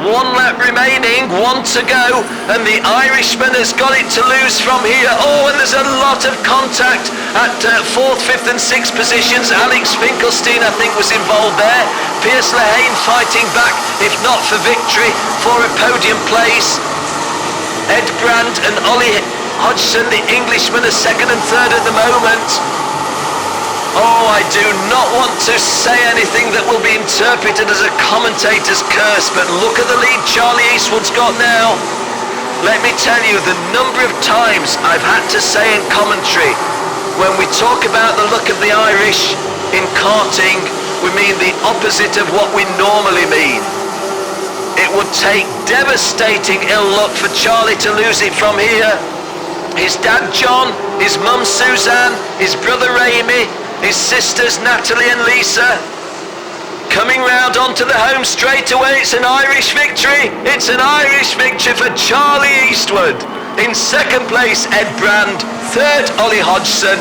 1 lap remaining, 1 to go, and the Irishman has got it to lose from here. Oh, and there's a lot of contact at 4th, 5th and 6th positions. Alex Finkelstein, I think, was involved there. Piers Lehane fighting back, if not for victory, for a podium place. Ed Brand and Ollie Hodgson, the Englishman, are 2nd and 3rd at the moment. Oh, I do not want to say anything that will be interpreted as a commentator's curse, but look at the lead Charlie Eastwood's got now. Let me tell you, the number of times I've had to say in commentary, when we talk about the look of the Irish in karting, we mean the opposite of what we normally mean. It would take devastating ill luck for Charlie to lose it from here. His dad John, his mum Suzanne, his brother Amy, his sisters Natalie and Lisa, coming round onto the home straightaway. It's an Irish victory. It's an Irish victory for Charlie Eastwood. In 2nd place, Ed Brand. 3rd, Ollie Hodgson.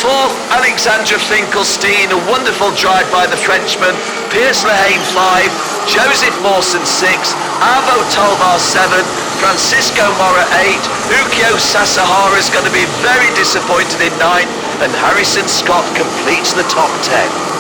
4th, Alexandra Finkelstein. A wonderful drive by the Frenchman. Piers Lehane 5. Joseph Mawson 6. Arvo Talvar 7. Francisco Mora 8. Ukyo Sasahara is going to be very disappointed in 9th. And Harrison Scott completes the top 10.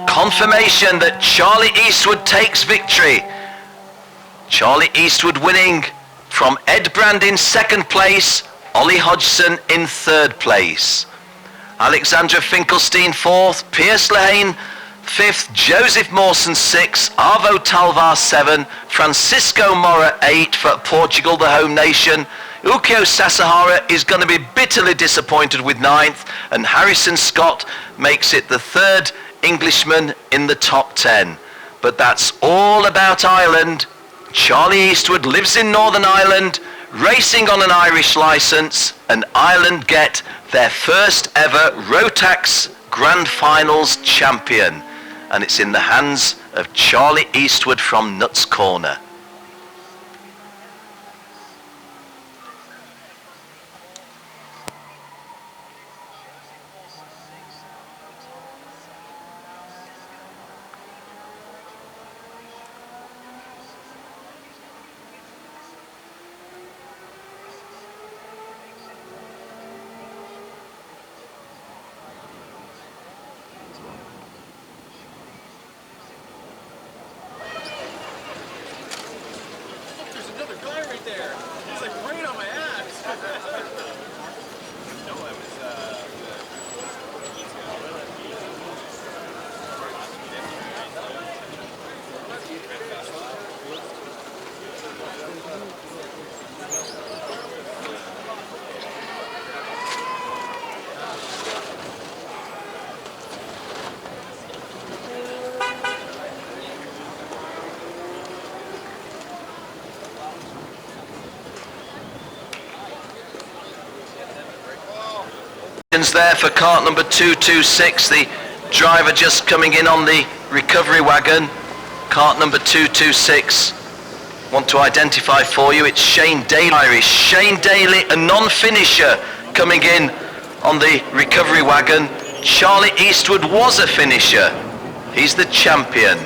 Confirmation that Charlie Eastwood takes victory. Charlie Eastwood winning from Ed Brand in 2nd place, Ollie Hodgson in 3rd place. Alexandra Finkelstein 4th, Piers Lehane 5th, Joseph Mawson 6th, Arvo Talvar 7, Francisco Mora 8 for Portugal, the home nation. Ukyo Sasahara is going to be bitterly disappointed with 9th, and Harrison Scott makes it the 3rd Englishman in the top 10. But that's all about Ireland. Charlie Eastwood lives in Northern Ireland, racing on an Irish licence, and Ireland get their first ever Rotax Grand Finals champion. And it's in the hands of Charlie Eastwood from Nuts Corner. There for cart number 226, the driver just coming in on the recovery wagon. Cart number 226. Want to identify for you, it's Shane Daly, Irish. Shane Daly, a non-finisher, coming in on the recovery wagon. Charlie Eastwood was a finisher. He's the champion.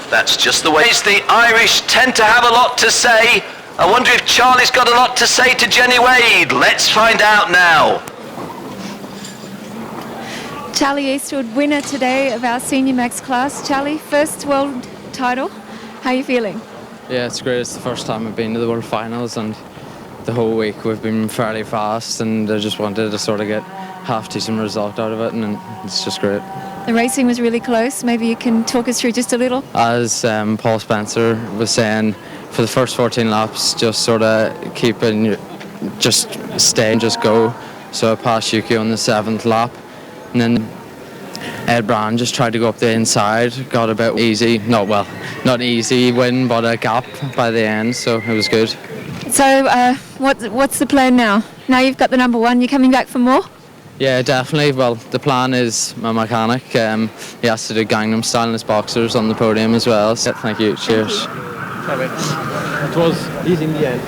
That's just the way. The Irish tend to have a lot to say. I wonder if Charlie's got a lot to say to Jenny Wade. Let's find out now. Charlie Eastwood, winner today of our senior max class. Charlie, first world title. How are you feeling? Yeah, it's great. It's the first time I've been to the World Finals, and the whole week we've been fairly fast, and I just wanted to sort of get half-decent result out of it, and it's just great. The racing was really close. Maybe you can talk us through just a little. As Paul Spencer was saying, for the first 14 laps, just sort of just stay and just go. So I passed Yuki on the 7th lap, and then Ed Brown just tried to go up the inside, got a bit easy, not easy win, but a gap by the end, so it was good. So what's the plan now? Now you've got the number one, you're coming back for more? Yeah, definitely. Well, the plan is my mechanic, he has to do Gangnam Style in his boxers on the podium as well. So thank you, cheers. It was easy in the end.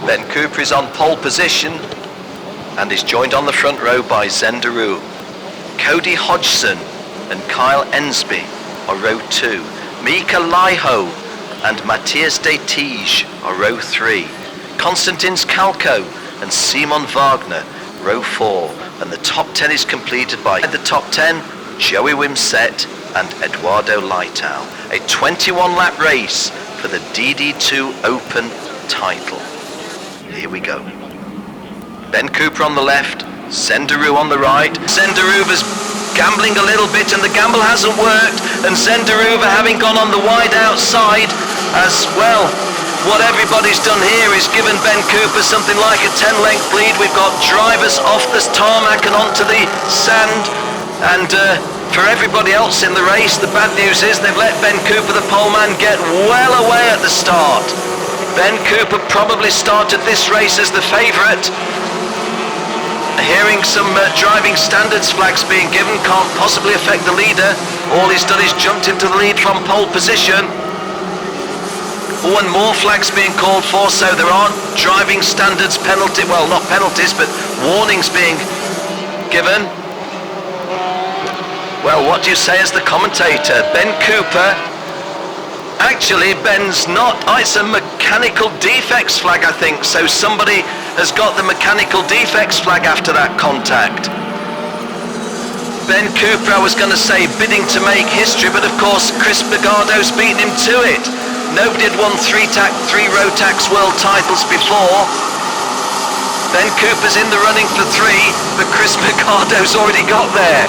Ben Cooper is on pole position and is joined on the front row by Zendaru. Cody Hodgson and Kyle Ensby are row 2. Mika Laiho and Matthias de Tige are row 3. Konstantins Kalko and Simon Wagner, row 4. And the top 10 is completed by the top 10, Joey Wimsett and Eduardo Leitao. A 21-lap race for the DD2 Open title. Here we go. Ben Cooper on the left, Zendaru on the right. Zendaru was gambling a little bit and the gamble hasn't worked, and Zendaru having gone on the wide outside as well. What everybody's done here is given Ben Cooper something like a 10-length lead. We've got drivers off the tarmac and onto the sand, and for everybody else in the race, the bad news is they've let Ben Cooper, the poleman, get well away at the start. Ben Cooper probably started this race as the favourite. Hearing some driving standards flags being given can't possibly affect the leader. All he's done is jumped into the lead from pole position. Oh, and more flags being called for, so there aren't driving standards penalty, well, not penalties, but warnings being given. Well, what do you say as the commentator? Ben Cooper, actually Ben's not, it's a mechanical defects flag, I think, so somebody has got the mechanical defects flag after that contact. Ben Cooper, I was going to say, bidding to make history, but of course Chris Bergado's beaten him to it. Nobody had won three Rotax world titles before. Ben Cooper's in the running for 3, but Chris Bergado's already got there.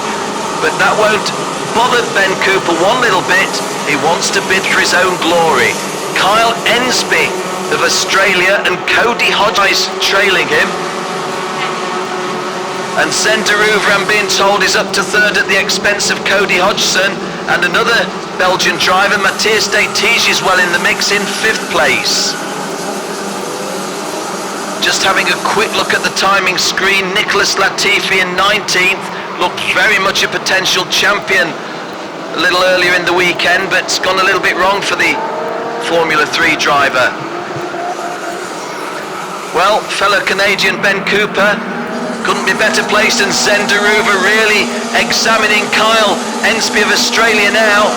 But that won't bother Ben Cooper one little bit. He wants to bid for his own glory. Kyle Ensby of Australia and Cody Hodges trailing him. And Zenderuver, I'm being told, is up to 3rd at the expense of Cody Hodgson, and another Belgian driver, Matthias de Tige, is well in the mix in 5th place. Just having a quick look at the timing screen, Nicholas Latifi in 19th, looked very much a potential champion a little earlier in the weekend, but it's gone a little bit wrong for the Formula 3 driver. Well, fellow Canadian Ben Cooper couldn't be better placed, and Zenderuver really examining Kyle Ensby of Australia now.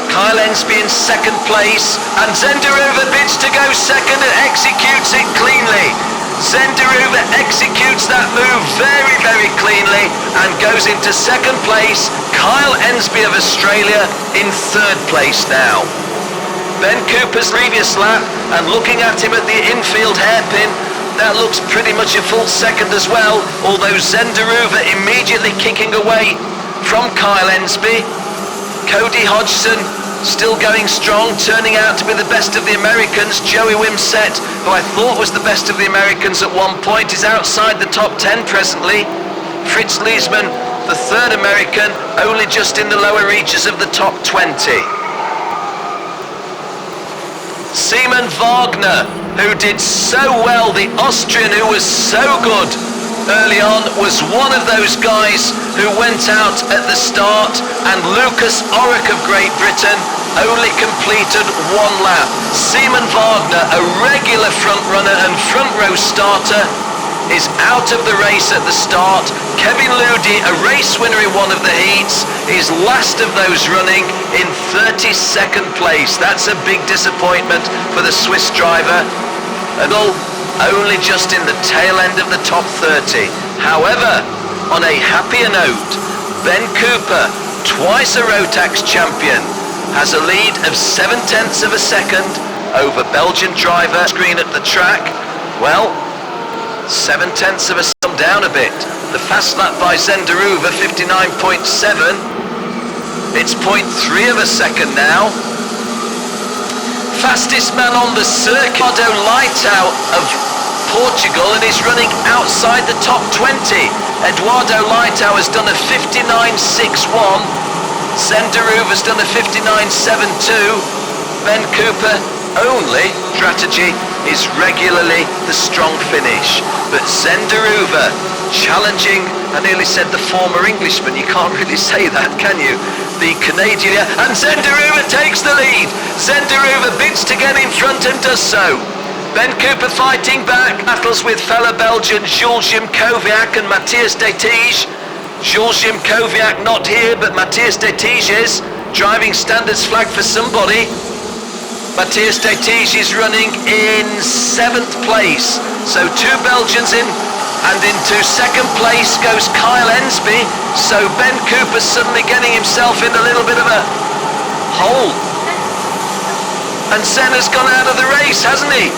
Kyle Ensby in 2nd place, and Zenderuver bids to go 2nd and executes it cleanly. Zenderuver executes that move very, very cleanly and goes into 2nd place. Kyle Ensby of Australia in 3rd place now. Ben Cooper's previous lap, and looking at him at the infield hairpin, that looks pretty much a full 2nd as well, although Zenderuver immediately kicking away from Kyle Ensby. Cody Hodgson still going strong, turning out to be the best of the Americans. Joey Wimsett, who I thought was the best of the Americans at one point, is outside the top 10 presently. Fritz Liesmann, the 3rd American, only just in the lower reaches of the top 20. Simon Wagner, who did so well, the Austrian who was so good early on, was one of those guys who went out at the start, and Lucas Orrick of Great Britain only completed 1 lap. Simon Wagner, a regular front runner and front row starter, is out of the race at the start. Kevin Ludi, a race winner in one of the heats, is last of those running in 32nd place. That's a big disappointment for the Swiss driver, and only just in the tail end of the top 30. However, on a happier note, Ben Cooper, twice a Rotax champion, has a lead of 0.7 of a second over Belgian driver. Screen at the track, well, 0.7 of a second down a bit. The fast lap by Zenderuver, 59.7. It's 0.3 of a second now. Fastest man on the circuit, Eduardo Leitão of Portugal, and is running outside the top 20. Eduardo Leitão has done a 59.61. Zenderuver's done a 59.72. Ben Cooper only strategy is regularly the strong finish, but Zenderuver challenging, I nearly said the former Englishman, you can't really say that, can you? The Canadian, and Zenderuver takes the lead. Zenderuver bids to get in front and does so. Ben Cooper fighting back, battles with fellow Belgian Jules Kowiak and Matthias de Tige. Jules Kowiak not here, but Matthias de Tige is. Driving standards flag for somebody. Matthias de Tige is running in 7th place. So 2 Belgians in, and into 2nd place goes Kyle Ensby. So Ben Cooper's suddenly getting himself in a little bit of a hole. And Senna's gone out of the race, hasn't he?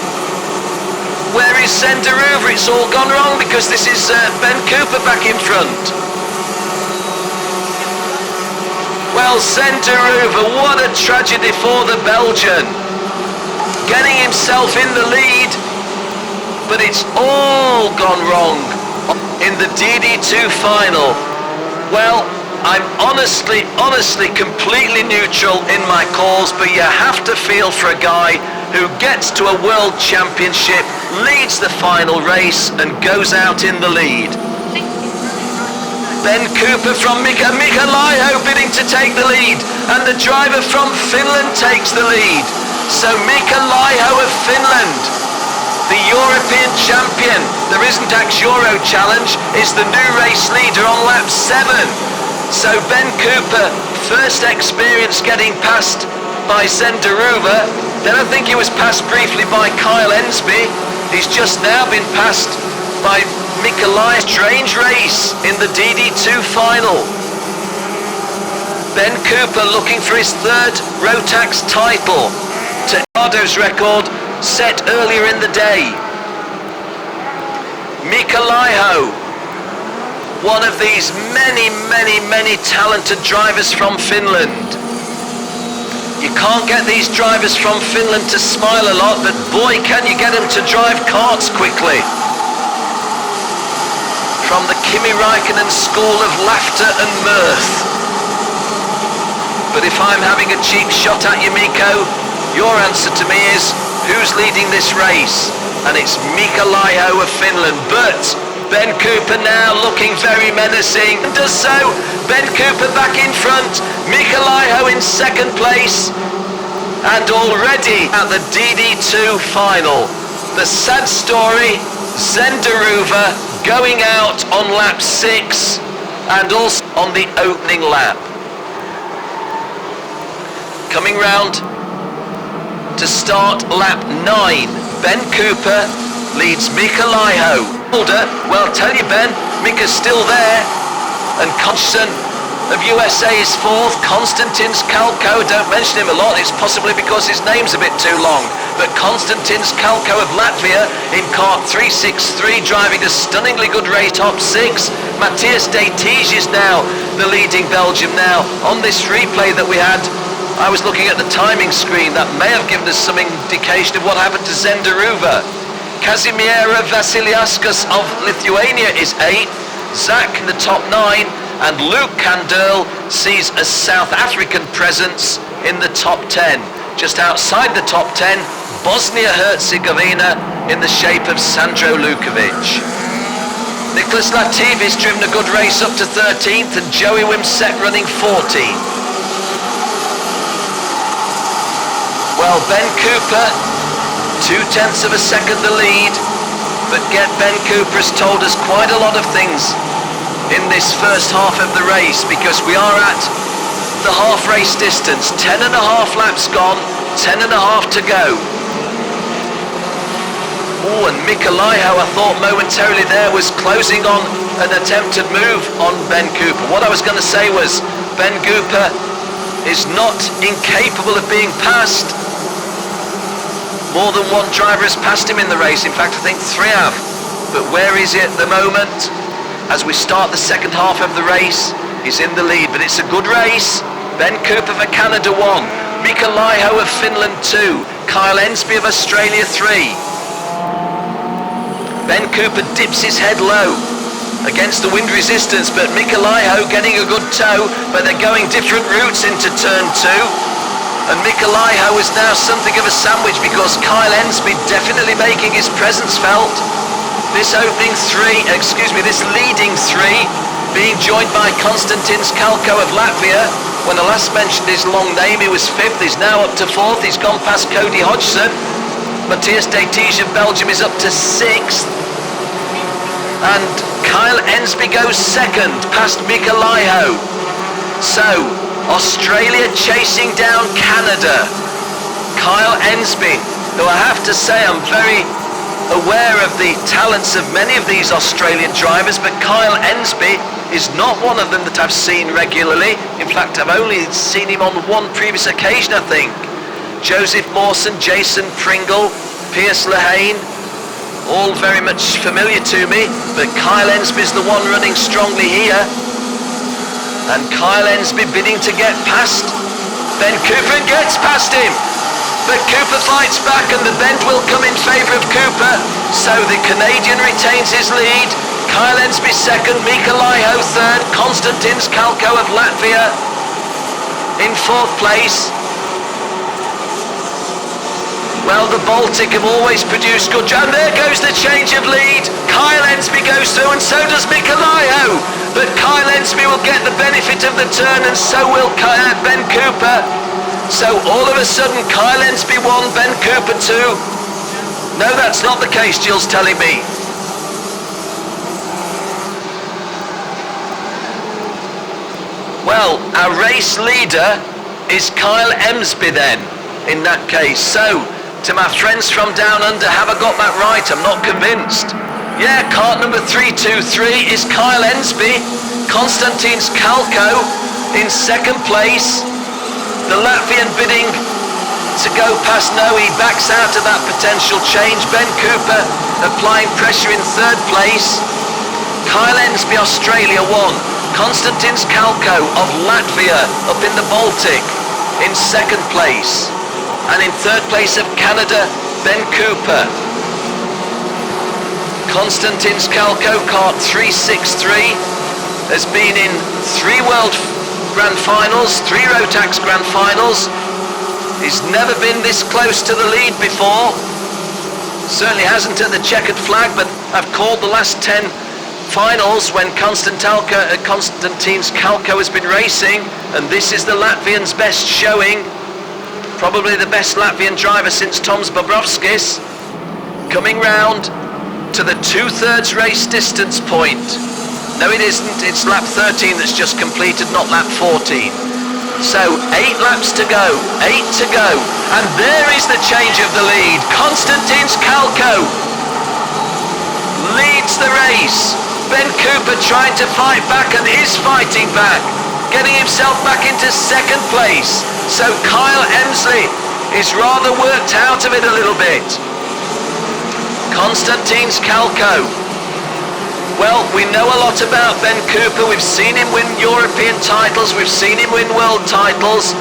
Where is Zenderuver? It's all gone wrong because this is Ben Cooper back in front. Well, Zenderuver, what a tragedy for the Belgian. Getting himself in the lead, but it's all gone wrong in the DD2 final. Well, I'm honestly completely neutral in my calls, but you have to feel for a guy who gets to a world championship, leads the final race and goes out in the lead. Ben Cooper from Mika Laiho bidding to take the lead, and the driver from Finland takes the lead. So Mika Laiho of Finland, the European champion, the Risendax Euro Challenge, is the new race leader on lap 7. So Ben Cooper, first experience getting passed by Zenderuver, then I think he was passed briefly by Kyle Ensby. He's just now been passed by Mika Laiho. Strange race in the DD2 final. Ben Cooper looking for his third Rotax title to Ricardo's record set earlier in the day. Mika Laiho, one of these many talented drivers from Finland. You can't get these drivers from Finland to smile a lot, but boy can you get them to drive karts quickly. From the Kimi Räikkönen school of laughter and mirth. But if I'm having a cheap shot at you, Miko, your answer to me is, who's leading this race? And it's Mika Laiho of Finland, but Ben Cooper now looking very menacing. And does so. Ben Cooper back in front. Mika Laiho in second place. And already at the DD2 final, the sad story, Zenderuva going out on lap 6 and also on the opening lap. Coming round to start lap 9, Ben Cooper leads Mika Laiho. Well, tell you Ben, Mika's still there, and Constant of USA is 4th. Konstantins Kalko, don't mention him a lot, it's possibly because his name's a bit too long, but Konstantins Kalko of Latvia in kart 363 driving a stunningly good race, top 6. Matthias de Tige is now the leading Belgium. Now, on this replay that we had, I was looking at the timing screen, that may have given us some indication of what happened to Zenderuva. Kazimiera Vasiliauskas of Lithuania is 8th, Zach in the top 9, and Luke Kandel sees a South African presence in the top 10. Just outside the top 10, Bosnia-Herzegovina in the shape of Sandro Lukovic. Nicholas Latifi's driven a good race up to 13th, and Joey Wimsett running 14th. Well, Ben Cooper, 0.2 of a second the lead, but Ben Cooper has told us quite a lot of things in this first half of the race, because we are at the half race distance, 10.5 laps gone, 10.5 to go. Oh, and Mika Laiho, I thought momentarily there was closing on an attempted move on Ben Cooper. What I was going to say was Ben Cooper is not incapable of being passed. More than one driver has passed him in the race. In fact, I think 3 have. But where is he at the moment? As we start the second half of the race, he's in the lead, but it's a good race. Ben Cooper for Canada 1, Mika Laiho of Finland 2, Kyle Ensby of Australia 3. Ben Cooper dips his head low against the wind resistance, but Mika Laiho getting a good tow, but they're going different routes into turn 2. And Mika Laiho is now something of a sandwich, because Kyle Ensby definitely making his presence felt. This leading 3 being joined by Konstantins Kalko of Latvia. When I last mentioned his long name, he was 5th, he's now up to 4th, he's gone past Cody Hodgson. Matthias de Tige of Belgium is up to 6th. And Kyle Ensby goes 2nd, past Mika Laiho. So, Australia chasing down Canada. Kyle Ensby, who I have to say I'm very aware of the talents of many of these Australian drivers, but Kyle Ensby is not one of them that I've seen regularly. In fact, I've only seen him on one previous occasion, I think. Joseph Mawson, Jason Pringle, Piers Lehane, all very much familiar to me, but Kyle Ensby's the one running strongly here. And Kyle Ensby bidding to get past Ben Cooper, and gets past him. But Cooper fights back, and the bend will come in favour of Cooper. So the Canadian retains his lead. Kyle Ensby 2nd, Mika Laiho 3rd, Konstantins Kalko of Latvia in 4th place. Well, the Baltic have always produced good drive. There goes the change of lead. Kyle Ensby goes through, and so does Mika Laiho. But Kyle Ensby will get the benefit of the turn, and so will Ben Cooper. So all of a sudden, Kyle Ensby 1, Ben Cooper 2. No, that's not the case, Jill's telling me. Well, our race leader is Kyle Ensby then, in that case. So, to my friends from down under, have I got that right? I'm not convinced. Yeah, cart number 323 is Kyle Ensby. Konstantin Skalko in second place. The Latvian bidding to go past no, he backs out of that potential change. Ben Cooper applying pressure in third place. Kyle Ensby, Australia, won. Konstantin Skalko of Latvia up in the Baltic in second place. And in third place of Canada, Ben Cooper. Konstantin Skalko, kart 363, has been in 3 World Grand Finals, 3 Rotax Grand Finals. He's never been this close to the lead before. Certainly hasn't at the checkered flag, but I've called the last 10 finals when Konstantin Skalko has been racing, and this is the Latvian's best showing. Probably the best Latvian driver since Toms Bobrovskis. Coming round to the 2/3 race distance point. No, it isn't. It's lap 13 that's just completed, not lap 14. So 8 laps to go, 8 to go, and there is the change of the lead. Konstantin Skalko leads the race. Ben Cooper trying to fight back and is fighting back, getting himself back into second place. So Kyle Emsley is rather worked out of it a little bit. Konstantin Skalko. Well, we know a lot about Ben Cooper. We've seen him win European titles. We've seen him win world titles.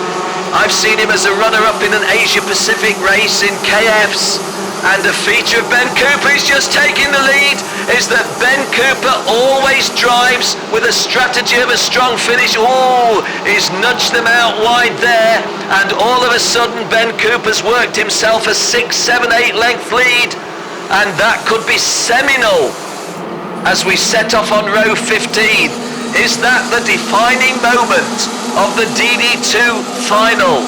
I've seen him as a runner-up in an Asia-Pacific race in KFs. And a feature of Ben Cooper, he's just taking the lead, is that Ben Cooper always drives with a strategy of a strong finish. Oh, he's nudged them out wide there. And all of a sudden, Ben Cooper's worked himself a 6, 7, 8 length lead. And that could be seminal as we set off on row 15. Is that the defining moment of the DD2 final?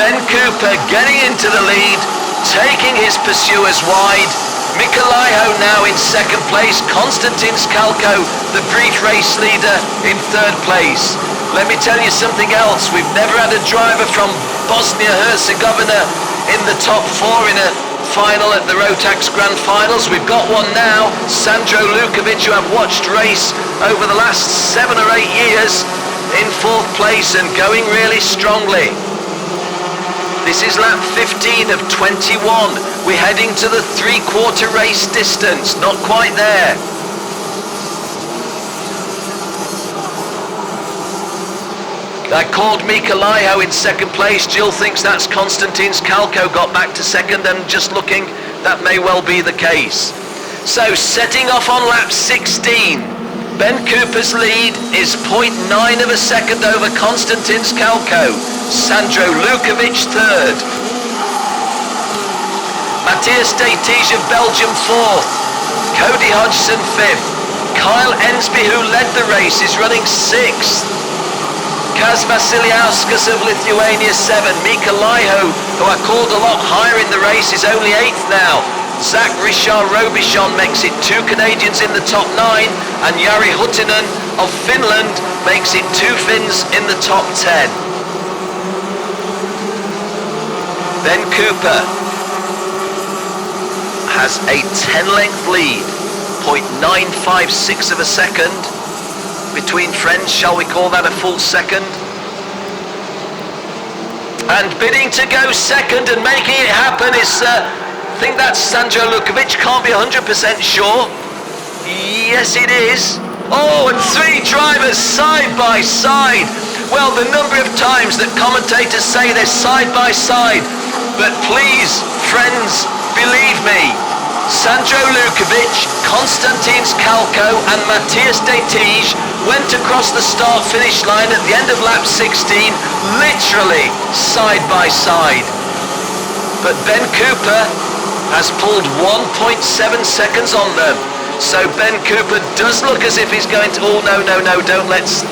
Ben Cooper getting into the lead, taking his pursuers wide. Mikolaiho now in second place. Konstantin Skalko, the brief race leader, in third place. Let me tell you something else. We've never had a driver from Bosnia-Herzegovina in the top 4 in a final at the Rotax Grand Finals. We've got one now, Sandro Lukovic, who I've watched race over the last 7 or 8 years, in 4th place and going really strongly. This is lap 15 of 21. We're heading to the 3/4 race distance, not quite there. I called Mikolaiho in second place. Jill thinks that's Konstantin Skalko got back to second, and just looking, that may well be the case. So setting off on lap 16, Ben Cooper's lead is 0.9 of a second over Konstantin Skalko. Sandro Lukovic third. Matthias Stich of Belgium 4th. Cody Hodgson 5th. Kyle Ensby, who led the race, is running 6th. Kaz Vasiliauskas of Lithuania 7. Mikolaiho, who I called a lot higher in the race, is only 8th now. Zach Richard Robichon makes it 2 Canadians in the top 9, and Jari Huttinen of Finland makes it 2 Finns in the top 10. Ben Cooper has a 10-length lead, 0.956 of a second. Between friends, shall we call that a full second? And bidding to go second and making it happen is, I think that's Sandro Lukovic, can't be 100% sure. Yes, it is. Oh, and 3 drivers side by side. Well, the number of times that commentators say they're side by side, but please, friends, believe me, Sandro Lukovic, Konstantin Skalko and Matthias Stich went across the start-finish line at the end of lap 16, literally side by side. But Ben Cooper has pulled 1.7 seconds on them. So Ben Cooper does look as if he's going to, oh no, don't let's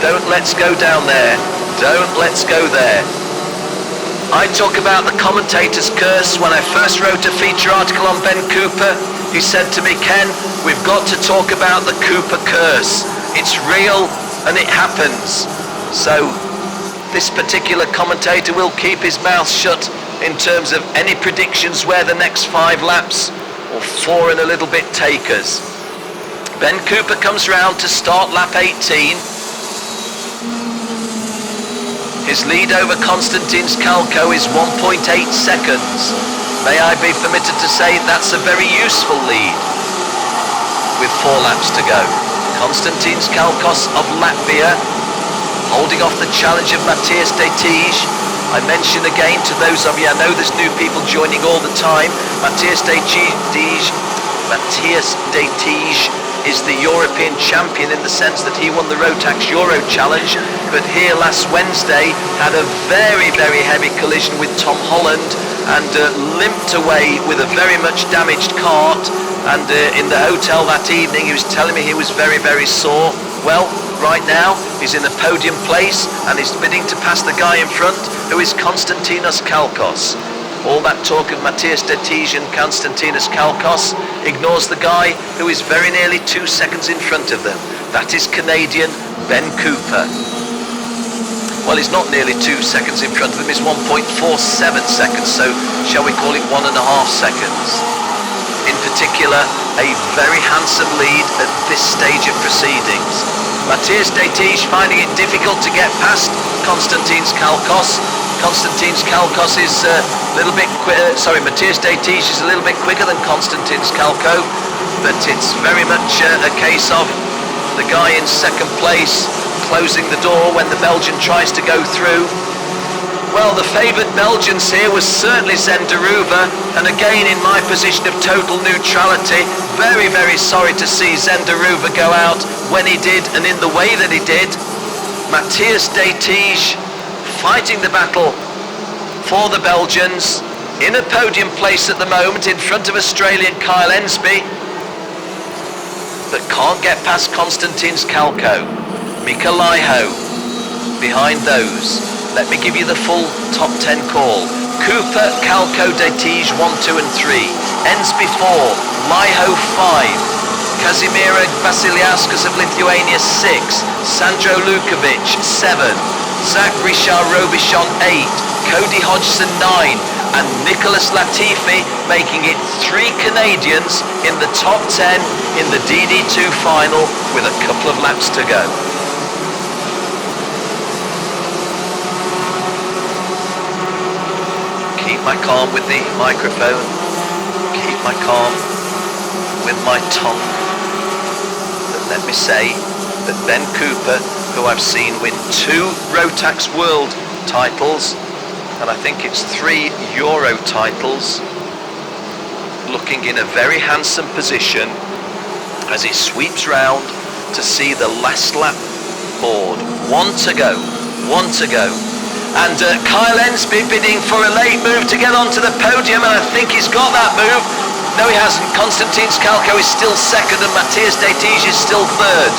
go down there. Don't let's go there. I talk about the commentator's curse. When I first wrote a feature article on Ben Cooper, he said to me, Ken, we've got to talk about the Cooper curse. It's real and it happens. So this particular commentator will keep his mouth shut in terms of any predictions where the next 5 laps or 4 and a little bit take us. Ben Cooper comes round to start lap 18. His lead over Konstantin's Kalko is 1.8 seconds. May I be permitted to say that's a very useful lead. With 4 laps to go. Konstantin's Kalkos of Latvia holding off the challenge of Matthias de Tige. I mention again to those of you, I know there's new people joining all the time, Matthias de Tige is the European champion in the sense that he won the Rotax Euro Challenge, but here last Wednesday had a very, very heavy collision with Tom Holland and limped away with a very much damaged cart, and in the hotel that evening he was telling me he was very, very sore. Well, right now he's in a podium place and he's bidding to pass the guy in front, who is Konstantinos Kalkos. All that talk of Matthias de Tige and Konstantinos Kalkos ignores the guy who is very nearly 2 seconds in front of them. That is Canadian Ben Cooper. Well, he's not nearly 2 seconds in front of them, he's 1.47 seconds, so shall we call it 1.5 seconds. In particular, a very handsome lead at this stage of proceedings. Matthias de Tige finding it difficult to get past Konstantinos Kalkos. Konstantinos Kalkos is a little bit Matthias de Tige is a little bit quicker than Konstantinos Kalko, but it's very much a case of the guy in second place closing the door when the Belgian tries to go through. Well, the favoured Belgians here was certainly Zenderuva, and again in my position of total neutrality, very, very sorry to see Zenderuva go out when he did and in the way that he did. Matthias de Tige fighting the battle for the Belgians, in a podium place at the moment in front of Australian Kyle Ensby, but can't get past Konstantinos Kalko. Mika Laiho behind those. Let me give you the full top 10 call. Cooper, Kalko, de Tige 1, 2 and 3. Ensby 4, Laiho 5. Kazimiera Vasiliauskas of Lithuania 6. Sandro Lukovic 7. Zach Richard Robichon 8, Cody Hodgson 9, and Nicholas Latifi making it 3 Canadians in the top 10 in the DD2 final with a couple of laps to go. Keep my calm with the microphone, keep my calm with my tongue. But let me say that Ben Cooper, who I've seen win 2 Rotax World titles, and I think it's 3 Euro titles, looking in a very handsome position as he sweeps round to see the last lap board. 1 to go, 1 to go. And Kyle Ensby bidding for a late move to get onto the podium, and I think he's got that move. No, he hasn't. Konstantinos Kalko is still second and Matthias de Tige is still third.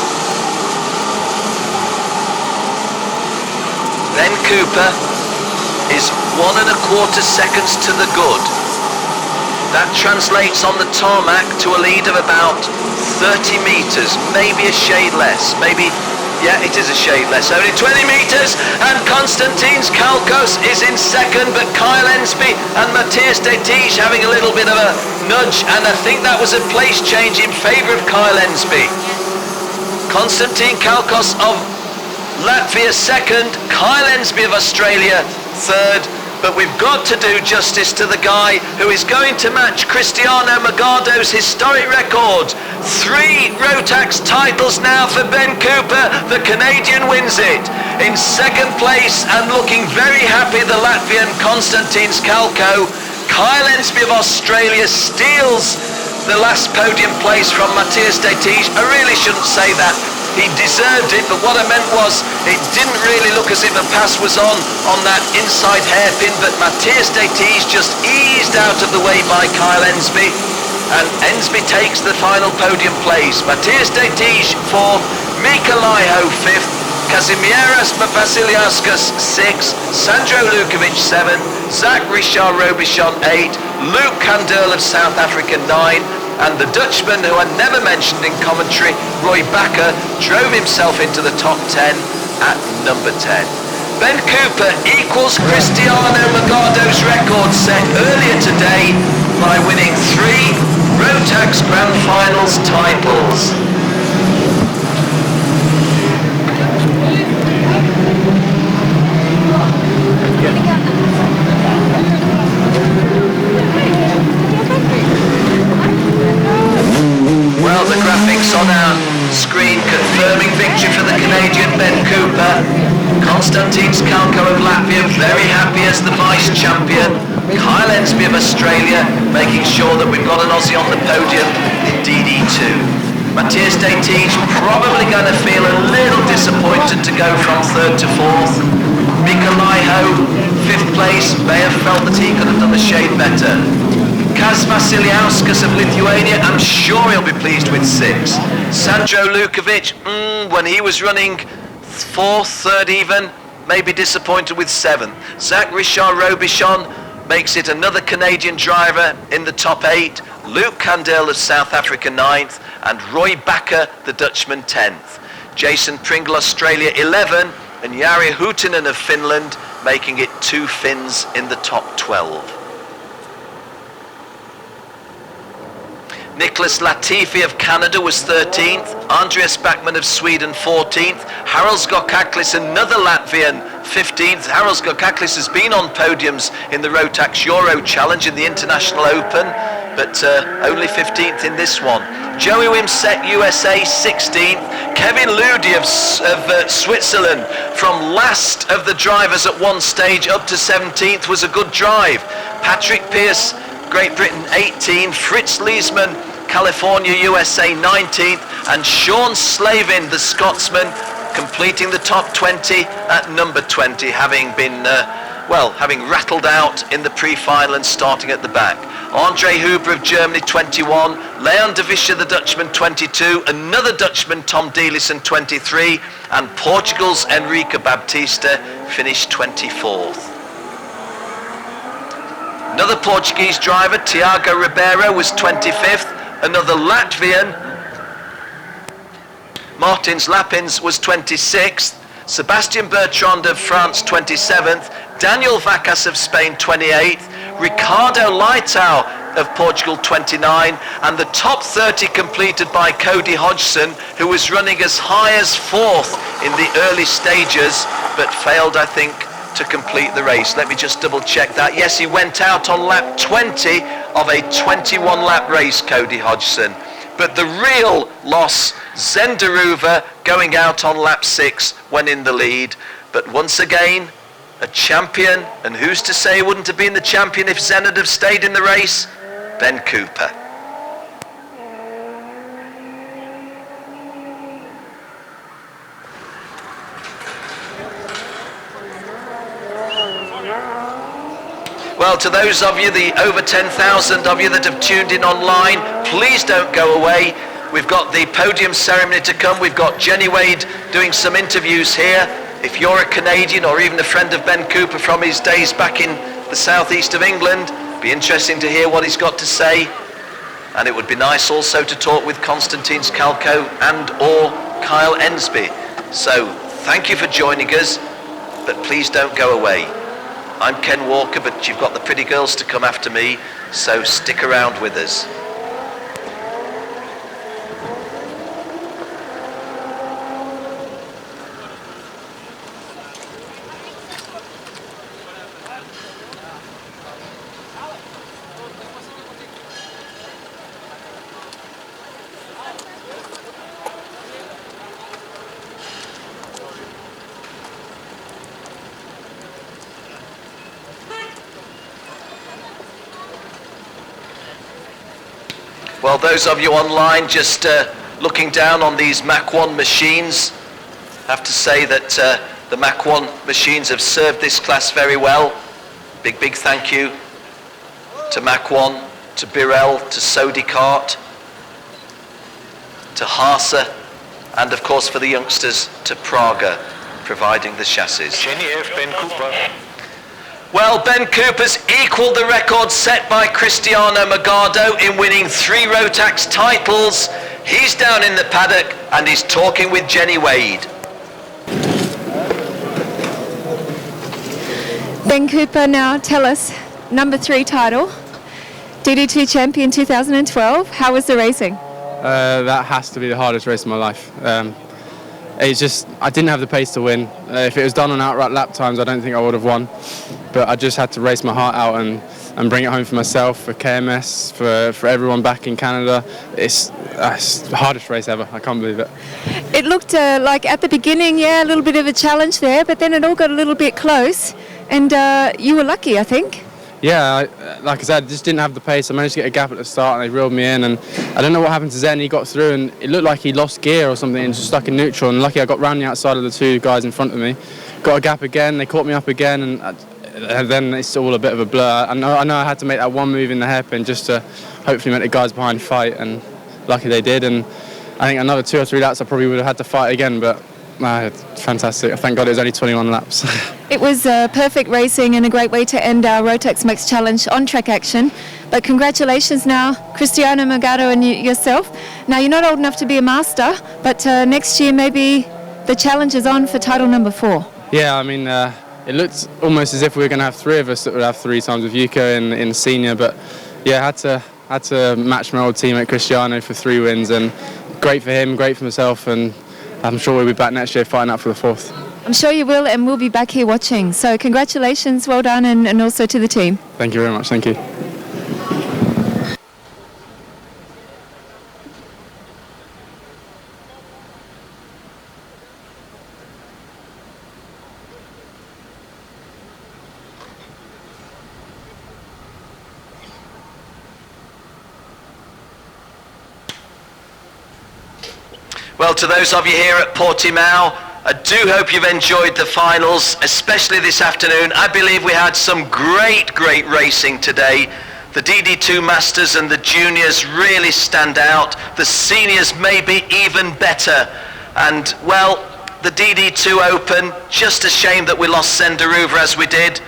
Ben Cooper is 1.25 seconds to the good. That translates on the tarmac to a lead of about 30 metres, maybe a shade less, maybe, yeah, it is a shade less, only 20 metres, and Konstantinos Kalkos is in second, but Kyle Ensby and Matthias de Tige having a little bit of a nudge, and I think that was a place change in favour of Kyle Ensby. Konstantin Kalkos of Latvia second, Kyle Ensby of Australia third, but we've got to do justice to the guy who is going to match Cristiano Magardo's historic record. 3 Rotax titles now for Ben Cooper, the Canadian wins it. In second place and looking very happy, the Latvian Konstantinos Kalko. Kyle Ensby of Australia steals the last podium place from Matthias de Tige. I really shouldn't say that. He deserved it, but what I meant was it didn't really look as if a pass was on that inside hairpin, but Matthias de Tige just eased out of the way by Kyle Ensby, and Ensby takes the final podium place. Matthias de Tige 4th, Mika Laiho 5th, Kazimieras Vasiliauskas 6th, Sandro Lukovic 7th, Zach Richard Robichon 8th, Luke Kandel of South Africa 9th, and the Dutchman, who I never mentioned in commentary, Roy Bakker, drove himself into the top 10 at number 10. Ben Cooper equals Cristiano Magardo's record set earlier today by winning 3 Rotax Grand Finals titles. Cooper. Konstantin Skalko of Latvia, very happy as the vice champion. Kyle Ensby of Australia, making sure that we've got an Aussie on the podium in DD2. Matthias de Tige probably going to feel a little disappointed to go from 3rd to 4th. Mika Laiho, 5th place, may have felt that he could have done a shade better. Kaz Vasiliauskas of Lithuania, I'm sure he'll be pleased with 6th. Sandro Lukovic, when he was running 4th, 3rd even, may be disappointed with 7th. Zach Richard Robichon makes it another Canadian driver in the top 8. Luke Candel of South Africa 9th, and Roy Bakker, the Dutchman, 10th. Jason Pringle, Australia 11, and Jari Huhtinen of Finland making it 2 Finns in the top 12. Nicholas Latifi of Canada was 13th, Andreas Backman of Sweden 14th, Harold Skokaklis, another Latvian, 15th. Harold Skokaklis has been on podiums in the Rotax Euro Challenge in the International Open, but only 15th in this one. Joey Wimsett, USA, 16th. Kevin Ludi of Switzerland, from last of the drivers at one stage up to 17th, was a good drive. Patrick Pearce, Great Britain, 18th. Fritz Leesman, California, USA, 19th. And Sean Slavin, the Scotsman, completing the top 20 at number 20, having been, having rattled out in the pre-final and starting at the back. Andre Huber of Germany, 21. Leon de Vischer, the Dutchman, 22. Another Dutchman, Tom Dealison, 23. And Portugal's Enrique Baptista finished 24th. Another Portuguese driver, Tiago Ribeiro, was 25th. Another Latvian, Martins Lapins, was 26th. Sebastian Bertrand of France, 27th. Daniel Vacas of Spain, 28th. Ricardo Leitao of Portugal, 29. And the top 30 completed by Cody Hodgson, who was running as high as 4th in the early stages, but failed, I think, to complete the race. Let me just double check that. Yes, he went out on lap 20 of a 21 lap race, Cody Hodgson. But the real loss, Zenderuva going out on lap 6 when in the lead. But once again, a champion, and who's to say he wouldn't have been the champion if Zen had have stayed in the race? Ben Cooper. Well, to those of you, the over 10,000 of you that have tuned in online, please don't go away. We've got the podium ceremony to come. We've got Jenny Wade doing some interviews here. If you're a Canadian or even a friend of Ben Cooper from his days back in the southeast of England, it'd be interesting to hear what he's got to say. And it would be nice also to talk with Konstantin Skalko and or Kyle Ensby. So thank you for joining us, but please don't go away. I'm Ken Walker, but you've got the pretty girls to come after me, so stick around with us. Well, those of you online just looking down on these Mach 1 machines, I have to say that the Mach 1 machines have served this class very well. Big thank you to Mach 1, to Birel, to Sodicart, to Haase, and of course for the youngsters, to Praga, providing the chassis. Ben Cooper. Well, Ben Cooper's equalled the record set by Cristiano Magado in winning 3 Rotax titles. He's down in the paddock and he's talking with Jenny Wade. Ben Cooper, now tell us, number 3 title, DD2 champion 2012. How was the racing? That has to be the hardest race of my life. It's just, I didn't have the pace to win. If it was done on outright lap times, I don't think I would have won. But I just had to race my heart out, and and bring it home for myself, for KMS, for everyone back in Canada. It's the hardest race ever. I can't believe it. It looked like at the beginning, a little bit of a challenge there, but then it all got a little bit close, and you were lucky, I think. Yeah, like I said, I just didn't have the pace. I managed to get a gap at the start and they reeled me in, and I don't know what happened to Zen. He got through and it looked like he lost gear or something and just stuck in neutral, and lucky I got round the outside of the two guys in front of me. Got a gap again, they caught me up again, and then it's all a bit of a blur. I know I had to make that one move in the hairpin just to hopefully make the guys behind fight, and lucky they did. And I think another 2 or 3 laps I probably would have had to fight again, but fantastic. Thank God it was only 21 laps. It was perfect racing and a great way to end our Rotax Max Challenge on-track action. But congratulations now, Cristiano Magado and yourself. Now, you're not old enough to be a master, but next year maybe the challenge is on for title number 4. Yeah, I mean, it looked almost as if we were going to have 3 of us that would have 3 times with Yuko in senior, but yeah, had to match my old teammate Cristiano for 3 wins, and great for him, great for myself, and I'm sure we'll be back next year fighting out for the 4th. I'm sure you will, and we'll be back here watching. So congratulations, well done, and also to the team. Thank you very much, thank you. Well, to those of you here at Portimao, I do hope you've enjoyed the finals, especially this afternoon. I believe we had some great racing today. The DD2 Masters and the Juniors really stand out. The Seniors may be even better. And, well, the DD2 Open, just a shame that we lost Senderuva as we did.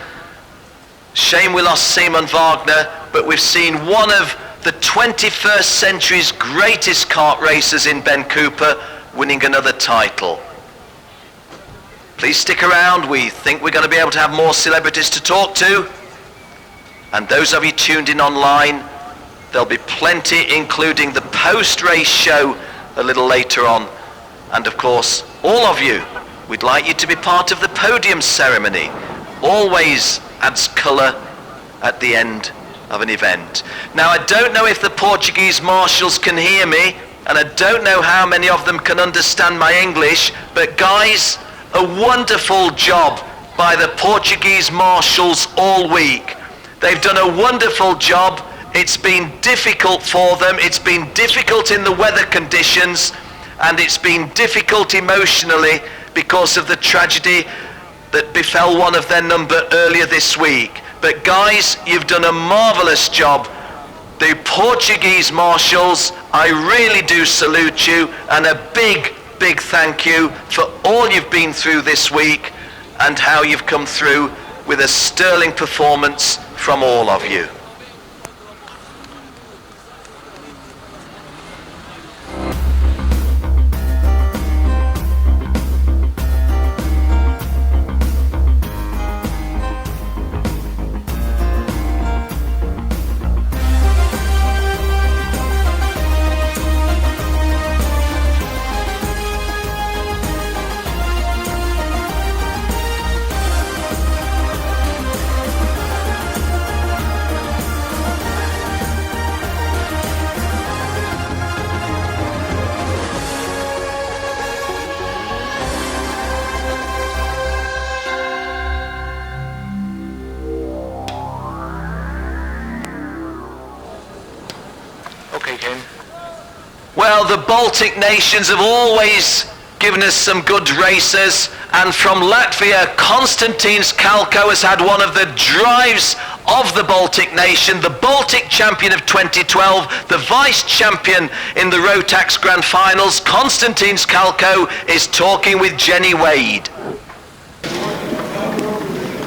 Shame we lost Simon Wagner, but we've seen one of the 21st century's greatest kart racers in Ben Cooper winning another title. Please stick around. We think we're going to be able to have more celebrities to talk to. And those of you tuned in online, there'll be plenty, including the post-race show a little later on. And of course, all of you, we'd like you to be part of the podium ceremony. Always adds colour at the end of an event. Now, I don't know if the Portuguese marshals can hear me, and I don't know how many of them can understand my English, but guys, a wonderful job by the Portuguese marshals all week. They've done a wonderful job. It's been difficult for them. It's been difficult in the weather conditions, and it's been difficult emotionally because of the tragedy that befell one of their number earlier this week. But guys, you've done a marvelous job. The Portuguese marshals, I really do salute you, and a big thank you for all you've been through this week and how you've come through with a sterling performance from all of you. Well, the Baltic nations have always given us some good racers, and from Latvia, Konstantins Kalko has had one of the drives of the Baltic nation, the Baltic champion of 2012, the vice champion in the Rotax Grand Finals. Konstantins Kalko is talking with Jenny Wade.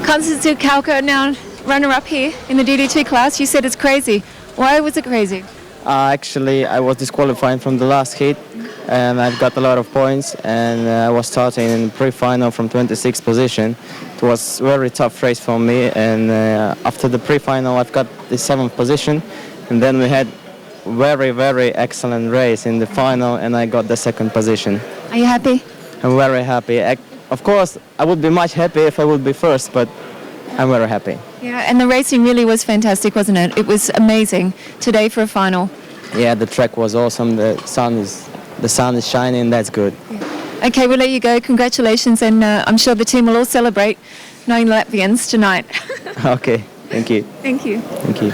Konstantin Kalko, now runner-up here in the DD2 class. You said it's crazy. Why was it crazy? Actually, I was disqualified from the last heat, and I've got a lot of points, and I was starting in pre-final from 26th position. It was a very tough race for me, and after the pre-final I've got the 7th position, and then we had very excellent race in the final, and I got the 2nd position. Are you happy? I'm very happy. Of course, I would be much happier if I would be first, but I'm very happy. Yeah, and the racing really was fantastic, wasn't it? It was amazing today for a final. Yeah, the track was awesome. The sun is shining. That's good. Okay, we'll let you go. Congratulations, and I'm sure the team will all celebrate knowing Latvians tonight. Okay, thank you. Thank you. Thank you.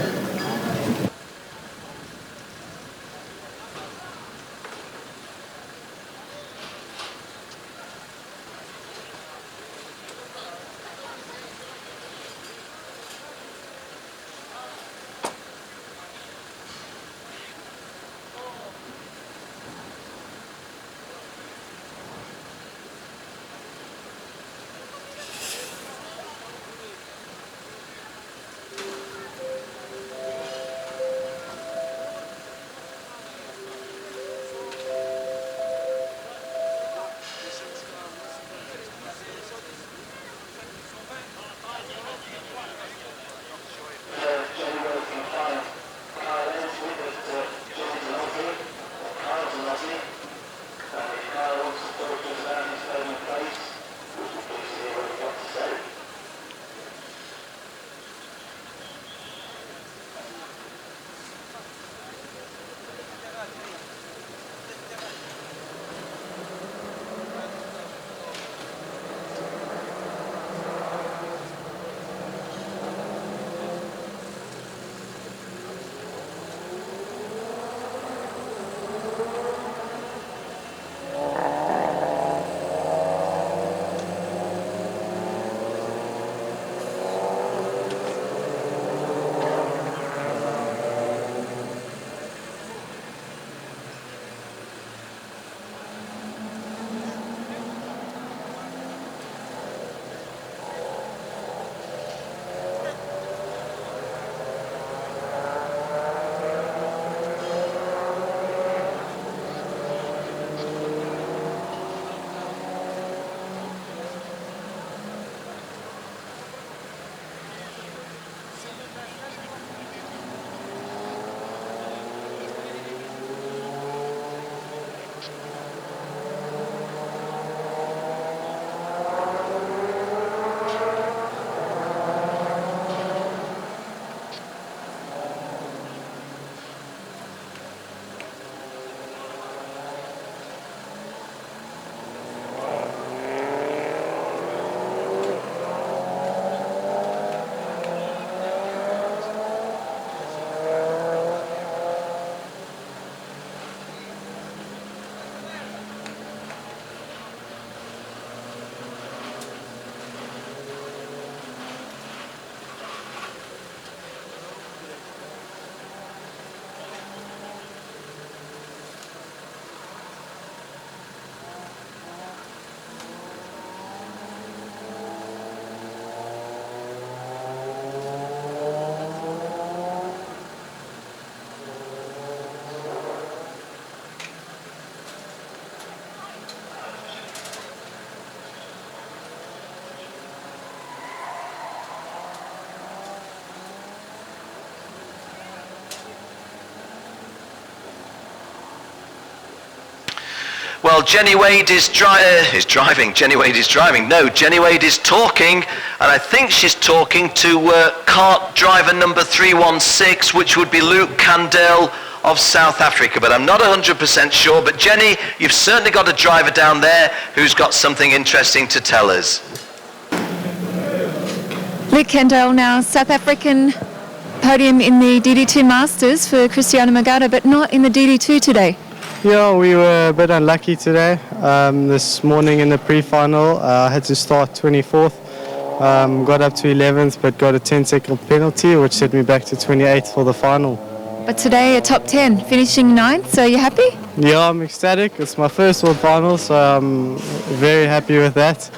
Well, Jenny Wade is driving. Jenny Wade is driving. No, Jenny Wade is talking, and I think she's talking to cart driver number 316, which would be Luke Candell of South Africa, but I'm not 100% sure. But Jenny, you've certainly got a driver down there who's got something interesting to tell us. Luke Candell now, South African podium in the DD2 Masters for Cristiano Magada, but not in the DD2 today. Yeah, we were a bit unlucky today. This morning in the pre-final, I had to start 24th. Got up to 11th, but got a 10-second penalty, which set me back to 28th for the final. But today a top 10, finishing 9th, so you're happy? Yeah, I'm ecstatic. It's my first World Final, so I'm very happy with that.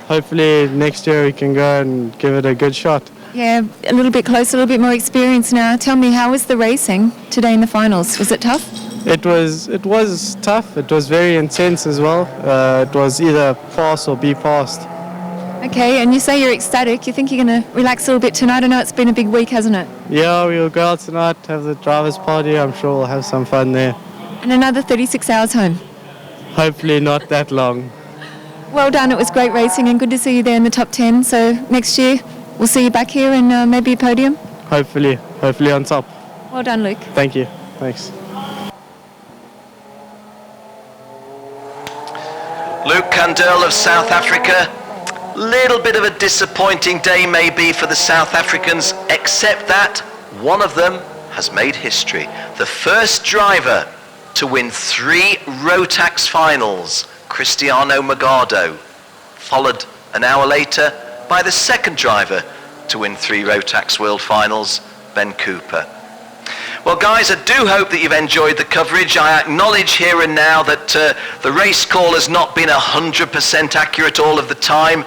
Hopefully next year we can go and give it a good shot. Yeah, a little bit closer, a little bit more experience now. Tell me, how was the racing today in the finals? Was it tough? It was tough. It was very intense as well. It was either pass or be passed. Okay, and you say you're ecstatic. You think you're going to relax a little bit tonight? I know it's been a big week, hasn't it? Yeah, we will go out tonight, have the drivers' party. I'm sure we'll have some fun there. And another 36 hours home. Hopefully not that long. Well done. It was great racing and good to see you there in the top 10. So next year we'll see you back here and maybe a podium. Hopefully on top. Well done, Luke. Thank you. Thanks. Luke Kandel of South Africa. Little bit of a disappointing day maybe for the South Africans, except that one of them has made history. The first driver to win 3 Rotax finals, Cristiano Magado, followed an hour later by the second driver to win 3 Rotax World Finals, Ben Cooper. Well guys, I do hope that you've enjoyed the coverage. I acknowledge here and now that the race call has not been 100% accurate all of the time.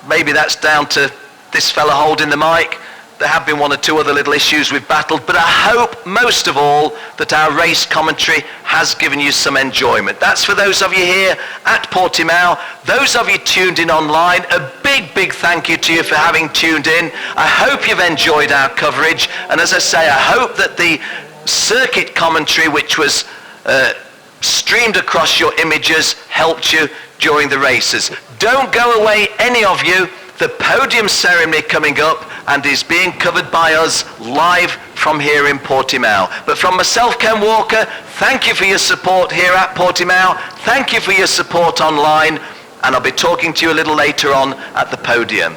Maybe that's down to this fella holding the mic. There have been 1 or 2 other little issues we've battled, but I hope most of all that our race commentary has given you some enjoyment. That's for those of you here at Portimao. Those of you tuned in online, a big thank you to you for having tuned in. I hope you've enjoyed our coverage, and as I say, I hope that the circuit commentary which was streamed across your images helped you during the races. Don't go away, any of you. The podium ceremony coming up and is being covered by us live from here in Portimao. But from myself, Ken Walker, thank you for your support here at Portimao. Thank you for your support online, and I'll be talking to you a little later on at the podium.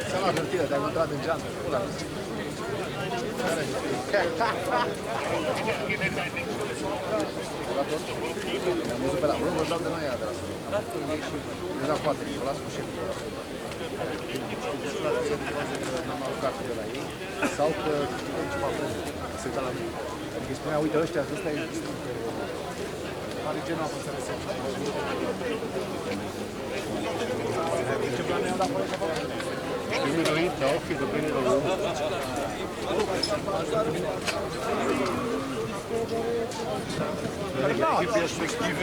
Siamo partita, ti hai incontrato in gianto. Abbiamo superato, proprio già da noi adesso. Ne da 4, la scucetta. N-am alucat de la ei, sau că ceva se uită la mine. Adică îi spunea, uite, ăștia, ăsta e are genul apă să răsări. Ce plan ne-am dat pe aici? Știu miruit, da, fi de bine de lume. Die Perspektive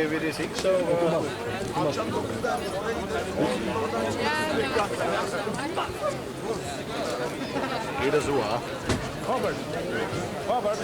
wie die Sechser oder? Jeder so, ha? Robert! Robert!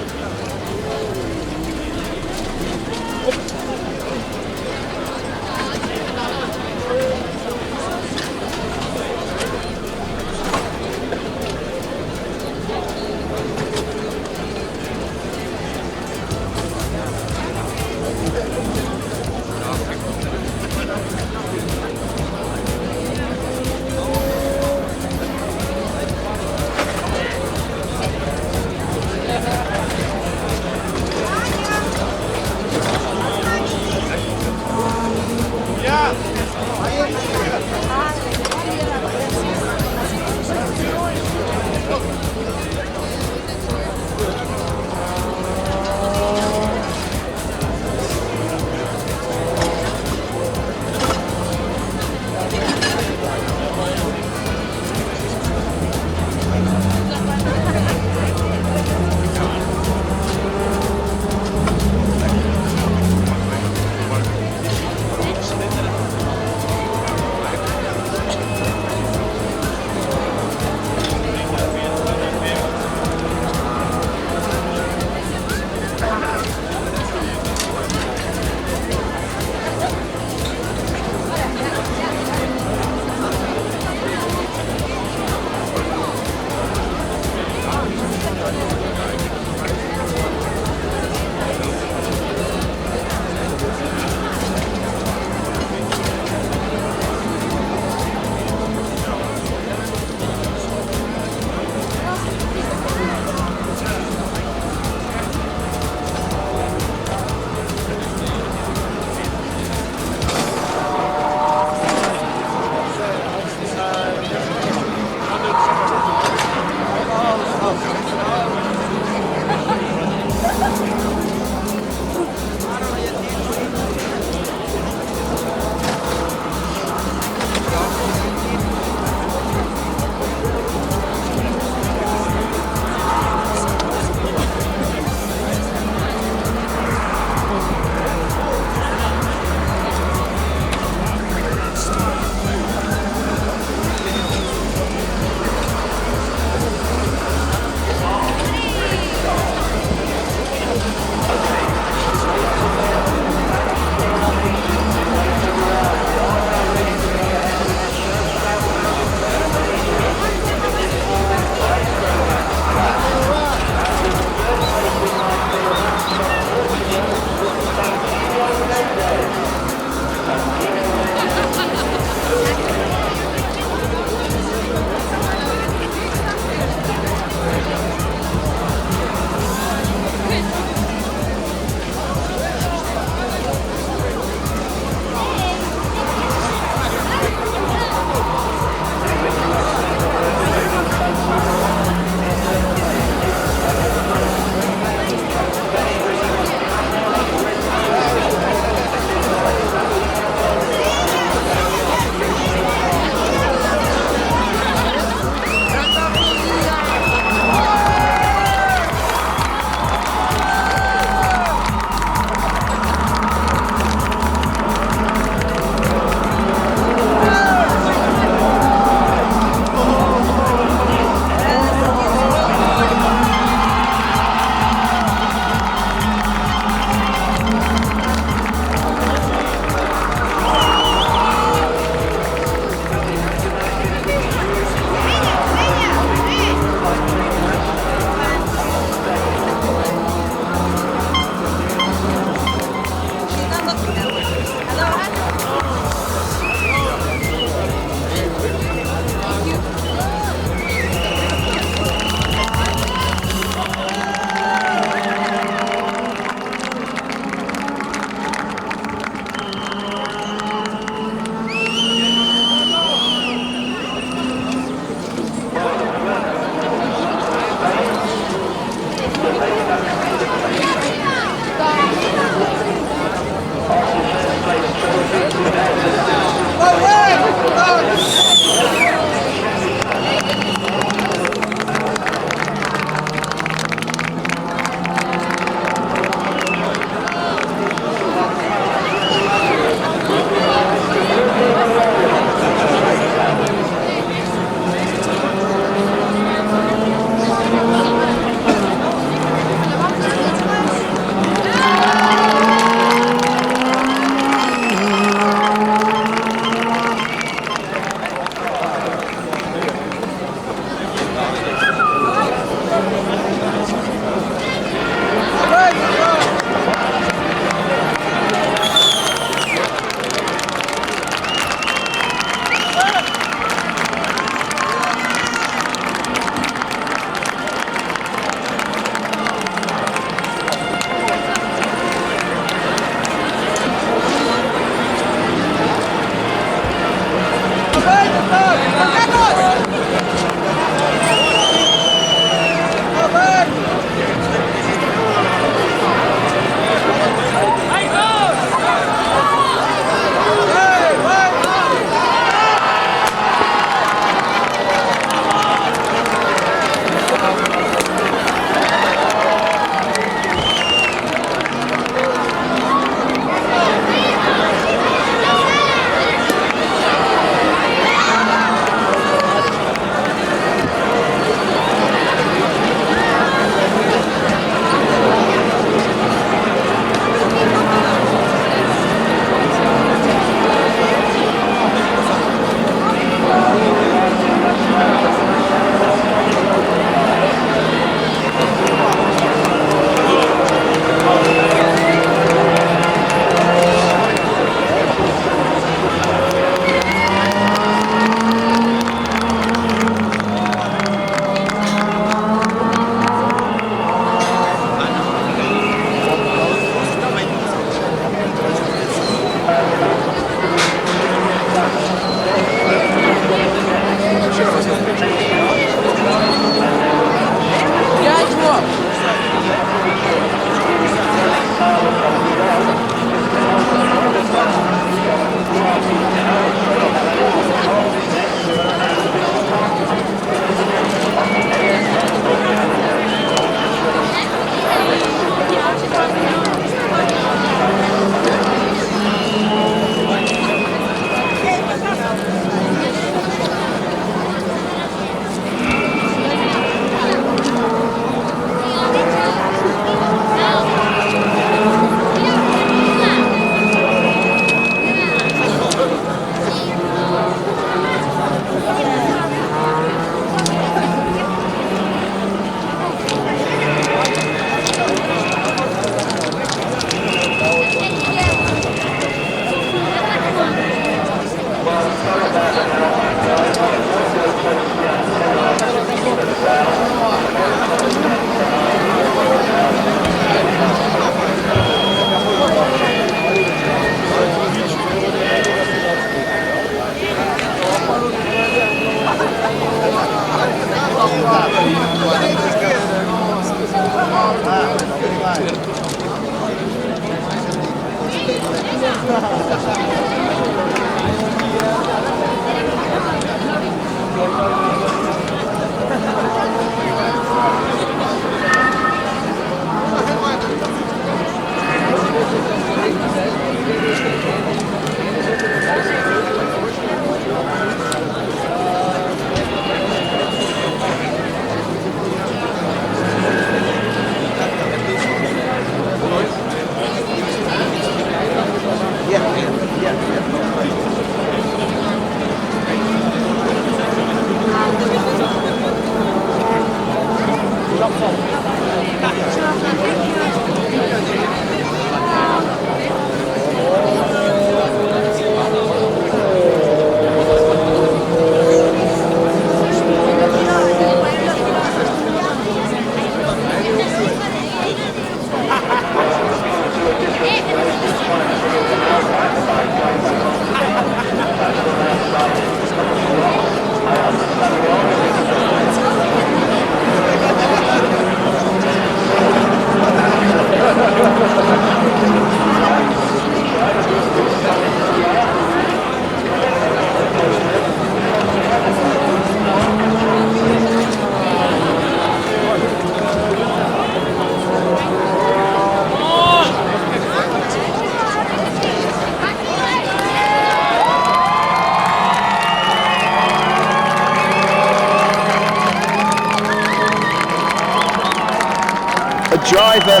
Driver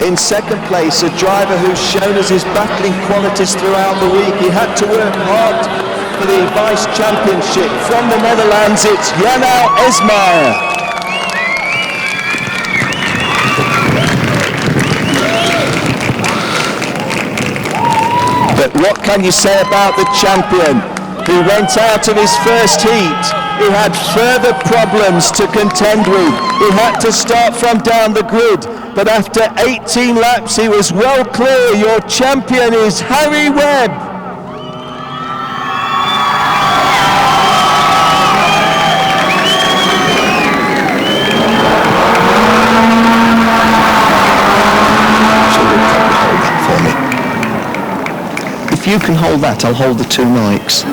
in second place, a driver who's shown us his battling qualities throughout the week. He had to work hard for the Vice Championship. From the Netherlands, it's Janau Esmaier. But what can you say about the champion who went out of his first heat? He had further problems to contend with. He had to start from down the grid, but after 18 laps he was well clear. Your champion is Harry Webb. If you can hold that, I'll hold the two mics.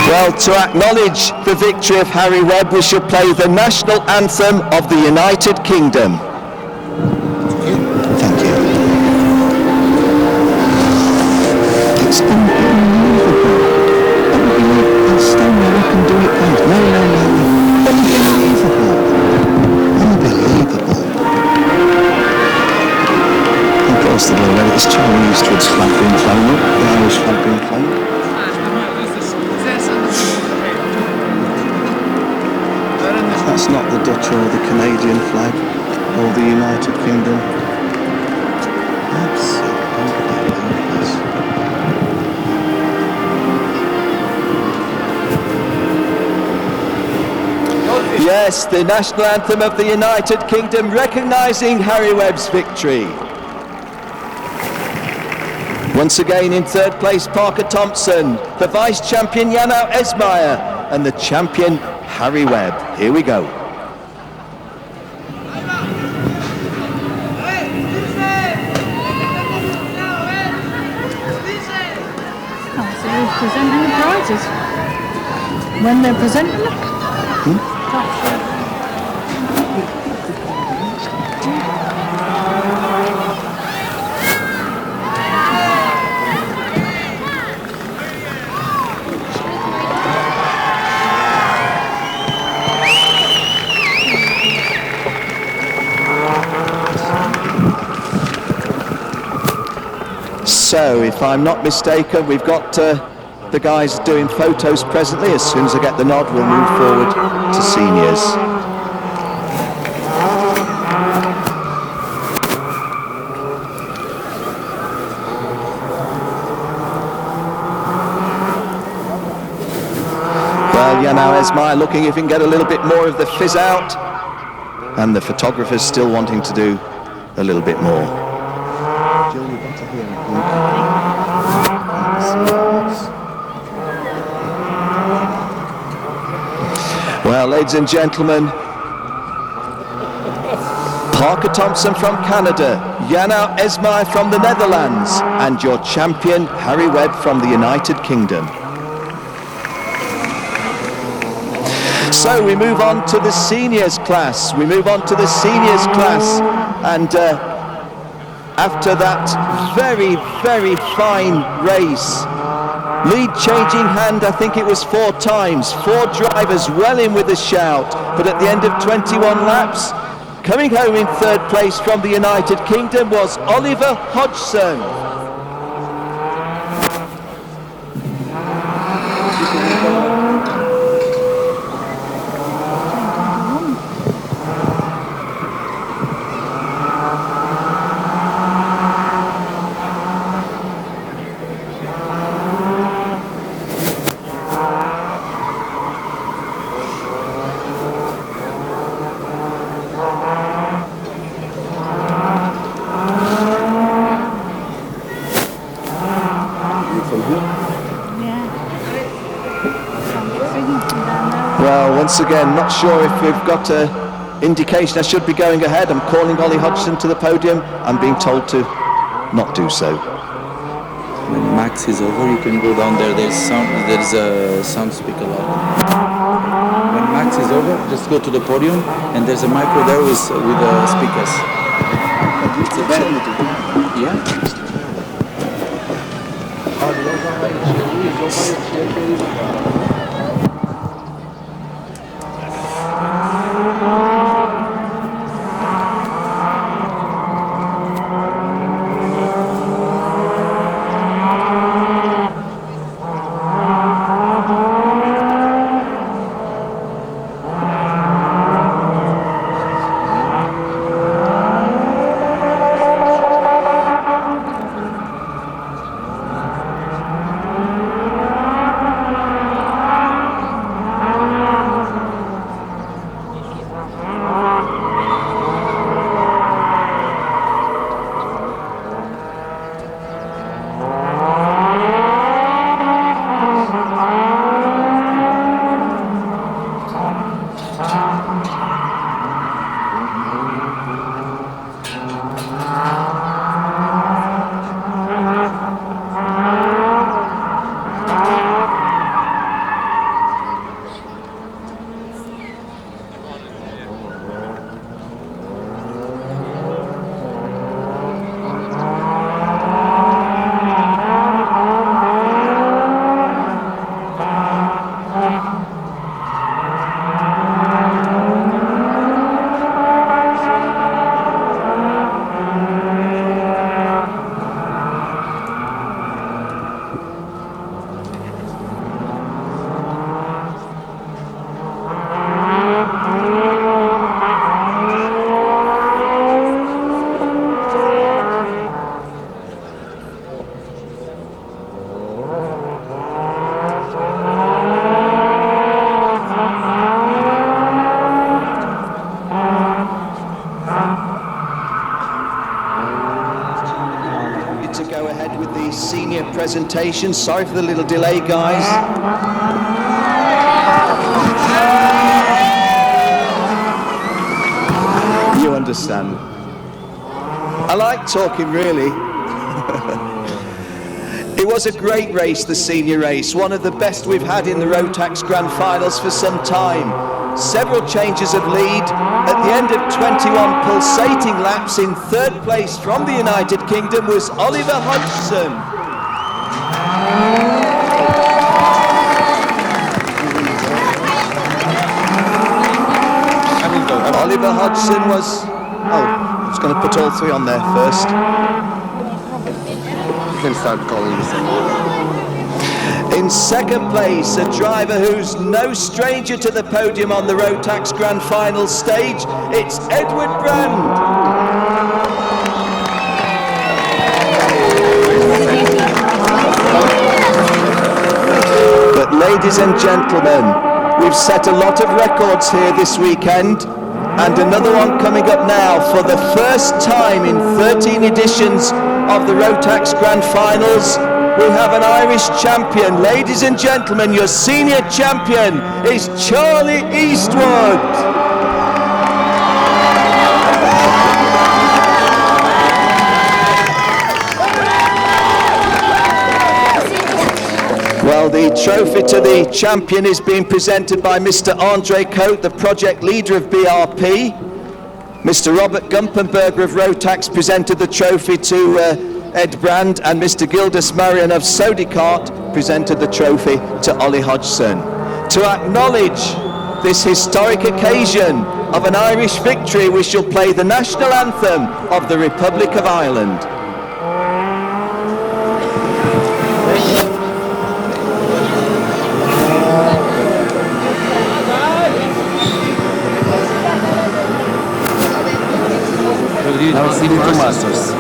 Well, to acknowledge the victory of Harry Webb, we shall play the national anthem of the United Kingdom. Thank you. It's unbelievable. Stand there, I can do it, please. No. Unbelievable. Unbelievable. Across the road, it's Chinese kids flag being flown up, the Irish flag being flown. That's not the Dutch or the Canadian flag or the United Kingdom. Yes, the national anthem of the United Kingdom, recognising Harry Webb's victory. Once again in third place, Parker Thompson, the vice champion Janau Esmaier, and the champion Harry Webb. Here we go. So we're presenting the prizes. When they're presenting them? So, if I'm not mistaken, we've got the guys doing photos presently. As soon as I get the nod, we'll move forward to seniors. Well, Janau Esmaier looking if he can get a little bit more of the fizz out, and the photographers still wanting to do a little bit more. Jill, we've got to hear it. Well, ladies and gentlemen, Parker Thompson from Canada, Janau Esmai from the Netherlands, and your champion Harry Webb from the United Kingdom. So we move on to the seniors class. And after that very, very fine race, lead changing hand, I think it was 4 times, 4 drivers well in with a shout, but at the end of 21 laps, coming home in 3rd place from the United Kingdom was Oliver Hodgson. Well, once again, not sure if we've got an indication I should be going ahead. I'm calling Ollie Hodgson to the podium. I'm being told to not do so. When Max is over, you can go down there. There's a sound speaker lot. When Max is over, just go to the podium, and there's a micro there with speakers. Yeah. Presentation. Sorry for the little delay, guys. You understand. I like talking, really. It was a great race, the senior race, one of the best we've had in the Rotax Grand Finals for some time. Several changes of lead. At the end of 21 pulsating laps, in 3rd place from the United Kingdom was Oliver Hodgson. Oliver Hodgson was... I was going to put all 3 on there first. You can start calling this. In 2nd place, a driver who's no stranger to the podium on the Rotax Grand Final stage, it's Edward Brand. But ladies and gentlemen, we've set a lot of records here this weekend, and another one coming up now. For the first time in 13 editions of the Rotax Grand Finals, we have an Irish champion. Ladies and gentlemen, your senior champion is Charlie Eastwood. The trophy to the champion is being presented by Mr. Andre Cote, the project leader of BRP. Mr. Robert Gumpenberger of Rotax presented the trophy to Ed Brand, and Mr. Gildas Marion of Sodicart presented the trophy to Ollie Hodgson. To acknowledge this historic occasion of an Irish victory, we shall play the national anthem of the Republic of Ireland. Now it's DD2 Masters.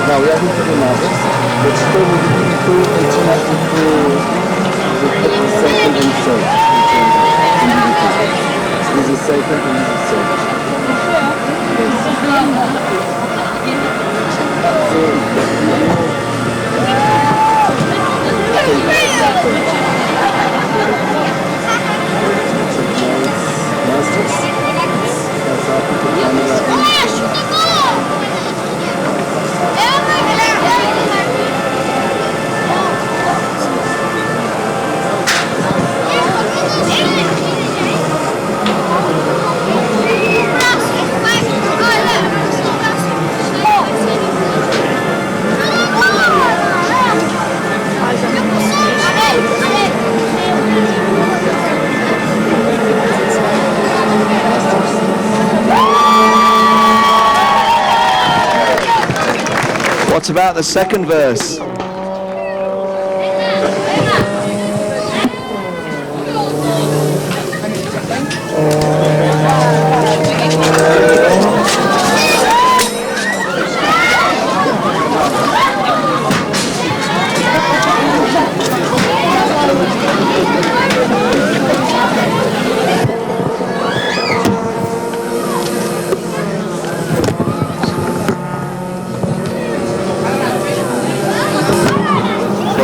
Now we are going to do Masters. Let's go with DD2 alternative to the second and third. This is second and this is third. What about the second verse?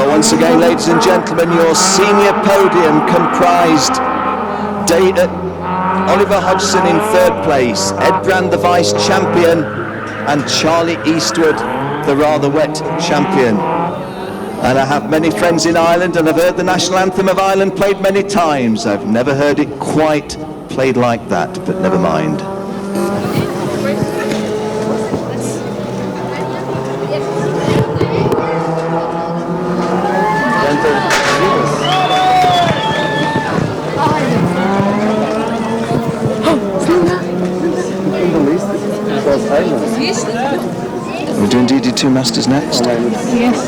Once again, ladies and gentlemen, your senior podium comprised Oliver Hodgson in third place, Ed Brand the vice champion, and Charlie Eastwood the rather wet champion. And I have many friends in Ireland, and I've heard the national anthem of Ireland played many times. I've never heard it quite played like that, but never mind. We're doing DD2 Masters next? Yes.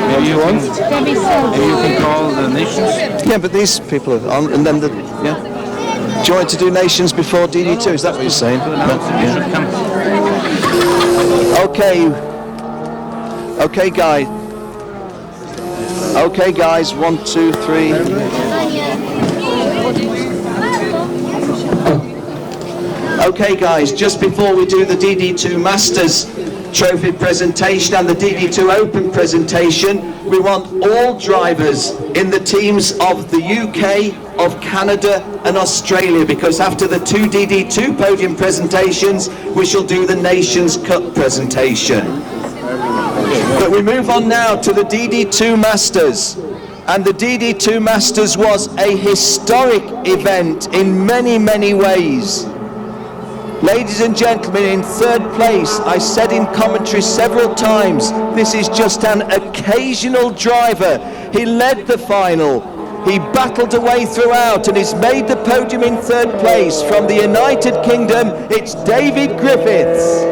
Maybe you want? Maybe you can call the nations? Yeah, but these people are on, and then the, yeah. Do you want to do nations before DD2? Is that what you're saying? No? Yeah. Okay. Okay, guys. Okay, guys. 1, 2, 3. Okay, guys. Just before we do the DD2 Masters Trophy presentation and the DD2 Open presentation, we want all drivers in the teams of the UK, of Canada and Australia, because after the 2 DD2 podium presentations we shall do the Nations Cup presentation. But we move on now to the DD2 Masters, and the DD2 Masters was a historic event in many ways. Ladies and gentlemen, in third place, I said in commentary several times, this is just an occasional driver. He led the final, he battled away throughout and he's made the podium in third place. From the United Kingdom, it's David Griffiths.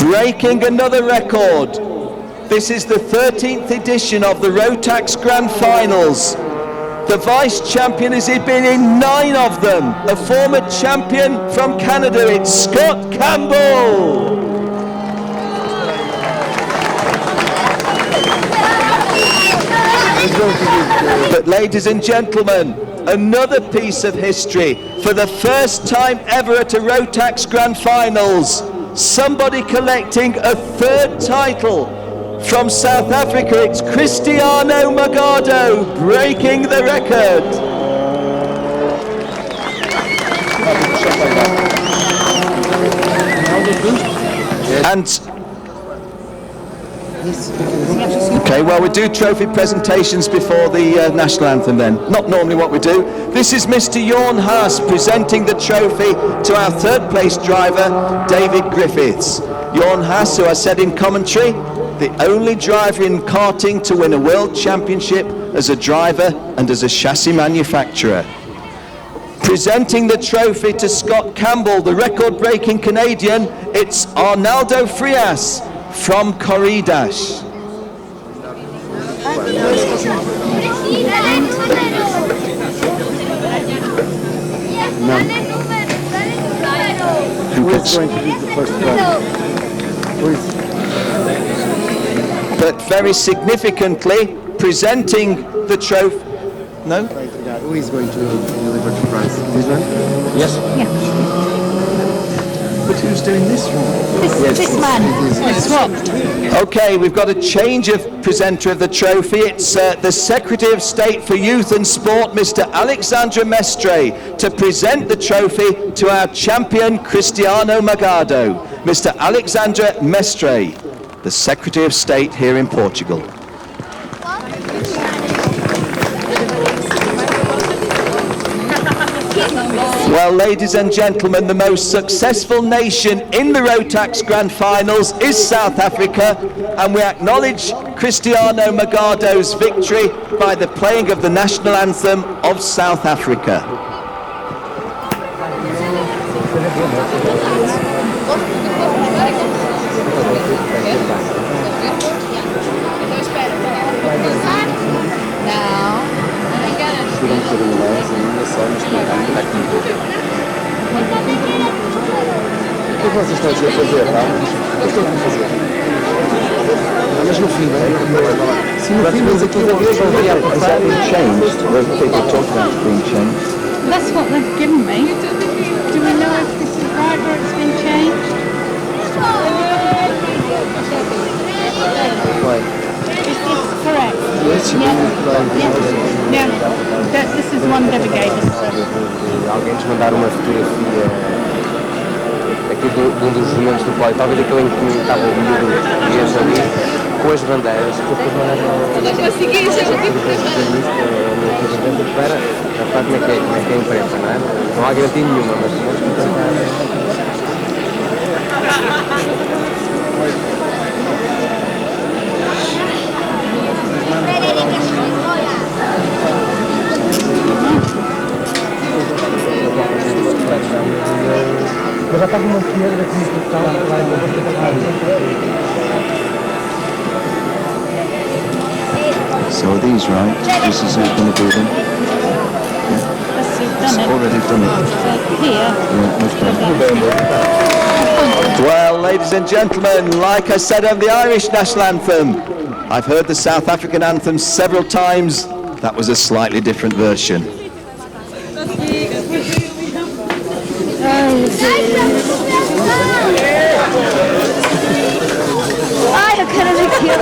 Breaking another record. This is the 13th edition of the Rotax Grand Finals. The vice champion has been in 9 of them. A former champion from Canada, it's Scott Campbell. But ladies and gentlemen, another piece of history. For the first time ever at a Rotax Grand Finals, somebody collecting a 3rd title. From South Africa, it's Cristiano Magado breaking the record. And okay, well, we do trophy presentations before the national anthem then. Not normally what we do. This is Mr. Jorn Haas presenting the trophy to our 3rd place driver, David Griffiths. Jorn Haas, who I said in commentary, the only driver in karting to win a world championship as a driver and as a chassis manufacturer. Presenting the trophy to Scott Campbell, the record-breaking Canadian, it's Arnaldo Frias from Corridas. Who is going to be the first driver? Who is? But very significantly, presenting the trophy. No? Who is going to deliver the prize? This one? Yes. Yeah. But who's doing this one? This man. It's swapped. Okay, we've got a change of presenter of the trophy. It's the Secretary of State for Youth and Sport, Mr. Alexandre Mestre, to present the trophy to our champion, Cristiano Magado. Mr. Alexandre Mestre, the Secretary of State here in Portugal. Well, ladies and gentlemen, the most successful nation in the Rotax Grand Finals is South Africa, and we acknowledge Cristiano Magado's victory by the playing of the national anthem of South Africa. O que vocês estão a fazer, tá? O que estão a fazer? Mas no fim, se no fim mas aqui uma vez vai apertar That's what they've given me. Do we know if this is right or it's been changed? Is this correct? Yes, Yeah. This is the one Debbie gave us. Alguém nos mandar uma fotografia aqui de um dos momentos do pódio, talvez aquele em que estava o miúdo português ali, com as bandeiras. Para repare como é que é a imprensa, não é? Não há garantia nenhuma, mas Mas já estava uma pedra aqui no total lá em So are these right? This is who's going to do them? It's already done it. Well, ladies and gentlemen, like I said on the Irish national anthem, I've heard the South African anthem several times. That was a slightly different version. Ai, eu quero ver aquilo.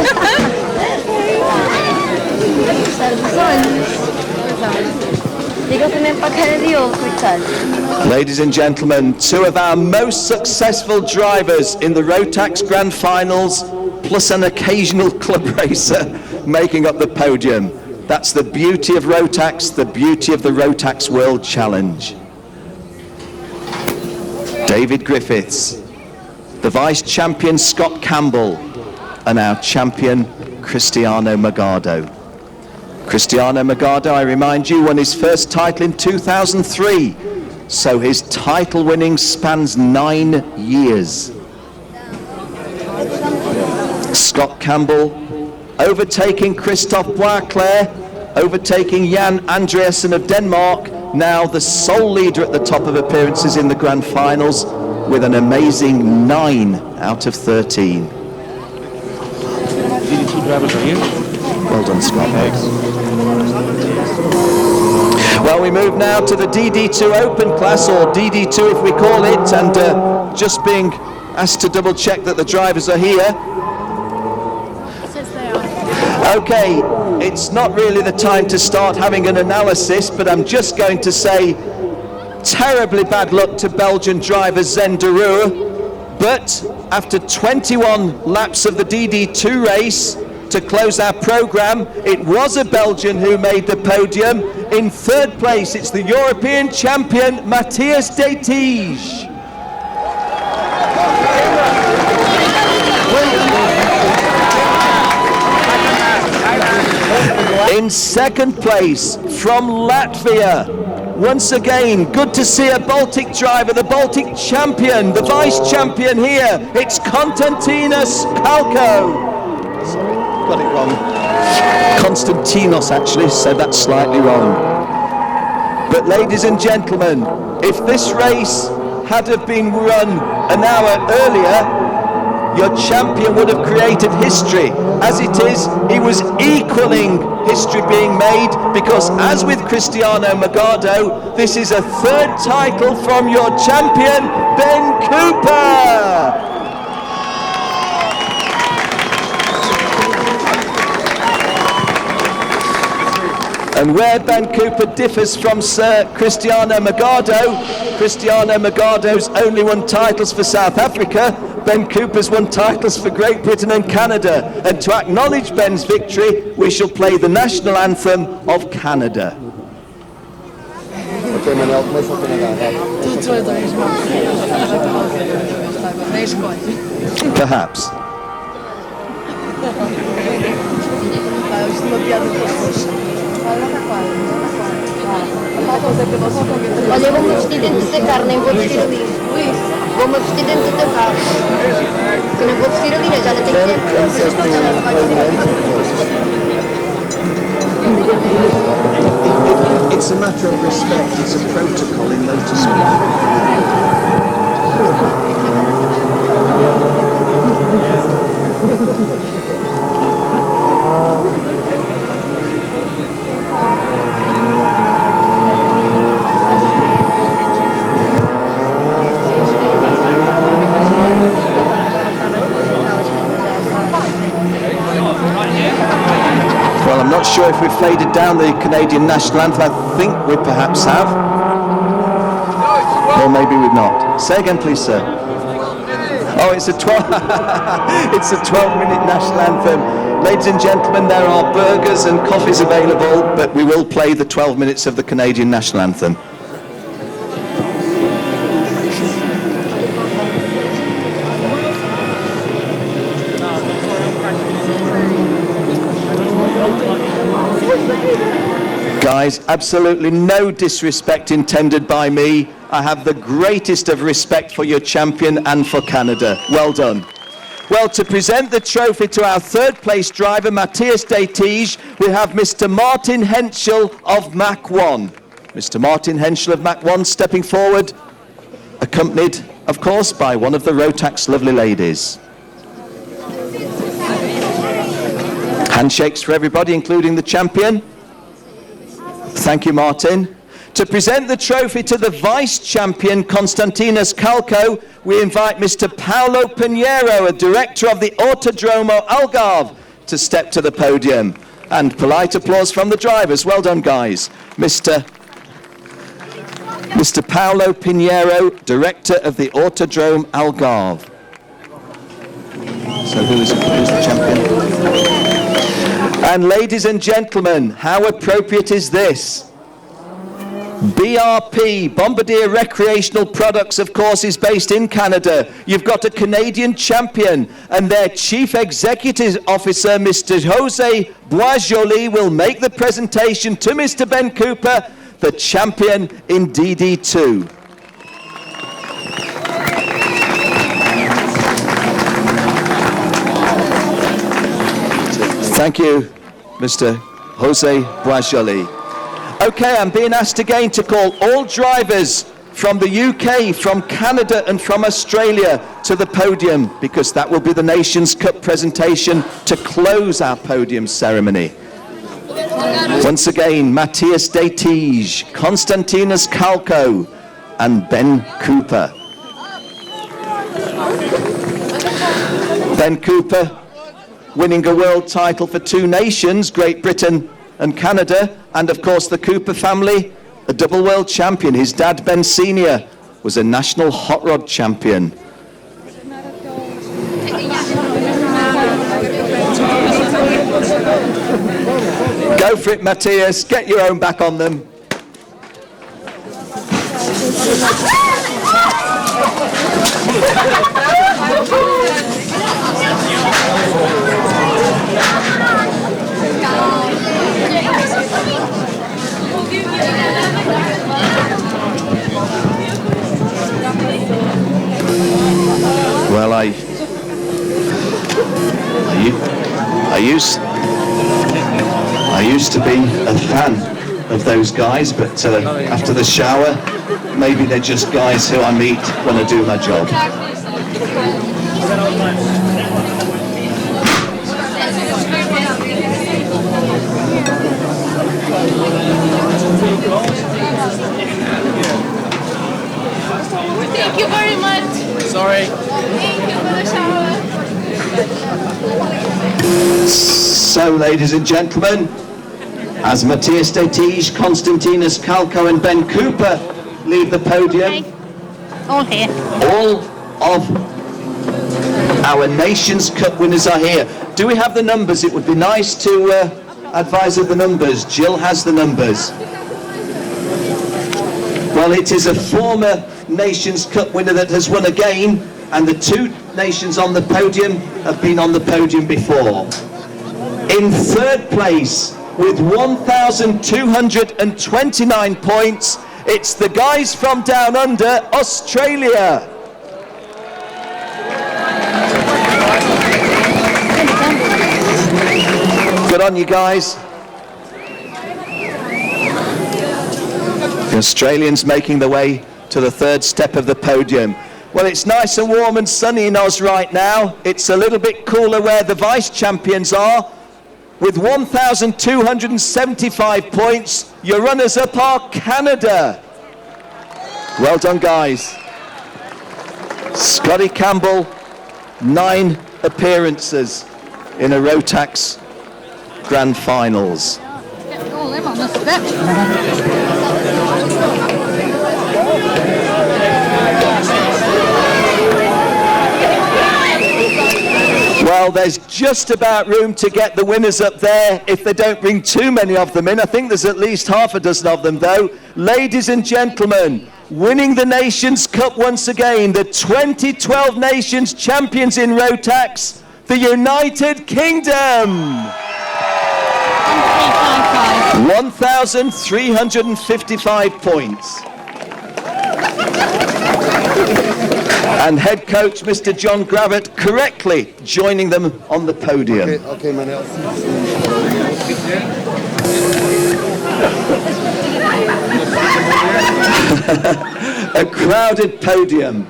Liga também para a cara de ovo, coitado. Ladies and gentlemen, 2 of our most successful drivers in the Rotax Grand Finals, plus an occasional club racer, making up the podium. That's the beauty of Rotax, the beauty of the Rotax World Challenge. David Griffiths, the vice champion Scott Campbell, and our champion Cristiano Magado. Cristiano Magado, I remind you, won his first title in 2003, so his title winning spans 9 years. Scott Campbell overtaking Christophe Boisclair overtaking Jan Andreasen of Denmark, now the sole leader at the top of appearances in the grand finals with an amazing 9 out of 13. Well done, Scott. Well, we move now to the DD2 Open class, or DD2 if we call it, and just being asked to double check that the drivers are here. Okay, it's not really the time to start having an analysis, but I'm just going to say terribly bad luck to Belgian driver Zen de Roer, but after 21 laps of the DD2 race, to close our programme, it was a Belgian who made the podium. In third place, it's the European champion, Matthias de Tige. In second place, from Latvia, once again, good to see a Baltic driver, the Baltic champion, the vice champion here, it's Konstantinos Kalko. Sorry, got it wrong. Konstantinos actually, said that slightly wrong. But ladies and gentlemen, if this race had have been run an hour earlier, your champion would have created history. As it is, he was equaling history being made, because as with Cristiano Magado, this is a third title from your champion, Ben Cooper. And where Ben Cooper differs from Sir Cristiano Magado, Cristiano Magado's only won titles for South Africa, Ben Cooper's won titles for Great Britain and Canada. And to acknowledge Ben's victory, we shall play the national anthem of Canada. Perhaps. Olha, eu vou-me vestir dentro da carne, nem vou vestir ali. Vou-me vestir dentro da carne. Eu não vou vestir ali, já não tenho tempo. It's a matter of respect, it's a protocol in motorsport. Well, I'm not sure if we've faded down the Canadian national anthem. I think we perhaps have. Or maybe we've not. Say again, please, sir. Oh, it's a 12-minute national anthem. Ladies and gentlemen, there are burgers and coffees available, but we will play the 12 minutes of the Canadian national anthem. Guys, absolutely no disrespect intended by me. I have the greatest of respect for your champion and for Canada. Well done. Well, to present the trophy to our third place driver, Matthias de Tige, we have Mr. Martin Henschel of Mach 1. Mr. Martin Henschel of Mach 1 stepping forward, accompanied, of course, by one of the Rotax lovely ladies. Handshakes for everybody, including the champion. Thank you, Martin. To present the trophy to the vice-champion, Konstantinos Kalko, we invite Mr. Paolo Pinheiro, a director of the Autodromo Algarve, to step to the podium. And polite applause from the drivers. Well done, guys. Mr. Paolo Pinheiro, director of the Autodrome Algarve. So who's the champion? And ladies and gentlemen, how appropriate is this? BRP, Bombardier Recreational Products, of course, is based in Canada. You've got a Canadian champion, and their Chief Executive Officer, Mr. Jose Boisjoli, will make the presentation to Mr. Ben Cooper, the champion in DD2. Thank you, Mr. Jose Boisjoli. Okay, I'm being asked again to call all drivers from the UK, from Canada and from Australia to the podium, because that will be the Nations Cup presentation to close our podium ceremony. Once again, Matthias de Tige, Constantinos Kalko and Ben Cooper. Ben Cooper winning a world title for two nations, Great Britain and Canada, and of course the Cooper family, a double world champion. His dad, Ben Sr., was a national hot rod champion. Go for it, Matthias. Get your own back on them. Well, I used to be a fan of those guys, but after the shower, maybe they're just guys who I meet when I do my job. Thank you very much. Sorry. Thank you for the shower. So, ladies and gentlemen, as Matthias de Tige, Constantinos Kalko and Ben Cooper leave the podium, All here. all of our Nations Cup winners are here. Do we have the numbers? It would be nice to advise of the numbers. Jill has the numbers. Well, it is a former Nations Cup winner that has won again, and the two nations on the podium have been on the podium before. In third place, with 1,229 points, it's the guys from down under, Australia. Good on you guys. The Australians making their way to the third step of the podium. Well, it's nice and warm and sunny in Oz right now. It's a little bit cooler where the vice champions are. With 1,275 points, your runners-up are Canada. Well done, guys. Scotty Campbell, 9 appearances in a Rotax Grand Finals. Get all them on the step. Well, there's just about room to get the winners up there if they don't bring too many of them in. I think there's at least half a dozen of them, though. Ladies and gentlemen, winning the Nations Cup once again, the 2012 Nations champions in Rotax, the United Kingdom. 1,355 points. And head coach Mr. John Gravett correctly joining them on the podium. Okay, Manel. A crowded podium.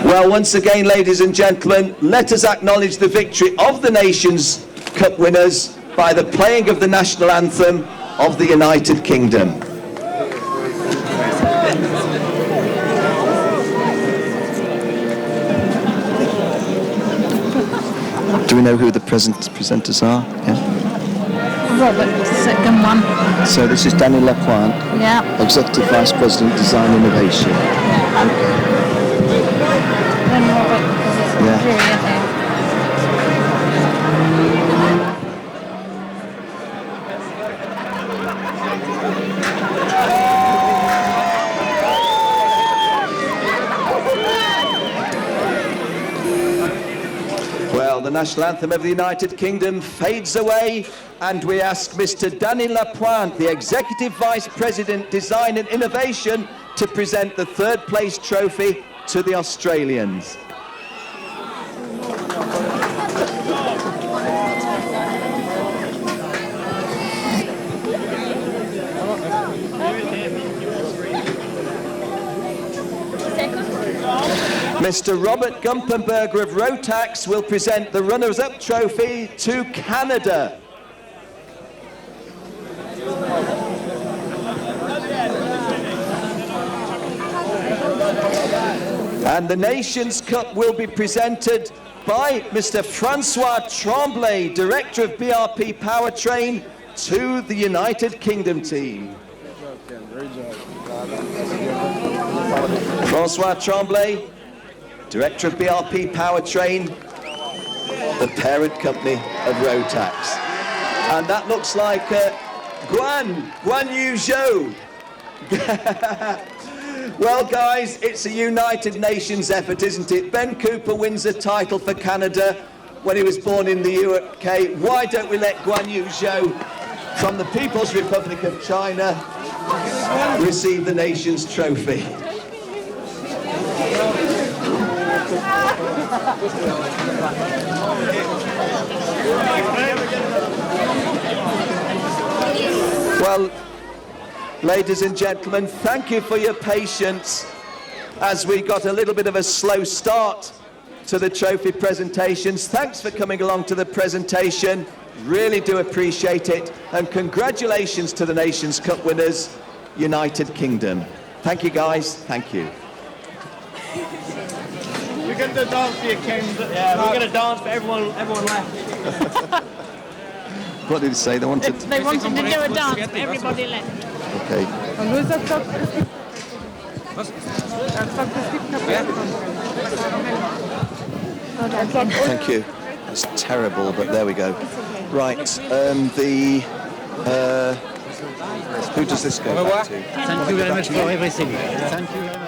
Well, once again, ladies and gentlemen, let us acknowledge the victory of the Nations Cup winners by the playing of the national anthem of the United Kingdom. Do we know who the presenters are? Yeah. Robert, the second one. So this is Danny Lapointe, Yeah. Executive Vice President, Design Innovation. Then Robert, because it's Yeah. jury, isn't it? Well, the national anthem of the United Kingdom fades away, and we ask Mr. Danny Lapointe, the Executive Vice President, Design and Innovation, to present the third place trophy to the Australians. Mr. Robert Gumpenberger of Rotax will present the runners-up trophy to Canada. And the Nations Cup will be presented by Mr. Francois Tremblay, Director of BRP Powertrain, to the United Kingdom team. Francois Tremblay, Director of BRP Powertrain, the parent company of Rotax. And that looks like Guan Yu Zhou. Well, guys, it's a United Nations effort, isn't it? Ben Cooper wins a title for Canada when he was born in the UK. Why don't we let Guan Yu Zhou from the People's Republic of China receive the nation's trophy? Well, ladies and gentlemen, thank you for your patience as we got a little bit of a slow start to the trophy presentations. Thanks for coming along to the presentation. Really do appreciate it. And congratulations to the Nations Cup winners, United Kingdom. Thank you, guys. Thank you. We're going to dance for your Ken. Yeah, we're going to dance, but everyone left. What did he say? They wanted They wanted to do a dance, but everybody left. Okay. Thank you. It's terrible, but there we go. Right. Who does this go back to? Thank you very much for everything. Thank you very much.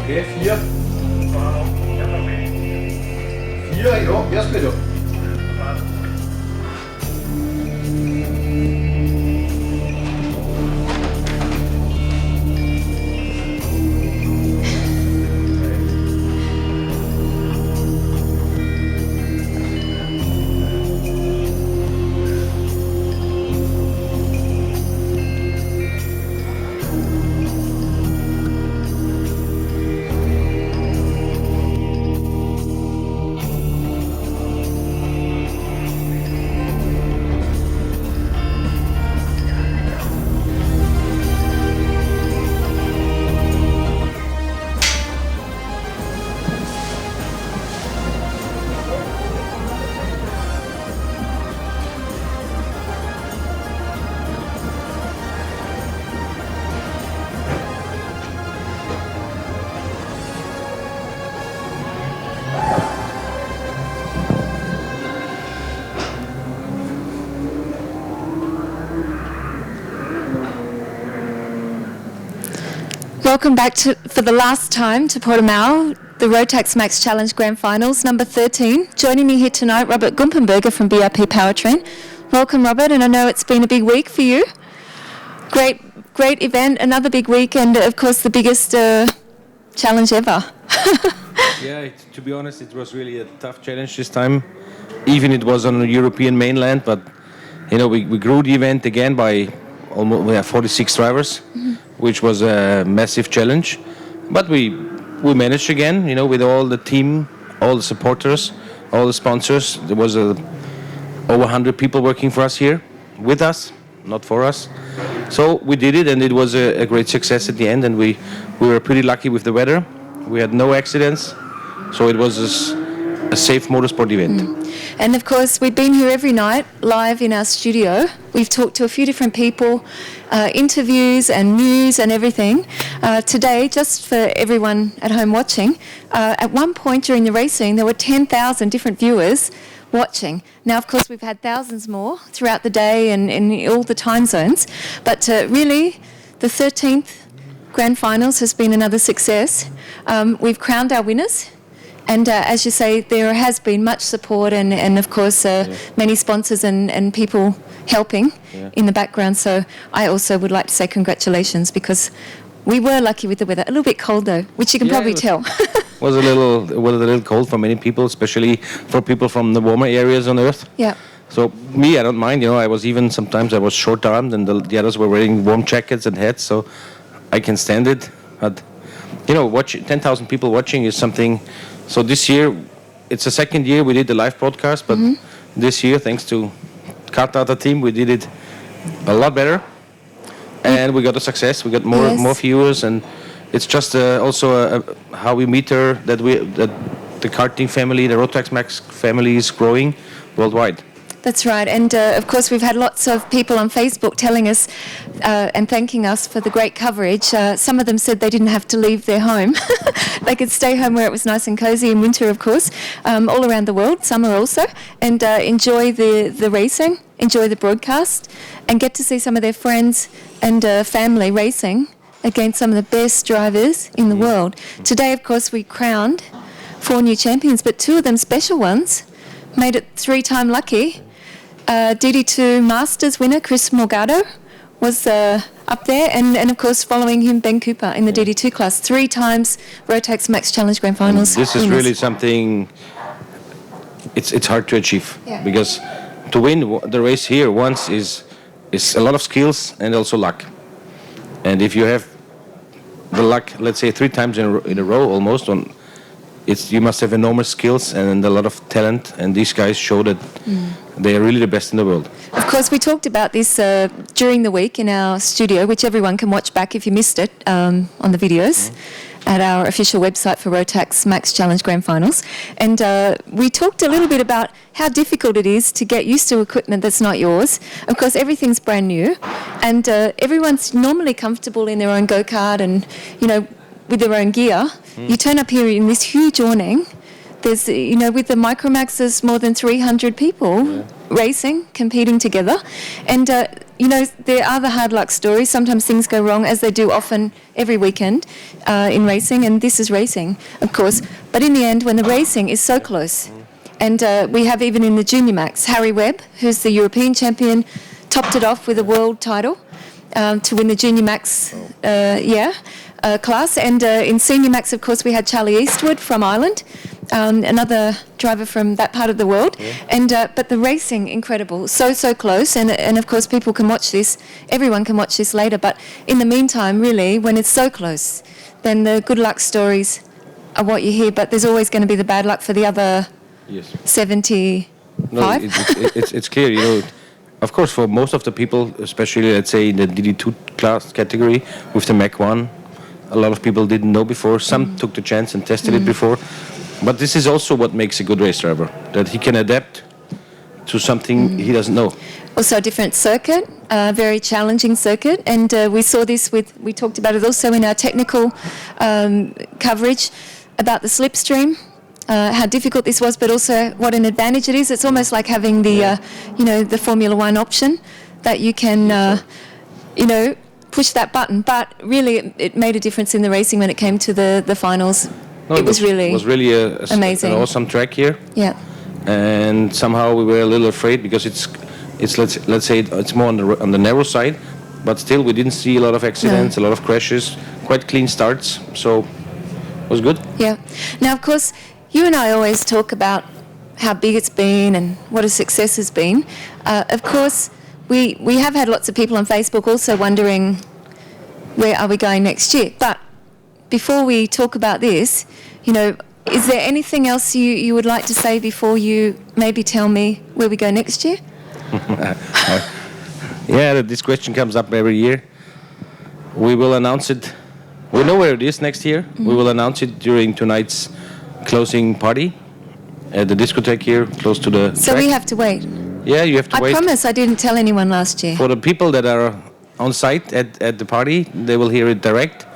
Okay, 4. 4, jo, jeg spiller. Welcome back for the last time to Portimao, the Rotax Max Challenge Grand Finals, number 13. Joining me here tonight, Robert Gumpenberger from BIP Powertrain. Welcome, Robert, and I know it's been a big week for you. Great event, another big week, and of course the biggest challenge ever. Yeah, to be honest, it was really a tough challenge this time. Even it was on the European mainland, but we grew the event again by almost 46 drivers, which was a massive challenge. But we managed again, with all the team, all the supporters, all the sponsors. There was over 100 people working for us here, with us, not for us. So we did it, and it was a great success at the end. And we were pretty lucky with the weather. We had no accidents, so it was a safe motorsport event. And of course, we've been here every night, live in our studio. We've talked to a few different people, interviews and news and everything. Today, just for everyone at home watching, at one point during the racing, there were 10,000 different viewers watching. Now, of course, we've had thousands more throughout the day and in all the time zones. But really, the 13th Grand Finals has been another success. We've crowned our winners. And as you say, there has been much support and of course, many sponsors and people helping in the background. So I also would like to say congratulations, because we were lucky with the weather. A little bit cold though, which you can probably tell. It was a little cold for many people, especially for people from the warmer areas on Earth. Yeah. So me, I don't mind. Sometimes I was short-armed, and the others were wearing warm jackets and hats, so I can stand it. But 10,000 people watching is something. So this year, it's the second year we did the live broadcast, but this year, thanks to Kartata team, we did it a lot better, and we got a success. We got more viewers, and it's just also how we meter that the karting family, the Rotax Max family, is growing worldwide. That's right. And of course, we've had lots of people on Facebook telling us and thanking us for the great coverage. Some of them said they didn't have to leave their home. They could stay home where it was nice and cozy in winter, of course, all around the world, summer also, and enjoy the racing, enjoy the broadcast, and get to see some of their friends and family racing against some of the best drivers in the world. Today, of course, we crowned 4 new champions, but 2 of them special ones. Made it 3-time lucky. DD2 Masters winner Chris Morgado was up there, and of course following him Ben Cooper in the DD2 class, 3 times Rotax Max Challenge Grand Finals. And this is really something. It's hard to achieve, because to win the race here once is a lot of skills and also luck. And if you have the luck, let's say 3 times in a row almost, you must have enormous skills and a lot of talent, and these guys show that they are really the best in the world. Of course, we talked about this during the week in our studio, which everyone can watch back if you missed it on the videos at our official website for Rotax Max Challenge Grand Finals. And we talked a little bit about how difficult it is to get used to equipment that's not yours. Of course, everything's brand new, and everyone's normally comfortable in their own go-kart and, with their own gear. You turn up here in this huge awning. There's, with the Micromax, there's more than 300 people racing, competing together. And, there are the hard luck stories. Sometimes things go wrong, as they do often every weekend in racing. And this is racing, of course. But in the end, when the racing is so close, and we have even in the Junior Max, Harry Webb, who's the European champion, topped it off with a world title to win the Junior Max, class. And in Senior Max, of course, we had Charlie Eastwood from Ireland, another driver from that part of the world. And but the racing, incredible, so close. And of course, people can watch this. Everyone can watch this later. But in the meantime, really, when it's so close, then the good luck stories are what you hear. But there's always going to be the bad luck for the other 75. No, it's clear, Of course, for most of the people, especially, let's say, in the DD2 class category with the Mach 1, a lot of people didn't know before. Some took the chance and tested it before. But this is also what makes a good race driver, that he can adapt to something he doesn't know. Also a different circuit, a very challenging circuit. And we saw this we talked about it also in our technical coverage about the slipstream. How difficult this was, but also what an advantage it is. It's almost like having the, the Formula One option, that you can, push that button. But really, it made a difference in the racing when it came to the finals. No, it was really amazing. An awesome track here. Yeah. And somehow we were a little afraid, because it's let's say it's more on the narrow side, but still we didn't see a lot of accidents, a lot of crashes, quite clean starts. So was good. Yeah. Now, of course, you and I always talk about how big it's been and what a success has been. Of course, we have had lots of people on Facebook also wondering where are we going next year. But before we talk about this, you know, is there anything else you would like to say before you maybe tell me where we go next year? Yeah, this question comes up every year. We will announce it. We know where it is next year. Mm-hmm. We will announce it during tonight's closing party at the discotheque here, close to the So track. we have to wait. Yeah, you have to wait. I promise I didn't tell anyone last year. For the people that are on site at the party, they will hear it direct.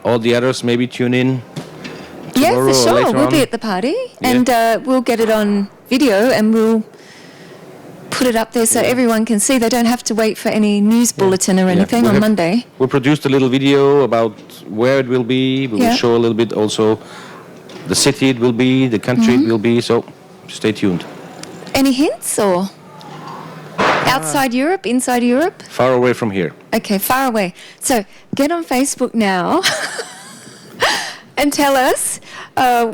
All the others maybe tune in Yeah, tomorrow for or sure. later We'll on. be at the party Yeah. and we'll get it on video and we'll put it up there so everyone can see. They don't have to wait for any news bulletin or anything We on have- Monday. We produced a little video about where it will be. We Yeah. will show a little bit also the city it will be, the country Mm-hmm. it will be. So stay tuned. Any hints or outside Europe, inside Europe? Far away from here. Okay, far away. So get on Facebook now and tell us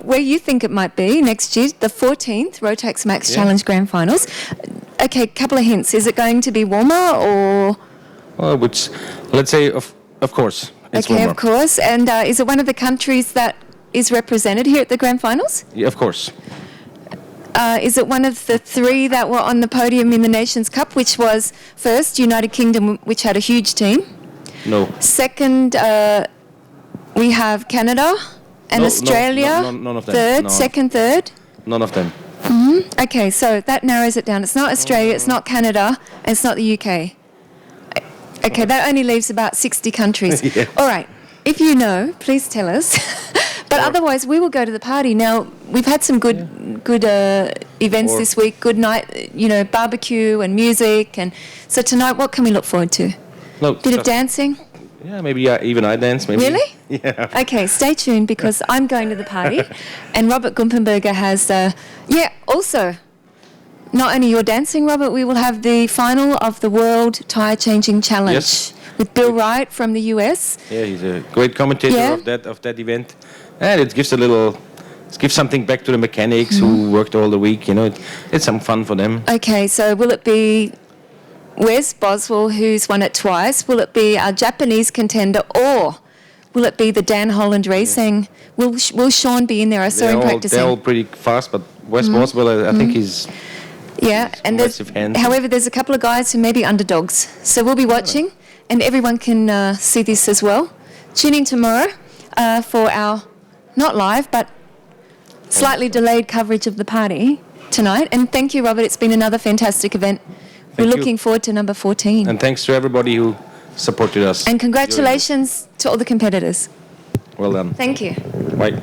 where you think it might be next year, the 14th Rotax Max Yeah. Challenge Grand Finals. Okay, couple of hints. Is it going to be warmer or... Well, which, let's say, of course, it's Okay, warmer. of course. And is it one of the countries that is represented here at the Grand Finals? Yeah, of course. Is it one of the three that were on the podium in the Nations Cup, which was first United Kingdom, which had a huge team. No. Second, we have Canada and No, Australia. none of them. Third, No. second, third. None of them. Okay, so that narrows it down. It's not Australia, it's not Canada, and it's not the UK. Okay, that only leaves about 60 countries. Yeah. All right, if you know, please tell us. But otherwise, we will go to the party. Now, we've had some good events Or- this week, good night, you know, barbecue and music. And so tonight, what can we look forward to? No. Bit of just- dancing? Yeah, maybe even I dance. Maybe. Really? Yeah. Okay, stay tuned because I'm going to the party. And Robert Gumpenberger has, also, not only your dancing, Robert, we will have the final of the World Tire Changing Challenge Yes. with Bill Wright from the US. Yeah, he's a great commentator Yeah. of that event, and it gives something back to the mechanics who worked all the week. You know, it's some fun for them. Okay, so will it be Wes Boswell, who's won it twice? Will it be our Japanese contender, or will it be the Dan Holland Racing? Will Sean be in there? I saw him practicing. They're all pretty fast, but Wes Boswell, I think he's Yeah, and there's, massive hands. however, there's a couple of guys who may be underdogs. So we'll be watching, and everyone can see this as well. Tune in tomorrow for our, not live, but slightly delayed coverage of the party tonight. And thank you, Robert. It's been another fantastic event. We're Thank you. looking forward to number 14. And thanks to everybody who supported us. And congratulations to all the competitors. Well done. Thank you. Bye.